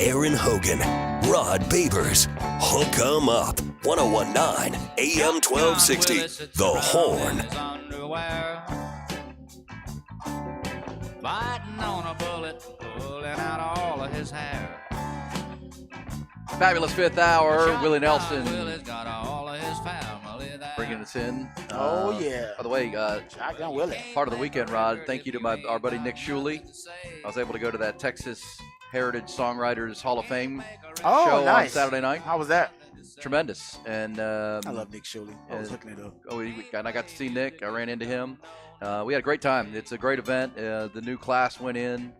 Aaron Hogan, Rod Babers, Hook 'em Up, 1019 AM 1260, The Horn. Biting on a bullet, pulling out all of his hair. Fabulous fifth hour. Willie Nelson Willie's got all of his family there. bringing us in. Oh, yeah. By the way, Shotgun Willie. part of the weekend, Rod. Thank you to our buddy Nick Shuley. I was able to go to that Texas Heritage Songwriters Hall of Fame show on Saturday night. How was that? Tremendous. And I love Nick Shuley. I was hooking it up. And I got to see Nick. I ran into him. We had a great time. It's a great event. The new class went in.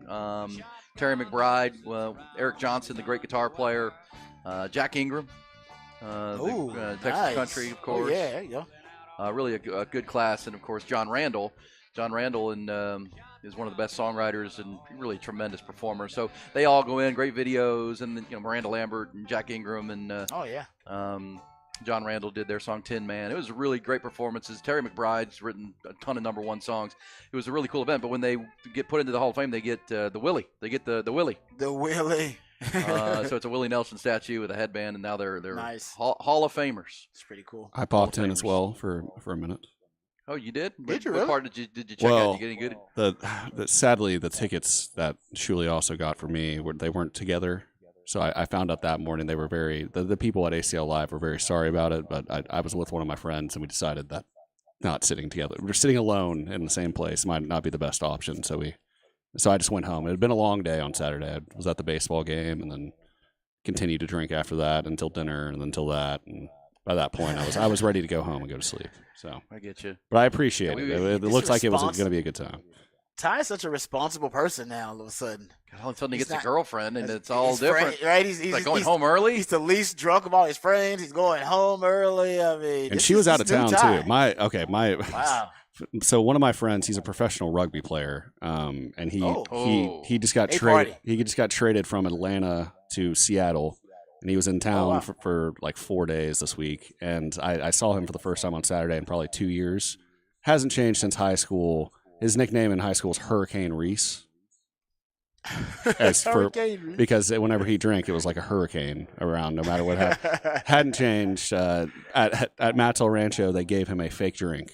Terry McBride, Eric Johnson, the great guitar player, Jack Ingram, Texas nice. Country, of course. Oh, yeah, there you go. Really a good class. And, of course, John Randall. John Randall is one of the best songwriters and really tremendous performer. So they all go in, great videos, and then, Miranda Lambert and Jack Ingram and John Randall did their song Tin Man. It was really great performances. Terry McBride's written a ton of #1 songs. It was a really cool event. But when they get put into the Hall of Fame, they get the Willie. They get the Willie. The Willie. So it's a Willie Nelson statue with a headband, and now they're nice. Hall of Famers. It's pretty cool. I popped in as well for a minute. Oh, you did? Did you What really? part did you check out? Did you get any good? Sadly, the tickets that Shuley also got for me, they weren't together. So I found out that morning they were the people at ACL Live were very sorry about it, but I was with one of my friends and we decided that not sitting together. We're sitting alone in the same place might not be the best option. So I just went home. It had been a long day on Saturday. I was at the baseball game and then continued to drink after that until dinner and until that. And by that point, I was ready to go home and go to sleep. So I get you. But I appreciate it. It looks like it was going to be a good time. Ty is such a responsible person now. All of a sudden, all of a sudden he gets a girlfriend, and it's all different. Right? He's like going home early. He's the least drunk of all his friends. He's going home early. I mean, and she was out of town too. Wow. So one of my friends, he's a professional rugby player, and he just got traded. He just got traded from Atlanta to Seattle, and he was in town for like 4 days this week. And I saw him for the first time on Saturday in probably 2 years. Hasn't changed since high school. His nickname in high school was Hurricane Reese. Because whenever he drank, it was like a hurricane around, no matter what happened. Hadn't changed. At Matt's El Rancho, they gave him a fake drink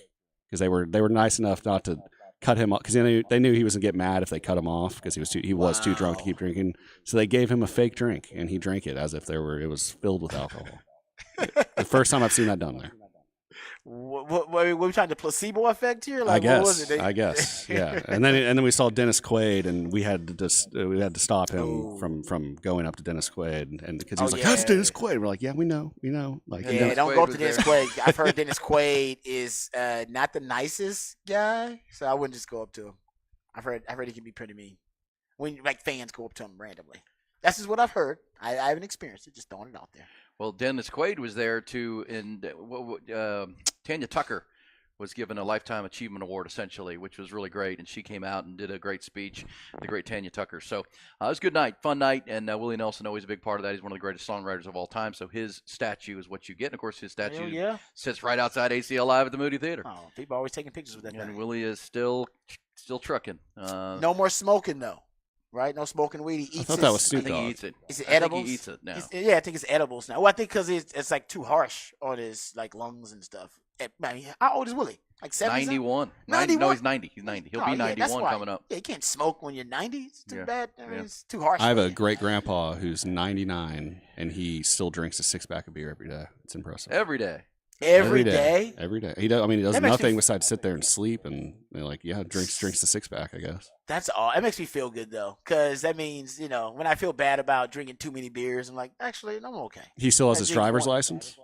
because they were nice enough not to cut him off because they knew he was gonna get mad if they cut him off because he was too drunk to keep drinking. So they gave him a fake drink and he drank it as if it was filled with alcohol. The first time I've seen that done there. What were we trying to placebo effect here? Like, I guess. What was it? I guess. Yeah. And then we saw Dennis Quaid, and we had to stop him from going up to Dennis Quaid, and because he was like, "That's Dennis Quaid." We're like, "Yeah, we know." Like, yeah, don't go up to Dennis Quaid. I've heard Dennis Quaid is not the nicest guy, so I wouldn't just go up to him. I've heard he can be pretty mean when like fans go up to him randomly. That's just what I've heard. I haven't experienced it. Just throwing it out there. Well, Dennis Quaid was there too, and Tanya Tucker was given a Lifetime Achievement Award, essentially, which was really great, and she came out and did a great speech, the great Tanya Tucker. So it was a good night, fun night, and Willie Nelson always a big part of that. He's one of the greatest songwriters of all time, so his statue is what you get. And, of course, his statue sits right outside ACL Live at the Moody Theater. Oh, people are always taking pictures with that And thing. Willie is still trucking. No more smoking, though. Right? No smoking weed. He eats I thought that was Snoop I think Dogg. he eats it. Is it I think edibles? he eats it now. I think it's edibles now. Well, I think because it's like too harsh on his like lungs and stuff. I mean, how old is Willie? Like 70? 91. 91? No, he's 90. He's 90. He'll be 91 coming up. Yeah, you can't smoke when you're 90. It's too Yeah. bad. I mean, Yeah. it's too harsh. I have for a you. great grandpa who's 99, and he still drinks a 6-pack of beer every day. It's impressive. Every day. Every day? Every day. He does. I mean, he does That makes nothing me- besides sit there and sleep, and drinks the 6-pack, I guess. That's all. It makes me feel good though, because that means when I feel bad about drinking too many beers, I'm like, actually, I'm okay. He still has I his drink driver's one. license.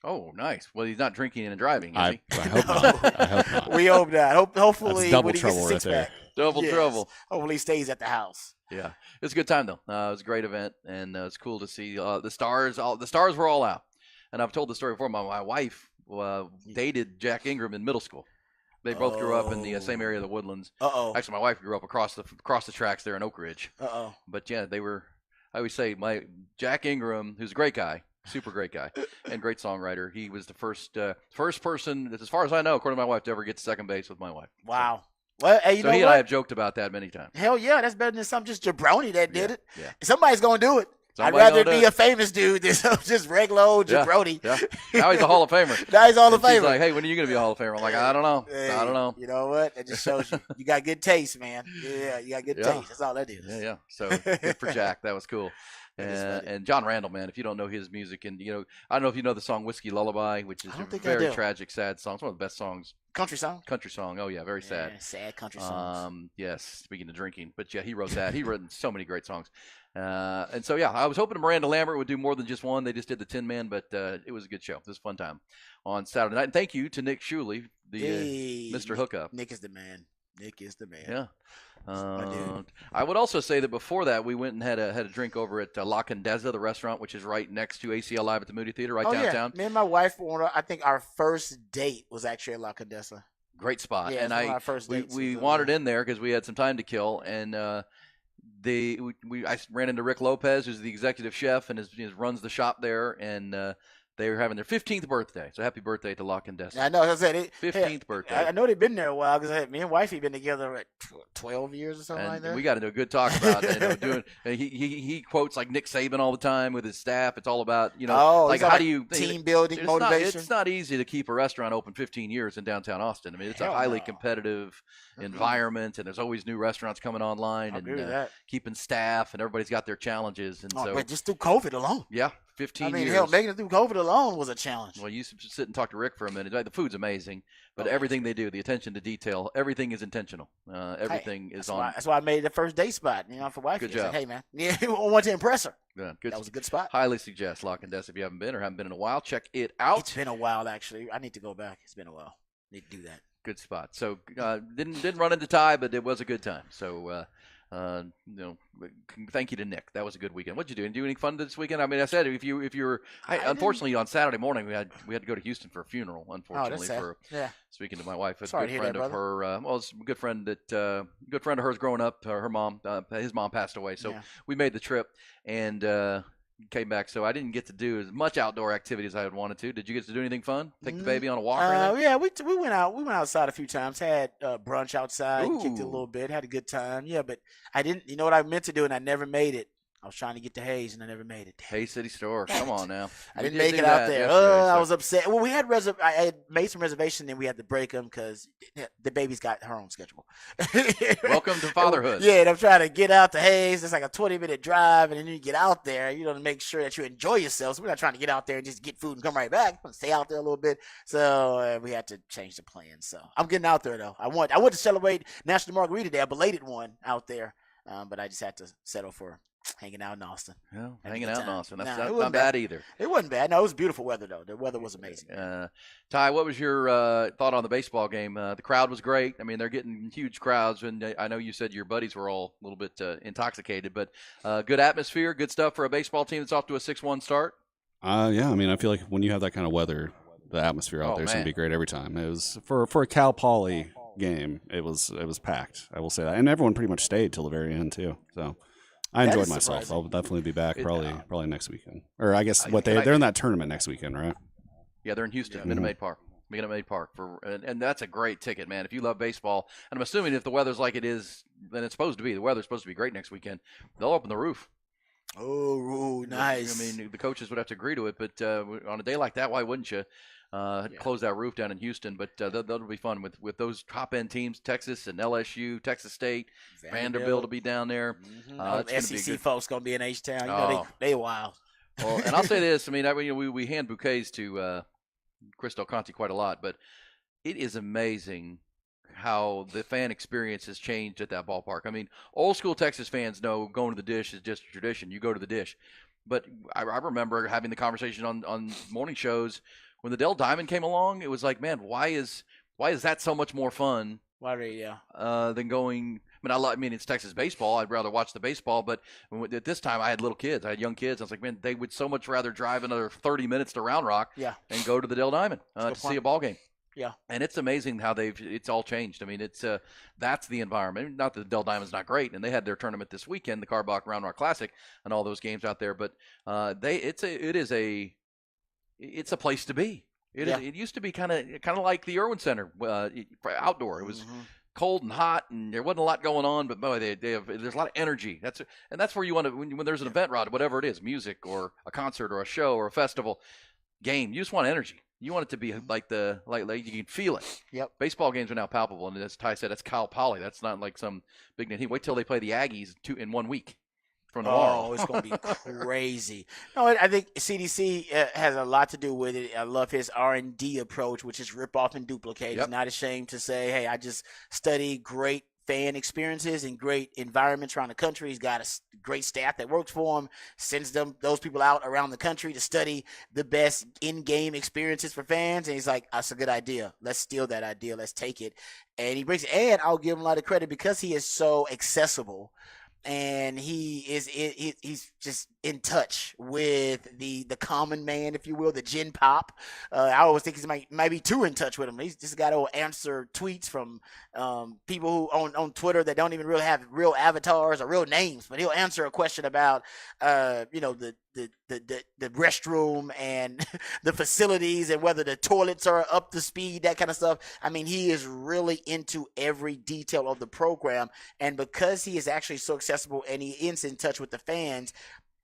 Oh, nice. Well, he's not drinking and driving, is I he? hope not. I hope not. We hope not. Hopefully, That's double when he gets trouble a right there. 6-pack, Double yes. trouble. Hopefully, he stays at the house. Yeah, it was a good time though. It was a great event, and it's cool to see the stars. The stars were all out, and I've told the story before. My wife dated Jack Ingram in middle school. They both grew up in the same area of the Woodlands. Actually, my wife grew up across the tracks there in Oak Ridge. But yeah, they were. I always say my Jack Ingram, who's a great guy, super great guy, and great songwriter. He was the first person, as far as I know, according to my wife, to ever get to second base with my wife. Wow. Well, hey, So he and I have joked about that many times. Hell yeah, that's better than some just jabroni that did it. Yeah. Somebody's gonna do it. Somebody's I'd rather gonna do be it. a famous dude than some just regular old jabroni. Yeah. Now he's a Hall of Famer. Now he's a Hall of And she's Famer. like, hey, when are you going to be a Hall of Famer? I'm like, I don't know. Hey, I don't know. You know what? That just shows you got good taste, man. Yeah, you got good taste. That's all that is. Yeah. So good for Jack. That was cool. That is funny. And John Randall, man, if you don't know his music, and I don't know if you know the song "Whiskey Lullaby," which is I a don't think I very do. tragic, sad song. It's one of the best songs. Country song. Country song. Oh yeah, very sad. Yeah, sad country songs. Yes. Speaking of drinking, but yeah, he wrote that. He written so many great songs. And so yeah, I was hoping Miranda Lambert would do more than just one. They just did the Tin Man, but it was a good show. It was a fun time on Saturday night. And thank you to Nick Shuley, the Mr. Hookup. Nick is the man. Nick is the man. Yeah. my dude. I would also say that before that, we went and had a drink over at La Condesa, the restaurant, which is right next to ACL Live at the Moody Theater, right downtown. Yeah. Me and my wife, I think our first date was actually at La Condesa. Great spot. Yeah, and it's one of our first dates we was, wandered in there because we had some time to kill, and I ran into Rick Lopez, who's the executive chef and runs the shop there, and they were having their 15th birthday. So happy birthday to La Condesa. I know. I said 15th birthday. I know they've been there a while because me and wifey been together like 12 years or something And like that. we got into a good talk about doing. And he quotes like Nick Saban all the time with his staff. It's all about like how do you team building, motivation. It's not easy to keep a restaurant open 15 years in downtown Austin. I mean, it's a highly competitive environment, and there's always new restaurants coming online, and keeping staff, and everybody's got their challenges. And but just through COVID alone. Yeah, 15 years. I mean, hell, making it through COVID alone was a challenge. Well, you sit and talk to Rick for a minute. The food's amazing, but everything they do, the attention to detail, everything is intentional. Everything is on. That's why I made the first date spot. For wife. Good Said, job. hey man, I want to impress her. Yeah, good. That was a good spot. Highly suggest La Condesa if you haven't been or haven't been in a while. Check it out. It's been a while actually. I need to go back. It's been a while. Need to do that. Good spot. So didn't run into Ty, but it was a good time. So thank you to Nick. That was a good weekend. What'd you do? Did you do any fun this weekend? I mean, I said if you were unfortunately on Saturday morning we had to go to Houston for a funeral. Unfortunately, speaking to my wife, a good friend of her. It's a good friend good friend of hers growing up. Her mom, his mom passed away, so we made the trip and came back, so I didn't get to do as much outdoor activity as I had wanted to. Did you get to do anything fun? Take the baby on a walk or anything? Yeah, we went out. We went outside a few times. Had brunch outside. Kicked it a Ooh. little bit. Had a good time. Yeah, but I didn't. You know what I meant to do, and I never made it. I was trying to get to Hayes, and I never made it. Hay City Store. Come on now. I We didn't did make do it out that there. yesterday, I so- was upset. Well, I had made some reservations, and we had to break them because the baby's got her own schedule. Welcome to fatherhood. Yeah, and I'm trying to get out to Hayes. It's like a 20-minute drive, and then you get out there, to make sure that you enjoy yourself. So we're not trying to get out there and just get food and come right back. Want to stay out there a little bit. So we had to change the plan. So I'm getting out there though. I went to celebrate National Margarita Day, a belated one out there, but I just had to settle for hanging out in Austin. Yeah, Had a hanging good out in time. Austin. That's Nah, it not wasn't bad either. It wasn't bad. No, it was beautiful weather though. The weather was amazing. Ty, what was your thought on the baseball game? The crowd was great. I mean, they're getting huge crowds, and I know you said your buddies were all a little bit intoxicated, but good atmosphere, good stuff for a baseball team that's off to a 6-1 start. Yeah, I mean, I feel like when you have that kind of weather, the atmosphere out Oh, there is going man. to be great every time. It was for a Cal Poly game. It was packed. I will say that, and everyone pretty much stayed till the very end too. So I That enjoyed is myself. surprising. I'll definitely be back probably next weekend, or I guess and they're in that tournament next weekend, right? Yeah, they're in Houston, Yeah. Minute Maid Park. Minute Maid Park and that's a great ticket, man. If you love baseball, and I'm assuming if the weather's like it is, then it's supposed to be. The weather's supposed to be great next weekend. They'll open the roof. Oh, nice. I mean, the coaches would have to agree to it, but on a day like that, why wouldn't you close that roof down in Houston? But that'll be fun with those top end teams, Texas and LSU, Texas State, Vanderbilt will be down there. Mm-hmm. It's gonna be SEC good. folks gonna be in H-Town. You know, Oh. they wild. Well, and I'll say this. I mean, we hand bouquets to Chris Del Conte quite a lot, but it is amazing how the fan experience has changed at that ballpark. I mean, old school Texas fans know going to the Dish is just a tradition. You go to the Dish. But I remember having the conversation on morning shows when the Dell Diamond came along. It was like, man, why is that so much more fun than going – I mean, it's Texas baseball. I'd rather watch the baseball. But at this time, I had little kids. I had young kids. I was like, man, they would so much rather drive another 30 minutes to Round Rock and go to the Dell Diamond to see a ball game. Yeah. And it's amazing how it's all changed. I mean, it's that's the environment. Not that the Dell Diamond's not great, and they had their tournament this weekend, the Carbach Round Rock Classic, and all those games out there. But it's a place to be. It used to be kind of like the Irwin Center for outdoor. It was cold and hot, and there wasn't a lot going on. But boy, there's a lot of energy. That's where you want to when there's an event, Rod, whatever it is, music or a concert or a show or a festival, game. You just want energy. You want it to be like you can feel it. Yep. Baseball games are now palpable, and as Ty said, that's Cal Poly. That's not like some big name. Wait till they play the Aggies in 1 week from tomorrow. Oh, it's going to be crazy. No, I think CDC has a lot to do with it. I love his R&D approach, which is rip off and duplicate. He's not ashamed to say, hey, I just study great fan experiences and great environments around the country. He's got a great staff that works for him, sends those people out around the country to study the best in-game experiences for fans. And he's like, that's a good idea. Let's steal that idea. Let's take it. And he brings it. And I'll give him a lot of credit because he is so accessible. And he's just in touch with the common man, if you will, the Gen Pop. I always think he might be too in touch with him. He's just got to answer tweets from people who on Twitter that don't even really have real avatars or real names, but he'll answer a question about the restroom and the facilities and whether the toilets are up to speed, that kind of stuff. I mean, he is really into every detail of the program, and because he is actually so accessible and he is in touch with the fans,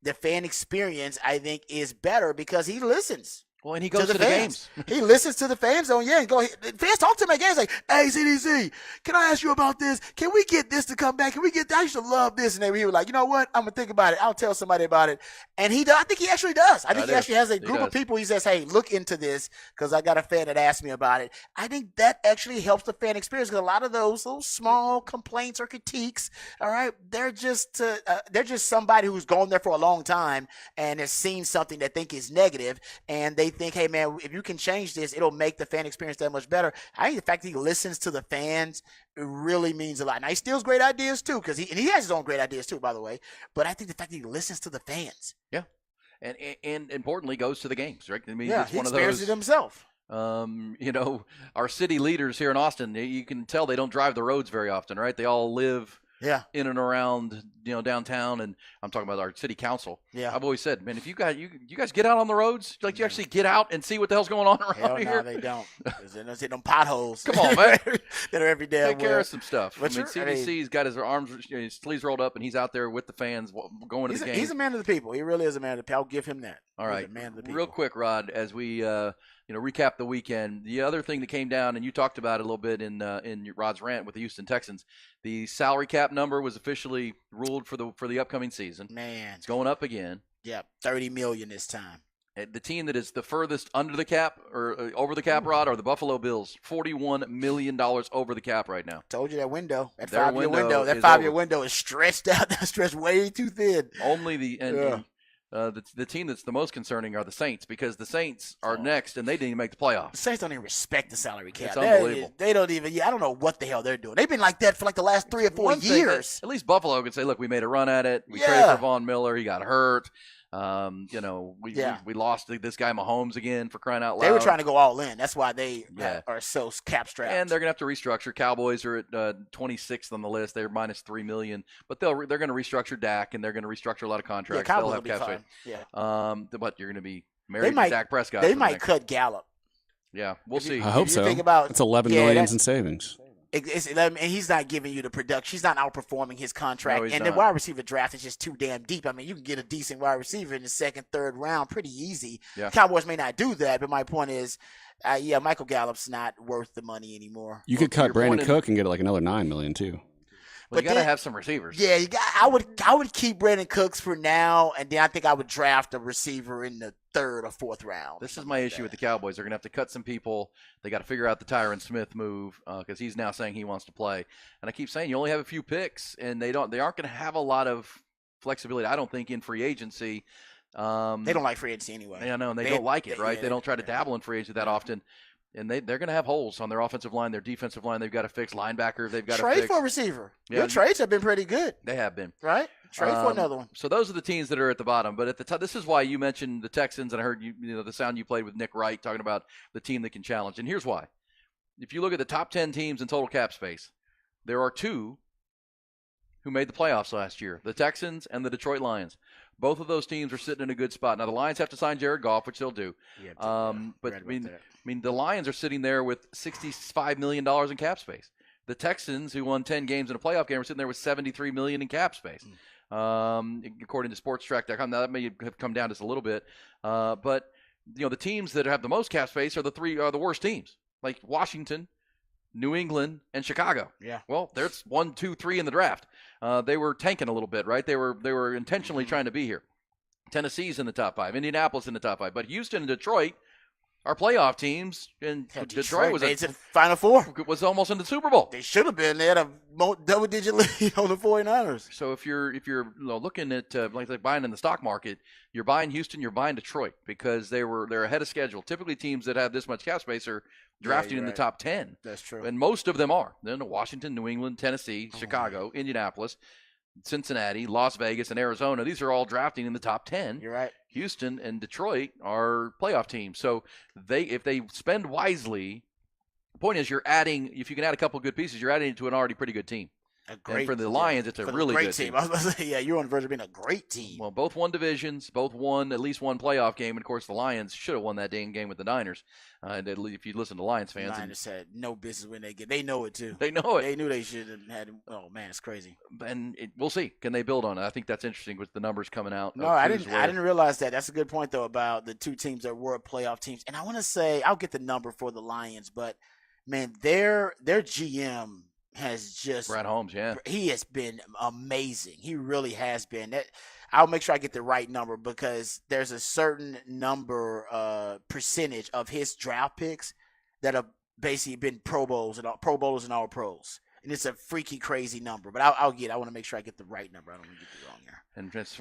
the fan experience, I think, is better because he listens. Well, and he goes to the fans. games. He listens to the fans on, and fans talk to him at games like, hey, CDC, can I ask you about this? Can we get this to come back? Can we get that? I used to love this. And he was like, you know what? I'm going to think about it. I'll tell somebody about it. And he does. I think he actually does. I think he actually has a group of people. He says, hey, look into this because I got a fan that asked me about it. I think that actually helps the fan experience because a lot of those small complaints or critiques, all right, they're just somebody who's gone there for a long time and has seen something that they think is negative, and they think, hey, man, if you can change this, it'll make the fan experience that much better. I think the fact that he listens to the fans really means a lot. Now, he steals great ideas, too, because he has his own great ideas, too, by the way. But I think the fact that he listens to the fans. Yeah. And importantly, goes to the games, right? I mean, yeah, it's he one of experiences those, it himself. Our city leaders here in Austin, you can tell they don't drive the roads very often, right? They all live in and around downtown, and I'm talking about our city council. Yeah. I've always said, man, if you guys get out on the roads, like you actually get out and see what the hell's going on around Hell here. no, they don't. There's them potholes. Come on, man. That are every damn Take care of some stuff. But CDC's got his arms, his sleeves rolled up, and he's out there with the fans going to the game. He's a man of the people. He really is a man of the people. I'll give him that. All right. He's a man of the people. Real quick, Rod, as we recap the weekend, the other thing that came down, and you talked about it a little bit in Rod's rant with the Houston Texans, the salary cap number was officially ruled for the upcoming season. Man, it's going up again. Yeah, $30 million this time. The team that is the furthest under the cap or over the cap, Rod, are the Buffalo Bills. $41 million over the cap right now. Told you that window, that Their 5-year window, that is 5-year over. window is stretched out, stretched way too thin. Only the team that's the most concerning are the Saints, because the Saints are next and they didn't even make the playoffs. The Saints don't even respect the salary cap. It's unbelievable. They don't even. I don't know what the hell they're doing. They've been like that for like the last 3 or 4 One thing years. that at least Buffalo could say, look, we made a run at it. We traded for Von Miller. He got hurt. We lost this guy Mahomes again, for crying out loud. They were trying to go all in. That's why they are so cap strapped. And they're going to have to restructure. Cowboys are at 26th on the list. They're minus $3 million, but they're going to restructure Dak, and they're going to restructure a lot of contracts. Yeah, They'll Cowboys have will be cap fine. space. Yeah. But you're going to be married to Dak Prescott. They might cut Gallup. Yeah, we'll see. I hope so. Think about, it's $11 million in savings. And he's not giving you the production. He's not outperforming his contract. No, he's and not. the wide receiver draft is just too damn deep. I mean, you can get a decent wide receiver in the second, third round pretty easy. Yeah. Cowboys may not do that, but my point is, Michael Gallup's not worth the money anymore. You could cut Brandon Cook and get like another $9 million too. Well, you got to have some receivers. Yeah, I would keep Brandon Cooks for now, and then I think I would draft a receiver in the third or fourth round. This is my issue with the Cowboys. They're going to have to cut some people. They got to figure out the Tyron Smith move, because he's now saying he wants to play. And I keep saying you only have a few picks, and they aren't going to have a lot of flexibility, I don't think, in free agency. They don't like free agency anyway. Yeah, I know, and they don't like it, right? They don't try to dabble in free agency that often. And they're going to have holes on their offensive line, their defensive line. They've got to fix linebacker. They've got to fix. Trade for a receiver. Yeah. Your trades have been pretty good. They have been. Right? Trade for another one. So those are the teams that are at the bottom. But at the top, this is why you mentioned the Texans, and I heard the sound you played with Nick Wright talking about the team that can challenge. And here's why. If you look at the top 10 teams in total cap space, there are 2 who made the playoffs last year, the Texans and the Detroit Lions. Both of those teams are sitting in a good spot. Now, the Lions have to sign Jared Goff, which they'll do. But, I mean, the Lions are sitting there with $65 million in cap space. The Texans, who won 10 games in a playoff game, are sitting there with $73 million in cap space, according to SportsTrack.com. Now, that may have come down just a little bit. But, the teams that have the most cap space are the worst teams, like Washington, New England, and Chicago. Yeah. Well, there's 1, 2, 3 in the draft. They were tanking a little bit, right? They were intentionally trying to be here. Tennessee's in the top 5. Indianapolis in the top 5. But Houston and Detroit are playoff teams, and Detroit was made it to Final Four. Was almost in the Super Bowl. They should have been. They had a double-digit lead on the 49ers. So if you're looking at like buying in the stock market, you're buying Houston, you're buying Detroit, because they're ahead of schedule. Typically, teams that have this much cap space are drafting in the top 10. That's true. And most of them are. Then Washington, New England, Tennessee, Chicago, Indianapolis, Cincinnati, Las Vegas, and Arizona. These are all drafting in the top 10. You're right. Houston and Detroit are playoff teams. So if they spend wisely, the point is if you can add a couple good pieces, you're adding to an already pretty good team. And for the Lions, it's a really good team. I was going to say, you're on the verge of being a great team. Well, both won divisions, both won at least one playoff game, and of course the Lions should have won that dang game with the Niners. If you listen to Lions fans, the Niners had no business when they know it too. They know it. They knew they should have had. Oh man, it's crazy. And we'll see. Can they build on it? I think that's interesting with the numbers coming out. No, I didn't realize that. That's a good point though about the 2 teams that were playoff teams. And I want to say I'll get the number for the Lions, but man, their GM has just Brad Holmes, yeah. He has been amazing. He really has been. I'll make sure I get the right number, because there's a certain percentage of his draft picks that have basically been Pro Bowlers and All Pros. And it's a freaky crazy number. But I want to make sure I get the right number. I don't want to get it wrong here. And just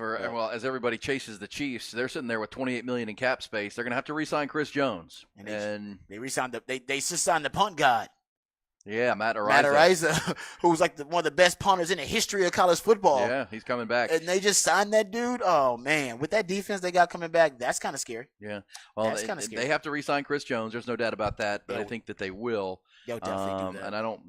as everybody chases the Chiefs, they're sitting there with $28 million in cap space. They're going to have to re-sign Chris Jones. And they re-signed they just signed the punt god. Yeah, Matt Araiza. Matt Araiza, who's like one of the best punters in the history of college football. Yeah, he's coming back. And they just signed that dude. Oh, man. With that defense they got coming back, that's kind of scary. Yeah. Well, That's kinda scary. they have to re-sign Chris Jones. There's no doubt about that, but I think that they will. They'll definitely do that. And I don't,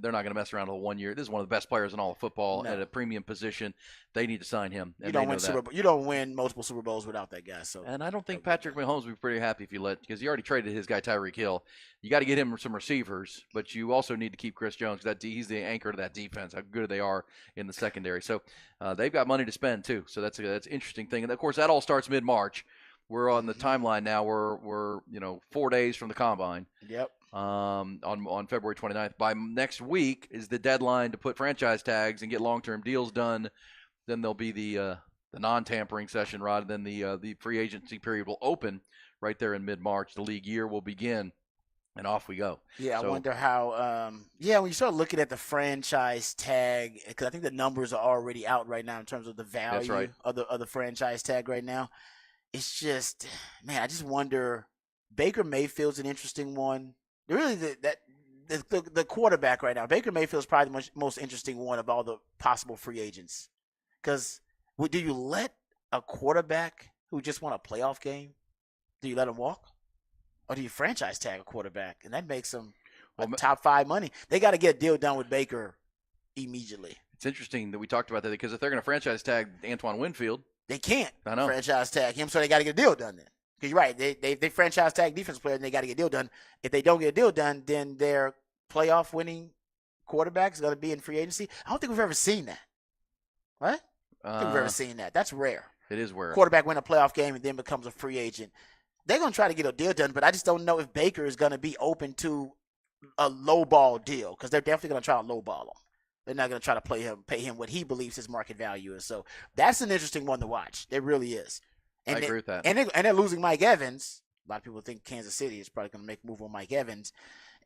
they're not going to mess around with 1 year. This is one of the best players in all of football at a premium position. They need to sign him. You don't win multiple Super Bowls without that guy. So, and I don't think Patrick Mahomes would be pretty happy because he already traded his guy Tyreek Hill. You got to get him some receivers, but you also need to keep Chris Jones. He's the anchor to that defense. How good they are in the secondary. So they've got money to spend too. So that's an interesting thing. And of course, that all starts mid-March. We're on the timeline now. We're 4 days from the combine. Yep. On February 29th. By next week is the deadline to put franchise tags and get long-term deals done. Then there'll be the non-tampering session, Rod. Then the free agency period will open right there in mid-March. The league year will begin, and off we go. Yeah, I wonder how. When you start looking at the franchise tag, because I think the numbers are already out right now in terms of the value of the franchise tag right now. It's just, man, I just wonder. Baker Mayfield's an interesting one. Really, the quarterback right now, Baker Mayfield is probably the most interesting one of all the possible free agents. Because do you let a quarterback who just won a playoff game, do you let him walk? Or do you franchise tag a quarterback? And that makes him top 5 money. They got to get a deal done with Baker immediately. It's interesting that we talked about that because if they're going to franchise tag Antoine Winfield, they can't I know. franchise tag him, so they got to get a deal done then. Because you're right, they franchise tag defense players and they got to get a deal done. If they don't get a deal done, then their playoff winning quarterback is going to be in free agency. I don't think we've ever seen that. What? I don't think we've ever seen that. That's rare. It is rare. Quarterback win a playoff game and then becomes a free agent. They're going to try to get a deal done, but I just don't know if Baker is going to be open to a low ball deal because they're definitely going to try to low ball him. They're not going to try to pay him what he believes his market value is. So that's an interesting one to watch. It really is. And I agree with that. And they're losing Mike Evans. A lot of people think Kansas City is probably going to make a move on Mike Evans.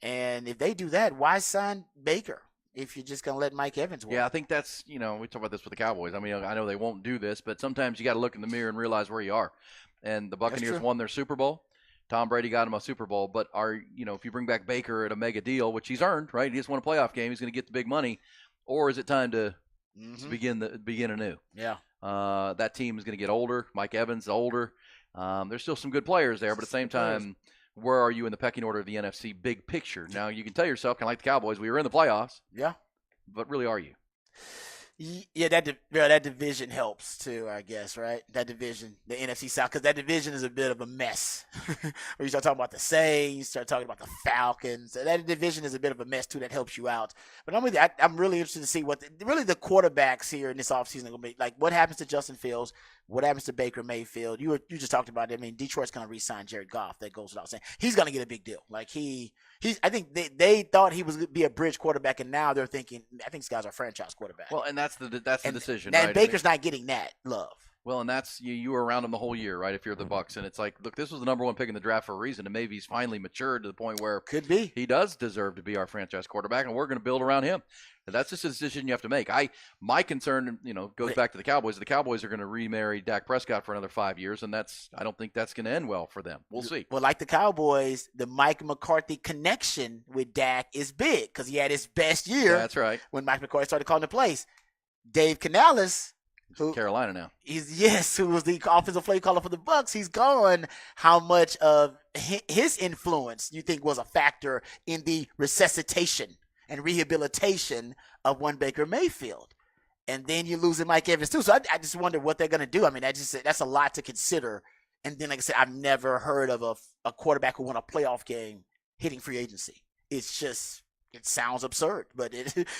And if they do that, why sign Baker if you're just going to let Mike Evans work? Yeah, I think that's, we talk about this with the Cowboys. I mean, I know they won't do this, but sometimes you got to look in the mirror and realize where you are. And the Buccaneers won their Super Bowl. Tom Brady got him a Super Bowl. But if you bring back Baker at a mega deal, which he's earned, right? He just won a playoff game. He's going to get the big money. Or is it time to begin anew? Yeah. That team is going to get older. Mike Evans is older. There's still some good players there, but at the same time, where are you in the pecking order of the NFC big picture? Now, you can tell yourself, kind of like the Cowboys, we were in the playoffs. Yeah. But really, are you? Yeah, that division helps too, I guess, right? That division, the NFC South, because that division is a bit of a mess. When you start talking about the Saints, start talking about the Falcons, that division is a bit of a mess too. That helps you out. But I'm really interested to see what the quarterbacks here in this offseason are going to be like. What happens to Justin Fields? What happens to Baker Mayfield? You just talked about it. I mean, Detroit's going to re-sign Jared Goff. That goes without saying. He's going to get a big deal. Like I think they thought he was going to be a bridge quarterback, and now they're thinking, I think this guy's our franchise quarterback. Well, and that's the decision. Now right? Baker's not getting that love. Well, and that's you were around him the whole year, right? If you're the Bucs, and it's like, look, this was the number 1 pick in the draft for a reason, and maybe he's finally matured to the point where he does deserve to be our franchise quarterback, and we're going to build around him. And that's just a decision you have to make. My concern, goes back to the Cowboys. The Cowboys are going to remarry Dak Prescott for another 5 years, and I don't think that's going to end well for them. We'll see. Well, like the Cowboys, the Mike McCarthy connection with Dak is big because he had his best year. That's right. When Mike McCarthy started calling the plays. Dave Canales, Carolina now. Who was the offensive play caller for the Bucs? He's gone. How much of his influence you think was a factor in the resuscitation and rehabilitation of one Baker Mayfield? And then you're losing Mike Evans too. So I just wonder what they're going to do. I mean, that's a lot to consider. And then, like I said, I've never heard of a quarterback who won a playoff game hitting free agency. It sounds absurd, but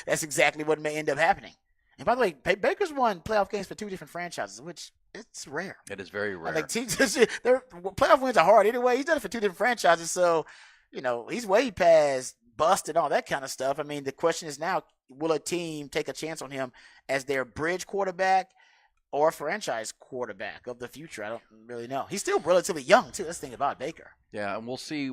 that's exactly what may end up happening. And by the way, Baker's won playoff games for 2 different franchises, which it's rare. It is very rare. Like playoff wins are hard anyway. He's done it for 2 different franchises, so he's way past bust and all that kind of stuff. I mean, the question is now, will a team take a chance on him as their bridge quarterback or franchise quarterback of the future? I don't really know. He's still relatively young too. That's the thing about Baker. Yeah, and we'll see.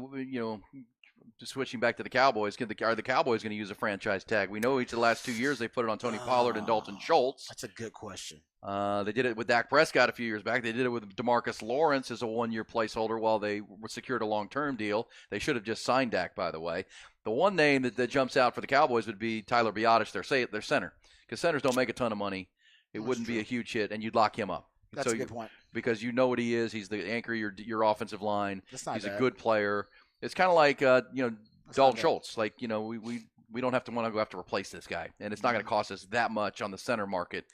switching back to the Cowboys, are the Cowboys going to use a franchise tag? We know each of the last 2 years they put it on Tony Pollard and Dalton Schultz. That's a good question. They did it with Dak Prescott a few years back. They did it with DeMarcus Lawrence as a one-year placeholder while they secured a long-term deal. They should have just signed Dak, by the way. The one name that jumps out for the Cowboys would be Tyler Biadasz, their center, because centers don't make a ton of money. It wouldn't be a huge hit, and you'd lock him up. That's a good point. Because you know what he is. He's the anchor of your offensive line. That's not He's bad. a good player. It's kind of like Dalton Schultz. Like, we don't have to want to go have to replace this guy, and it's not going to cost us that much on the center market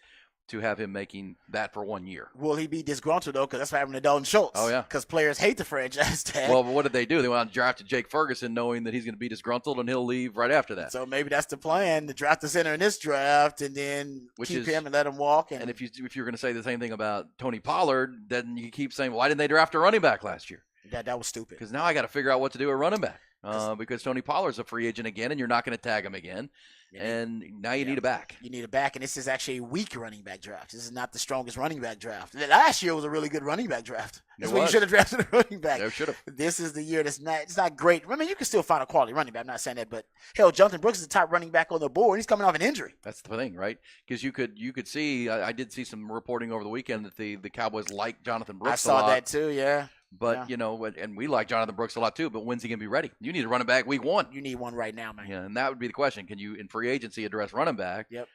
to have him making that for 1 year. Will he be disgruntled, though, because that's what happened to Dalton Schultz? Oh, yeah. Because players hate the franchise tag. Well, but what did they do? They went out and drafted Jake Ferguson knowing that he's going to be disgruntled and he'll leave right after that. So maybe that's the plan, to draft the center in this draft and then keep him and let him walk. And if you're going to say the same thing about Tony Pollard, then you keep saying, why didn't they draft a running back last year? That was stupid. Because now I got to figure out what to do at running back. Because Tony Pollard's a free agent again, and you're not going to tag him again. And now you need a back. You need a back, and this is actually a weak running back draft. This is not the strongest running back draft. Last year was a really good running back draft. That's when you should have drafted a running back. They should have. This is the year it's not great. I mean, you can still find a quality running back. I'm not saying that, but hell, Jonathan Brooks is the top running back on the board. He's coming off an injury. That's the thing, right? Because you could see, I did see some reporting over the weekend that the Cowboys like Jonathan Brooks a lot. I saw that too, yeah. But, and we like Jonathan Brooks a lot too, but when's he going to be ready? You need a running back week 1. You need one right now, man. Yeah, and that would be the question. Can you, in free agency, address running back? Yep.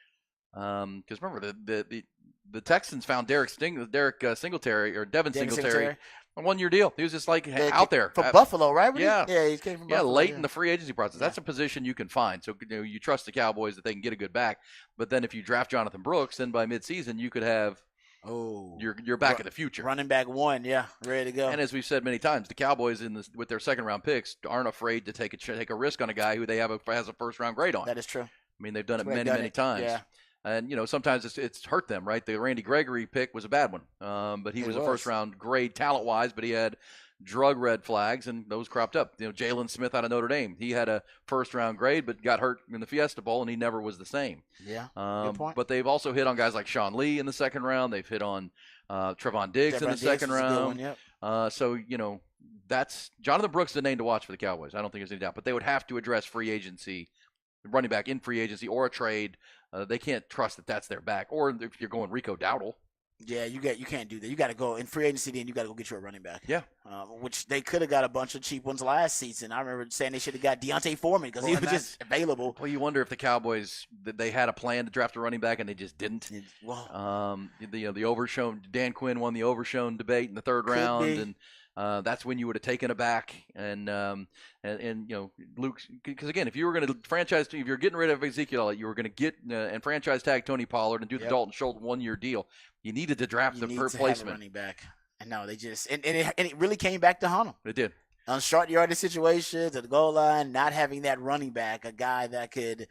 Because remember, the Texans found Devin Singletary, a 1-year deal. He was just like out there. For Buffalo, right? Yeah. Yeah, he came from Buffalo. Yeah, late in the free agency process. That's a position you can find. So, you trust the Cowboys that they can get a good back. But then if you draft Jonathan Brooks, then by midseason, you could have your back of the future. Running back 1, yeah, ready to go. And as we've said many times, the Cowboys with their second-round picks aren't afraid to take a risk on a guy who they has a first-round grade on. That is true. I mean, they've done it many times. Yeah. And, sometimes it's hurt them, right? The Randy Gregory pick was a bad one. But he was a first-round grade talent-wise, but he had drug red flags, and those cropped up. Jalen Smith out of Notre Dame. He had a first-round grade, but got hurt in the Fiesta Bowl, and he never was the same. Yeah, good point. But they've also hit on guys like Sean Lee in the second round. They've hit on Trevon Diggs in the second round. So, that's Jonathan Brooks is the name to watch for the Cowboys. I don't think there's any doubt. But they would have to address free agency, running back in free agency or a trade. They can't trust that that's their back. Or if you're going Rico Dowdle. Yeah, you can't do that. You got to go in free agency. Then you got to go get you a running back. Yeah, which they could have got a bunch of cheap ones last season. I remember saying they should have got Deontay Foreman because he was just available. Well, you wonder if the Cowboys they had a plan to draft a running back and they just didn't. Well, the Overshown Dan Quinn won the Overshown debate in the third round, and that's when you would have taken it back. And Luke, because again, if you were going to if you're getting rid of Ezekiel Elliott, you were going to get and franchise tag Tony Pollard and do the Dalton Schultz 1-year deal. You needed to draft the replacement. Running back. And no, they just and it really came back to haunt them. It did. On short yardage situations at the goal line, not having that running back, a guy that could,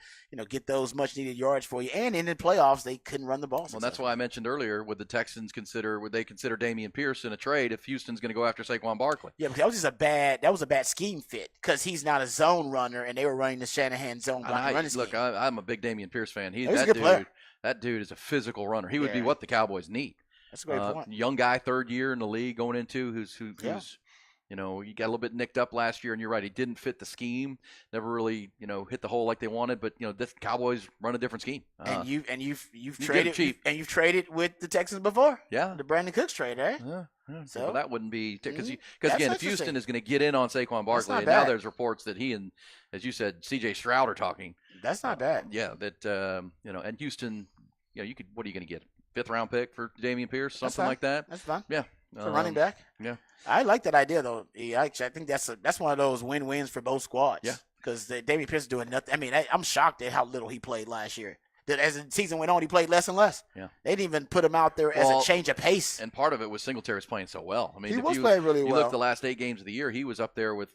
get those much needed yards for you. And in the playoffs, they couldn't run the ball. Well, that's why I mentioned earlier, would they consider Dameon Pierce in a trade if Houston's going to go after Saquon Barkley? Yeah, because that was a bad scheme fit because he's not a zone runner and they were running the Shanahan zone running scheme. Look, I'm a big Dameon Pierce fan. He's a good player. That dude is a physical runner. He would be what the Cowboys need. That's a great point. Young guy, third year in the league going into who's he got a little bit nicked up last year, and you're right, he didn't fit the scheme. Never really, hit the hole like they wanted. But this Cowboys run a different scheme. And you've traded cheap, and you've traded with the Texans before. Yeah, the Brandon Cooks trade, right? Yeah. So that wouldn't be because again, if Houston is going to get in on Saquon Barkley, and now there's reports that he and, as you said, C.J. Stroud are talking. That's not bad. Yeah, that and Houston, you could. What are you going to get? 5th round pick for Dameon Pierce, something like that. That's fine. Yeah, for running back. Yeah, I like that idea though. I think that's one of those win-wins for both squads. Yeah, because Dameon Pierce is doing nothing. I mean, I'm shocked at how little he played last year. That as the season went on, he played less and less. Yeah, they didn't even put him out there as a change of pace. And part of it was Singletary playing so well. I mean, he was playing really well. You look the last 8 games of the year, he was up there with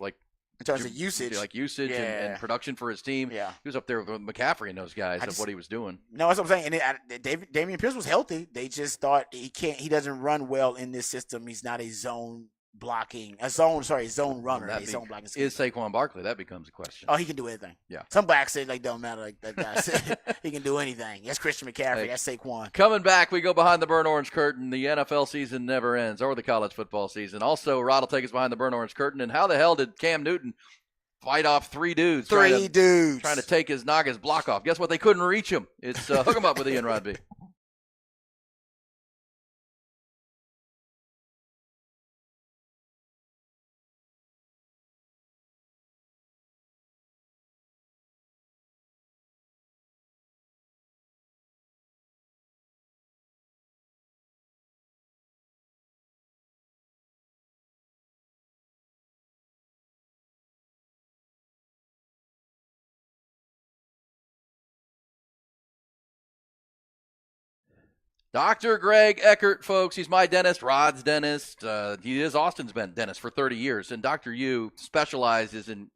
in terms of usage, and production for his team. Yeah, he was up there with McCaffrey and those guys of what he was doing. No, that's what I'm saying. And Dameon Pierce was healthy. They just thought he doesn't run well in this system. He's not a zone runner. Zone blocking. Is Saquon Barkley? That becomes a question. Oh, he can do anything. Yeah. Some blacks say don't matter. Like that guy said, he can do anything. That's Christian McCaffrey. That's Saquon. Coming back, we go behind the burnt orange curtain. The NFL season never ends, or the college football season. Also, Rod will take us behind the burnt orange curtain. And how the hell did Cam Newton fight off three dudes. Trying to take his Naga's block off. Guess what? They couldn't reach him. It's Hook 'em Up with Ian Rodby. Dr. Greg Eckert, folks. He's my dentist, Rod's dentist. He is Austin's dentist for 30 years. And Dr. Yu specializes in,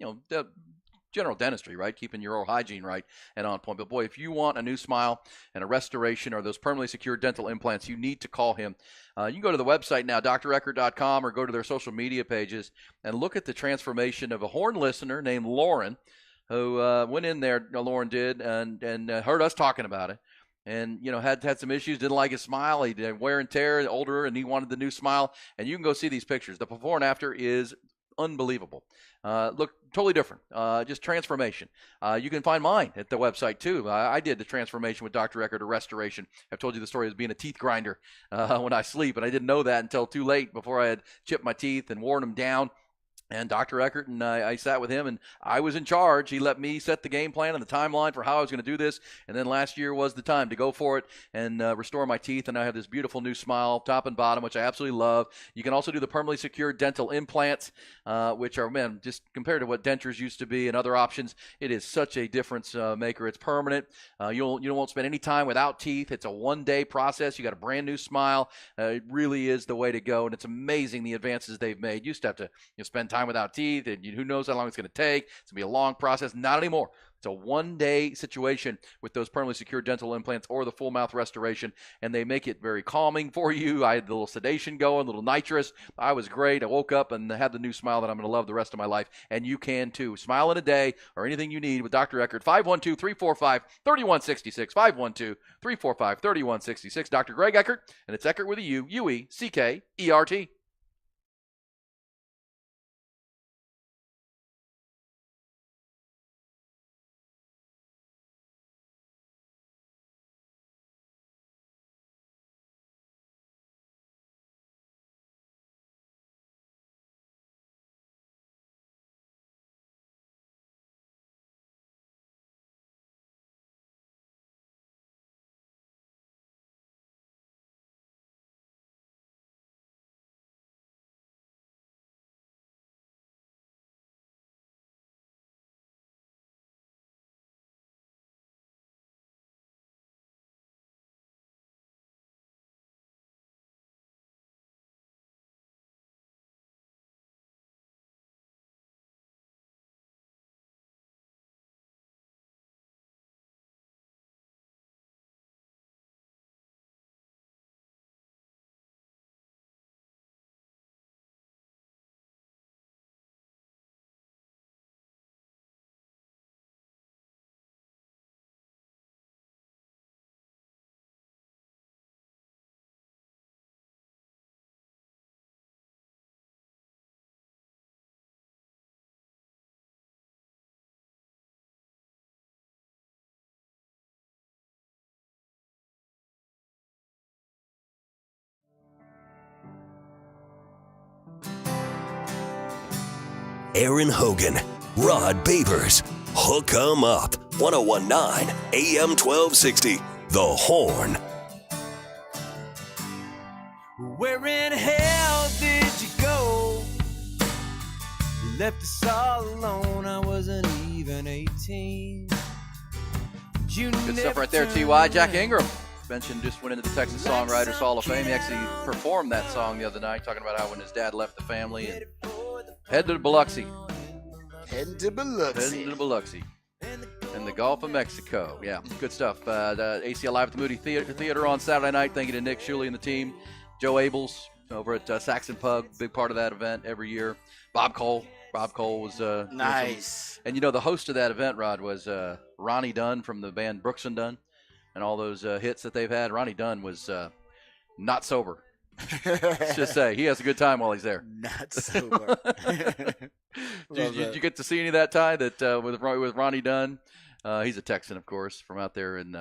general dentistry, right? Keeping your oral hygiene right and on point. But boy, if you want a new smile and a restoration or those permanently secured dental implants, you need to call him. You can go to the website now, dreckert.com, or go to their social media pages and look at the transformation of a Horn listener named Lauren, who went in there, Lauren did, and heard us talking about it. And, had some issues, didn't like his smile. He did wear and tear, older, and he wanted the new smile. And you can go see these pictures. The before and after is unbelievable. Look totally different. Just transformation. You can find mine at the website, too. I did the transformation with Dr. Eckert, a restoration. I've told you the story of being a teeth grinder when I sleep, and I didn't know that until too late before I had chipped my teeth and worn them down. And Dr. Eckert and I sat with him, and I was in charge. He let me set the game plan and the timeline for how I was going to do this. And then last year was the time to go for it and restore my teeth. And I have this beautiful new smile, top and bottom, which I absolutely love. You can also do the permanently secured dental implants, which are, just compared to what dentures used to be and other options, it is such a difference maker. It's permanent. You won't spend any time without teeth. It's a one-day process. You got a brand new smile. It really is the way to go. And it's amazing the advances they've made. You used to have to spend time without teeth, and who knows how long it's going to take. It's going to be a long process. Not anymore. It's a one-day situation with those permanently secured dental implants or the full mouth restoration, and they make it very calming for you. I had the little sedation going, a little nitrous. I was great. I woke up and had the new smile that I'm going to love the rest of my life, and you can too. Smile in a day or anything you need with Dr. Eckert. 512-345-3166. 512-345-3166. Dr. Greg Eckert, and it's Eckert with a U, U-E-C-K-E-R-T. Aaron Hogan, Rod Babers, Hook 'em Up, 1019 AM 1260, The Horn. Where in hell did you go? You left us all alone. I wasn't even 18. Good stuff right there, T.Y. Jack Ingram mentioned just went into the Texas Songwriters Hall of Fame. He actually performed that song the other night, talking about how when his dad left the family and headed to Biloxi. Heading to Biloxi. In the Gulf of Mexico. Yeah, good stuff. The ACL Live at the Moody Theater on Saturday night. Thank you to Nick Shuley and the team. Joe Abels over at Saxon Pug, big part of that event every year. Bob Cole was nice. And the host of that event, Rod, was Ronnie Dunn from the band Brooks and Dunn, and all those hits that they've had. Ronnie Dunn was not sober. Let's just say he has a good time while he's there. Not sober. Did you get to see any of that, Ty? That with Ronnie Dunn, he's a Texan, of course, from out there in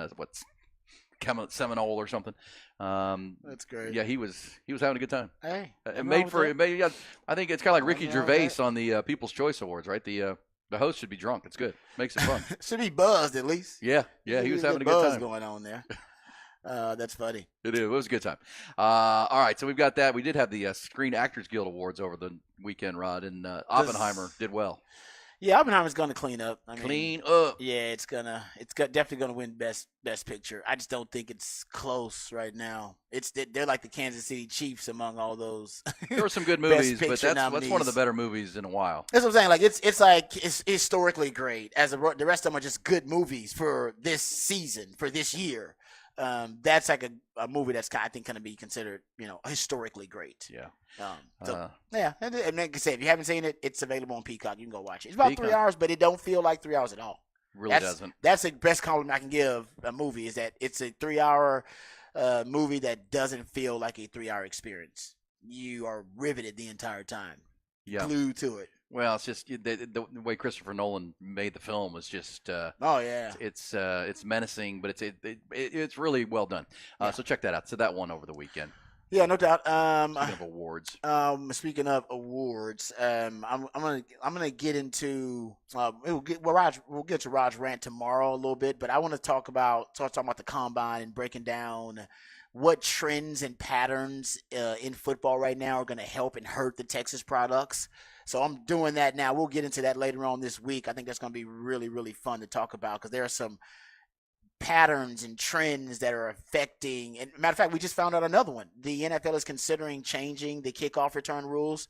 Seminole or something. That's great. Yeah, he was having a good time. Hey, I think it's kind of like Ricky Gervais on the People's Choice Awards, right? The host should be drunk. It's good. Makes it fun. Should be buzzed at least. Yeah, he was having a good buzz time going on there. That's funny. It was a good time. All right, so we've got that. We did have the Screen Actors Guild Awards over the weekend, Rod, and Oppenheimer did well. Yeah, Oppenheimer's going to clean up. Clean up. Yeah, it's definitely going to win best picture. I just don't think it's close right now. They're like the Kansas City Chiefs among all those. There were some good movies, but that's one of the better movies in a while. That's what I'm saying. Like it's historically great. The rest of them are just good movies for this season, for this year. That's like a movie that's I think going to be considered, historically great. Yeah. Yeah, and like I said, if you haven't seen it, it's available on Peacock. You can go watch it. It's about 3 hours, but it don't feel like 3 hours at all. Doesn't. That's the best compliment I can give a movie is that it's a 3 hour movie that doesn't feel like a 3 hour experience. You are riveted the entire time. Yeah. Glued to it. Well, it's just the way Christopher Nolan made the film was just. It's menacing, but it's really well done. So check that out. So that one over the weekend. Yeah, no doubt. Speaking of awards. Speaking of awards, I'm gonna get into we'll get to Rod's rant tomorrow a little bit, but I want to talk about the combine and breaking down what trends and patterns in football right now are going to help and hurt the Texas products. So I'm doing that now. We'll get into that later on this week. I think that's going to be really, really fun to talk about because there are some patterns and trends that are affecting. And matter of fact, we just found out another one. The NFL is considering changing the kickoff return rules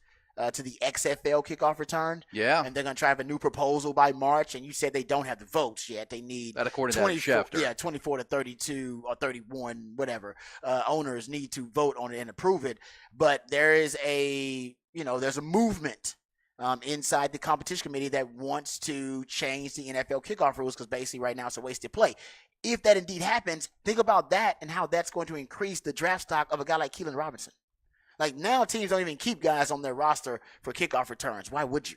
to the XFL kickoff return. Yeah. And they're going to try to have a new proposal by March. And you said they don't have the votes yet. They need that according to Schefter. Yeah, 24 to 32 or 31, whatever. Owners need to vote on it and approve it. But there is there's a movement inside the competition committee that wants to change the NFL kickoff rules because basically right now it's a wasted play. If that indeed happens, think about that and how that's going to increase the draft stock of a guy like Keelan Robinson. Like now teams don't even keep guys on their roster for kickoff returns. Why would you?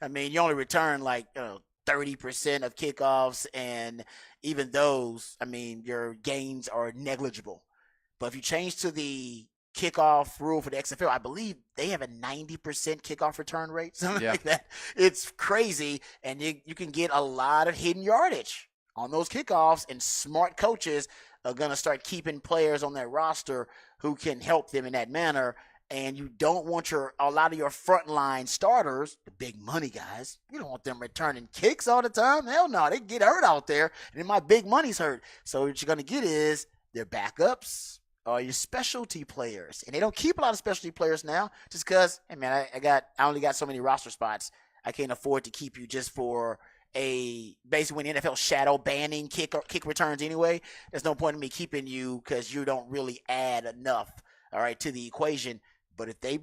I mean, you only return 30% of kickoffs, and even those, I mean, your gains are negligible. But if you change to the kickoff rule for the XFL, I believe they have a 90% kickoff return rate, something like that. It's crazy, and you can get a lot of hidden yardage on those kickoffs, and smart coaches are going to start keeping players on their roster who can help them in that manner. And you don't want a lot of your frontline starters, the big money guys, you don't want them returning kicks all the time. Hell no, they get hurt out there, and then my big money's hurt. So what you're going to get is their backups or your specialty players. And they don't keep a lot of specialty players now just because, hey man, I only got so many roster spots. I can't afford to keep you just for basically when the NFL shadow banning kick returns anyway. There's no point in me keeping you because you don't really add enough, all right, to the equation. But if they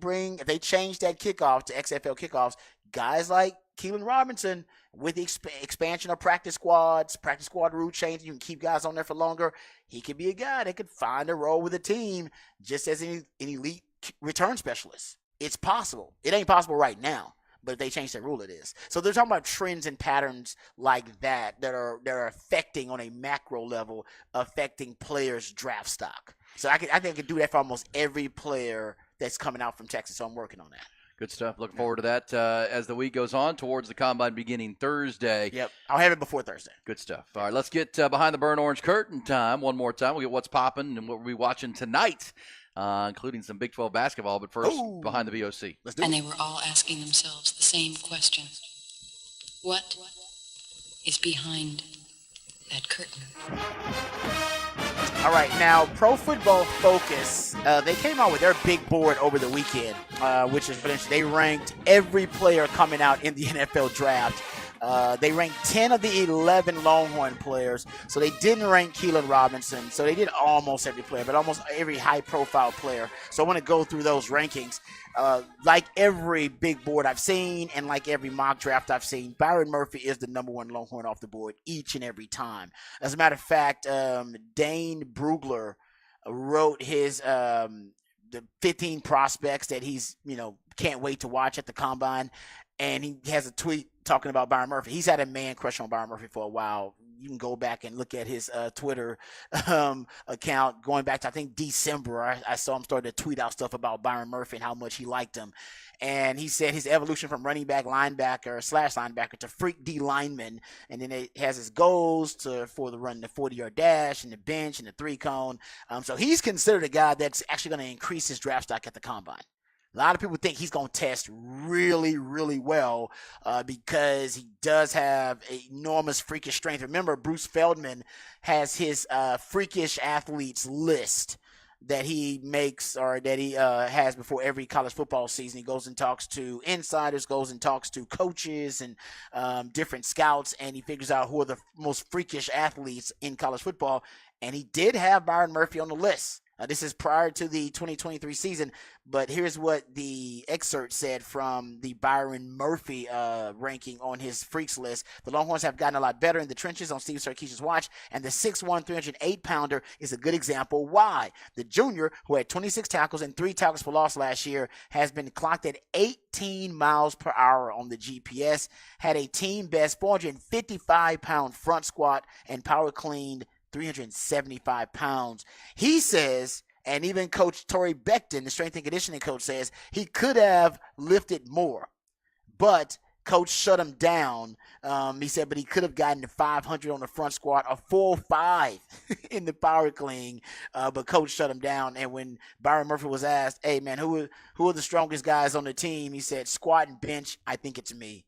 change that kickoff to XFL kickoffs, guys like Keelan Robinson, with the expansion of practice squad rule change, you can keep guys on there for longer. He could be a guy that could find a role with a team just as an elite return specialist. It's possible. It ain't possible right now, but if they change that rule, it is. So they're talking about trends and patterns like that are affecting on a macro level, affecting players' draft stock. So I think I could do that for almost every player that's coming out from Texas. So I'm working on that. Good stuff. Looking forward to that as the week goes on towards the combine beginning Thursday. Yep. I'll have it before Thursday. Good stuff. All right, let's get behind the burnt orange curtain time one more time. We'll get what's popping and what we'll be watching tonight, including some Big 12 basketball. But first, behind the VOC. Let's do it. And they were all asking themselves the same question. What is behind that curtain? All right, now Pro Football Focus, they came out with their big board over the weekend, which is they ranked every player coming out in the NFL draft. They ranked 10 of the 11 Longhorn players, so they didn't rank Keelan Robinson. So they did almost every player, but almost every high-profile player. So I want to go through those rankings. Like every big board I've seen and like every mock draft I've seen, Byron Murphy is the number one Longhorn off the board each and every time. As a matter of fact, Dane Brugler wrote his the 15 prospects that he's can't wait to watch at the combine. and he has a tweet talking about Byron Murphy. He's had a man crush on Byron Murphy for a while. You can go back and look at his Twitter account going back to, I think, December. I saw him start to tweet out stuff about Byron Murphy and how much he liked him. And he said his evolution from running back, linebacker, / linebacker to freak D lineman. And then it has his goals for the run, the 40-yard dash and the bench and the 3-cone. So he's considered a guy that's actually going to increase his draft stock at the combine. A lot of people think he's going to test really, really well because he does have enormous freakish strength. Remember, Bruce Feldman has his freakish athletes list that he makes or that he has before every college football season. He goes and talks to insiders, goes and talks to coaches and different scouts, and he figures out who are the most freakish athletes in college football. And he did have Byron Murphy on the list. This is prior to the 2023 season, but here's what the excerpt said from the Byron Murphy ranking on his freaks list. The Longhorns have gotten a lot better in the trenches on Steve Sarkisian's watch, and the 6'1", 308-pounder is a good example why. The junior, who had 26 tackles and 3 tackles for loss last year, has been clocked at 18 miles per hour on the GPS, had a team-best 455-pound front squat, and power cleaned 375 pounds. He says, and even Coach Torrey Becton, the strength and conditioning coach, says he could have lifted more, but Coach shut him down. He said, but he could have gotten to 500 on the front squat, a 4.5 in the power clean, but Coach shut him down. And when Byron Murphy was asked, hey, man, who are the strongest guys on the team? He said, squat and bench, I think it's me.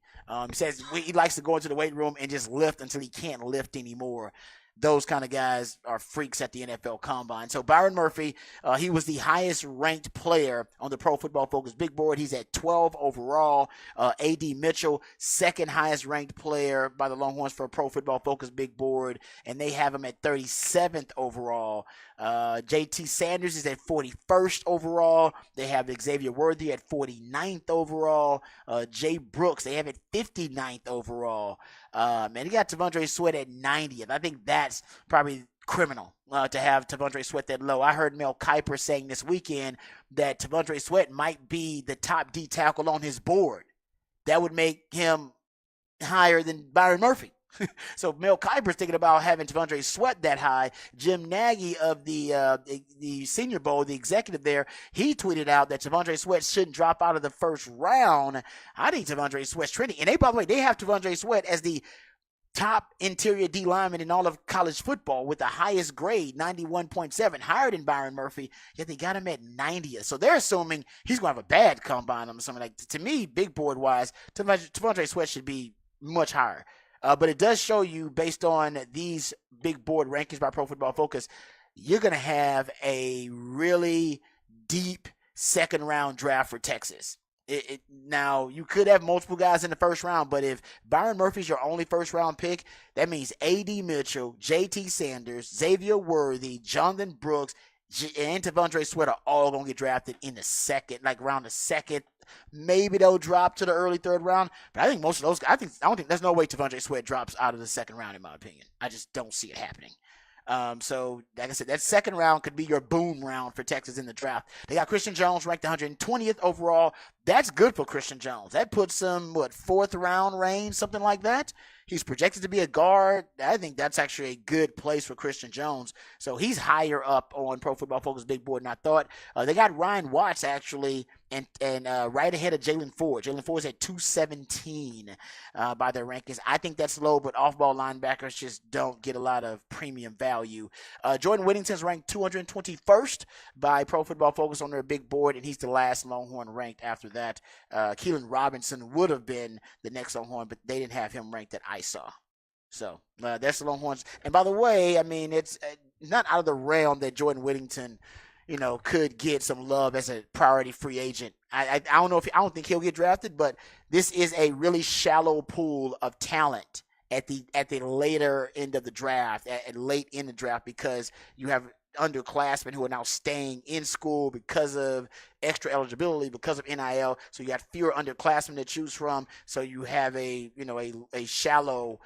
He says he likes to go into the weight room and just lift until he can't lift anymore. Those kind of guys are freaks at the NFL Combine. So Byron Murphy, he was the highest ranked player on the Pro Football Focus big board. He's at 12 overall. A.D. Mitchell, second highest ranked player by the Longhorns for Pro Football Focus big board, and they have him at 37th overall. J.T. Sanders is at 41st overall. They have Xavier Worthy at 49th overall. Jay Brooks, they have at 59th overall. And he got T'Vondre Sweat at 90th. I think that's probably criminal to have T'Vondre Sweat that low. I heard Mel Kiper saying this weekend that T'Vondre Sweat might be the top D tackle on his board. That would make him higher than Byron Murphy. So Mel Kiper's thinking about having T'Vondre Sweat that high. Jim Nagy of the Senior Bowl, the executive there, he tweeted out that T'Vondre Sweat shouldn't drop out of the first round. I think T'Vondre Sweat's trending. And by the way, they have T'Vondre Sweat as the top interior D lineman in all of college football with the highest grade, 91.7, higher than Byron Murphy, yet they got him at 90th. So they're assuming he's going to have a bad combine or something like that. To me, big board-wise, T'Vondre Sweat should be much higher. But it does show you, based on these big board rankings by Pro Football Focus, you're going to have a really deep second-round draft for Texas. Now, you could have multiple guys in the first round, but if Byron Murphy's your only first-round pick, that means A.D. Mitchell, J.T. Sanders, Xavier Worthy, Jonathan Brooks, and T'Vondre Sweat are all going to get drafted in the second, like around the second. Maybe they'll drop to the early third round, but I think most of those guys, I don't think there's no way T'Vondre Sweat drops out of the second round, in my opinion. I just don't see it happening. So, like I said, that second round could be your boom round for Texas in the draft. They got Christian Jones ranked 120th overall. That's good for Christian Jones. That puts him, fourth round range, something like that. He's projected to be a guard. I think that's actually a good place for Christian Jones. So he's higher up on Pro Football Focus big board than I thought. They got Ryan Watts actually and right ahead of Jalen Ford. Jalen Ford's at 217 by their rankings. I think that's low, but off-ball linebackers just don't get a lot of premium value. Jordan Whittington's ranked 221st by Pro Football Focus on their big board, and he's the last Longhorn ranked after that. Keelan Robinson would have been the next Longhorn, but they didn't have him ranked that I saw. So that's the Longhorns. And by the way, I mean, it's not out of the realm that Jordan Whittington, could get some love as a priority free agent. I don't think he'll get drafted, but this is a really shallow pool of talent at the later end of the draft, at late in the draft, because you have underclassmen who are now staying in school because of extra eligibility, because of NIL. So you got fewer underclassmen to choose from. So you have a shallow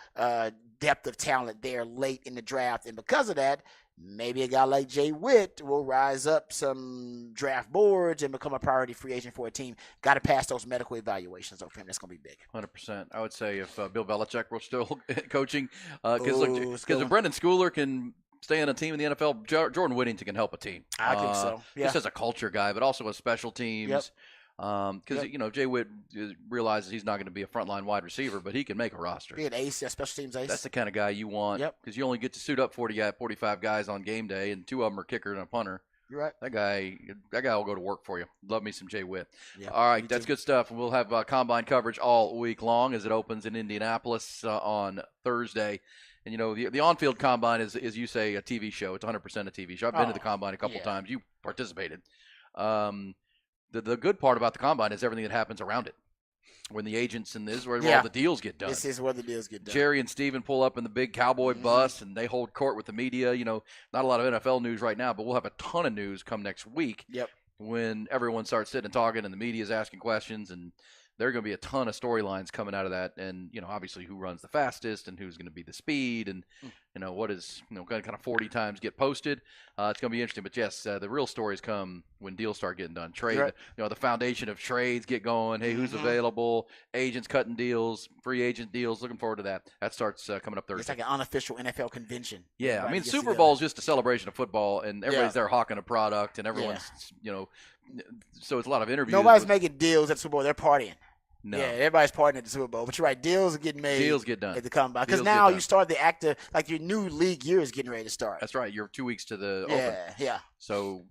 depth of talent there late in the draft. And because of that, maybe a guy like Jay Witt will rise up some draft boards and become a priority free agent for a team. Got to pass those medical evaluations over him. That's going to be big. 100%. I would say if Bill Belichick were still coaching, because Brendan Schooler can stay on a team in the NFL, Jordan Whittington can help a team. I think so. Yeah. Just as a culture guy, but also as special teams. Yep. Because Jay Witt realizes he's not going to be a frontline wide receiver, but he can make a roster. Be an ace, a special teams ace. That's the kind of guy you want. Because you only get to suit up 45 guys on game day, and 2 of them are kicker and a punter. You're right. That guy will go to work for you. Love me some Jay Witt. Yeah, all right, that's good stuff. We'll have combine coverage all week long as it opens in Indianapolis on Thursday. And the on-field combine is you say a TV show. It's 100% a TV show. I've been to the combine a couple times. You participated. The good part about the combine is everything that happens around it. When the agents and this is where all the deals get done. This is where the deals get done. Jerry and Steven pull up in the big cowboy bus, and they hold court with the media. Not a lot of NFL news right now, but we'll have a ton of news come next week. Yep. When everyone starts sitting and talking and the media is asking questions, and there are going to be a ton of storylines coming out of that. And, obviously who runs the fastest and who's going to be the speed and, what is, kind of 40 times get posted. It's going to be interesting. But, yes, the real stories come when deals start getting done. Trade, right. The foundation of trades get going. Hey, who's available? Agents cutting deals, free agent deals. Looking forward to that. That starts coming up Thursday. It's like an unofficial NFL convention. Yeah, Everybody Super together. Bowl is just a celebration of football, and everybody's there hawking a product, and everyone's, so it's a lot of interviews. Nobody's making deals at the Super Bowl. They're partying. No. Yeah, everybody's partying at the Super Bowl. But you're right, deals are getting made. Deals get done at the combine. Because Deals now get you start the active, like your new league year is getting ready to start. That's right. You're 2 weeks to the Yeah, open. yeah. So,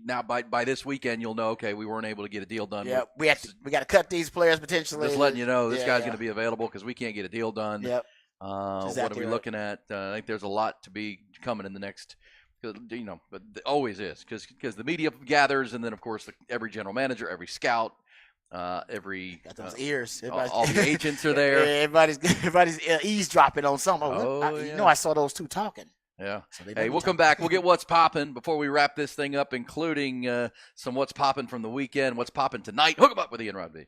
now by this weekend, you'll know, okay, we weren't able to get a deal done. Yeah, we got to cut these players potentially. Just letting you know, this Yeah, guy's yeah. going to be available because we can't get a deal done. Yep. What exactly are we right. looking at? I think there's a lot to be coming in the next but it always is because the media gathers, and then, of course, every general manager, every scout, every got those ears. all the agents are there. Everybody's eavesdropping on something. I saw those two talking. Yeah. So they Hey, better we'll come back. We'll get what's popping before we wrap this thing up, including some what's popping from the weekend, what's popping tonight. Hook 'em up with Ian Rodby.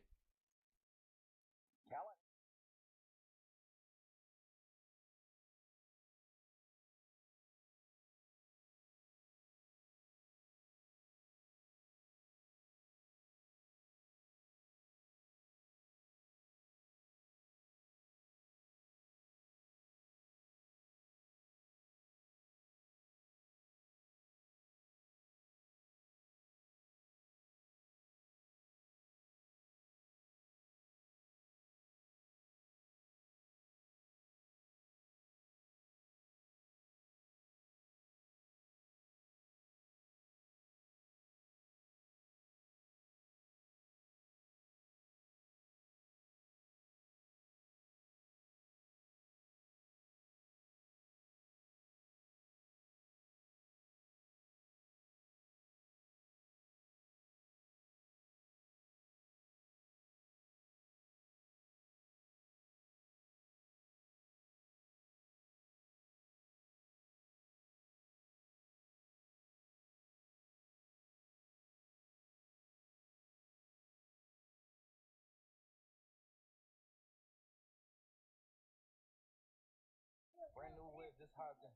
Brand new whip, just hopped in.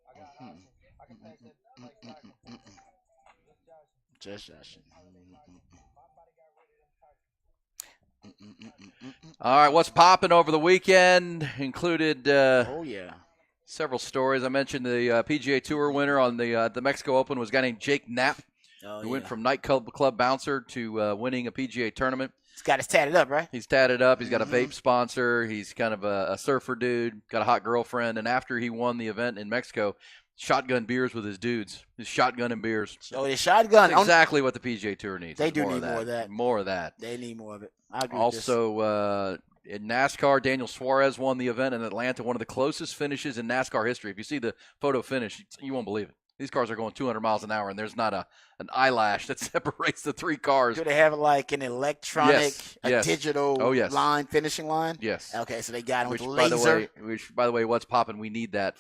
I got options. I can pass that like Jackson. Just Joshing. All right, what's popping over the weekend included several stories. I mentioned the PGA Tour winner on the Mexico Open was a guy named Jake Knapp, who went from nightclub bouncer to winning a PGA tournament. He's got his tatted up, right? He's tatted up. He's got a vape sponsor. He's kind of a surfer dude, got a hot girlfriend. And after he won the event in Mexico, shotgun beers with his dudes. His shotgun and beers. Oh, the shotgun. That's exactly what the PGA Tour needs. They do need more of that. More of that. They need more of it. I agree Also, in NASCAR, Daniel Suarez won the event in Atlanta, one of the closest finishes in NASCAR history. If you see the photo finish, you won't believe it. These cars are going 200 miles an hour, and there's not an eyelash that separates the three cars. Do they have like an electronic, Yes. digital line, finishing line? Yes. Okay, so they got it with Which, laser. by the way, what's popping? We need that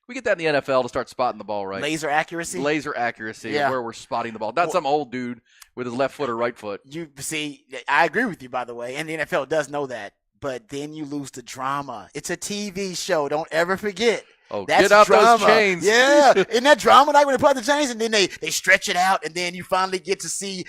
we get that in the NFL to start spotting the ball, right? Laser accuracy? Laser accuracy, Yeah. where we're spotting the ball. Not some old dude with his left foot or right foot. You see, I agree with you, by the way, and the NFL does know that. But then you lose the drama. It's a TV show. Don't ever forget. Oh, That's get out drama. those chains. Yeah, isn't that drama? Like when they put the chains and then they stretch it out, and then you finally get to see.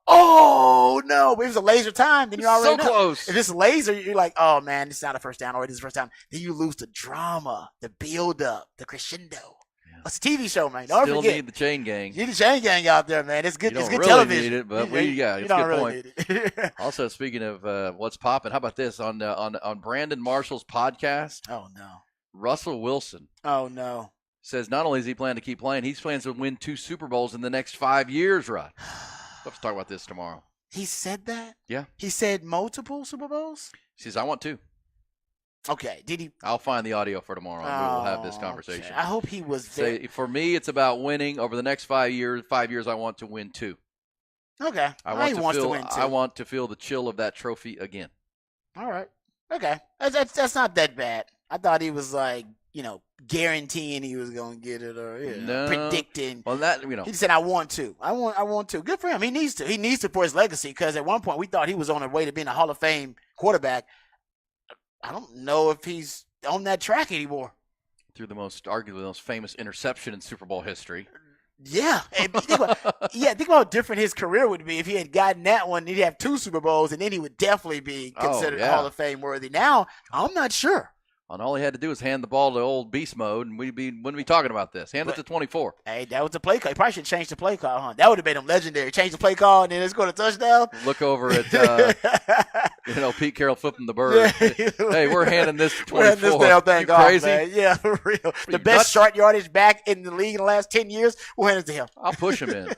Oh no! If it was a laser time, then you already So know. close. If it's laser, you're like, oh man, this is not a first down, or this is a first down. Then you lose the drama, the build up, the crescendo. It's a TV show, man. Don't Still forget. need the chain gang. You need the chain gang out there, man. It's good. You don't It's good really television. need it, but you it's a don't good really point. need it. Also, speaking of what's popping, how about this on Brandon Marshall's podcast? Oh no. Russell Wilson. Oh no. Says not only does he plan to keep playing, he plans to win 2 Super Bowls in the next 5 years, Rod. Let's talk about this tomorrow. He said that? Yeah. He said multiple Super Bowls? He says, I want 2. Okay. Did he? I'll find the audio for tomorrow, and we will have this Oh, conversation. okay. I hope he was Say, for me, it's about winning over the next 5 years. 5 years, I want to win 2. Okay. I He want wants to to feel. win too. I want to feel the chill of that trophy again. All right. Okay. That's not that bad. I thought he was like, guaranteeing he was going to get it or No. predicting. Well, that He said, I want to. I want to. Good for him. He needs to. He needs to for his legacy because at one point we thought he was on the way to being a Hall of Fame quarterback. I don't know if he's on that track anymore. through arguably the most famous interception in Super Bowl history. Yeah. And think about how different his career would be if he had gotten that one. He'd have 2 Super Bowls, and then he would definitely be considered yeah. Hall of Fame worthy. Now, I'm not sure. And all he had to do was hand the ball to old beast mode, and wouldn't be talking about this. Hand it to 24. Hey, that was the play call. He probably should change the play call, huh? That would have made him legendary. Change the play call, and then it's going to touchdown. Look over at Pete Carroll flipping the bird. Hey, we're handing this to 24. We're handing this damn thing You off, crazy? man. Yeah, for real. The you best nuts? short yardage back in the league in the last 10 years, we'll hand it to him. I'll push him in.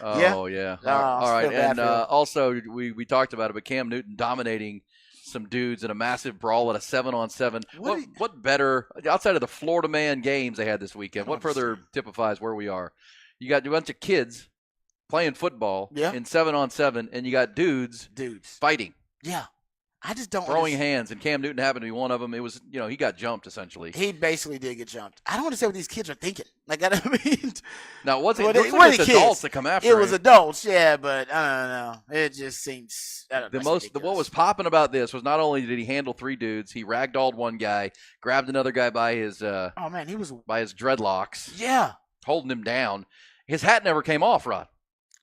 Yeah? Oh, yeah. Oh, All I right. feel bad And for him. also, we talked about it, but Cam Newton dominating some dudes in a massive brawl at a 7-on-7. What better, outside of the Florida Man games they had this weekend, what further typifies where we are? You got a bunch of kids playing football in 7-on-7, and you got dudes fighting. Yeah. I just don't throwing understand. hands, and Cam Newton happened to be one of them. It was, he got jumped essentially. He basically did get jumped. I don't understand what these kids are thinking. Like, I mean, now what's it? Well, Looks they- like what it's are the adults kids? that come after It was him. adults, yeah, but I don't know. It just seems What was popping about this was not only did he handle 3 dudes, he ragdolled one guy, grabbed another guy by his oh man, he was by his dreadlocks, yeah, holding him down. His hat never came off, Rod.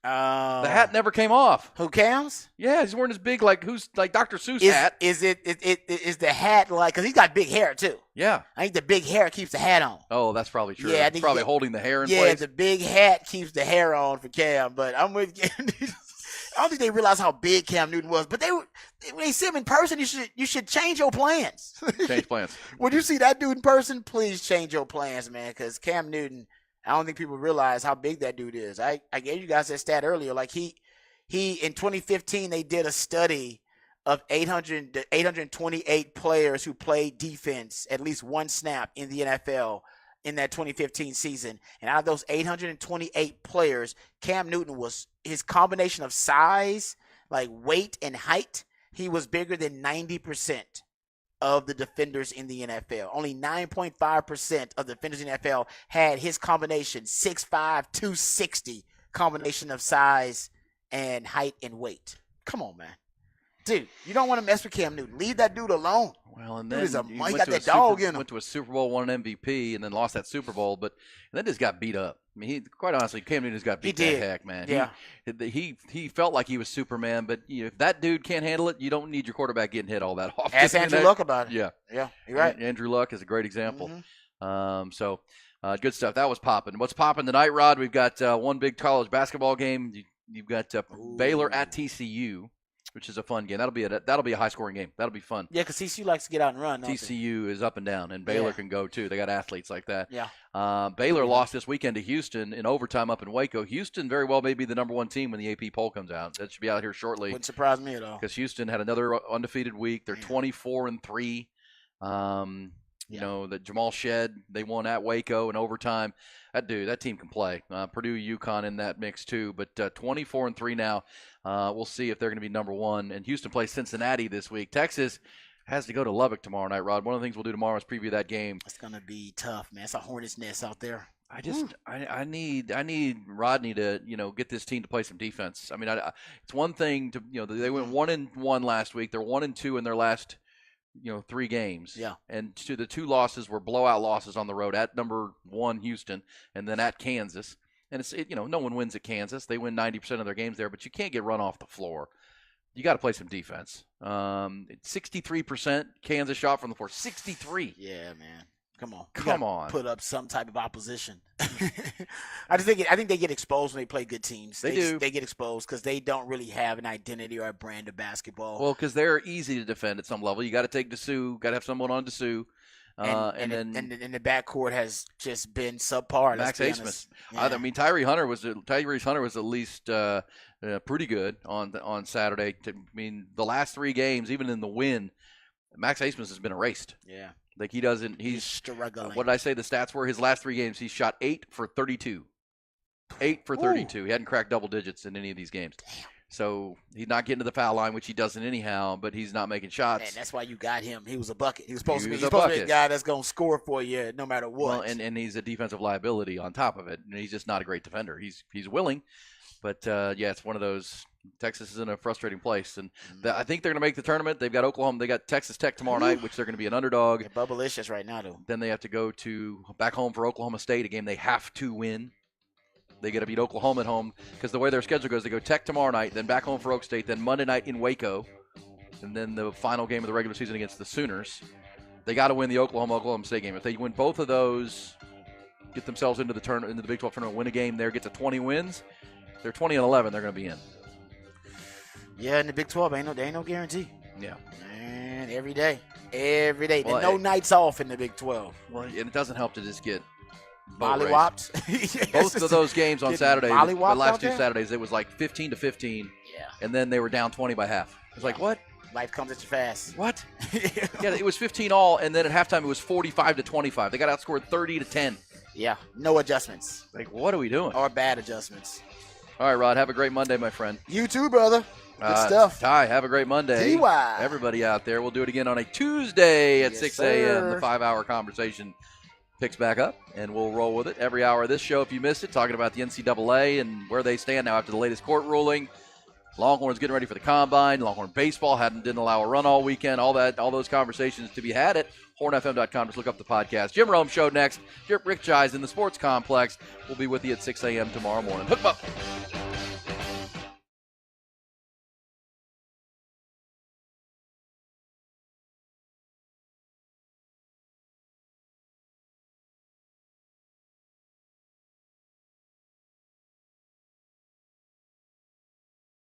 The Oh. hat never came off. Who Cam's? Yeah, he's wearing this big like Dr. Seuss Is hat. is is the hat like? Because he's got big hair too. Yeah. I think the big hair keeps the hat on. Oh, that's probably true. Yeah, I It's think probably that- holding the hair in Yeah, place. the big hat keeps the hair on for Cam. But I'm with you. I don't think they realized how big Cam Newton was. But when they see him in person, you should change your plans. Change plans. When you see that dude in person, please change your plans, man. Because Cam Newton, I don't think people realize how big that dude is. I gave you guys that stat earlier. Like he in 2015 they did a study of 828 players who played defense at least one snap in the NFL in that 2015 season. And out of those 828 players, Cam Newton was his combination of size, like weight and height, he was bigger than 90% of the defenders in the NFL. Only 9.5% of the defenders in the NFL had his combination, 6'5", 260 combination of size and height and weight. Come on, man. Dude, you don't want to mess with Cam Newton. Leave that dude alone. Well, and Dude then is a- he he went got to that a dog Super- in him. Went to a Super Bowl, won an MVP, and then lost that Super Bowl. But and then just got beat up. I mean, Quite honestly, Cam Newton just got beat He to did. heck, man. Yeah. He felt like he was Superman, but if that dude can't handle it, you don't need your quarterback getting hit all that often. Ask Andrew Luck about it. Yeah. Yeah, you're right. Andrew Luck is a great example. Mhm. So good stuff. That was popping. What's popping tonight, Rod? We've got one big college basketball game. You've got Baylor at TCU, which is a fun game. That'll be a high scoring game. That'll be fun. Yeah, because TCU likes to get out and run. don't they? TCU is up and down, and Baylor Yeah. can go too. They got athletes like that. Yeah. Baylor lost this weekend to Houston in overtime up in Waco. Houston very well may be the number 1 team when the AP poll comes out. That should be out here shortly. Wouldn't surprise me at all. Because Houston had another undefeated week. They're 24-3. You know, that Jamal Shed, they won at Waco in overtime. That team can play. Purdue, UConn in that mix too. But 24-3 now. We'll see if they're going to be number 1. And Houston plays Cincinnati this week. Texas has to go to Lubbock tomorrow night, Rod. One of the things we'll do tomorrow is preview that game. It's going to be tough, man. It's a hornet's nest out there. I need Rodney to get this team to play some defense. I mean, it's one thing to they went 1-1 last week. They're 1-2 in their last 3 games. Yeah. And the 2 losses were blowout losses on the road at number 1 Houston and then at Kansas. And no one wins at Kansas. They win 90% of their games there, but you can't get run off the floor. You got to play some defense. 63% Kansas shot from the floor. 63. Yeah, man. Come on. Come on. Put up some type of opposition. I think they get exposed when they play good teams. They do. They get exposed because they don't really have an identity or a brand of basketball. Well, because they're easy to defend at some level. You got to take Dessou. Got to have someone on Dessou. And the backcourt has just been subpar. Max Abmas. Yeah. I mean, Tyrese Hunter was at least pretty good on Saturday. I mean, the last 3 games, even in the win, Max Abmas has been erased. Yeah. Like he's struggling. What did I say? The stats were his last 3 games. He shot 8 for 32. 8 for 32. He hadn't cracked double digits in any of these games. Damn. So he's not getting to the foul line, which he doesn't anyhow, but he's not making shots. And that's why you got him. He was a bucket. He was supposed to be a guy that's going to score for you no matter what. Well, and he's a defensive liability on top of it. And he's just not a great defender. He's willing, but it's one of those. Texas is in a frustrating place, and I think they're going to make the tournament. They've got Oklahoma. They got Texas Tech tomorrow night, which they're going to be an underdog. They're bubblicious right now, though. Then they have to go back home for Oklahoma State, a game they have to win. They got to beat Oklahoma at home because the way their schedule goes, they go Tech tomorrow night, then back home for Oak State, then Monday night in Waco, and then the final game of the regular season against the Sooners. They got to win the Oklahoma State game. If they win both of those, get themselves into the Big 12 tournament, win a game there, get to 20 wins. They're 20-11. They're going to be in. Yeah, in the Big 12, there ain't no guarantee. Yeah. Man, every day. Well, no nights off in the Big 12. Well, and it doesn't help to just get mollywopped. Both of those games on Saturday, the last 2 there? Saturdays, it was like 15-15. Yeah. And then they were down 20 by half. It's like, what? Life comes at you fast. What? Yeah, it was 15 all, and then at halftime it was 45-25. They got outscored 30-10. Yeah, no adjustments. Like, what are we doing? Or bad adjustments. All right, Rod, have a great Monday, my friend. You too, brother. Good stuff. Ty, have a great Monday. TY. Everybody out there. We'll do it again on a Tuesday at 6 a.m. sir. The 5-hour conversation picks back up, and we'll roll with it every hour of this show. If you missed it, talking about the NCAA and where they stand now after the latest court ruling. Longhorns getting ready for the Combine. Longhorn baseball didn't allow a run all weekend. All those conversations to be had at hornfm.com. Just look up the podcast. Jim Rome Show next. Rick Jais in the Sports Complex. We'll be with you at 6 a.m. tomorrow morning. Hook 'em up.